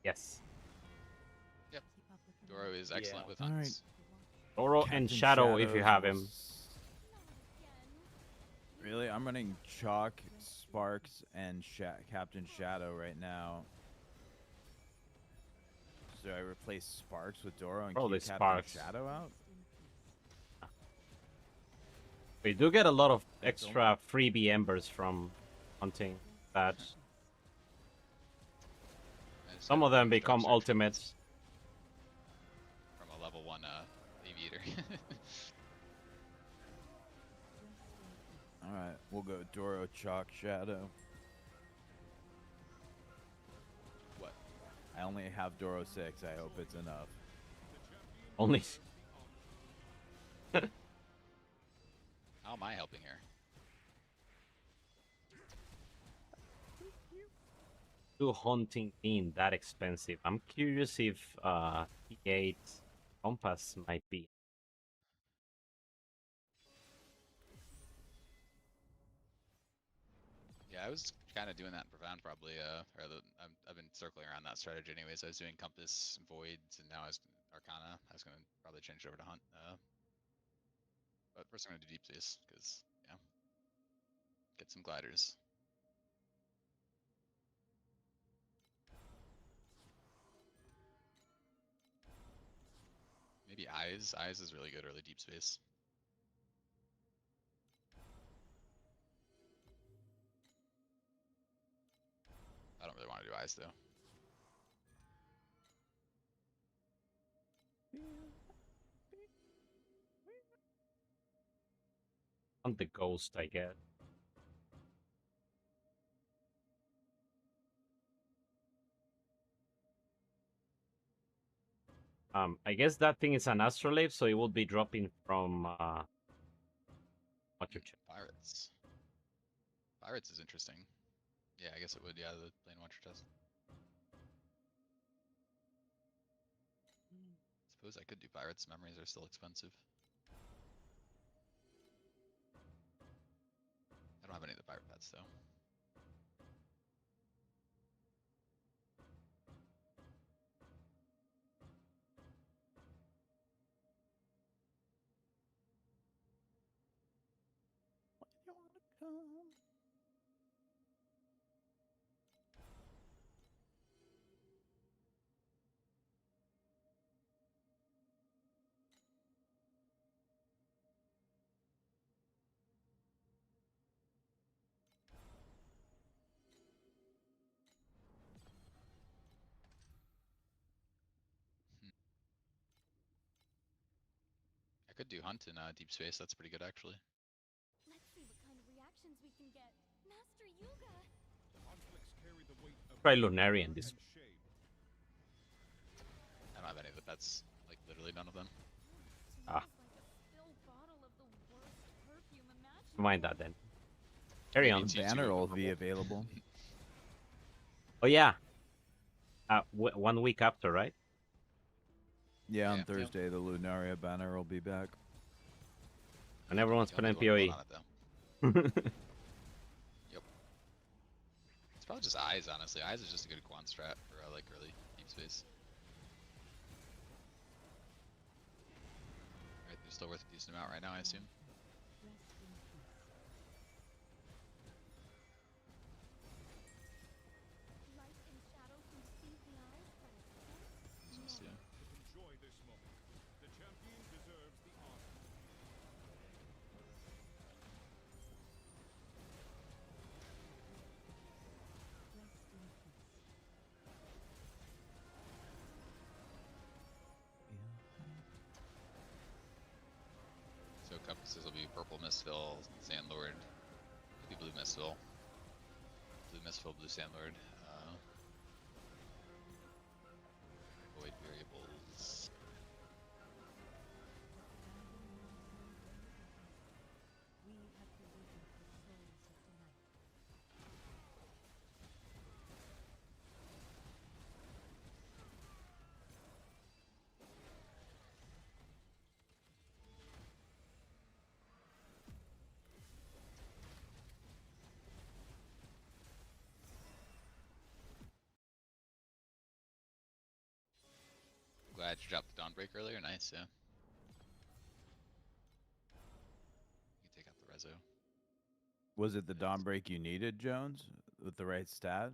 Yes. Yep. Doro is excellent with All right. hunts. Doro and Captain Shadow if you Shadows have will him. Really? I'm running Chalk, Sparks, and Captain Shadow right now. So I replace Sparks with Doro and Probably keep Captain Sparks. Shadow out? We do get a lot of extra freebie embers from hunting that. Some of them become ultimates. From a level 1 aviator. Alright, we'll go Doro, Chalk, Shadow. What? I only have Doro 6. I hope it's enough. Only. How am I helping here? Do hunting being that expensive? I'm curious if T8 Compass might be. Yeah, I was kind of doing that in Profound probably. I've been circling around that strategy anyways. I was doing Compass, Voids, and now I was Arcana. I was going to probably change it over to Hunt. But first I'm going to do Deep Space, because, yeah, get some gliders. Maybe Eyes. Eyes is really good early Deep Space. I don't really want to do Eyes, though. Hunt the Ghost, I guess. I guess that thing is an astrolabe, so it will be dropping from what's your check? Pirates. Pirates is interesting. Yeah, I guess it would, yeah, the Plane Watcher test. Suppose I could do Pirates. Memories are still expensive. I don't have any of the pirate pets, though. I could do Hunt in Deep Space. That's pretty good, actually. Let's see what kind of reactions we can get. Master Yuga! Try Lunarian this. I don't have any of the pets. Like, literally none of them. Ah. Like a spilled bottle of the worst perfume imaginable. Mind that then. Carry on. Banner will be available. Oh yeah. 1 week after, right? Yeah, on Thursday, the Lunaria banner will be back. And everyone's putting PoE. Yep. It's probably just Eyes, honestly. Eyes is just a good quant strat for like early Deep Space. Alright, they're still worth a decent amount right now, I assume. Light and shadow can see the eyes, but it can't So, yeah. Enjoy this moment. The champion deserves the honor. So compasses will be purple Mistfall, Sandlord, maybe blue Mistfall. Blue Mistfall, blue Sandlord. Void variables. We have delivered the souls of the night. Glad you dropped the Dawnbreak earlier. Nice, yeah. You can take out the Rezo. Was it the Dawnbreak you needed, Jones, with the right stat?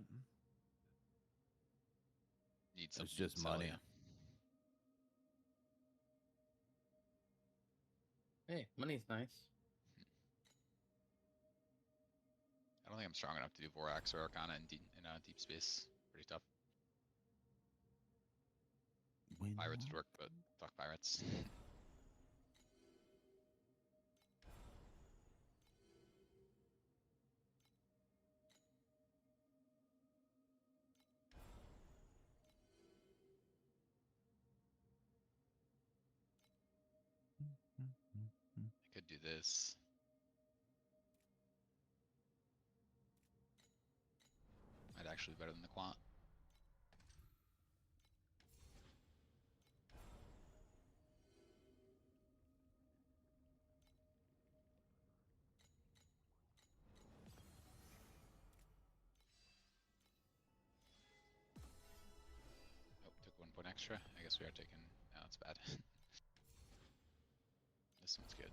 Need It's something just to sell, money. yeah. Hey, money's nice. I don't think I'm strong enough to do Vorax or Arcana in deep space. Pretty tough. Pirates would work, but fuck pirates. I could do this. Might actually be better than the Quant. Oh, took 1 point extra. I guess we are taking. No, that's bad. This one's good.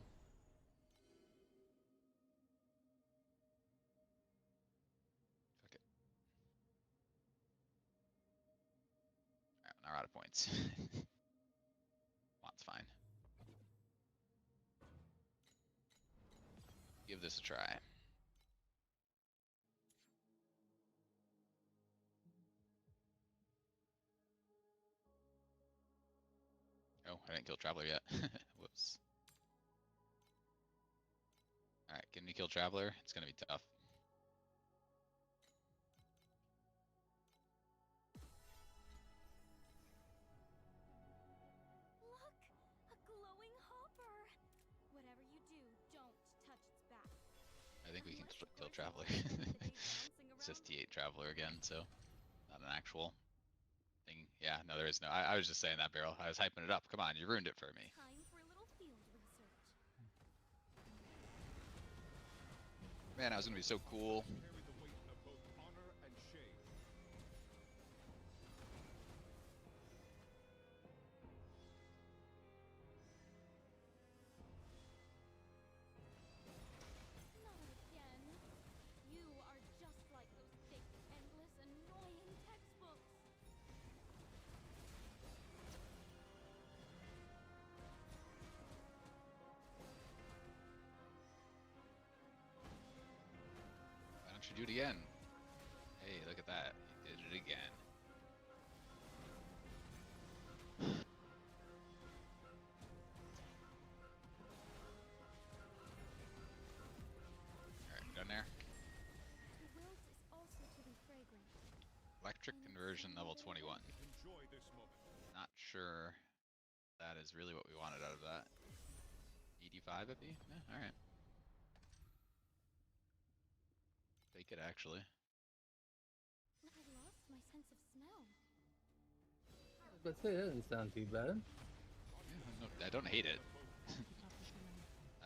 Fuck it. Alright, now we're out of points. Quant's fine. Give this a try. Oh, I didn't kill Traveler yet. Whoops. Alright, can we kill Traveler? It's gonna be tough. Look! A glowing hopper! Whatever you do, don't touch its back. I think we can Unless, of kill course, Traveler. you want to spend the day bouncing It's just around. T8 Traveler again, so not an actual thing. Yeah, no, there is no. I was just saying that, Barrel. I was hyping it up. Come on, you ruined it for me. Time for a little field research. Man, I was gonna be so cool. Carry the weight of both honor and shame. Not again. You are just like those big, endless, annoying textbooks. Why don't you do it again? Hey, look at that. You did it again. Alright, done there. To wilt is also to be fragrant. Electric conversion level 21. Enjoy this moment. Not sure that is really what we wanted out of that. 85 FE? Yeah, alright. Take it actually. I lost my sense of smell. But say that doesn't sound too bad. Yeah, no, I don't hate it.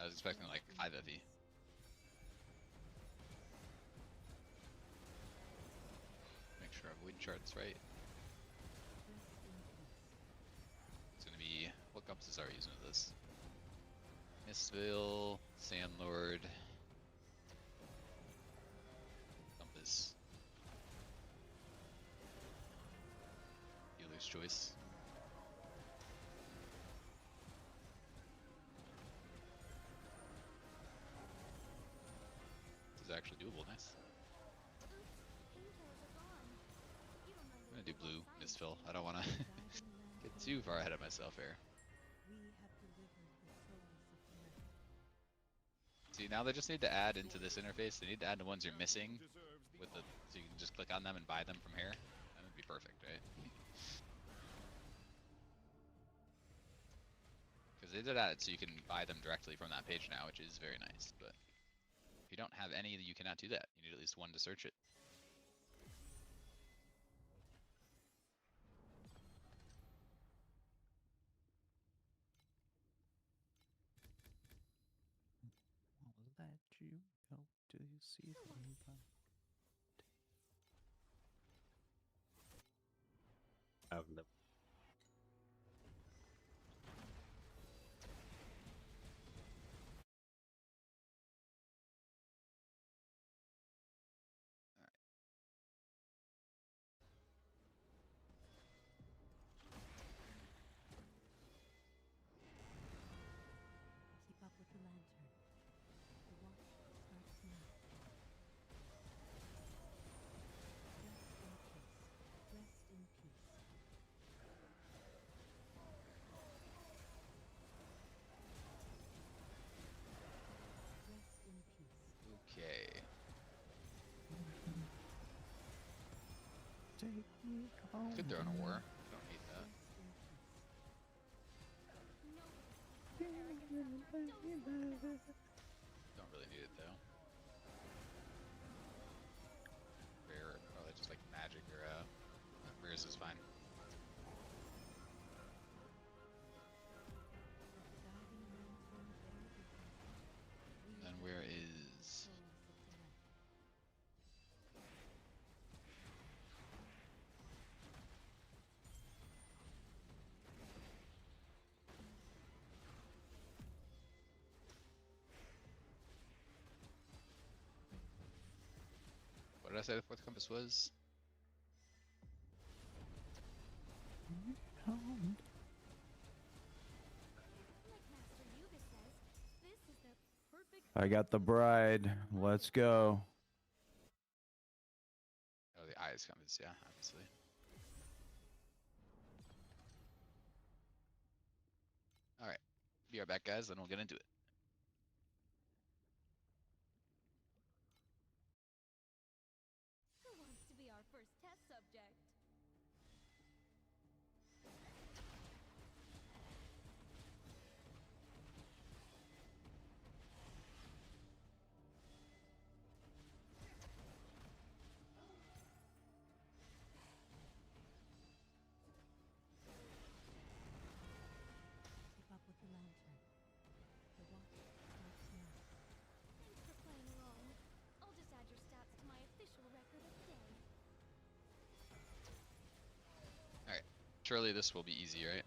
I was expecting like 5 FE. Make sure our void chart's right. It's gonna be, what compasses are we using with this? Mistville, Sandlord, Compass. Dealer's choice. This is actually doable, nice. I'm gonna do blue, Mistville. I don't wanna get too far ahead of myself here. We have delivered the souls of men. See, now they just need to add into this interface, they need to add the ones you're missing with the, so you can just click on them and buy them from here. That would be perfect, right? Because they did add it so you can buy them directly from that page now, which is very nice, but if you don't have any, you cannot do that. You need at least one to search it. I'll let you go till you see the light. I've never. Take me home. Could throw in a war. Don't need that. Don't really need it though. Rare, probably just like magic or rares is fine. Then where is? What did I say the fourth compass was? Like Master Yuga says, this is the perfect I got the bride. Let's go. Oh, the eyes compass, yeah, obviously. Alright. Be right back, guys, then we'll get into it. Who wants to be our first test subject? Keep up with the lantern. The watch starts now. Thanks for playing along. I'll just add your stats to my official record of the day. Alright. Surely this will be easy, right?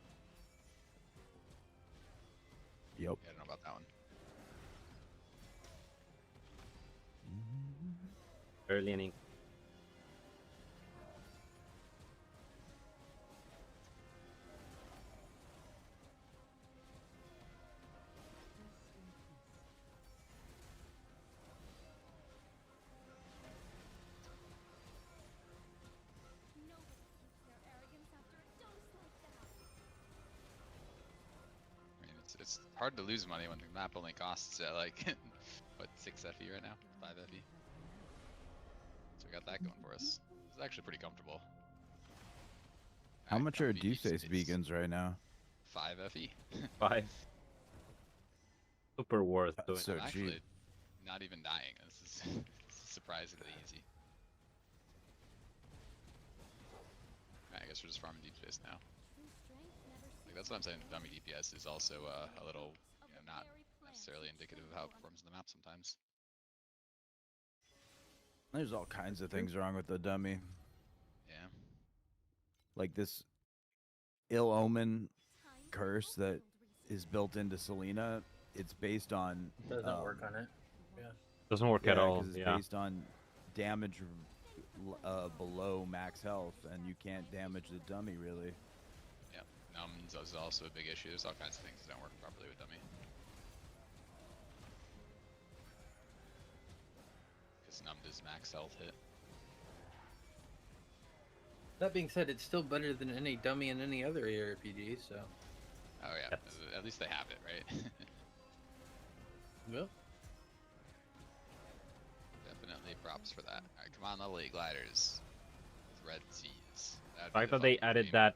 Yep. Yeah, I don't know about that one. Early inning. Rest in peace. Nobody keeps their arrogance after a dose like that. I mean, it's hard to lose money when the map only costs like what 6 FE right now, 5 FE. So we got that going for us. It's actually pretty comfortable. How Alright, much are comfy deep Deep Space space. beacons right now? 5 FE. 5. Super worth doing. So I'm cheap. actually not even dying. This is surprisingly easy. Alright, I guess we're just farming deep space now. True strength never Like that's what I'm saying. Dummy DPS is also a little, you know, not necessarily indicative of how it performs in the map sometimes. There's all kinds of things wrong with the dummy. Yeah. Like this ill omen curse that is built into Selena. It's based on Doesn't work on it. Yeah. Doesn't work at all. 'cause it's Yeah. based on damage below max health, and you can't damage the dummy really. Yeah. Numbs is also a big issue. There's all kinds of things that don't work properly with dummy. Because numbed is max health hit. That being said, it's still better than any dummy in any other ARPG, so. Oh yeah. Yes. At least they have it, right? Well. Definitely props for that. Alright, come on, level 8 gliders. With red seas. The fact that they added that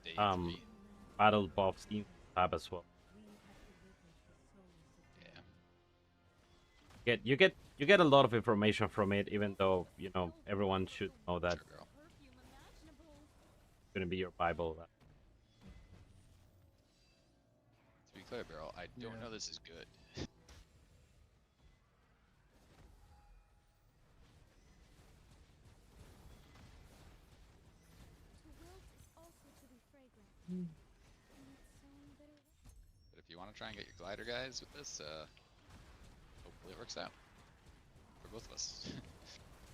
battle buff scheme tab as well. Yeah. You get a lot of information from it, even though you know everyone should know that Sure, girl. perfume imaginable. it's gonna be your Bible. To be clear, Beryl, I don't Yeah. know this is good. To wilt is also to be fragrant. In its own bitter way. But if you want to try and get your glider guys with this, hopefully it works out. For both of us.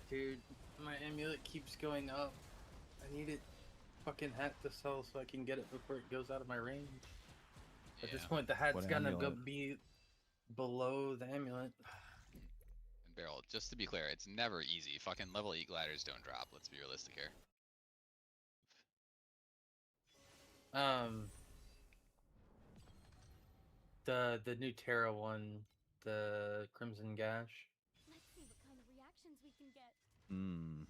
Dude, my amulet keeps going up. I need it fucking hat to sell so I can get it before it goes out of my range. At this Yeah. point, the hat's What gonna amulet? be below the amulet. And Beryl, just to be clear, it's never easy. Fucking level 8 gliders don't drop. Let's be realistic here. The new Terra one, the Crimson Gash. Let's see what kind of reactions we can get. Hmm.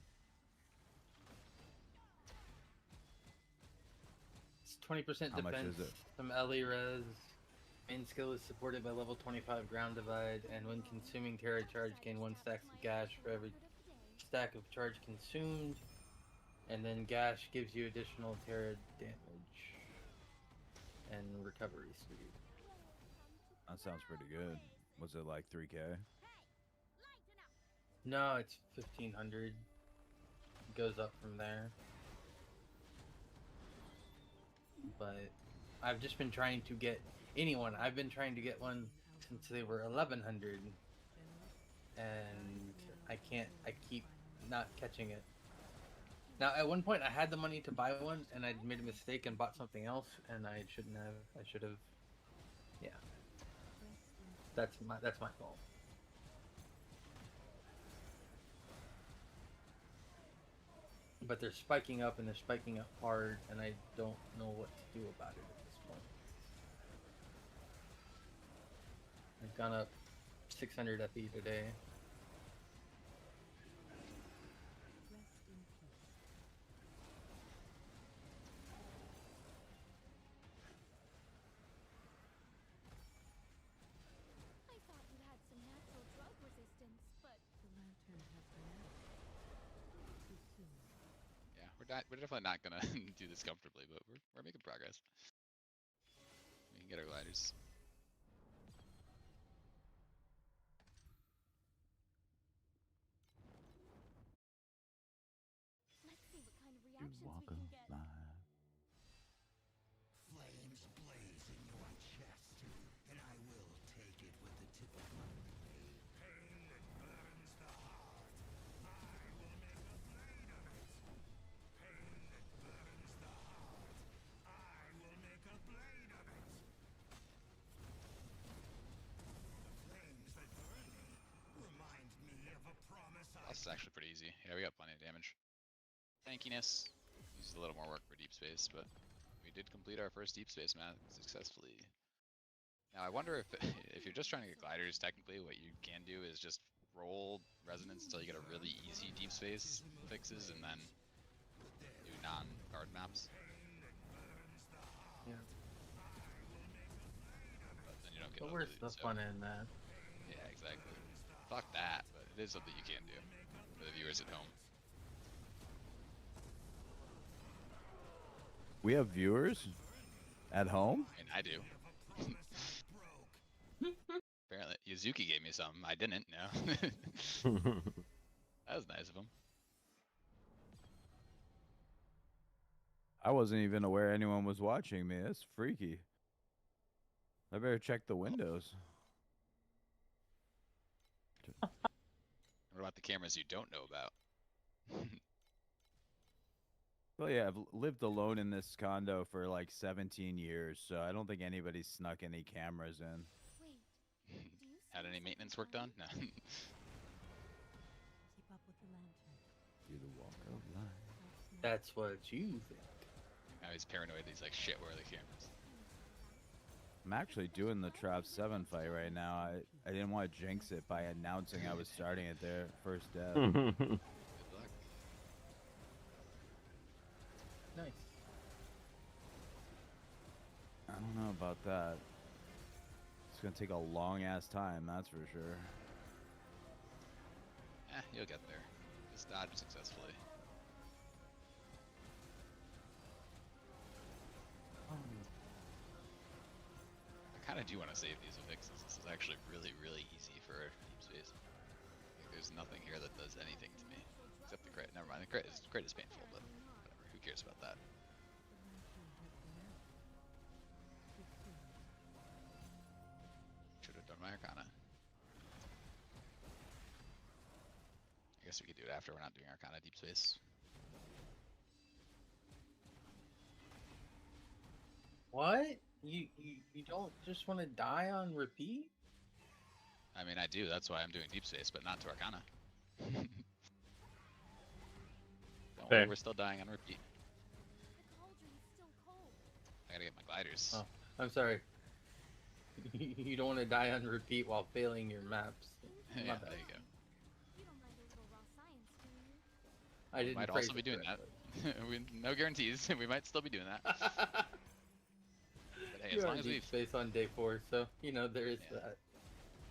20% How much defense, is it? some LE res. Main skill is supported by level 25 ground divide, and when consuming Terra charge, gain 1 stack of gash for every stack of charge consumed. And then gash gives you additional Terra damage and recovery speed. That sounds pretty good. Was it like 3K? No, it's 1500. Goes up from there. But I've just been trying to get anyone. I've been trying to get one since they were 1100, and I keep not catching it. Now, at one point, I had the money to buy one, and I made a mistake and bought something else, and I shouldn't have. I should have. Yeah. That's my fault. But they're spiking up, and they're spiking up hard, and I don't know what to do about it at this point. I've gone up 600 FE today. I thought you had some natural drug resistance, but The lantern has been out. Too soon. Yeah, we're definitely not gonna do this comfortably, but we're making progress. We can get our gliders. let's see what kind of You reactions we walk can get. alive. Flames blaze in your chest, and I will take it with the tip of my blade. Pain that burns the heart. I will make a blade of it. Pain that burns the heart. I will make a blade of it. The flames that burn me remind me of a promise I This is actually pretty easy. Yeah, we got plenty of damage. Tankiness. Uses a little more work for deep space, but we did complete our first deep space map successfully. Now I wonder if if you're just trying to get gliders, technically what you can do is just roll resonance until you get a really easy deep space fixes, and then do non-card maps. Yeah. But then you don't get But all where's the fun in that? Yeah, exactly. Fuck that, but it is something you can do for the viewers at home. We have viewers at home? I mean, I do. Apparently, Yuzuki gave me some. I didn't, no. That was nice of him. I wasn't even aware anyone was watching me. That's freaky. I better check the windows. What about the cameras you don't know about? Well, yeah, I've lived alone in this condo for like 17 years, so I don't think anybody's snuck any cameras in. Wait, do you Had any sense maintenance something work done? No. Keep up with the lantern. Do the walk of life. Helps now. That's what you think. Now he's paranoid. He's like, shit, where are the cameras? I'm actually doing the Trap 7 fight right now. I didn't want to jinx it by announcing I was starting it there first death. Good luck. Nice. I don't know about that. It's gonna take a long ass time, that's for sure. You'll get there. Just dodge successfully. I kind of do want to save these affixes. This is actually really, really easy for deep space. Like, there's nothing here that does anything to me. Except the crit. Never mind, the crit is painful, but whatever. Who cares about that? Should have done my Arcana. I guess we could do it after. We're not doing Arcana deep space. What? You don't just want to die on repeat? I mean, I do. That's why I'm doing deep space, but not to Arcana. Don't worry, we're still dying on repeat. The cauldron's still cold. I gotta get my gliders. Oh, I'm sorry. You don't want to die on repeat while failing your maps. Yeah, My bad. there you go. You don't mind a little raw science, do you? I didn't Might phrase also be it doing that. No guarantees. We might still be doing that. hey, You as are long as we deep space on day 4, so you know there is Yeah. that.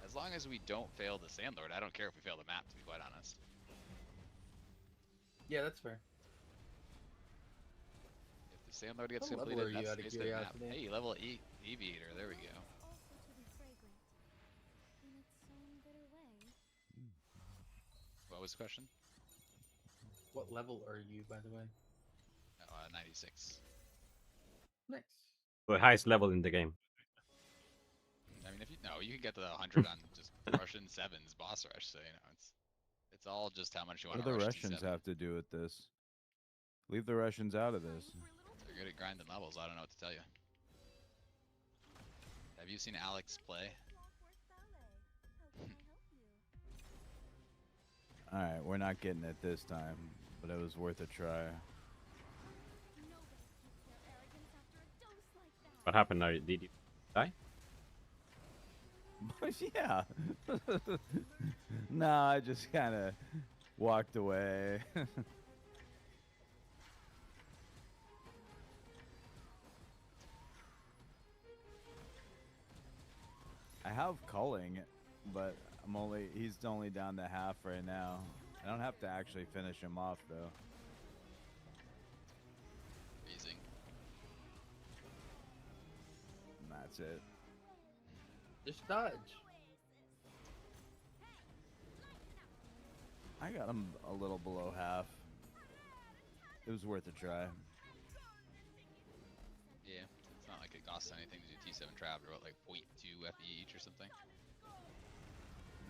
as long as we don't fail the Sandlord, I don't care if we fail the map. To be quite honest. Yeah, that's fair. If the Sandlord gets What level completed, are you that's out of space map. curiosity? Hey, level 8 Aviator. There we go. Also to be fragrant in its own bitter way. What was the question? What level are you, by the way? 96. Nice. The highest level in the game. I mean, if you no, you can get to the 100 on just Russian sevens boss rush. So you know, it's all just how much you What want do to the rush Russians T7. have to do with this? Leave the Russians out of this. They're good at grinding levels. I don't know what to tell you. Have you seen Alex play? Alright, we're not getting it this time, but it was worth a try. What happened now? Did you die? Yeah. No, I just kind of walked away. I have culling, but he's only down to half right now. I don't have to actually finish him off though. Freezing. And that's it. Just dodge. I got him a little below half. It was worth a try. Yeah, it's not like it costs anything to do T7 trap. They're about like 0.2 FE each or something.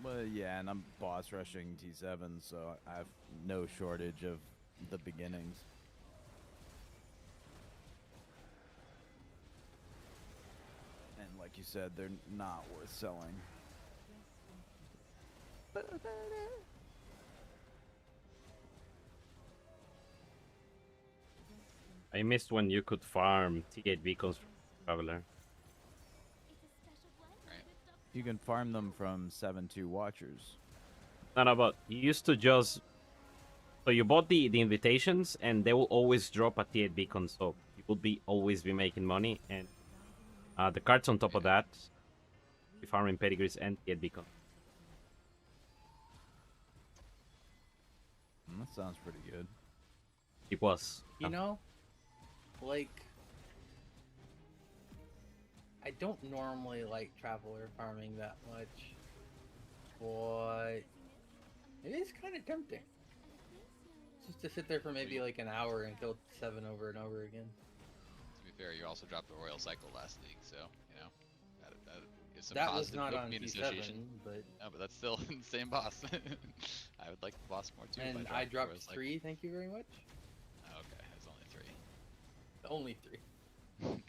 Well, yeah, and I'm boss rushing T7, so I have no shortage of the beginnings. And like you said, they're not worth selling. I missed when you could farm T8 beacons from Traveler. You can farm them from 7-2 watchers. No, but you used to just... So you bought the invitations, and they will always drop a T8 beacon, so you will always be making money, and the cards on top of that, you farming pedigrees and T8 beacon. That sounds pretty good. It was. You know, like, I don't normally like Traveler farming that much, but it is kind of tempting. Just to sit there for maybe like an hour and kill 7 over and over again. To be fair, you also dropped the Royal Cycle last league, so you know that is some That was positive not on dopamine T7, association. but No, but that's still the same boss. I would like the boss more too. and if I the dropped Royal Cycle. 3. Thank you very much. Oh, okay, it's only 3. Only 3.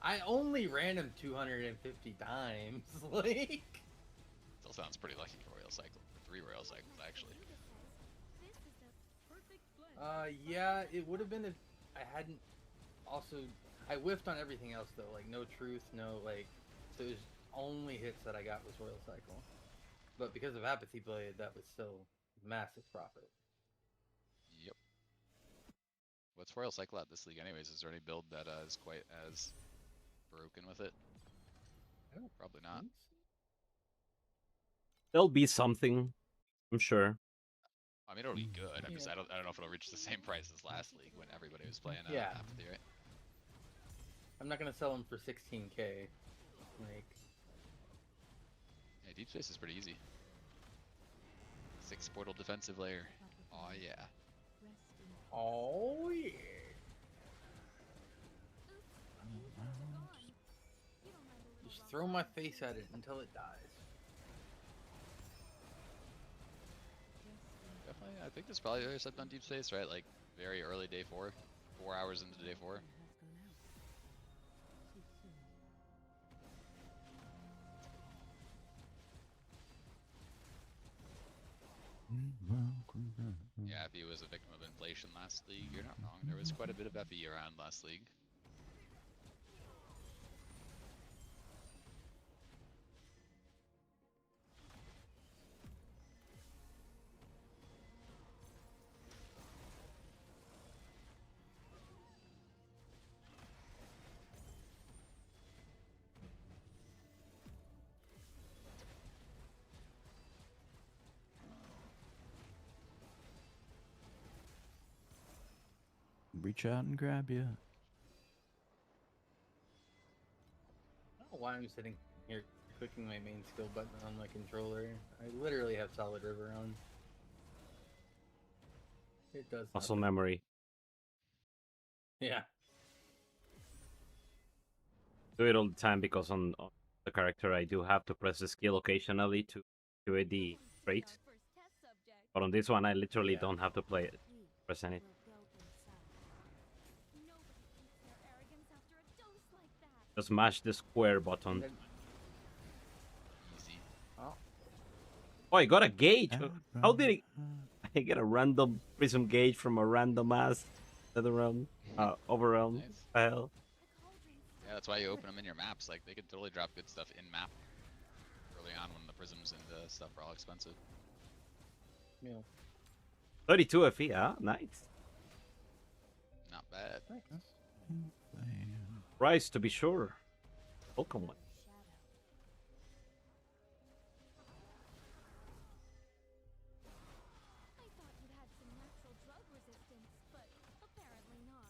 I only ran him 250 times. Like, Still sounds pretty lucky for Royal Cycle. 3 Royal Cycles actually. yeah, it would have been if I hadn't also. I whiffed on everything else though, like no truth, no like. So it was only hits that I got was Royal Cycle, but because of Apathy Blade, that was still massive profit. Yep. What's Royal Cycle at this league anyways? Is there any build that is quite as broken with it? Probably not. There'll be something, I'm sure. I mean, it'll be good. I'm just, I don't know if it'll reach the same price as last league when everybody was playing Yeah. Apathy, right? I'm not gonna sell him for 16k. Like, Yeah, Deep Space is pretty easy. 6 portal defensive layer. Oh yeah. oh yeah. Just throw my face at it until it dies. Definitely, I think there's probably other stuff on Deep Space, right? Like very early day 4, 4 hours into day 4. Yeah, FE was a victim of inflation last league. You're not wrong. There was quite a bit of FE around last league. reach out and grab you. I don't know why I'm sitting here clicking my main skill button on my controller. I literally have Solid River on. It does Muscle nothing. memory. Yeah. Do it all the time because on the character I do have to press the skill occasionally to activate the trait. But on this one I literally don't have to play it. Press anything. Just mash the square button. Easy. Oh. Oh, I got a gauge. How did I get a random prism gauge from a random ass nether realm, overrealm? Nice. Hell. Yeah, that's why you open them in your maps. Like they could totally drop good stuff in map early on when the prisms and the stuff are all expensive. Yeah. 32 FE, huh? Nice. Not bad. Price to be sure. Welcome one. I thought you had some natural drug resistance, but apparently not.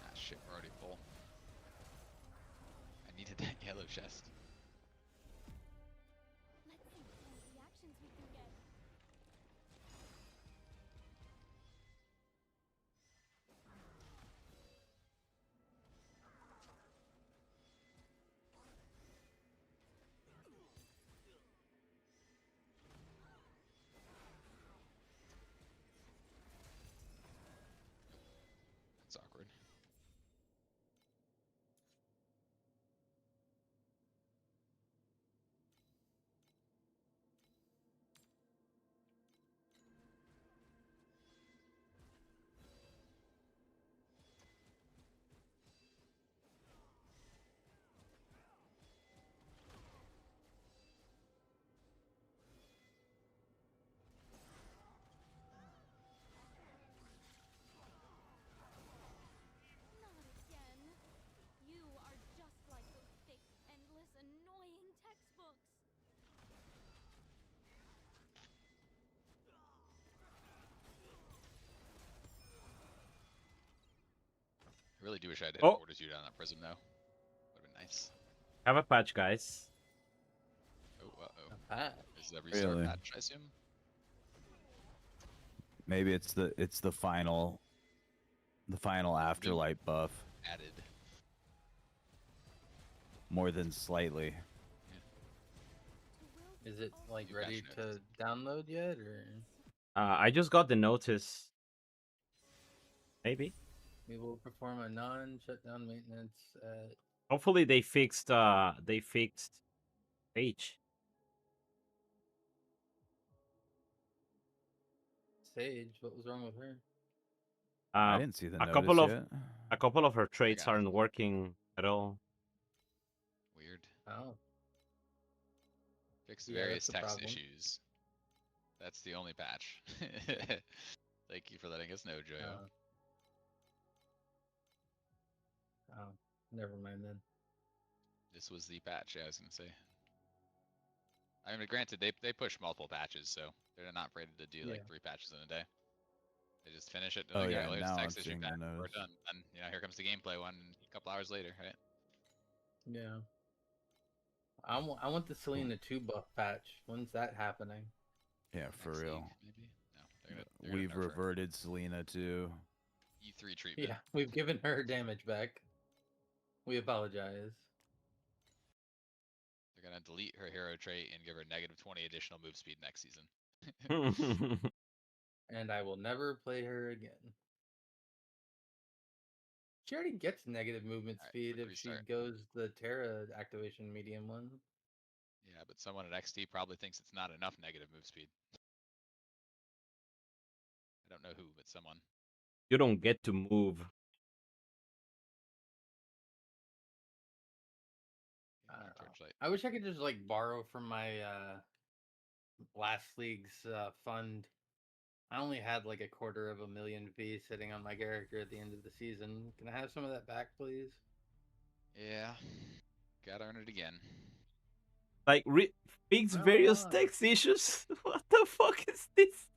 Ah, shit, we're already full. I needed that yellow chest. Let's see what kind of reactions we can get. That's awkward. Not again. You are just like those thick, endless, annoying textbooks. I really do wish I had Oh. Fortitude on that prism though. Would have been nice. Have a patch, guys. Oh, uh-oh. Ah. Is the restart Really? patch, I assume? Maybe it's the final Afterlight buff, Added. more than slightly. Is it like New ready patch to notes. download yet, or I just got the notice. Maybe. we will perform a non-shutdown maintenance at Hopefully they fixed H. Sage? What was wrong with her? I didn't see the a notice couple of yet. a couple of her traits got it. aren't working at all. Weird. Oh, Fixed Yeah, various that's a text problem. issues. That's the only patch. Thank you for letting us know, Joyo. oh, never mind then. This was the patch, yeah, I was gonna say. I mean, granted, they push multiple patches, so they're not afraid to do like Yeah. 3 patches in a day. They just finish it. Oh, Like, yeah, "Oh, here's now I'm text issue seeing the patch. We're notice. done." And here comes the gameplay one a couple hours later, right? Yeah. I want the Selena 2 buff patch. When's that happening? Yeah, for Next real. league, maybe? No, they're gonna We've nerf her. reverted Selena to E3 treatment. Yeah, we've given her damage back. We apologize. They're gonna delete her hero trait and give her negative 20 additional move speed next season. And I will never play her again. She already gets negative movement Alright, speed quick if she restart. goes the Terra activation medium one. Yeah, but someone at XT probably thinks it's not enough negative move speed. I don't know who, but someone. You don't get to move. I don't know. Torchlight. I wish I could just like borrow from my last league's fund. I only had like 250,000 V sitting on my character at the end of the season. Can I have some of that back, please? Yeah, gotta earn it again. Like fix No, various why? text issues. What the fuck is this?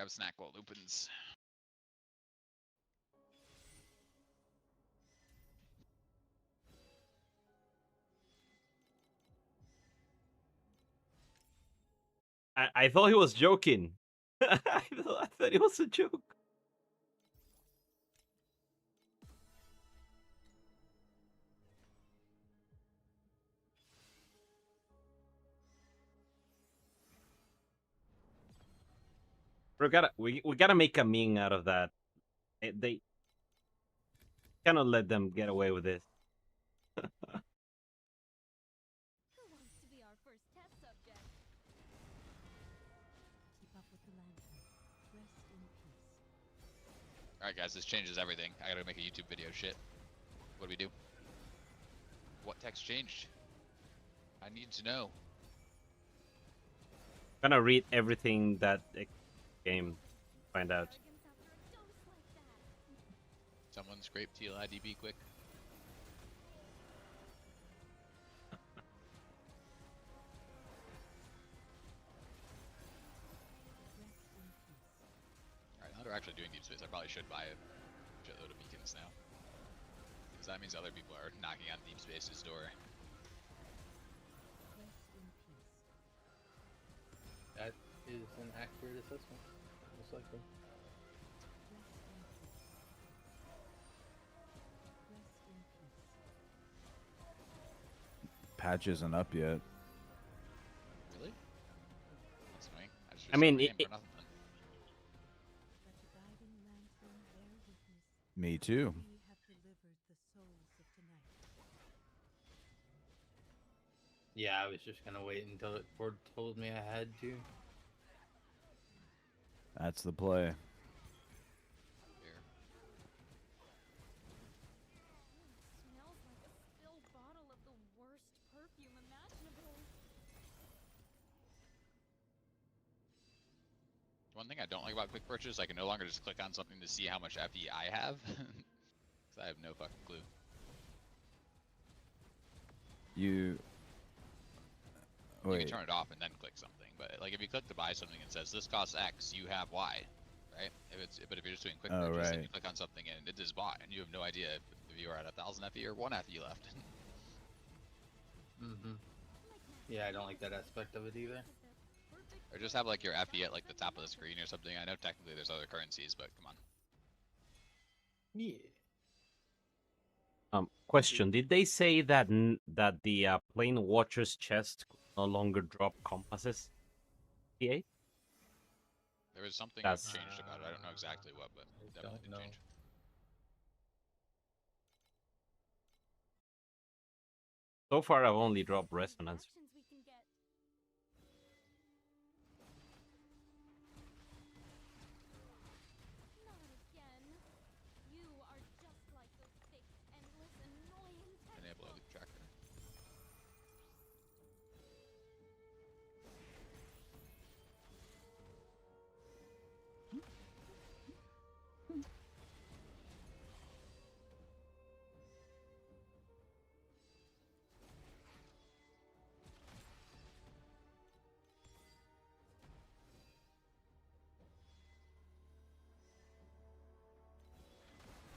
grab a snack while it opens. I thought he was joking. I thought it was a joke. We gotta make a meme out of that. They cannot let them get away with this. Who wants to be our first test subject? Keep up with the lantern. Rest in peace. Alright guys, this changes everything. I gotta make a YouTube video. Shit. What do we do? What text changed? I need to know. I'm gonna read everything that game, find out. Arrogance after a dose like that. Someone scrape TLI DB quick. Rest in peace. Alright, now they're actually doing deep space. I probably should buy a shitload of beacons now. Because that means other people are knocking on deep space's door. Rest in peace. That is an accurate assessment, most likely. Rest in peace. Rest in peace. Patch isn't up yet. Really? That's annoying. I mean, for nothing then. Let the guiding lantern bear witness. Me too. We have delivered the souls of tonight. Yeah, I was just gonna wait until it told me I had to. That's the play. Here. Smells like a spilled bottle of the worst perfume imaginable. One thing I don't like about quick purchase, I can no longer just click on something to see how much FE I have. Because I have no fucking clue. You You wait. can turn it off and then click something, but like if you click to buy something and says this costs X, you have Y, right? But if you're just doing quick Oh, purchase, then right. you click on something and it is bought, and you have no idea if you are at 1,000 FE or 1 FE left. Mm-hmm. Yeah, I don't like that aspect of it either. Or just have like your FE at like the top of the screen or something. I know technically there's other currencies, but come on. Yeah. Question: did they say that that the plane watcher's chest could no longer drop compasses? TA? There was something That's- changed about it. I don't know exactly what, but it I definitely don't did know. change. So far, I've only dropped resonance. Actions we can get. Not again. You are just like those thick, endless, annoying Enable a loop tracker.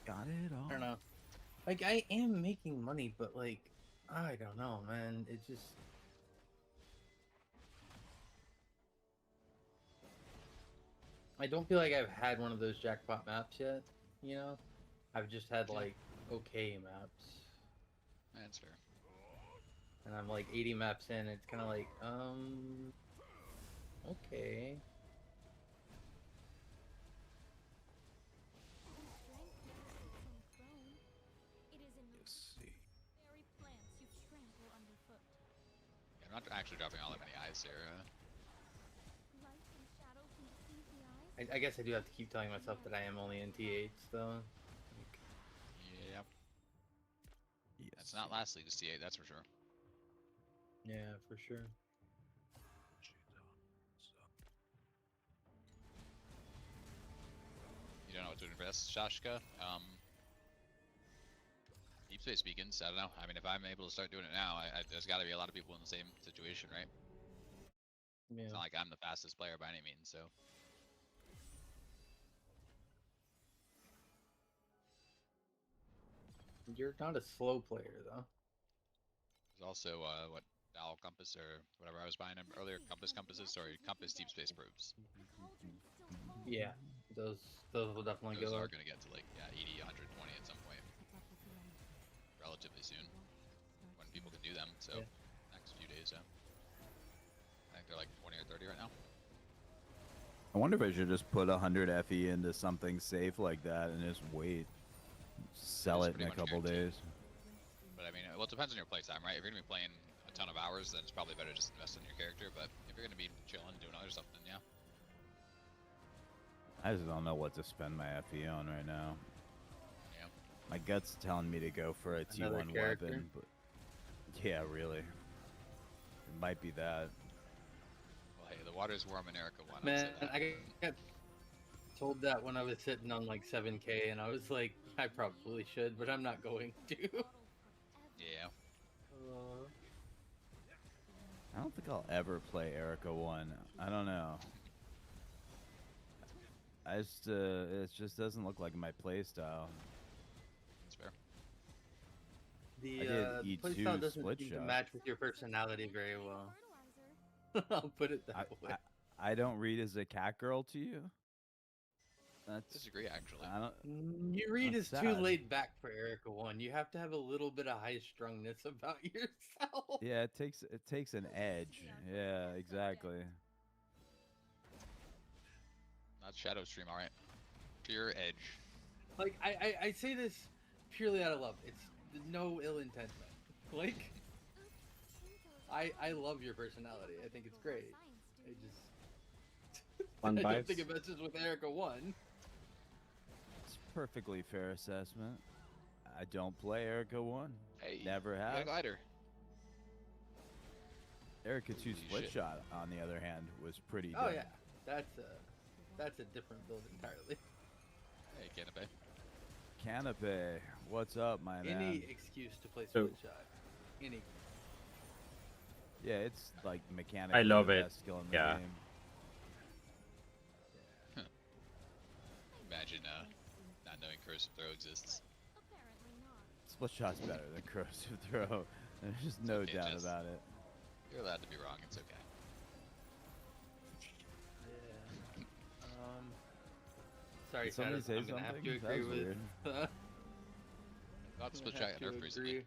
Got it all. I don't know. Like, I am making money, but like, I don't know, man. It just. I don't feel like I've had one of those jackpot maps yet, you know? I've just had Yeah. like okay maps. That's fair. And I'm like 80 maps in, it's kinda like, okay. strength never sits on throne. It is in the Let's see. very plants you trample underfoot. Yeah, I'm not actually dropping all that many eyes here. Light and shadow can deceive the eyes. I guess I do have to keep telling myself that I am only in T8s though. Like, Yep. Yes. That's not last league T8, that's for sure. yeah, for sure. You don't know what to invest, Shashka? Deep space beacons, I don't know. I mean, if I'm able to start doing it now, there's got to be a lot of people in the same situation, right? Yeah. It's not like I'm the fastest player by any means, so. You're not a slow player though. There's also what Dial Compass or whatever I was buying them earlier. Compasses. Sorry, Compass Deep Space Probes. Yeah, those will definitely Those go are up. going to get to like 80, 120 at some point, relatively soon, when people can do them. So Yeah. next few days, I think they're like 20 or 30 right now. I wonder if I should just put 100 FE into something safe like that and just wait. Sell it in a couple days. But I mean, well, it depends on your playtime, right? If you're going to be playing a ton of hours, then it's probably better just invest in your character. But if you're going to be chilling, doing other stuff, then yeah. I just don't know what to spend my FE on right now. Yeah. My gut's telling me to go for a Another T1 character? weapon, but yeah, really. It might be that. Well, hey, the water's warm in Erica 1. Man, I'll say that. I got told that when I was sitting on like 7K, and I was like, I probably should, but I'm not going to. Yeah. I don't think I'll ever play Erica 1. I don't know. I just, it just doesn't look like my playstyle. That's fair. The I did E2 playstyle doesn't split seem to shot. match with your personality very well. I'll put it that way. I don't read as a cat girl to you. That's Disagree, actually. I don't. You read That's is too sad. laid back for Erica 1. You have to have a little bit of high strungness about yourself. Yeah, it takes an edge. Yeah, exactly. Not Shadow Stream, alright. Pure edge. Like I say this purely out of love. It's no ill intent. Like I love your personality. I think it's great. I just Fun I don't vibes. think it messes with Erica 1. It's a perfectly fair assessment. I don't play Erica 1. Hey, Never you got a have. glider. Erica 2 Holy split shit. shot, on the other hand, was pretty Oh dope. yeah, that's a different build entirely. Hey, Canopy. Canopy, what's up, my man? Any excuse to play So- split shot. Any. Yeah, it's like mechanically I love the it. best skill in the Yeah. game. Imagine not knowing Cursive Throw exists. Split shot's better than corrosive throw. There's just no okay, doubt Jess. about it. You're allowed to be wrong, it's okay. Yeah. Sorry, Did somebody Shadows, say I'm gonna have to something? That agree was with. weird. Thought Split I Shot have got to nerfed recently. agree.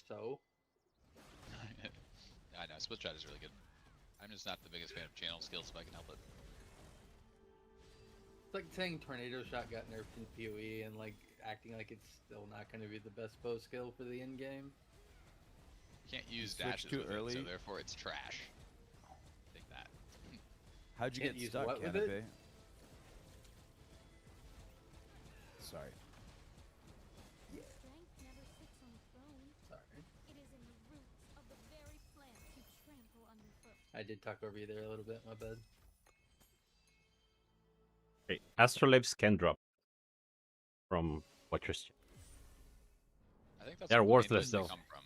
So. I know, Split Shot is really good. I'm just not the biggest fan of channel skills if I can help it. It's like saying Tornado Shot got nerfed in PoE and like acting like it's still not going to be the best bow skill for the end game. You can't use switched dashes too with it, early. so therefore it's trash. Take that. How'd you Can't get use stuck, what with Canopy? it? Sorry. Strength never sits on a throne. Sorry. It is in the roots of the very plant you trample underfoot. I did talk over you there a little bit, my bad. Okay. Astrolabes can drop from Watcher's. I think that's They're where the main worthless, bits they though. come from.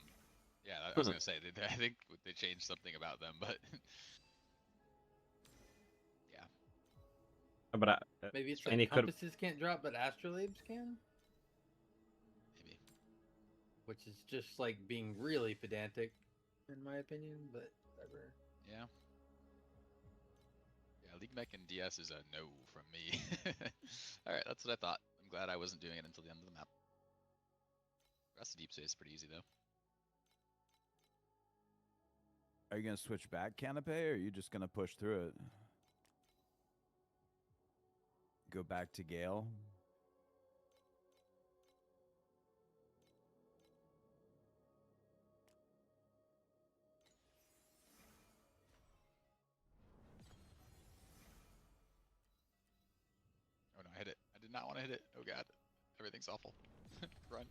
Yeah, I was gonna say, I think they changed something about them, but yeah. But Maybe it's and like he could compasses can't drop, but astrolabes can? Maybe. Which is just like being really pedantic, in my opinion, but whatever. Yeah. Yeah, League Mech and DS is a no from me. Alright, that's what I thought. I'm glad I wasn't doing it until the end of the map. The rest of Deep Space is pretty easy though. Are you gonna switch back, Canopy, or are you just gonna push through it? Go back to Gale. Oh no, I hit it. I did not want to hit it. Oh god. Everything's awful. Run.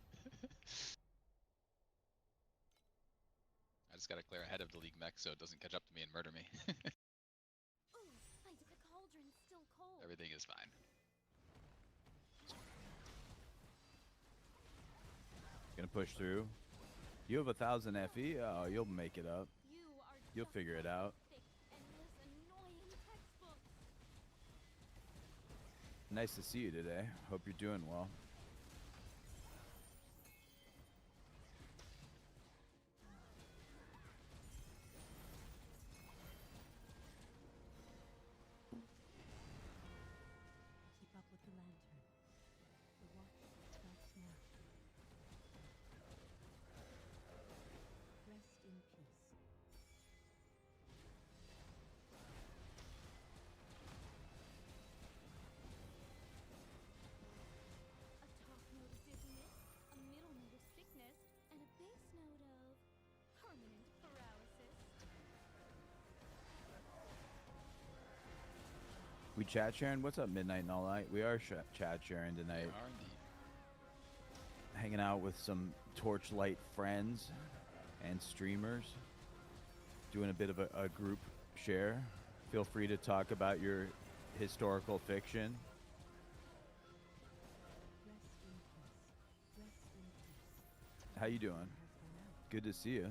I just gotta clear ahead of the League Mech so it doesn't catch up to me and murder me. Ooh, fight of the cauldron still cold. Everything is fine. Gonna push through. You have 1,000 FE. Oh, you'll make it up. You are You'll just figure it out. thick, endless, annoying textbooks. Nice to see you today. Hope you're doing well. We chat sharing? What's up, Midnight and All Night? We are chat sharing They tonight. are indeed. Hanging out with some Torchlight friends and streamers. Doing a bit of a group share. Feel free to talk about your historical fiction. How you doing? Good to see you.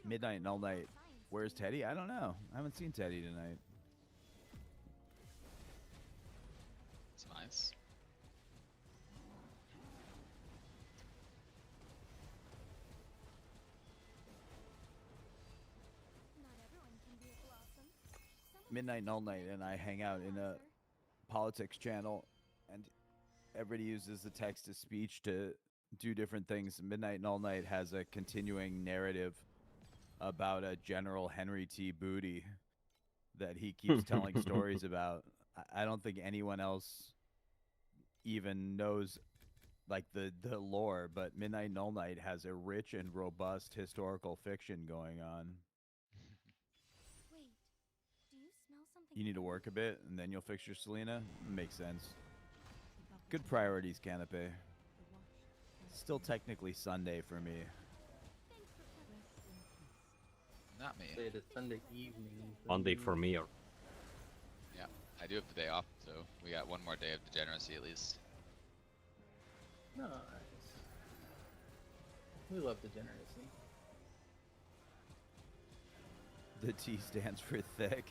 Midnight and All Night. Where's Teddy? I don't know. I haven't seen Teddy tonight. It's nice. Midnight and All Night and I hang out in a politics channel, and everybody uses the text to speech to do different things. Midnight and All Night has a continuing narrative about a General Henry T. Booty that he keeps telling stories about. I don't think anyone else even knows like the lore, but Midnight and All Night has a rich and robust historical fiction going on. Wait, do you smell something? You need to work a bit, and then you'll fix your Selena? Makes sense. Good priorities, Canopy. Still technically Sunday for me. Not me. Say it is Sunday evening. Monday for me. Or Yeah, I do have the day off, so we got one more day of degeneracy at least. Nice. We love degeneracy. The T stands for thick.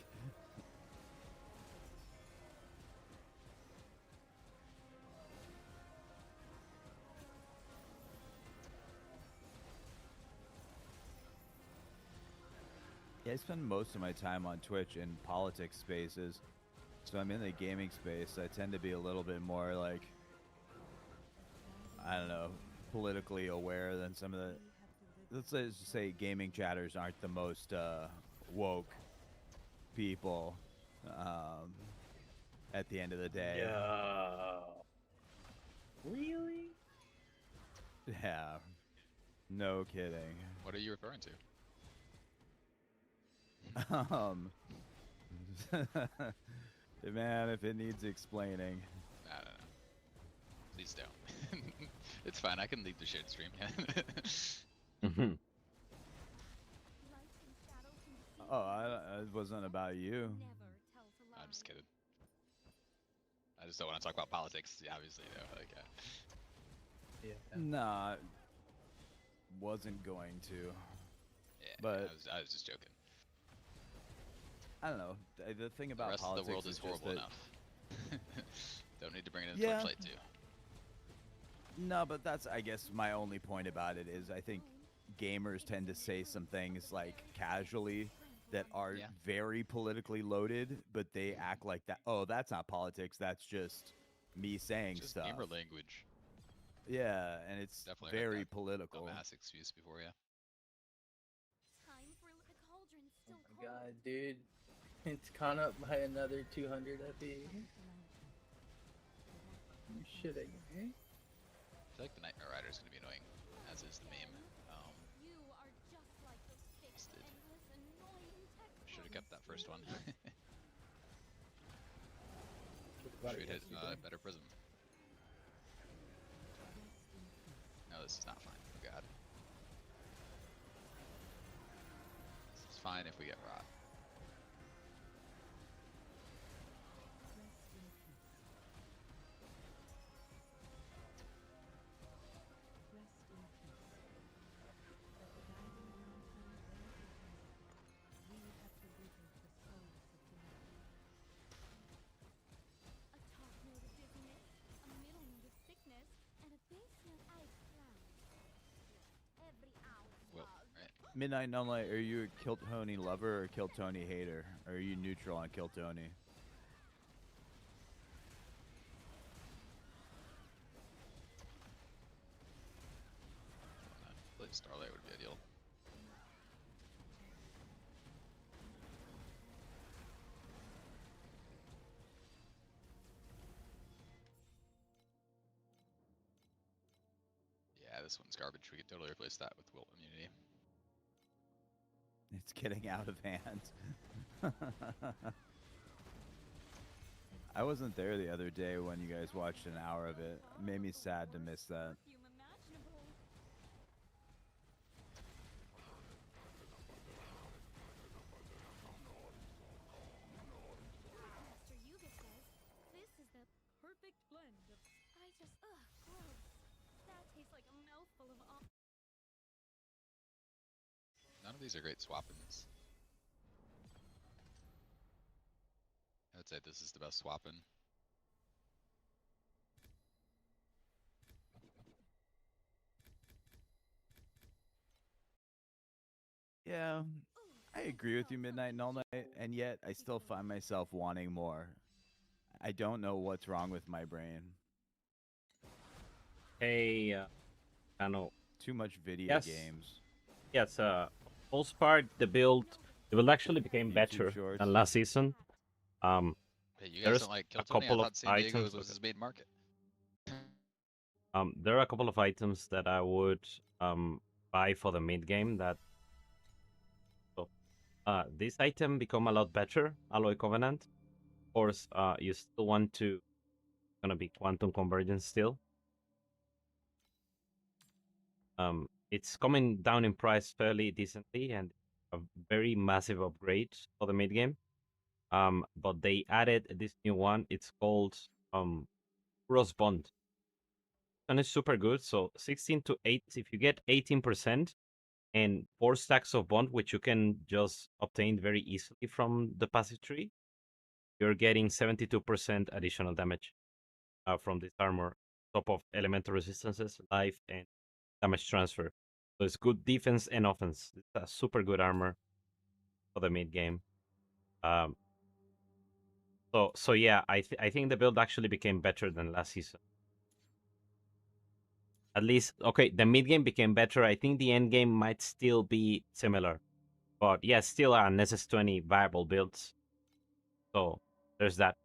Yeah, I spend most of my time on Twitch in politics spaces. So I'm in the gaming space. I tend to be a little bit more like, I don't know, politically aware than some of the, let's just say gaming chatters aren't the most woke people at the end of the day. Yeah. Really? Yeah. No kidding. What are you referring to? Man, if it needs explaining. I don't know. Please don't. It's fine. I can leave the shared stream. Mhm. Oh, it wasn't about you. I'm just kidding. I just don't want to talk about politics, obviously, though. Like, Yeah. Nah, wasn't going to. yeah, But I was just joking. I don't know. The thing The about rest of politics the world is just horrible that, enough. Don't need to bring it in Yeah. Torchlight too. No, but that's, I guess, my only point about it is I think gamers tend to say some things like casually that are Yeah. very politically loaded, but they act like that. Oh, that's not politics. That's just me saying Just stuff. gamer language. Yeah, and it's Definitely heard very that political. Dumbass excuse before, yeah. Time for the cauldron's still Oh cold. my god, dude. It's caught up by another 200 FE. You shitting me? I feel like the Nightmare Rider is going to be annoying, as is the meme. You are just like those thick, Busted. endless, annoying tech Should have kept that first one. What Should about hit yesterday? better prism. No, this is not fine. Oh god. This is fine if we get rot. A top note of dizziness, a middle note of sickness, and a base note ice cloud. Every ounce Well, of right. Midnight Nunlight, are you a Kiltony lover or a Kiltony hater? Or are you neutral on Kiltony? Play Starlight would be ideal. this one's garbage. We could totally replace that with Wilt Immunity. It's getting out of hand. I wasn't there the other day when you guys watched an hour of it. It made me sad to miss that. Master Yuga says this is the perfect blend of. I just gross. That tastes like a mouthful of. None of these are great swap-ins. I would say this is the best swap-in. Yeah, I agree with you, Midnight and All Night, and yet I still find myself wanting more. I don't know what's wrong with my brain. Hey, I know. Too much video games. Yes, most part the build actually became better than last season. Hey, you guys There's don't like Kill a Tony? I couple of thought San Diego items. was his main market. There are a couple of items that I would buy for the mid game. That this item become a lot better. Alloy Covenant. Of course, you still want to gonna be Quantum Convergence still. It's coming down in price fairly decently and a very massive upgrade for the mid game. But they added this new one. It's called Cross Bond, and it's super good. So 16 to 8. If you get 18% and 4 stacks of bond, which you can just obtain very easily from the passive tree, you're getting 72% additional damage from this armor, top of elemental resistances, life, and damage transfer. So it's good defense and offense. It's a super good armor for the mid game. So yeah, I think the build actually became better than last season. At least, okay, the mid game became better. I think the end game might still be similar, but yeah, still an SS20 viable builds. So there's that.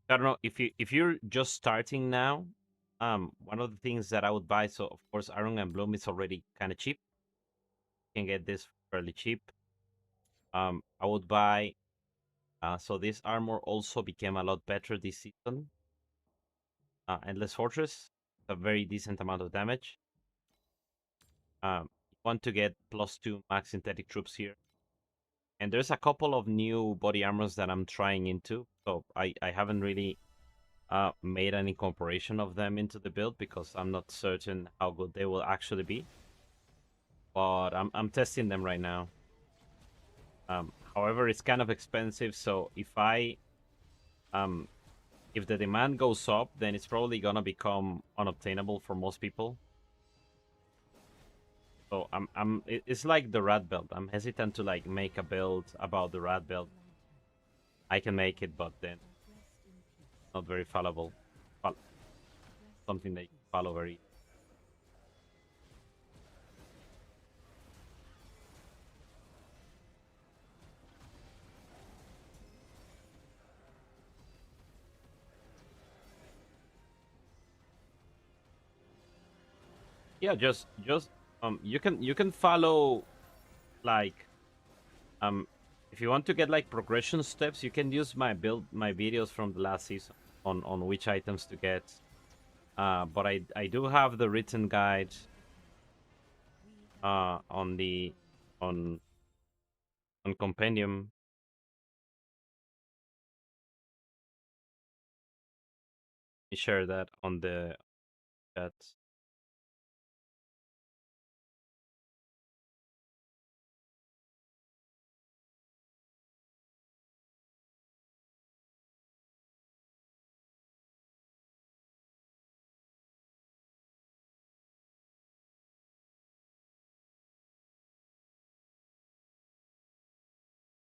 I don't know if you're just starting now. One of the things that I would buy. So of course, Iron and Bloom is already kind of cheap. You can get this fairly cheap. I would buy. So this armor also became a lot better this season. Endless Fortress, a very decent amount of damage. You want to get +2 max synthetic troops here. And there's a couple of new body armors that I'm trying into. So I haven't really made any comparison of them into the build because I'm not certain how good they will actually be. But I'm testing them right now. However, it's kind of expensive, so if the demand goes up, then it's probably gonna become unobtainable for most people. So it's like the rat belt. I'm hesitant to like make a build about the rat belt. I can make it, but then not very fallible. Something that you can follow very. Yeah, just you can follow like if you want to get like progression steps, you can use my videos from the last season on which items to get. But I do have the written guide on Compendium. Let me share that on the chat.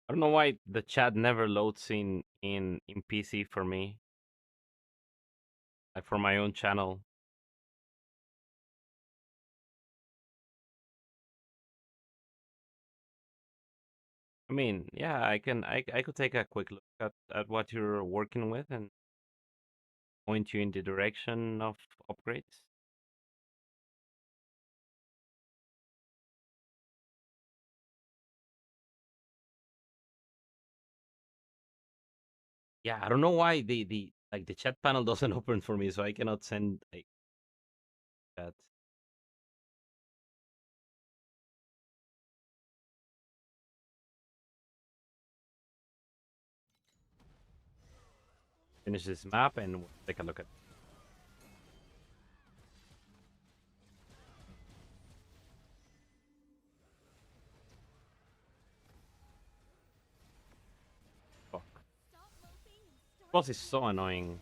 I don't know why the chat never loads in PC for me. Like for my own channel. I mean, yeah, I could take a quick look at what you're working with and point you in the direction of upgrades. Yeah, I don't know why the like the chat panel doesn't open for me, so I cannot send a chat. Finish this map and we'll take a look at. Fuck. Boss is so annoying.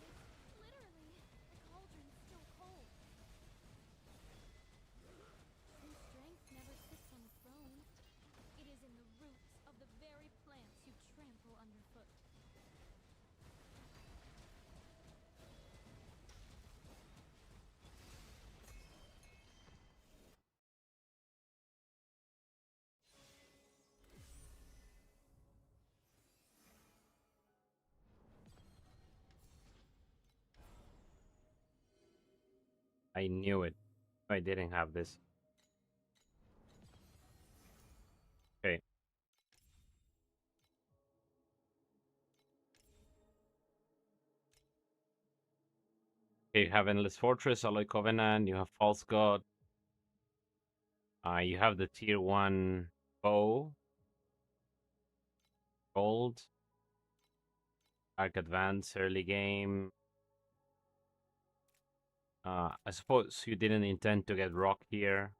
Literally, the cauldron's still cold. True strength never sits on a throne. It is in the roots of the very plants you trample underfoot. I knew it. I didn't have this. Okay. Okay, you have Endless Fortress, Alloy Covenant, you have False God. You have the tier 1 bow. Gold. Arc Advance, early game. I suppose you didn't intend to get rock here.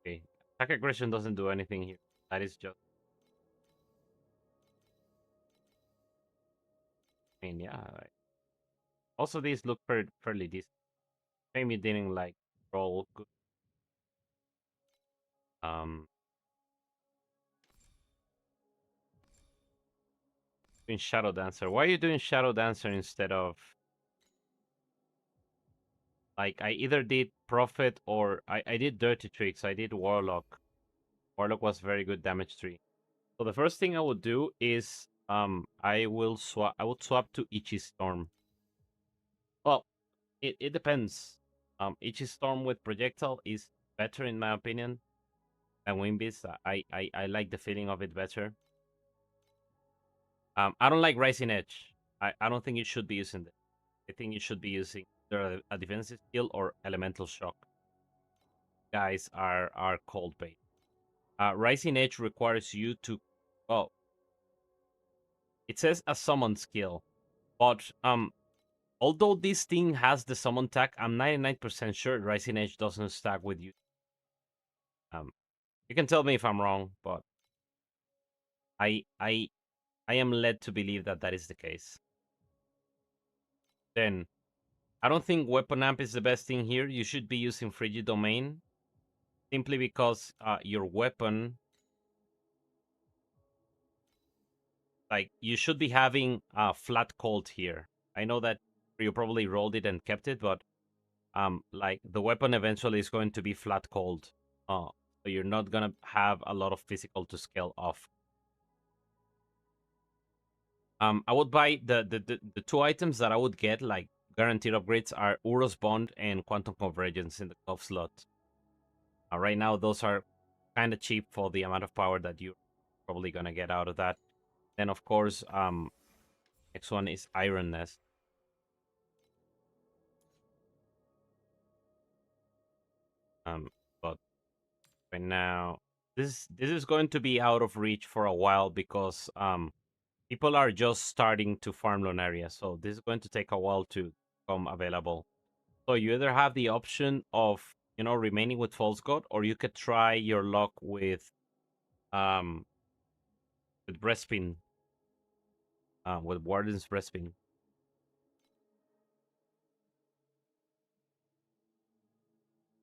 Okay. Attack aggression doesn't do anything here. That is just. I mean, yeah. Also, these look fairly decent. Maybe you didn't like roll good. Doing Shadow Dancer. Why are you doing Shadow Dancer instead of like I either did Prophet or I did Dirty Tricks. I did Warlock. Warlock was very good damage tree. So the first thing I would do is I would swap to Ichi Storm. Well, it depends. Ichi Storm with projectile is better in my opinion than Wind Beast. I like the feeling of it better. I don't like Rising Edge. I don't think you should be using it. I think you should be using either a defensive skill or Elemental Shock. Guys are cold bait. Rising Edge requires you to. Oh, it says a summon skill, but although this thing has the summon tag, I'm 99% sure Rising Edge doesn't stack with you. You can tell me if I'm wrong, but I I I am led to believe that that is the case. Then I don't think Weapon Amp is the best thing here. You should be using Frigid Domain simply because your weapon, like you should be having flat cold here. I know that you probably rolled it and kept it, but like the weapon eventually is going to be flat cold. So you're not gonna have a lot of physical to scale off. I would buy the two items that I would get like guaranteed upgrades are Uros Bond and Quantum Convergence in the glove slot. Right now, those are kind of cheap for the amount of power that you're probably gonna get out of that. Then, of course, next one is Iron Nest. But right now, this is going to be out of reach for a while because people are just starting to farm Lunaria, so this is going to take a while to become available. So you either have the option of remaining with False God, or you could try your luck with Breastpin, with Warden's Breastpin.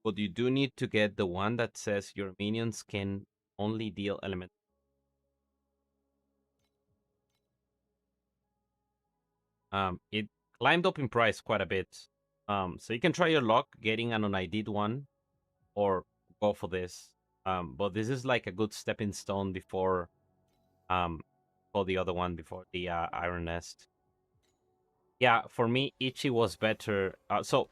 But you do need to get the one that says your minions can only deal element. It climbed up in price quite a bit. So you can try your luck getting an unID'd one, or go for this. But this is like a good stepping stone before for the other one, before the Iron Nest. Yeah, for me, Ichi was better. But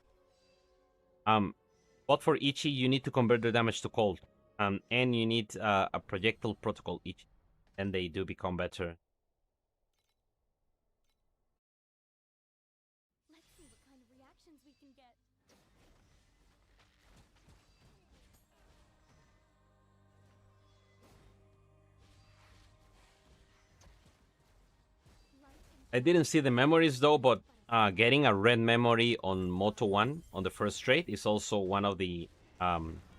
for Ichi, you need to convert the damage to cold. And you need a projectile protocol Ichi, and they do become better. Let's see what kind of reactions we can get. I didn't see the memories though, but getting a red memory on Moto 1 on the first trade is also one of the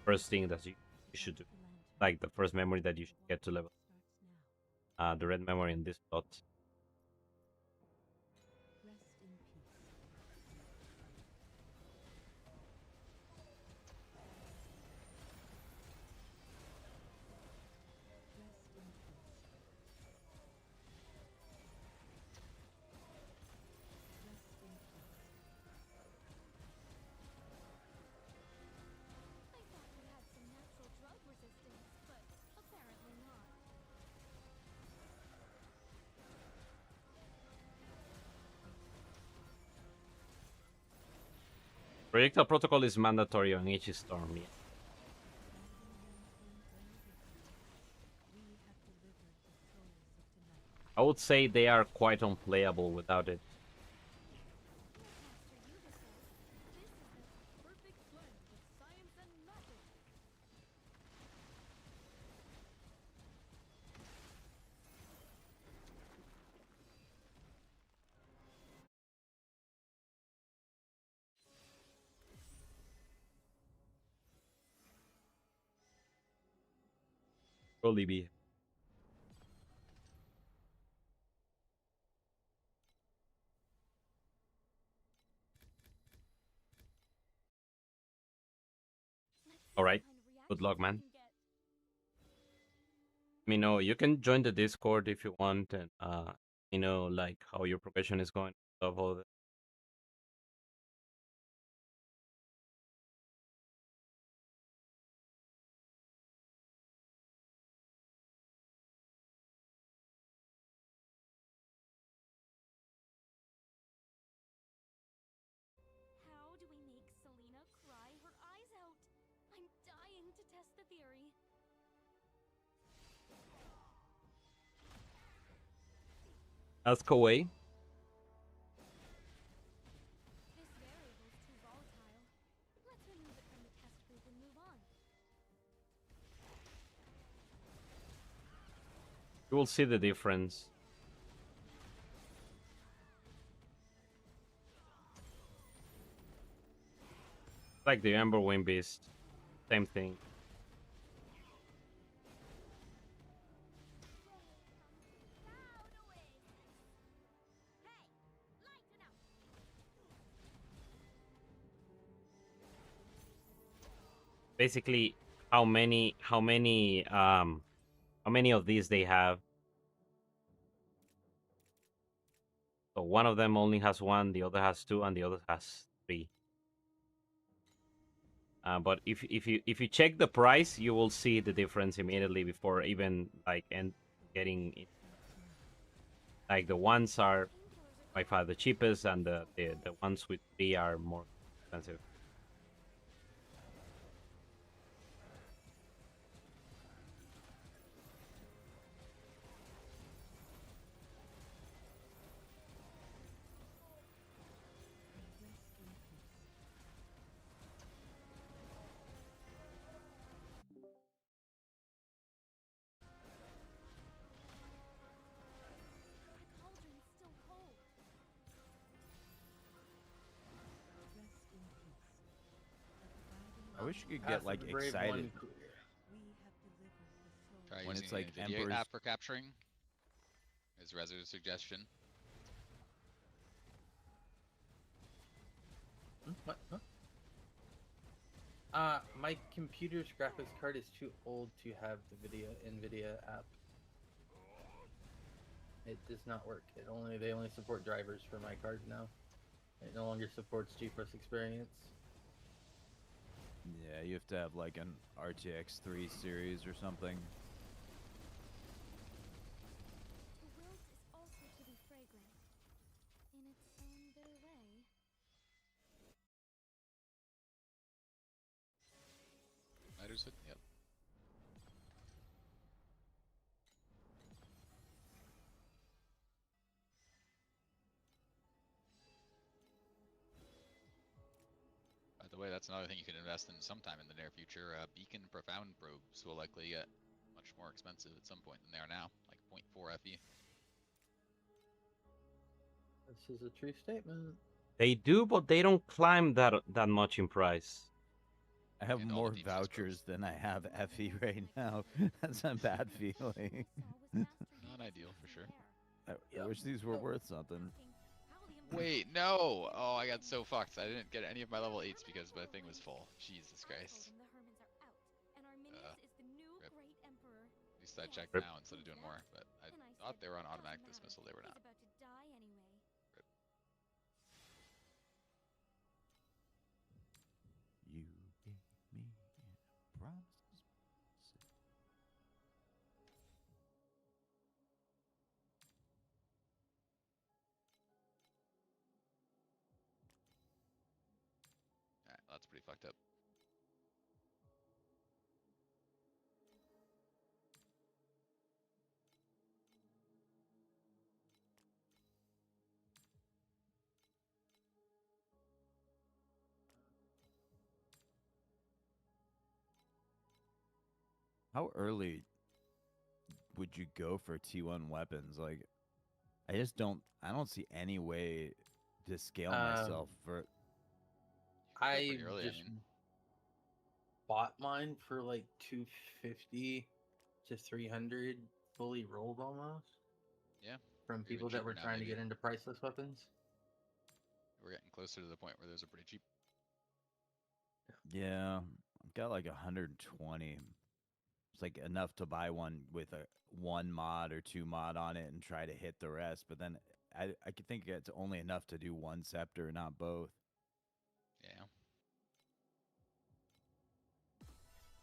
first thing that you should do. Like the first memory that you should get to level. The red memory in this slot. I thought we had some natural drug resistance, but apparently not. Projectile protocol is mandatory on each storm. Yeah. I would say they are quite unplayable without it. Probably be. All right. Good luck, man. Let me know. You can join the Discord if you want, and you know, like how your progression is going. Stuff all that. How do we make Selena cry her eyes out? I'm dying to test the theory. Ask away. This variable's too volatile. Let's remove it from the test group and move on. You will see the difference. Like the Ember Wind Beast. Same thing. Basically, how many of these they have. So one of them only has one, the other has two, and the other has three. But if you check the price, you will see the difference immediately before even like getting it. Like the ones are by far the cheapest, and the ones with three are more expensive. My cauldron's still cold. I wish you could get like excited Try when using it's like the NVIDIA Emperor's. app for capturing. Is Rezu's suggestion. What? My computer's graphics card is too old to have the NVIDIA app. It does not work. They only support drivers for my card now. It no longer supports GeForce Experience. Yeah, you have to have like an RTX 3 series or something. The wilt is also to be fragrant, in its own bitter way. Matters it? Yep. By the way, that's another thing you can invest in sometime in the near future. Beacon Profound probes will likely get much more expensive at some point than they are now, like 0.4 FE. This is a true statement. They do, but they don't climb that much in price. I have And all the more deep space vouchers probes. than I have FE right now. That's a bad feeling. Not ideal for sure. I wish these were worth something. Wait, no! Oh, I got so fucked. I didn't get any of my level 8s because my thing was full. Jesus Christ. Rip. At least I checked Rip. now instead of doing more, but I thought they were on automatic dismissal. They were not. Rip. You gave me promises. Alright, that's pretty fucked up. How early would you go for T1 weapons? Like, I don't see any way to scale myself for. I Pretty early, just I mean. bought mine for like 250 to 300, fully rolled almost. Yeah. From Even people that cheaper were now, trying to maybe. get into priceless weapons. We're getting closer to the point where those are pretty cheap. Yeah, I've got like 120. It's like enough to buy one with a 1 mod or 2 mod on it and try to hit the rest. But then I could think it's only enough to do one scepter, not both. Yeah.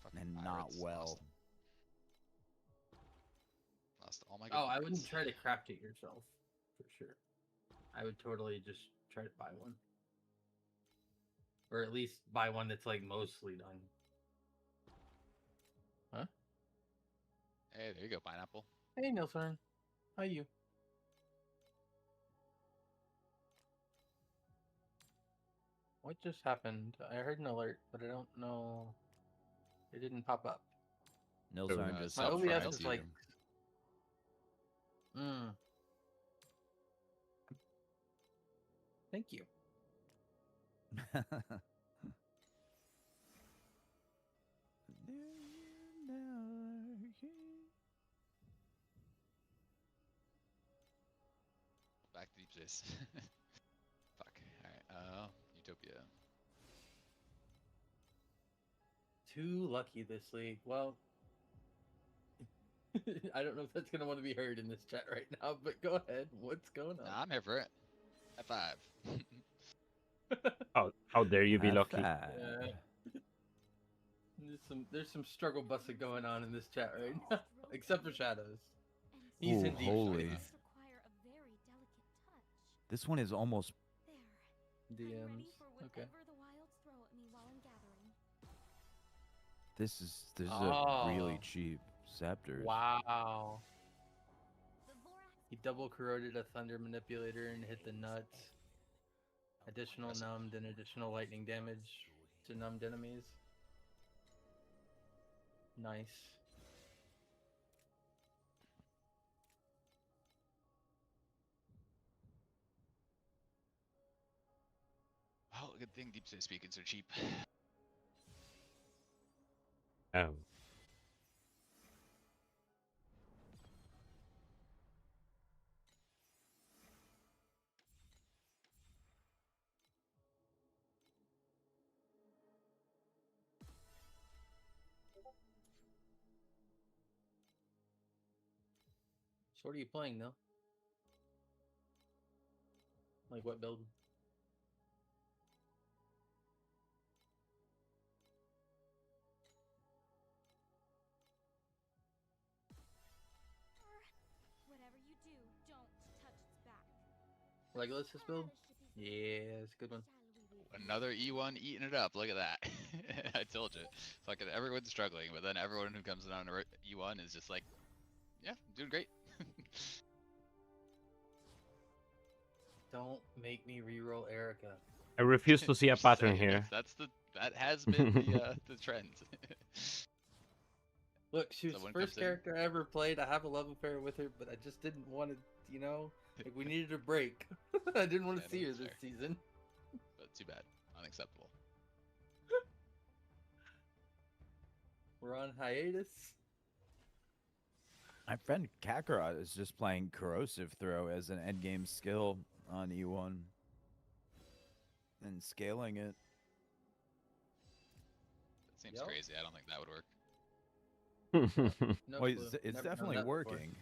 Fucking And not pirates. well. Lost all my good Oh, I pirates. wouldn't try to craft it yourself, for sure. I would totally just try to buy one. Or at least buy one that's like mostly done. Huh? Hey, there you go, pineapple. Hey, Nilsson. How you? What just happened? I heard an alert, but I don't know. It didn't pop up. Nilsarn just My OBS subscribed is to you. like. Thank you. Back to deep space. Fuck. Alright, Utopia. Too lucky this league. Well, I don't know if that's going to want to be heard in this chat right now, but go ahead. What's going on? Nah, I'm here for it. At 5. How dare you be lucky? There's some struggle busting going on in this chat right now, except for Shadows. He's Ooh, in deep holy. space. This one is almost. DMs. Okay. This is a really cheap scepter. Wow. He double corroded a thunder manipulator and hit the nuts. Additional numbed and additional lightning damage to numbed enemies. Nice. Well, good thing deep space beacons are cheap. Oh. So what are you playing now? Like what build? Legolas this build? Yeah, it's a good one. Another E1 eating it up. Look at that. I told you. Fucking everyone's struggling, but then everyone who comes in on E1 is just like, yeah, doing great. Don't make me reroll Erica. I refuse to see a Just pattern saying, here. that has been the trend. Look, she was Someone the first comes in. character I ever played. I have a love affair with her, but I just didn't want to, you know, like we needed a break. I didn't want to Yeah, see her that's this fair. season. But too bad. Unacceptable. We're on hiatus. My friend Kakarot is just playing Corrosive Throw as an endgame skill on E1 and scaling it. That seems Yep. crazy. I don't think that would work. No Well, clue. it's Never done definitely that before. working.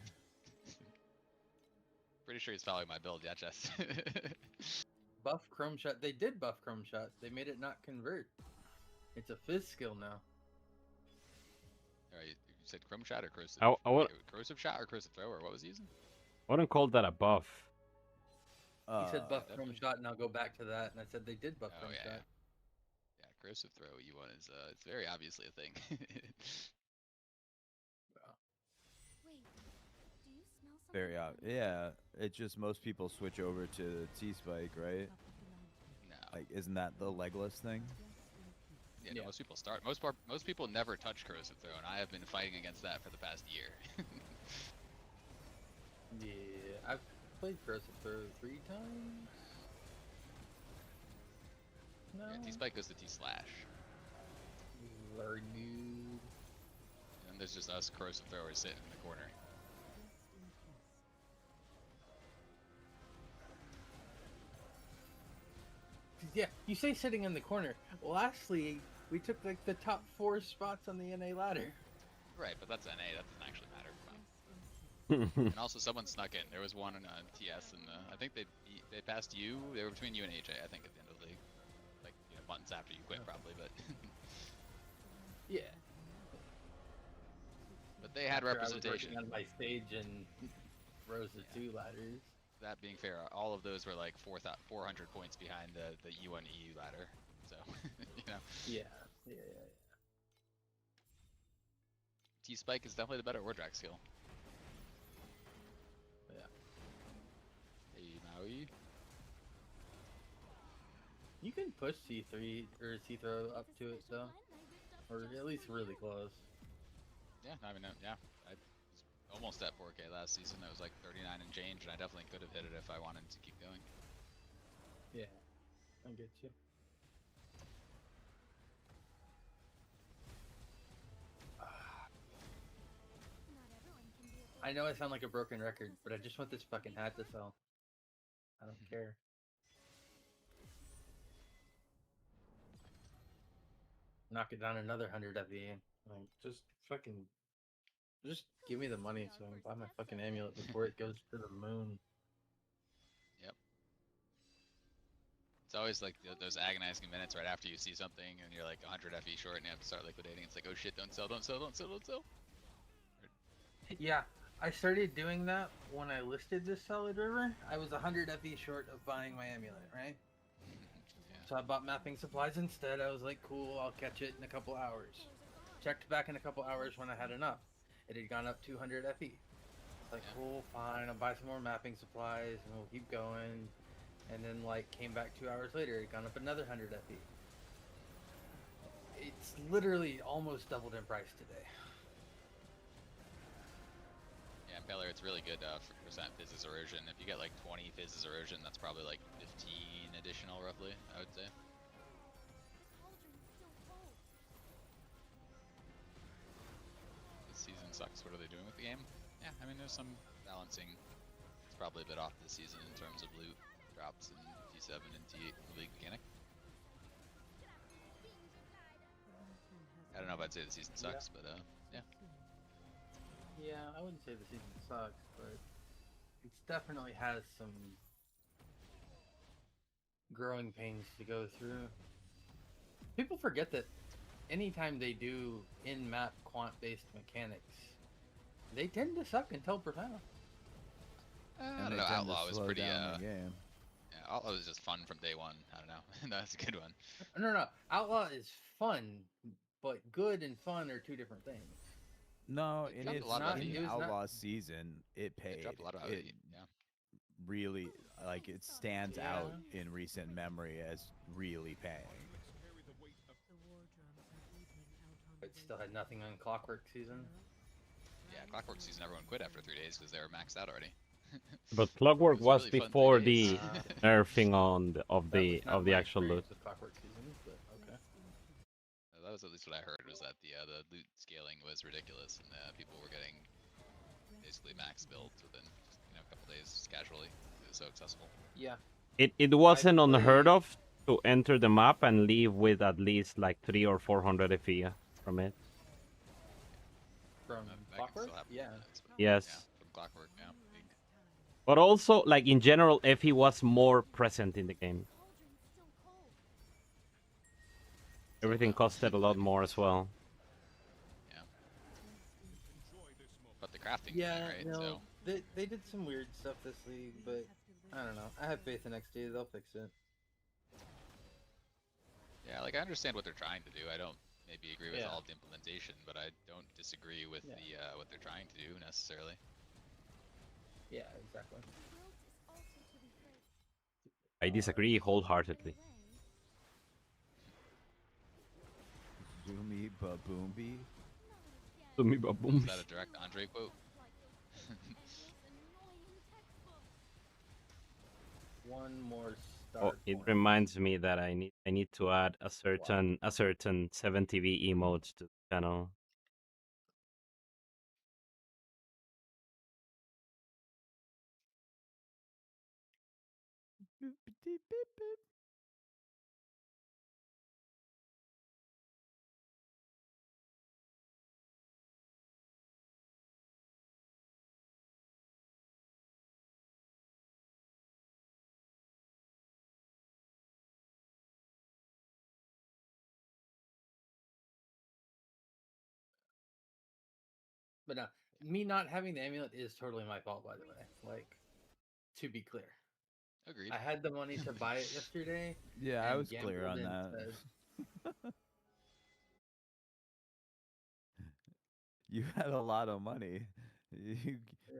Pretty sure he's following my build, yeah, Chess. Buff Chrome Shot. They did buff Chrome Shot. They made it not convert. It's a fizz skill now. Alright, you said Chrome Shot or Corrosive? I Wait, Corrosive Shot or Corrosive Throw, or what was he using? wouldn't call that a buff. He said buff definitely. Chrome Shot, and I'll go back to that. And I said they did buff Oh, Chrome yeah. Shot. Yeah, Corrosive Throw E1 is, it's very obviously a thing. Wait, do you smell something? Very yeah. It's just most people switch over to T-Spike, right? No. Like, isn't that the legless thing? Yeah, no, most people start. Most people never touch Corrosive Throw, and I have been fighting against that for the past year. Yeah, I've played Corrosive Throw 3 times. No. Yeah, T-Spike goes to T-Slash. Lord, dude. And there's just us Corrosive Throwers sitting in the corner. Yeah, you say sitting in the corner. Lastly, we took like the top 4 spots on the NA ladder. Right, but that's NA. That doesn't actually matter. And also, someone snuck in. There was one in TS, and I think they passed you. They were between you and AJ, I think, at the end of the league. Like, months after you quit, probably, but. Yeah. But they had representation. On my stage and rows of 2 ladders. That being fair, all of those were like 400 points behind the E1 EU ladder. So, Yeah. T-Spike is definitely the better Wardrak skill. Yeah. Hey, Maui. You can push C3 or C-throw up to it though, or at least really close. Yeah, I mean, yeah, I was almost at 4K last season. I was like 39 and change, and I definitely could have hit it if I wanted to keep going. Yeah, I get you. I know I sound like a broken record, but I just want this fucking hat to sell. I don't care. Knock it down another 100 FE. Like, just give me the money so I can buy my fucking amulet before it goes to the moon. Yep. It's always like those agonizing minutes right after you see something and you're like 100 FE short and you have to start liquidating. It's like, oh shit, don't sell, don't sell, don't sell, don't sell. Yeah, I started doing that when I listed this Solid River. I was 100 FE short of buying my amulet, right? So I bought mapping supplies instead. I was like, cool, I'll catch it in a couple hours. Checked back in a couple hours when I had enough. It had gone up 200 FE. Like, cool, fine, I'll buy some more mapping supplies and we'll keep going. And then, like, came back 2 hours later, it had gone up another 100 FE. It's literally almost doubled in price today. Yeah, Peller, it's really good for percent Fizz's Erosion. If you get like 20 Fizz's Erosion, that's probably like 15 additional, roughly, I would say. This season sucks. What are they doing with the game? Yeah, I mean, there's some balancing. It's probably a bit off this season in terms of loot drops in T7 and T8 League mechanic. I don't know if I'd say the season sucks, but yeah. Yeah, I wouldn't say the season sucks, but it definitely has some growing pains to go through. People forget that anytime they do in-map quant-based mechanics, they tend to suck until profound. I don't know, Outlaw was pretty, Yeah, Outlaw was just fun from day one. I don't know. That's a good one. No. Outlaw is fun, but good and fun are two different things. No, It in dropped a its lot of in heat. Outlaw season, it It paid. dropped a lot of It heat. Yeah. really like it stands Yeah. out in recent memory as really paying. The war drums are beating out on But the still had wasteland. nothing on Clockwork season. Yeah, Clockwork season, everyone quit after 3 days because they were maxed out already. But Clockwork It was a was really fun 3 before days. the nerfing on That was not of the my actual loot. experience with Clockwork season, but okay. That was at least what I heard, was that the loot scaling was ridiculous, and people were getting basically max builds within just, a couple days casually. It was so accessible. Yeah. It wasn't unheard played- of to enter the map and leave with at least like 300 or 400 FE from it. From That can Clockwork? still happen. Yeah. Yes. Yeah, from Clockwork. Yeah. But also, like in general, FE was more present in the game. Everything costed a lot more as well. Yeah. But the crafting, Yeah, right? no, So they did some weird stuff this league, but I don't know. I have faith in XD. They'll fix it. yeah, like I understand what they're trying to do. I don't maybe agree with Yeah. all of the implementation, but I don't disagree with the what they're trying to do necessarily. Yeah, exactly. I disagree wholeheartedly. Zoomy baboombi. Zoomy baboombi. Is that a direct Andre quote? One more star. Oh, it reminds me that I need to add a certain 7TV emote to the channel. But no, me not having the amulet is totally my fault, by the way. Like, to be clear. Agreed. I had the money to buy it yesterday. Yeah, I and was clear on gambled that. instead. You had a lot of money. You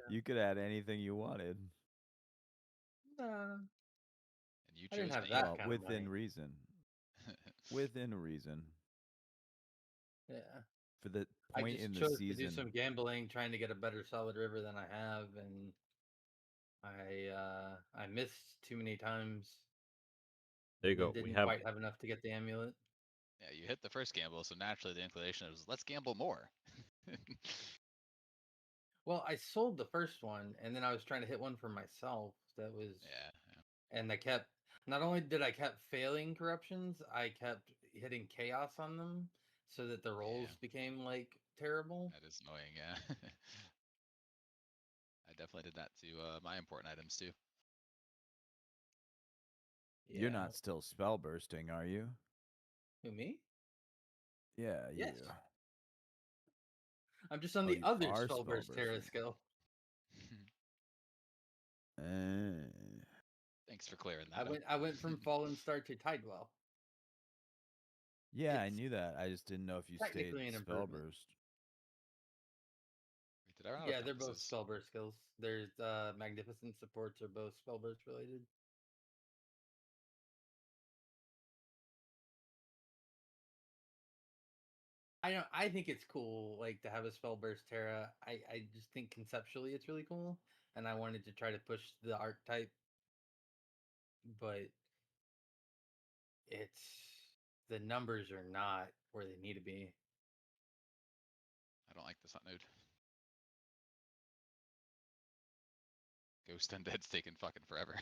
you could add anything you wanted. Nah. And you I didn't chose have me. that Well, kind of within money. reason. Within reason. Yeah. For the I point just in the chose to do season. some gambling, trying to get a better solid river than I have, and I missed too many times. There you And go. We didn't have quite have enough to get the amulet. Yeah, you hit the first gamble, so naturally the inclination is let's gamble more. Well, I sold the first one, and then I was trying to hit one for myself. That was Yeah. and I kept. Not only did I kept failing corruptions, I kept hitting chaos on them, so that the rolls became like terrible. That is annoying. Yeah. I definitely did that to my important items too. Yeah. You're not still spell bursting, are you? Who, me? Yeah, Yes. you. I'm just on Oh, the you other are Spellburst Terra spellbursting. skill. Thanks for clearing that. I went from Fallen Star to Tidewell. Yeah, I It's knew that. I just didn't know if you stayed technically an improvement. spellburst. Wait, did I run out Yeah, of they're both compasses? Spellburst skills. There's Magnificent supports are both Spellburst related. I think it's cool, like, to have a Spellburst Terra. I just think conceptually it's really cool, and I wanted to try to push the archetype, but it's the numbers are not where they need to be. I don't like this hot node. Ghost Undead's taking fucking forever.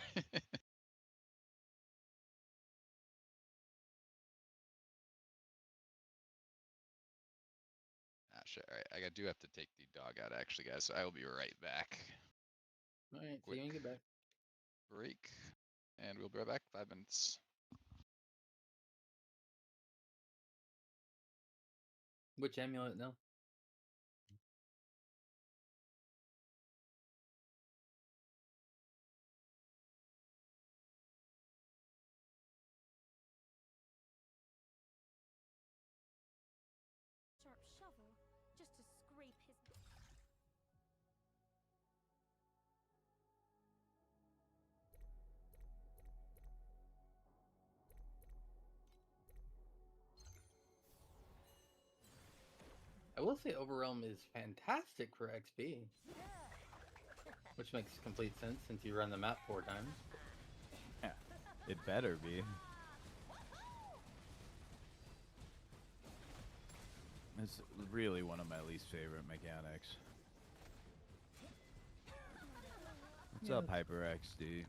Ah, shit. Alright, I do have to take the dog out actually, guys, so I will be right back. Alright, see Quick you when you get back. break, and we'll be right back. 5 minutes. Which amulet now? I will say Overrealm is fantastic for XP. Which makes complete sense since you run the map 4 times. Yeah, it better be. It's really one of my least favorite mechanics. What's up, HyperXD?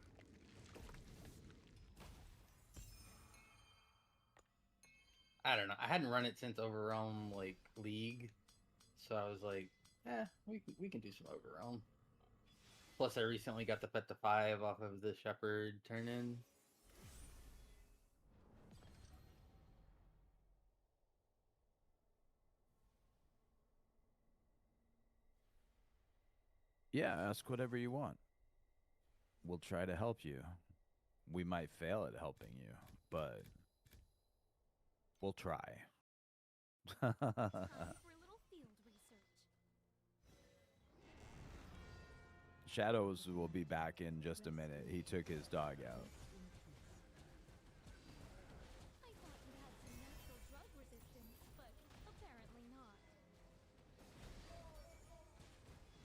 I don't know. I hadn't run it since Overrealm like League, so I was like, we can do some Overrealm. Plus, I recently got the pet to 5 off of the Shepherd turn-in. Yeah, ask whatever you want. We'll try to help you. We might fail at helping you, but we'll try. Time for a little field research. Shadows will be back in just a minute. He took his dog out. I thought you had some natural drug resistance, but apparently not.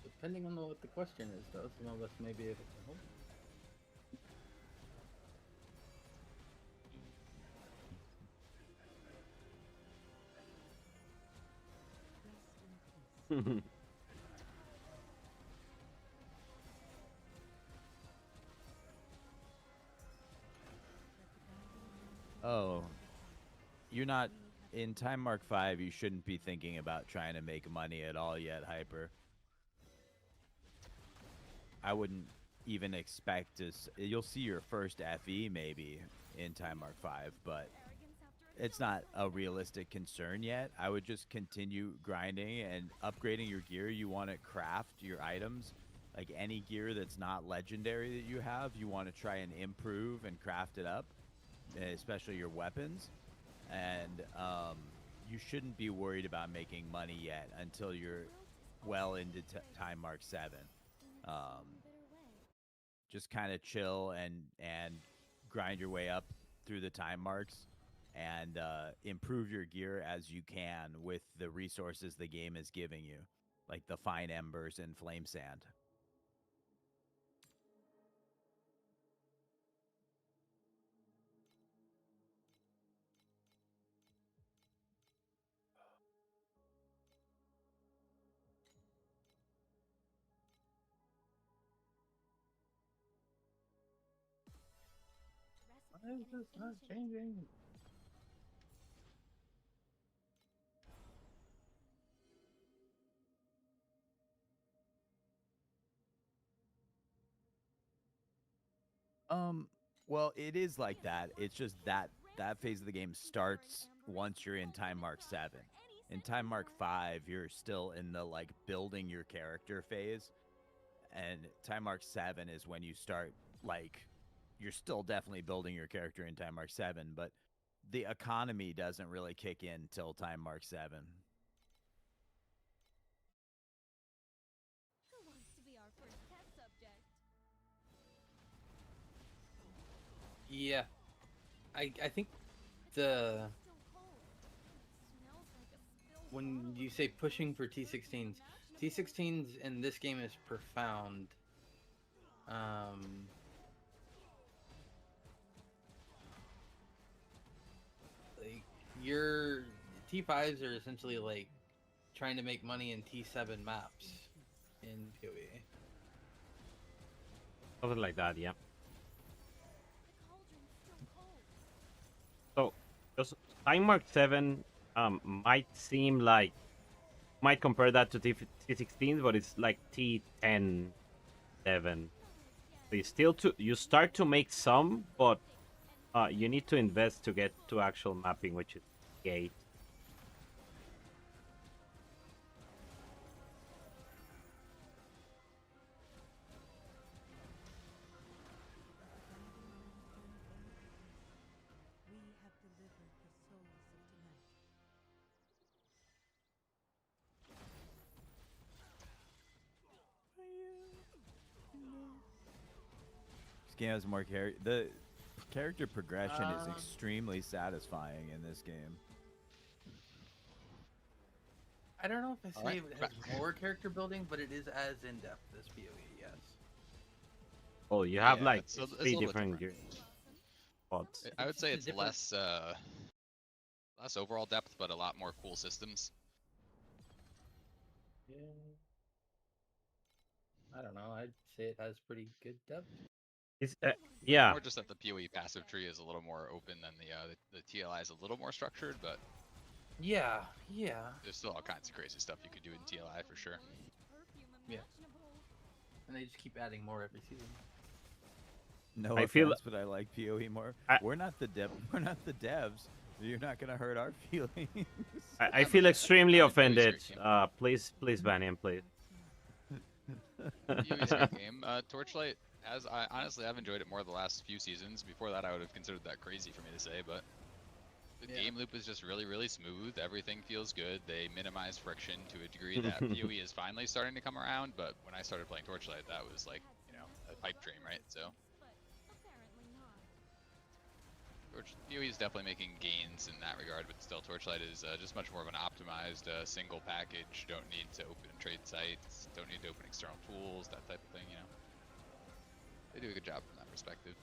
Depending on what the question is, though, some of us may be able to help. Oh, you're not in Time Mark 5. You shouldn't be thinking about trying to make money at all yet, Hyper. I wouldn't even expect to. You'll see your first FE maybe in Time Mark 5, but it's not a realistic concern yet. I would just continue grinding and upgrading your gear. You want to craft your items. Like any gear that's not legendary that you have, you want to try and improve and craft it up, especially your weapons. And you shouldn't be worried about making money yet until you're well into Time Mark 7. Just kind of chill and grind your way up through the time marks and improve your gear as you can with the resources the game is giving you, like the fine embers and flame sand. Why is this not changing? Well, it is like that. It's just that phase of the game starts once you're in Time Mark 7. In Time Mark 5, you're still in the like building your character phase. And Time Mark 7 is when you start, like, you're still definitely building your character in Time Mark 7, but the economy doesn't really kick in till Time Mark 7. Who wants to be our first test subject? Yeah. I think the... When you say pushing for T16s, T16s in this game is profound. Like, your T5s are essentially like trying to make money in T7 maps in PoE. Something like that, yeah. So, just Time Mark 7 might seem like, might compare that to T16, but it's like T10 7. So you start to make some, but you need to invest to get to actual mapping, which is T8. We have delivered the souls of tonight. This game has more the character progression is extremely satisfying in this game. I don't know if I say Alright, it has more character building, but it is as in depth as PoE. Yes. Oh, you have Yeah, like it's a three little bit different different. spots. I would It's say just a it's different- less overall depth, but a lot more cool systems. Yeah. I don't know. I'd say it has pretty good depth. It's, yeah. More just that the PoE passive tree is a little more open than the TLI is a little more structured, but Yeah. there's still all kinds of crazy stuff you could do in TLI for sure. Yeah. And they just keep adding more every season. No I offense, feel- but I like PoE more. I- We're not the devs. You're not gonna hurt our feelings. I feel extremely I'm a pretty offended. straight game. Please ban him, please. PoE's a good game. Torchlight honestly I've enjoyed it more the last few seasons. Before that I would have considered that crazy for me to say, but the game loop is just really, really smooth. Everything feels good. They minimize friction to a degree that PoE is finally starting to come around, but when I started playing Torchlight, that was like, you know, a pipe dream, right? So PoE is definitely making gains in that regard, but still Torchlight is just much more of an optimized single package. Don't need to open trade sites, don't need to open external tools, that type of thing, you know. They do a good job from that perspective.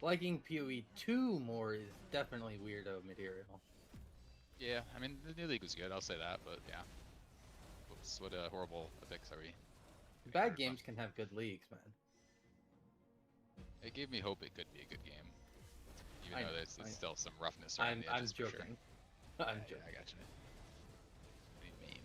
Liking PoE 2 more is definitely weirdo material. Yeah, I mean, the new league was good, I'll say that, but yeah. Whoops, what horrible effects are we? Bad games can have good leagues, man. It gave me hope it could be a good game. Even I though know, there's I know. still some roughness around the I'm edges for sure. joking. Yeah, I'm yeah, joking. I got you. What do you mean?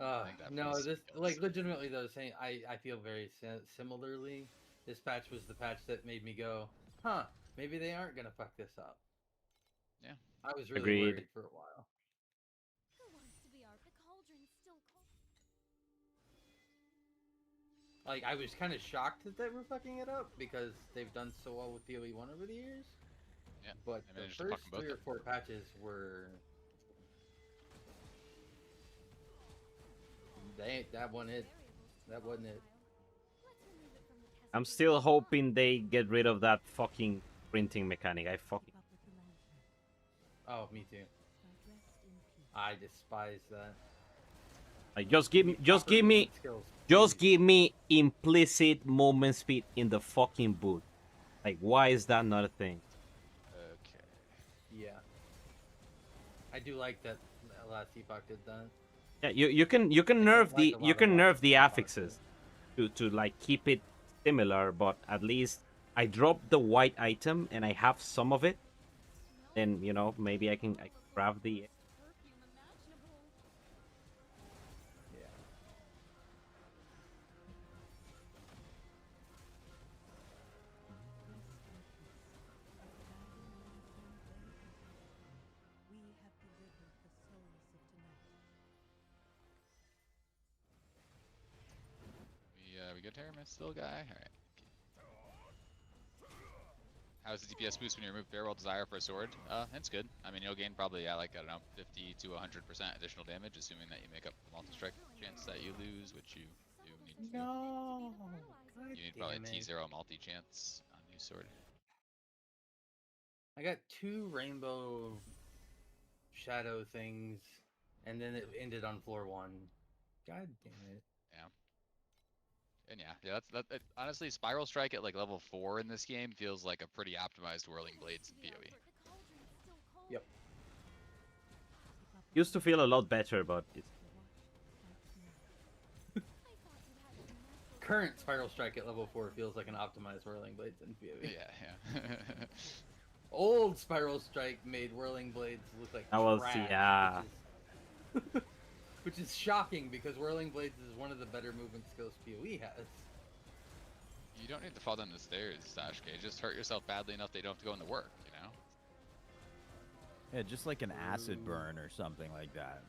I think that No, feels this skills. like legitimately though. Saying I feel very similarly. This patch was the patch that made me go, huh? Maybe they aren't gonna fuck this up. Yeah. I was really Agreed. worried for a while. Like I was kind of shocked that they were fucking it up because they've done so well with PoE 1 over the years. Yeah. But they the managed to fuck first 'em both 3 or up. 4 patches were that wasn't it. That wasn't it. I'm still hoping they get rid of that fucking printing mechanic. Oh, me too. I despise that. Like, just give me Skills. just give me implicit movement speed in the fucking boot. Like, why is that not a thing? Okay. Yeah. I do like that last Epoch did that. Yeah, you can nerf like the a lot of nerf the Epoch affixes to like keep it similar, but at least I dropped the white item and I have some of it. Then, you know, maybe I can grab the Yeah. We have delivered the souls of tonight. We good here, my still guy? Alright. How's the DPS boost when you remove Farewell Desire for a sword? It's good. I mean, you'll gain probably, I don't know, 50 to 100% additional damage, assuming that you make up the multi-strike chance that you lose, which you do need to do. No. You need probably a T0 multi-chance on new sword. I got 2 rainbow shadow things, and then it ended on floor 1. God damn it. Yeah. And yeah, honestly, Spiral Strike at like level 4 in this game feels like a pretty optimized Whirling Blades in PoE. Yep. used to feel a lot better, but it's Current Spiral Strike at level 4 feels like an optimized Whirling Blades in PoE. Yeah. Old Spiral Strike made Whirling Blades look like I will trash, see. Yeah. which is shocking because Whirling Blades is one of the better movement skills PoE has. You don't need to fall down the stairs, Sasuke. Just hurt yourself badly enough they don't have to go into work, you know? Yeah, just like an acid burn or something like that.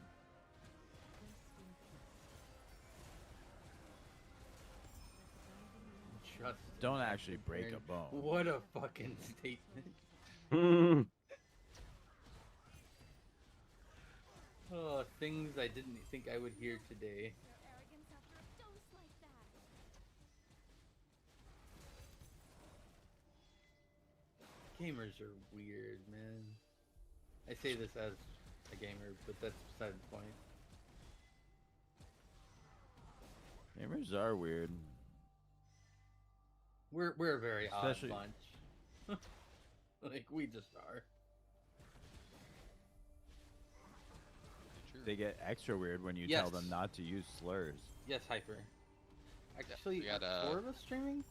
Trust Don't me, actually break a Aaron. bone. What a fucking statement. Oh, things I didn't think I would hear today. Gamers are weird, man. I say this as a gamer, but that's beside the point. Gamers are weird. We're a very Especially- odd bunch. Like, we just are. They get extra weird when you Yes. tell them not to use slurs. Yes, Hyper. Actually, we got, are 4 of us streaming?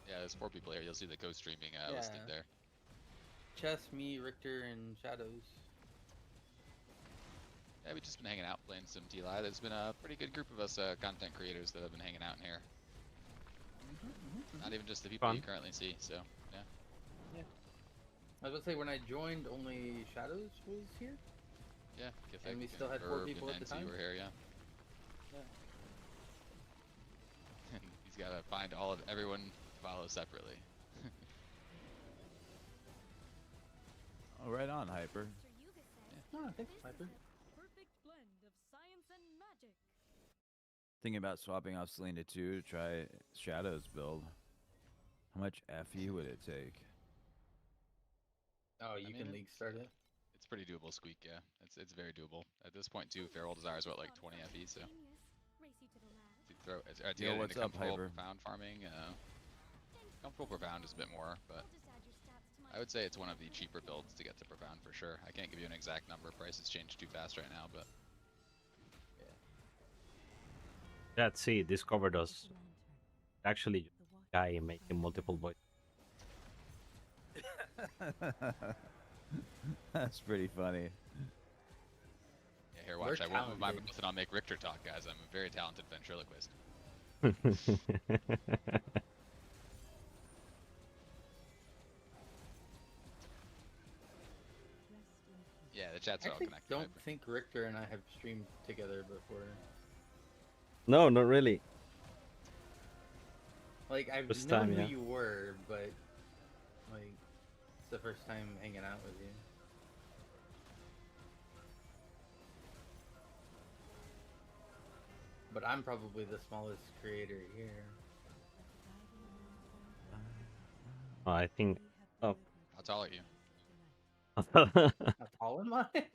Yeah, there's 4 people here. You'll see the co-streaming listed there. Chess, me, Richter, and Shadows. Yeah, we've just been hanging out playing some TLI. There's been a pretty good group of us content creators that have been hanging out in here. Not even just the people you currently see, so yeah. Yeah. I was about to say, when I joined, only Shadows was here? Yeah, and we still had 4 people at the time? were here, yeah. And he's got to find everyone to follow separately. Oh, right on, Hyper. Oh, thanks, Hyper. Perfect blend of science and magic. Thinking about swapping off Selena 2 to try Shadow's build. How much FE would it take? Oh, you can league start it. It's pretty doable, Squeak, yeah. It's very doable. At this point, too, Feral Desire is what, like 20 FE, so... To Yo, get what's into up, comfortable Hyper? profound farming, comfortable profound is a bit more, but I would say it's one of the cheaper builds to get to profound for sure. I can't give you an exact number. Prices change too fast right now, but Let's see, discovered us. Actually, guy making multiple voices. That's pretty funny. yeah, here, watch. I won't move my mouth and I'll make Richter talk, guys. I'm a very talented ventriloquist. Yeah, the chats are all connected. I don't think Richter and I have streamed together before. No, not really. Like, I've First known time, who yeah. you were, but, like, it's the first time hanging out with you. But I'm probably the smallest creator here. Oh, I think. Oh. How tall are you? How tall am I? Said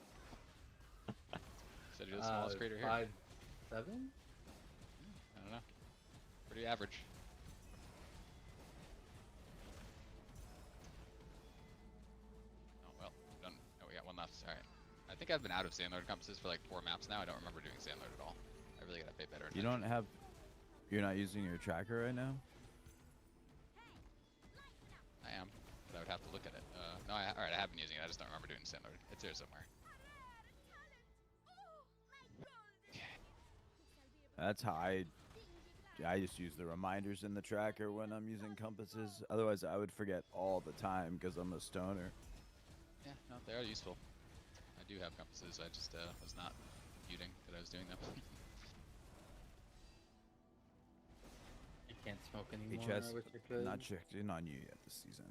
you're the smallest creator here. 5'7"? I don't know. Pretty average. Oh well, done. Oh, we got one left. All right. I think I've been out of Sandlord compasses for like 4 maps now. I don't remember doing Sandlord at all. I really gotta pay better attention. You don't have... You're not using your tracker right now? I am, but I would have to look at it. No, alright, I have been using it. I just don't remember doing Sandlord. It's here somewhere. That's how I just use the reminders in the tracker when I'm using compasses. Otherwise, I would forget all the time because I'm a stoner. Yeah, no, they are useful. I do have compasses. I just was not computing that I was doing them. You can't smoke anymore. HS, I wish I could. not checked in on you yet this season.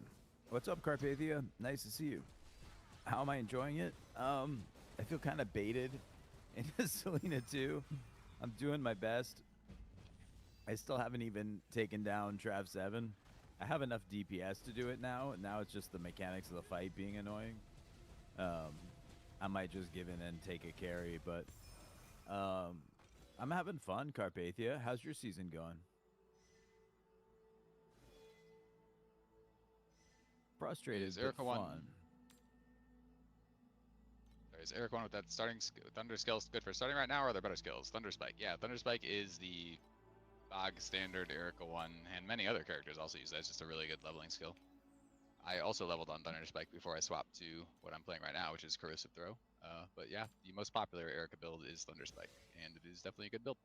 What's up, Carpathia? Nice to see you. How am I enjoying it? I feel kind of baited into Selena 2. I'm doing my best. I still haven't even taken down Trav 7. I have enough DPS to do it now. Now it's just the mechanics of the fight being annoying. I might just give in and take a carry, but I'm having fun, Carpathia. How's your season going? Frustrated, Is but Erica one? fun. Is Eric one with that starting Thunder skills good for starting right now, or are there better skills? Thunder Spike, yeah, Thunder Spike is the bog standard Erica 1, and many other characters also use that. It's just a really good leveling skill. I also leveled on Thunder Spike before I swapped to what I'm playing right now, which is Corrosive Throw. But yeah, the most popular Erica build is Thunder Spike, and it is definitely a good build.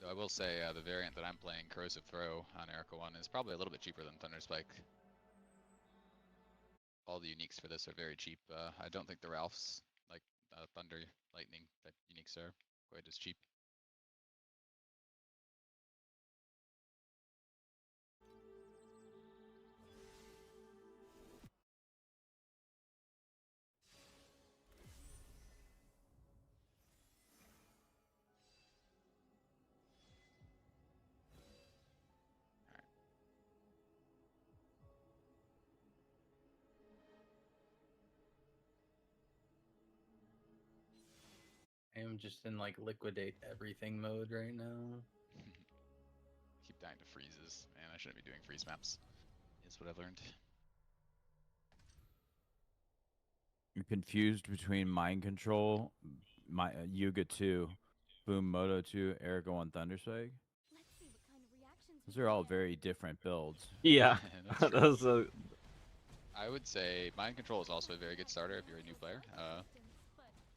Though I will say the variant that I'm playing, Corrosive Throw on Erica 1, is probably a little bit cheaper than Thunder Spike. All the uniques for this are very cheap. I don't think the Ralphs, like Thunder, Lightning type uniques, are quite as cheap. I am just in like liquidate everything mode right now. Keep dying to freezes. Man, I shouldn't be doing freeze maps. Is what I've learned. I'm confused between Mind Control, my Yuga 2, Boom Moto 2, Erica 1 Thunderstrike. Let's see what kind of reactions Those we are all get. very different builds. Yeah, That's true. those are I would say Mind Control is also a very good starter if you're a new player.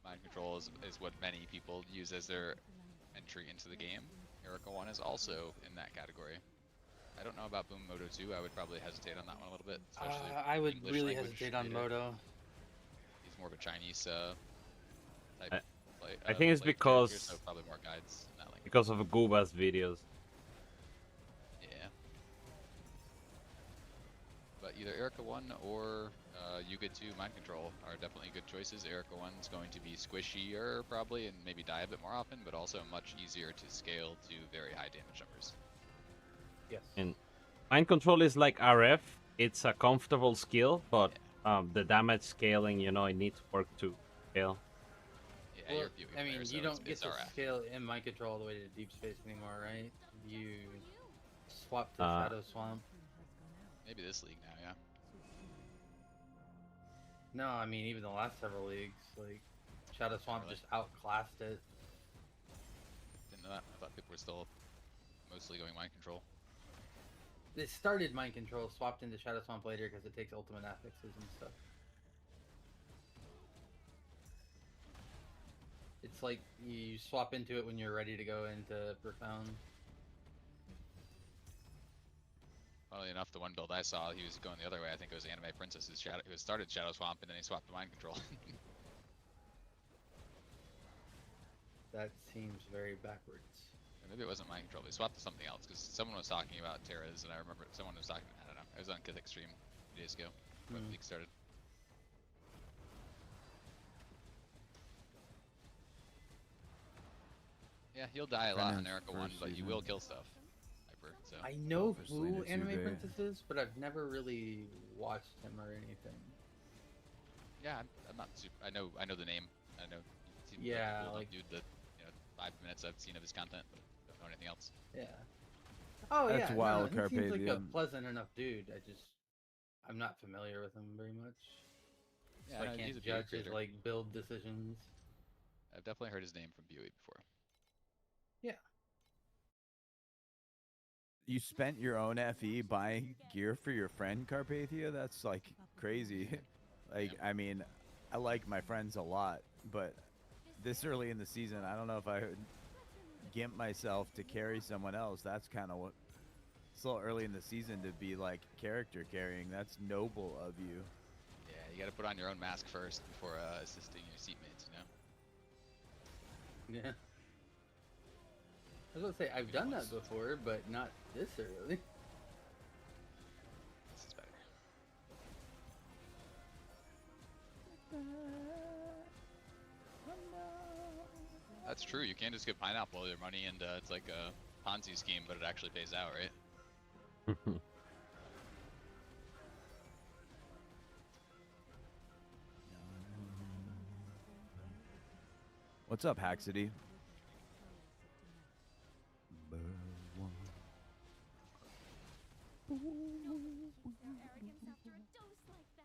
Mind Control is what many people use as their entry into the game. Erica 1 is also in that category. I don't know about Boom Moto 2. I would probably hesitate on that one a little bit, especially I would English really language hesitate on reader. Moto. He's more of a Chinese type. I think it's like because character, so probably more guides in that language. because of Gooba's videos. Yeah. But either Erica 1 or Yuga 2 Mind Control are definitely good choices. Erica 1 is going to be squishier probably and maybe die a bit more often, but also much easier to scale to very high damage numbers. Yes. And Mind Control is like RF. It's a comfortable skill, but the damage scaling, you know, it needs work to scale. Yeah, Well, you're viewing I mean, there, so you don't get it's to RF. scale in Mind Control all the way to Deep Space anymore, right? You swap to Uh, Shadow Swamp. Maybe this league now, yeah. No, I mean, even the last several leagues, like, Shadow Swamp Really? just outclassed it. Didn't know that. I thought people were still mostly going Mind Control. It started Mind Control, swapped into Shadow Swamp later because it takes ultimate affixes and stuff. It's like you swap into it when you're ready to go into Profound. Funnily enough, the one build I saw, he was going the other way. I think it was Anime Princess's Shadow. He started Shadow Swamp and then he swapped to Mind Control. That seems very backwards. Or maybe it wasn't Mind Control. They swapped to something else because someone was talking about Terras, and I remember someone was talking. I don't know. I was on Kithik stream 2 days ago before the league started. Yeah, you'll die a lot on Erica 1, but you will kill stuff. Hyper, so. I know Selena who too, Anime babe. Princess is, but I've never really watched him or anything. Yeah, I'm not super. I know the name. I know. He seems Yeah, like a cool like- dude. The 5 minutes I've seen of his content, but don't know anything else. Yeah. Oh That's yeah, wild, no, he seems like a Carpathian. pleasant enough dude. I'm not familiar with him very much. Yeah, So I no, can't he's a beauty judge his creator. like build decisions. I've definitely heard his name from Buoy before. You spent your own FE buying gear for your friend Carpathia? That's like crazy. Like, I mean, I like my friends a lot, but this early in the season, I don't know if I would gimp myself to carry someone else. That's kind of what. It's a little early in the season to be like character carrying. That's noble of you. Yeah, you got to put on your own mask first before assisting your seatmates. You know. Yeah. I was gonna say I've done that before, but not this early. This is better. That's true. You can't just get pineapple with your money, and it's like a Ponzi scheme, but it actually pays out, right? What's up, Haxity? Don't use their arrogance after a dose like that.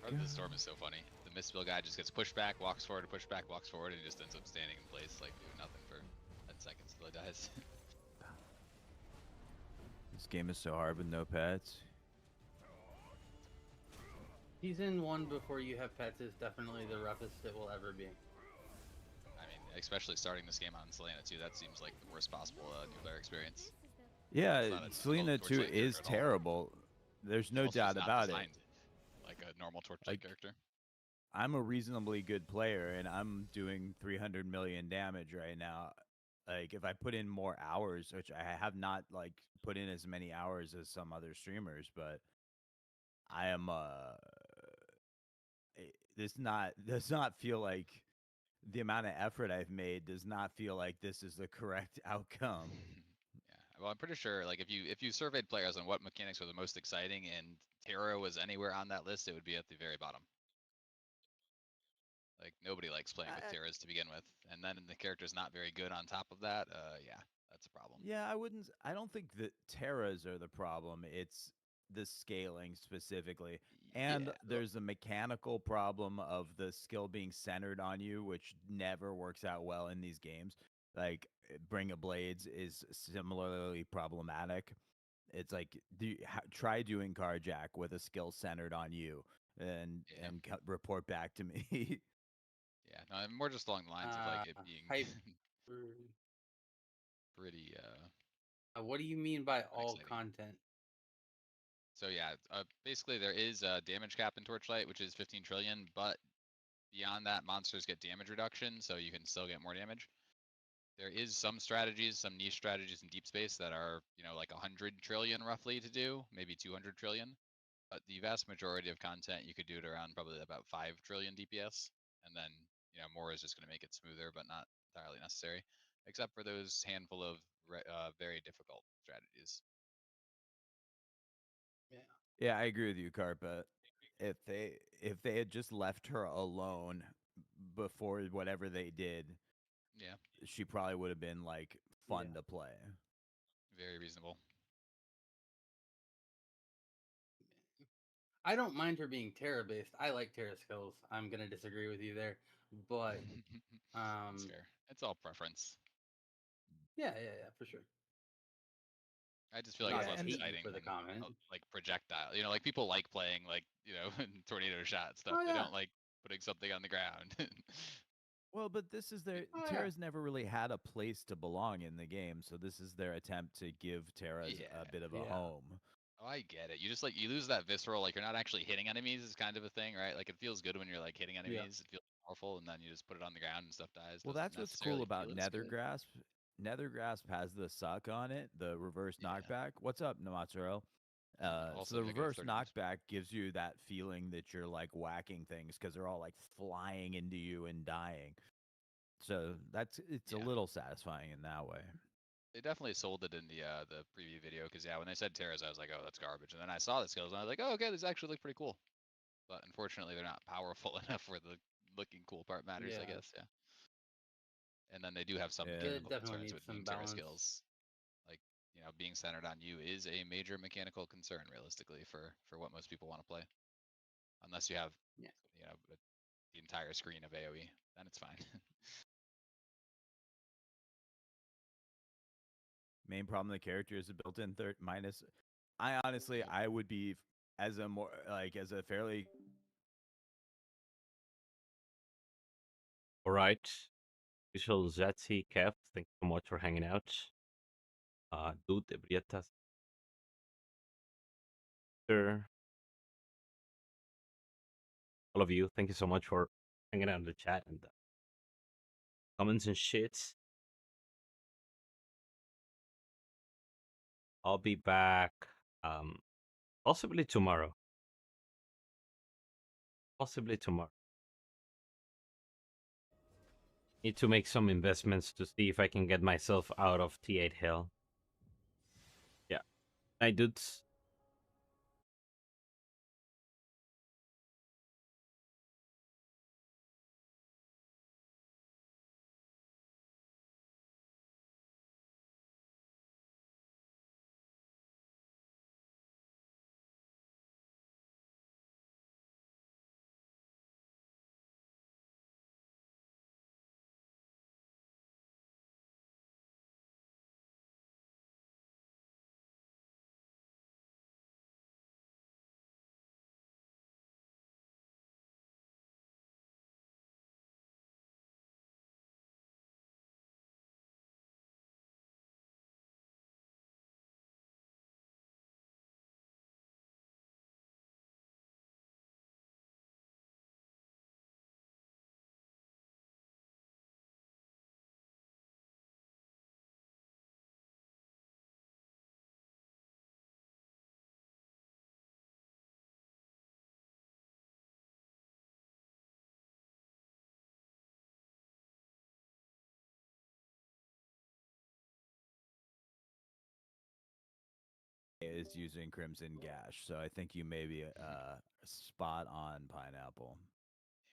Part of the storm is so funny. The Mistbill guy just gets pushed back, walks forward, and he just ends up standing in place, like doing nothing for 10 seconds till he dies. This game is so hard with no pets. Season 1 before you have pets is definitely the roughest it will ever be. I mean, especially starting this game on Selena too, that seems like the worst possible new player experience. Yeah, It's not a Selena Torchlight 2 character is at all. terrible. There's no Also, doubt it's not about it. designed like a normal Torchlight character. I'm a reasonably good player, and I'm doing 300 million damage right now. Like, if I put in more hours, which I have not, like, put in as many hours as some other streamers, but I am, does not feel like the amount of effort I've made does not feel like this is the correct outcome. Yeah, Well, I'm pretty sure, like, if you surveyed players on what mechanics were the most exciting, and Terra was anywhere on that list, it would be at the very bottom. Like, nobody likes playing with Terras to begin with, and then the character's not very good on top of that. Yeah, that's a problem. Yeah, I don't think that Terras are the problem. It's the scaling specifically. And Yeah. there's a mechanical problem of the skill being centered on you, which never works out well in these games. Like Bring of Blades is similarly problematic. It's like try doing Carjack with a skill centered on you, and Yeah. report back to me. Yeah, no, I'm more just along the lines of like it being Hype. pretty What do you mean by all unexciting. content? So yeah, basically there is a damage cap in Torchlight, which is 15 trillion, but beyond that, monsters get damage reduction, so you can still get more damage. There is some strategies, some niche strategies in deep space that are, you know, like 100 trillion roughly to do, maybe 200 trillion. But the vast majority of content, you could do it around probably about 5 trillion DPS. And then, you know, more is just going to make it smoother, but not entirely necessary, except for those handful of very difficult strategies. Yeah. Yeah, I agree with you, Carpa. If they had just left her alone before whatever they did, Yeah, she probably would have been like fun Yeah. to play. very reasonable. I don't mind her being Terra based. I like Terra skills. I'm gonna disagree with you there, but That's fair. It's all preference. yeah, for sure. I just feel like Not it's less hate you exciting for the than comment. like projectile. You know, like people like playing like, you know, tornado shot stuff. Oh They yeah. don't like putting something on the ground. Well, but this is their Oh, yeah. Terra's never really had a place to belong in the game, so this is their attempt to give Terra's Yeah, a bit of a yeah. home. Oh, I get it. You just like you lose that visceral, like you're not actually hitting enemies is kind of a thing, right? Like it feels good when you're like hitting Yeah. enemies. It feels powerful, and then you just put it on the ground and stuff dies. Well, Doesn't that's what's cool necessarily about feel as good. Nethergrasp. Nethergrasp has the suck on it, the reverse Yeah. knockback. What's up, Namatsuro? So Also the negative reverse 30. knockback gives you that feeling that you're like whacking things because they're all like flying into you and dying. So it's a Yeah. little satisfying in that way. They definitely sold it in the preview video because yeah, when they said Terras, I was like, oh, that's garbage. And then I saw the skills and I was like, oh, okay, these actually look pretty cool. But unfortunately, they're not powerful enough where the looking cool part matters. I Yeah. guess. Yeah. And then they do have some Yeah. mechanical It definitely concerns needs with some Terra balance. skills. Like, you know, being centered on you is a major mechanical concern realistically for what most people want to play. Unless you have, Yeah. you know, the entire screen of AoE, then it's fine. Main problem of the character is a built-in third minus. I honestly, Yep. I would be as a more like as a fairly All right. Visual Zetzi, Kev, thank you so much for hanging out. Dude, Ebrietas. Sure. All of you, thank you so much for hanging out in the chat and comments and shit. I'll be back possibly tomorrow. Possibly tomorrow. Need to make some investments to see if I can get myself out of T8 Hill. Yeah. Night dudes. is using Crimson Gash, so I think you may be spot on, Pineapple.